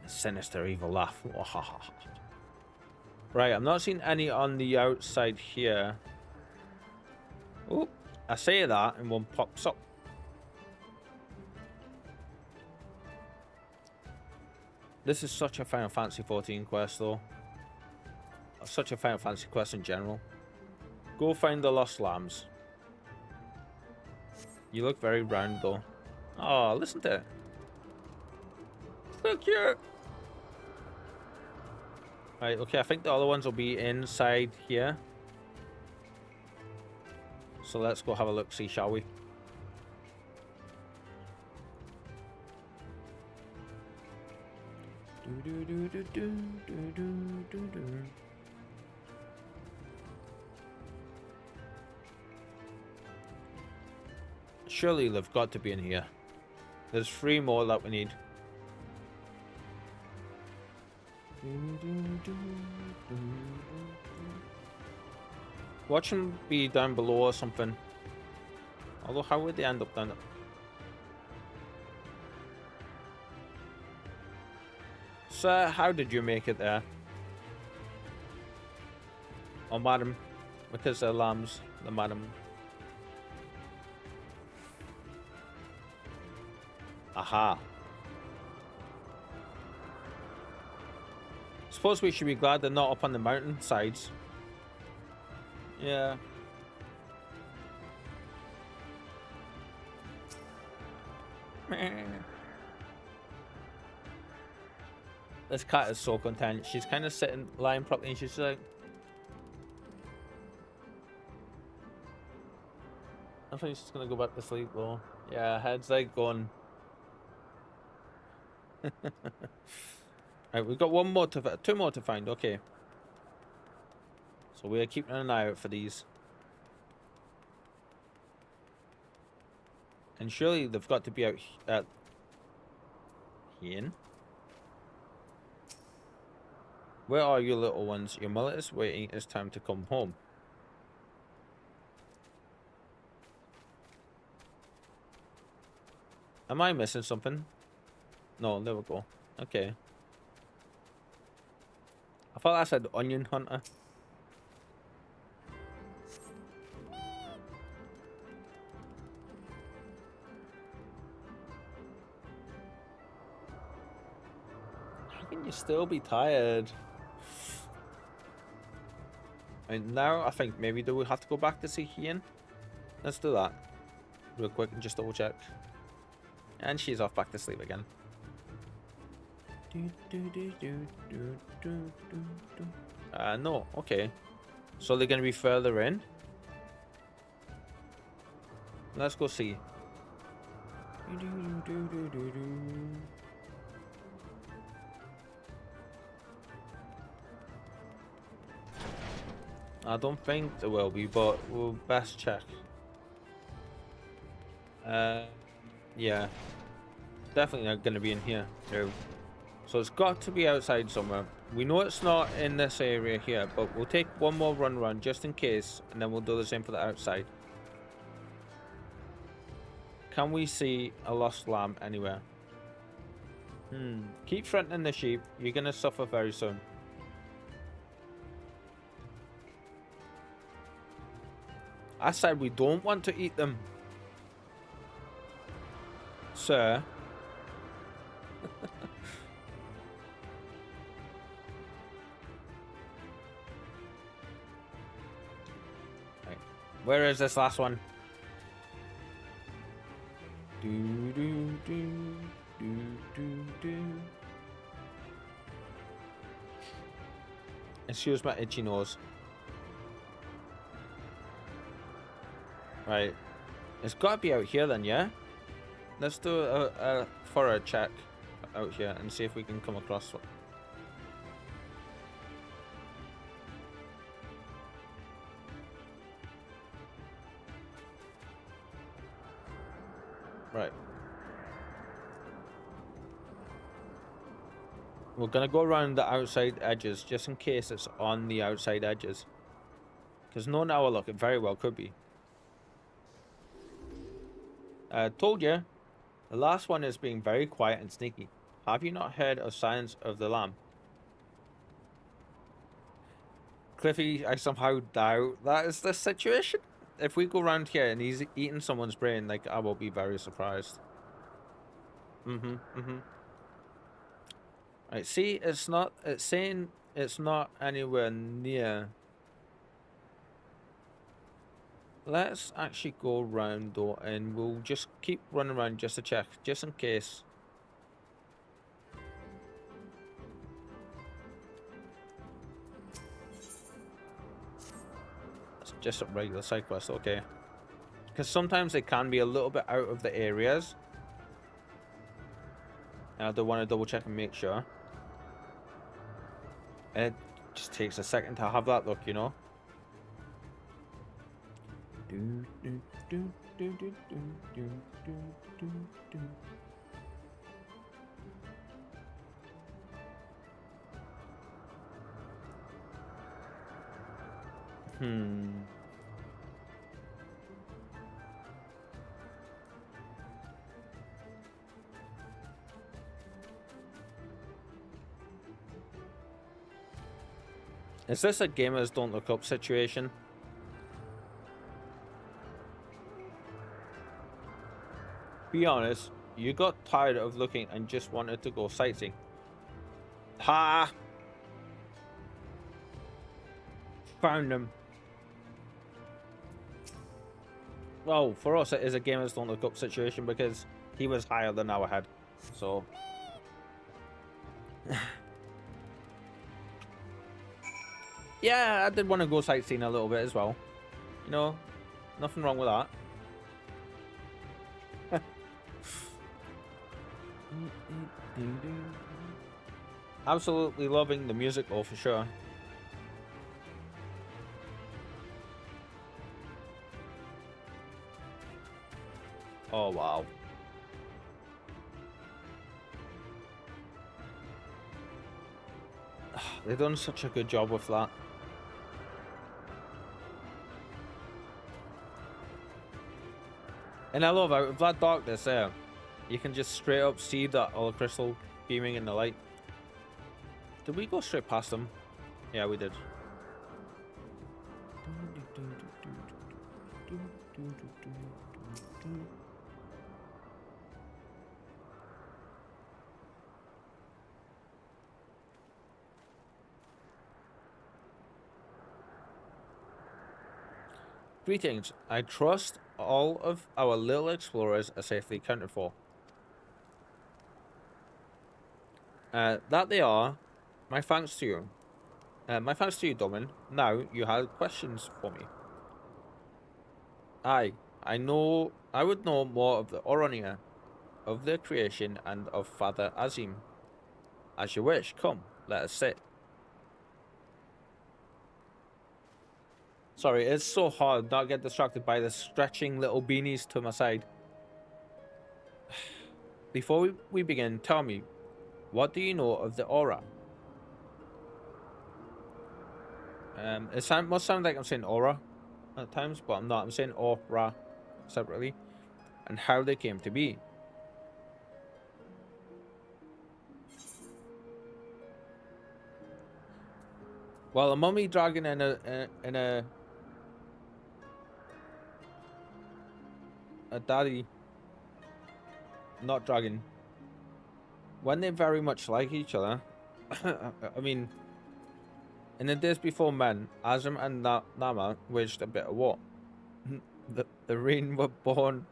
A sinister evil laugh. Right, I'm not seeing any on the outside here. Oh, I say that and one pops up. This is such a Final Fantasy 14 quest though. Such a Final Fantasy quest in general. Go find the lost lambs. You look very round though. Oh, listen to it. So cute. Right, okay, I think the other ones will be inside here. So let's go have a look, see, shall we? Surely they've got to be in here. There's 3 more that we need. Watch them be down below or something. Although, how would they end up down there? Sir, how did you make it there? Oh, madam. Because they're lambs. The madam. Aha. Suppose we should be glad they're not up on the mountain sides. Yeah. This cat is so content. She's kind of sitting, lying properly, and she's like... I think she's gonna go back to sleep though. Yeah, head's like going... Right, we've got 2 more to find. Okay. So we're keeping an eye out for these. And surely they've got to be out at here. Where are you, little ones? Your mother is waiting. It's time to come home. Am I missing something? No, there we go. Okay. I thought I said onion hunter. How can you still be tired? And now I think maybe do we have to go back to see Ian? Let's do that real quick and just double check. And she's off back to sleep again. No, okay. So they're gonna be further in. Let's go see. I don't think there will be, but we'll best check. Yeah. Definitely not gonna be in here. No. So it's got to be outside somewhere. We know it's not in this area here, but we'll take one more run just in case, and then we'll do the same for the outside. Can we see a lost lamb anywhere? Keep threatening the sheep. You're gonna suffer very soon. I said we don't want to eat them. Sir. Right. Where is this last one? Excuse my itchy nose. Right. It's got to be out here then, yeah? Let's do a thorough check out here and see if we can come across one. Right. We're gonna go around the outside edges just in case it's on the outside edges. Because knowing our luck, it very well could be. Told you. The last one is being very quiet and sneaky. Have you not heard of Silence of the Lamb? Cliffy, I somehow doubt that is the situation. If we go around here and he's eating someone's brain, like, I will be very surprised. Right, see, it's saying it's not anywhere near. Let's actually go around though, and we'll just keep running around just to check, just in case. It's just a regular side quest, okay. Because sometimes they can be a little bit out of the areas. And I do want to double check and make sure. And it just takes a second to have that look, you know. Is this a gamers don't look up situation? Be honest, you got tired of looking and just wanted to go sightseeing. Ha! Found him. Well, for us it is a gamers don't look up situation because he was higher than our head. So... yeah, I did want to go sightseeing a little bit as well. You know, nothing wrong with that. Absolutely loving the music though, for sure. Oh wow. They've done such a good job with that. And I love how with that darkness there, you can just straight up see that other crystal beaming in the light. Did we go straight past them? Yeah, we did. Greetings. I trust all of our little explorers are safely accounted for. That they are. My thanks to you. My thanks to you, Domin. Now you have questions for me. I know. I would know more of the Oronia, of their creation, and of Father Azim. As you wish. Come, let us sit. Sorry, it's so hard not to get distracted by the stretching little beanies to my side. Before we begin, tell me, what do you know of the aura? It must sound like I'm saying aura at times, but I'm not. I'm saying aura separately. And how they came to be. Well, a mummy dragon in a daddy, not dragon, when they very much like each other. I mean, in the days before men, Azim and Nama waged a bit of war. The Reen were born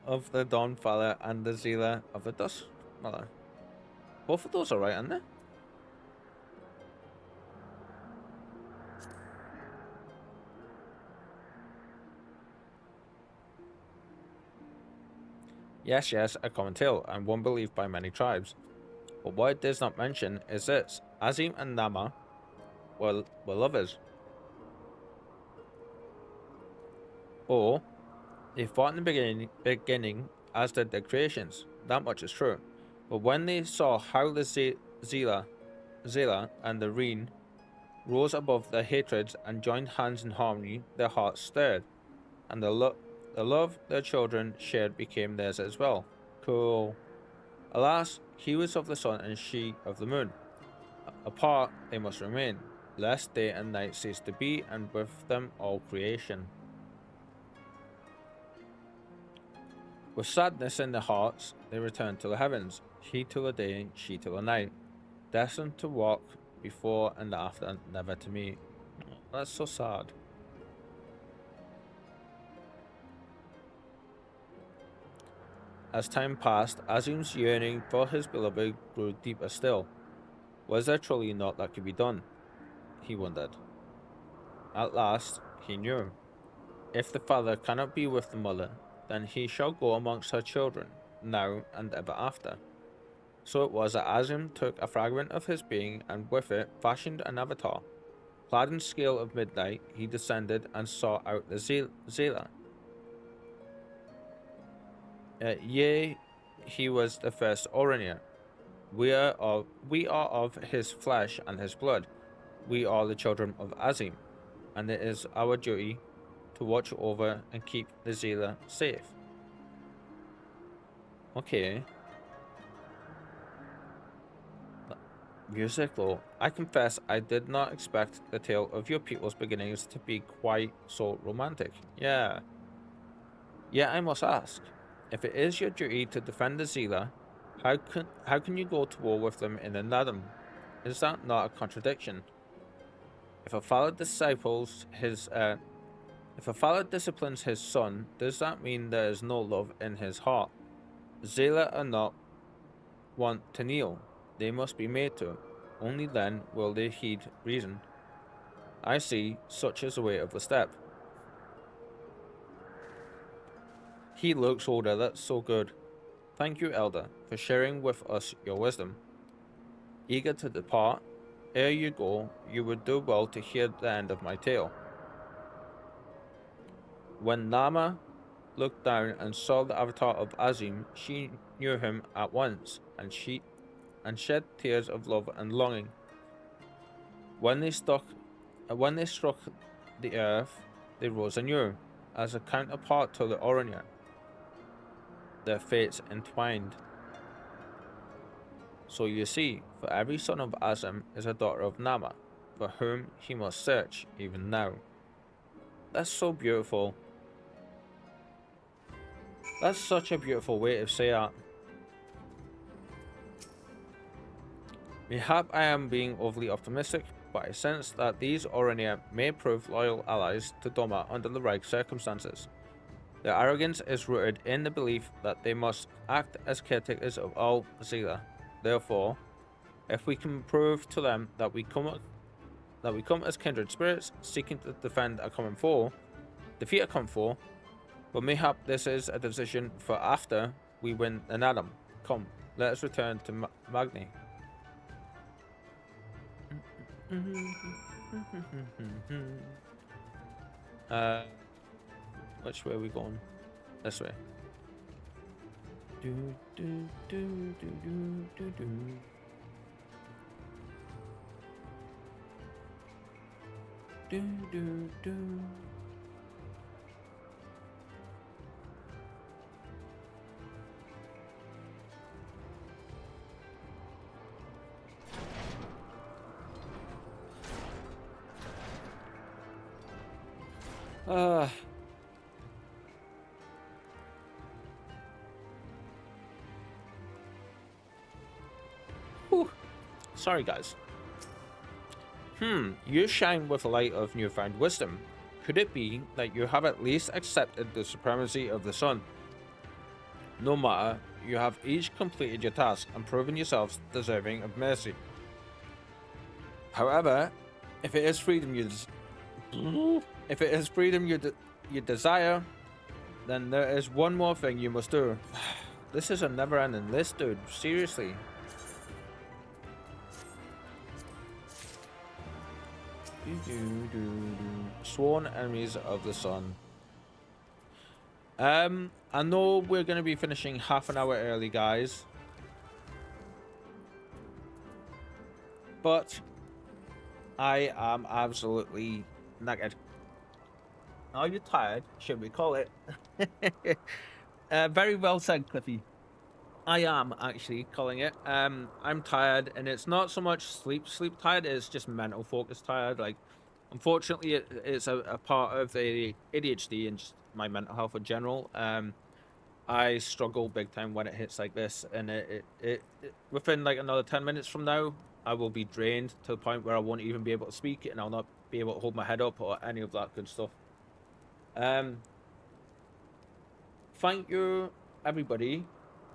of the Dawn Father and the Zila of the Dusk Mother. Both of those are right, aren't they? Yes, a common tale, and one believed by many tribes. But what it does not mention is this. Azim and Nama were lovers. Or, they fought in the beginning as did their creations. That much is true. But when they saw how the Zela and the Reen rose above their hatreds and joined hands in harmony, their hearts stirred, and the love their children shared became theirs as well. Cool. Alas, he was of the sun and she of the moon. Apart they must remain, lest day and night cease to be, and with them all creation. With sadness in their hearts, they returned to the heavens, he to the day, she to the night, destined to walk before and after, never to meet. That's so sad. As time passed, Azim's yearning for his beloved grew deeper still. Was there truly naught that could be done? He wondered. At last, he knew. If the father cannot be with the mother, then he shall go amongst her children, now and ever after. So it was that Azim took a fragment of his being and with it fashioned an avatar. Clad in scale of midnight, he descended and sought out the Zela. Yea, he was the first Orania. We are of his flesh and his blood. We are the children of Azim, and it is our duty to watch over and keep the Zela safe. Okay. Music though. I confess I did not expect the tale of your people's beginnings to be quite so romantic. Yeah. Yeah, I must ask. If it is your duty to defend the Zela, how can you go to war with them in the Nadam? Is that not a contradiction? If a father disciples his son, does that mean there is no love in his heart? Zela are not want to kneel. They must be made to. Only then will they heed reason. I see, such is the way of the step. He looks older, that's so good. Thank you, Elder, for sharing with us your wisdom. Eager to depart, ere you go, you would do well to hear the end of my tale. When Nama looked down and saw the avatar of Azim, she knew him at once, and shed tears of love and longing. When they struck the earth, they rose anew, as a counterpart to the Orania. Their fates entwined. So you see, for every son of Azim is a daughter of Nama, for whom he must search even now. That's so beautiful. That's such a beautiful way to say that. Mayhap I am being overly optimistic, but I sense that these Orania may prove loyal allies to Doma under the right circumstances. Their arrogance is rooted in the belief that they must act as caretakers of all Zela. Therefore, if we can prove to them that we come as kindred spirits seeking to defend a common foe, defeat a common foe, but mayhap this is a decision for after we win an Adam. Come, let us return to Magni. Which way are we going? This way. Do do do do do do do. Do do do. Sorry, guys. You shine with the light of newfound wisdom. Could it be that you have at least accepted the supremacy of the sun? No matter, you have each completed your task and proven yourselves deserving of mercy. However, if it is freedom you desire, then there is one more thing you must do. This is a never-ending list, dude. Seriously. Sworn enemies of the sun. I know we're going to be finishing half an hour early, guys. But I am absolutely knackered. Are you tired? Should we call it? Very well said, Cliffy. I am actually calling it. I'm tired, and it's not so much sleep tired, it's just mental focus tired. Like, unfortunately, it's a part of the ADHD and just my mental health in general. I struggle big time when it hits like this, and it within like another 10 minutes from now, I will be drained to the point where I won't even be able to speak, and I'll not be able to hold my head up or any of that good stuff. Thank you, everybody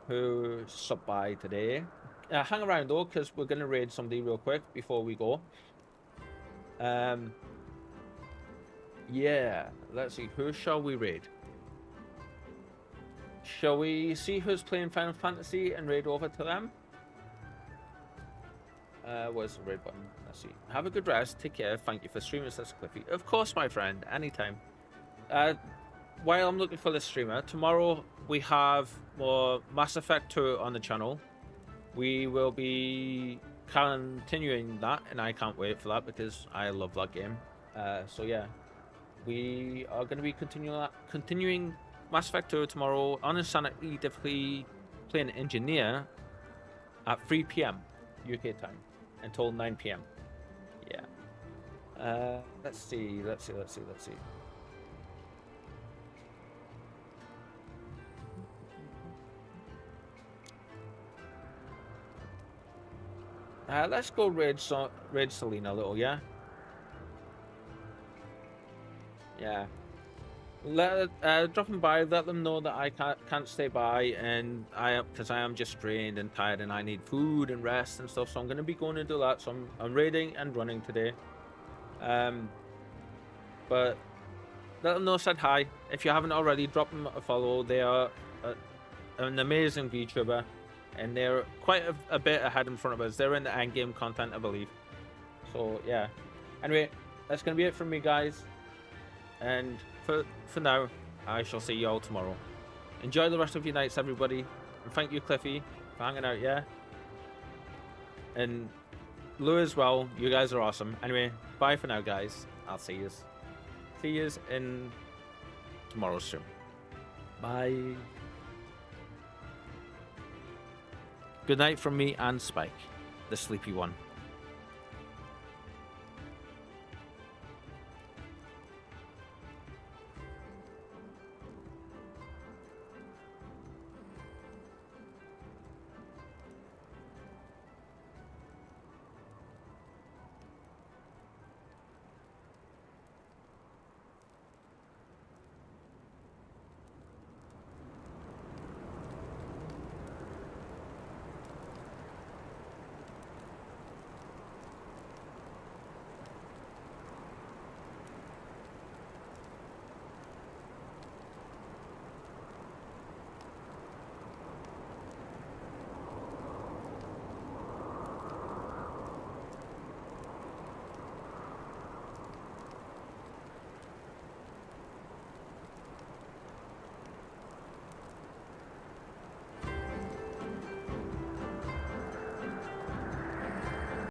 who stopped by today. Hang around though, because we're going to raid somebody real quick before we go. Yeah, let's see, who shall we raid? Shall we see who's playing Final Fantasy and raid over to them? Where's the raid button? Let's see. Have a good rest, take care, thank you for streaming, says Cliffy. Of course, my friend, anytime. While I'm looking for the streamer, tomorrow we have more Mass Effect 2 on the channel. We will be continuing that, and I can't wait for that because I love that game. So yeah, we are going to be continuing Mass Effect 2 tomorrow on Insanity difficulty, playing Engineer at 3 PM UK time until 9 PM. Yeah. Let's see. Let's go raid Selena a little, yeah? Yeah. Drop them by, let them know that I can't stay by, and because I am just drained and tired and I need food and rest and stuff, so I'm going to be going to do that. So I'm raiding and running today. But let them know I said hi. If you haven't already, drop them a follow. They are an amazing VTuber, and they're quite a bit ahead in front of us. They're in the end game content, I believe. So yeah. Anyway, that's going to be it from me, guys. And for now, I shall see you all tomorrow. Enjoy the rest of your nights, everybody. And thank you, Cliffy, for hanging out, yeah? And Lou as well. You guys are awesome. Anyway, bye for now, guys. I'll see yous. See yous in tomorrow's stream. Bye. Good night from me and Spike, the sleepy one.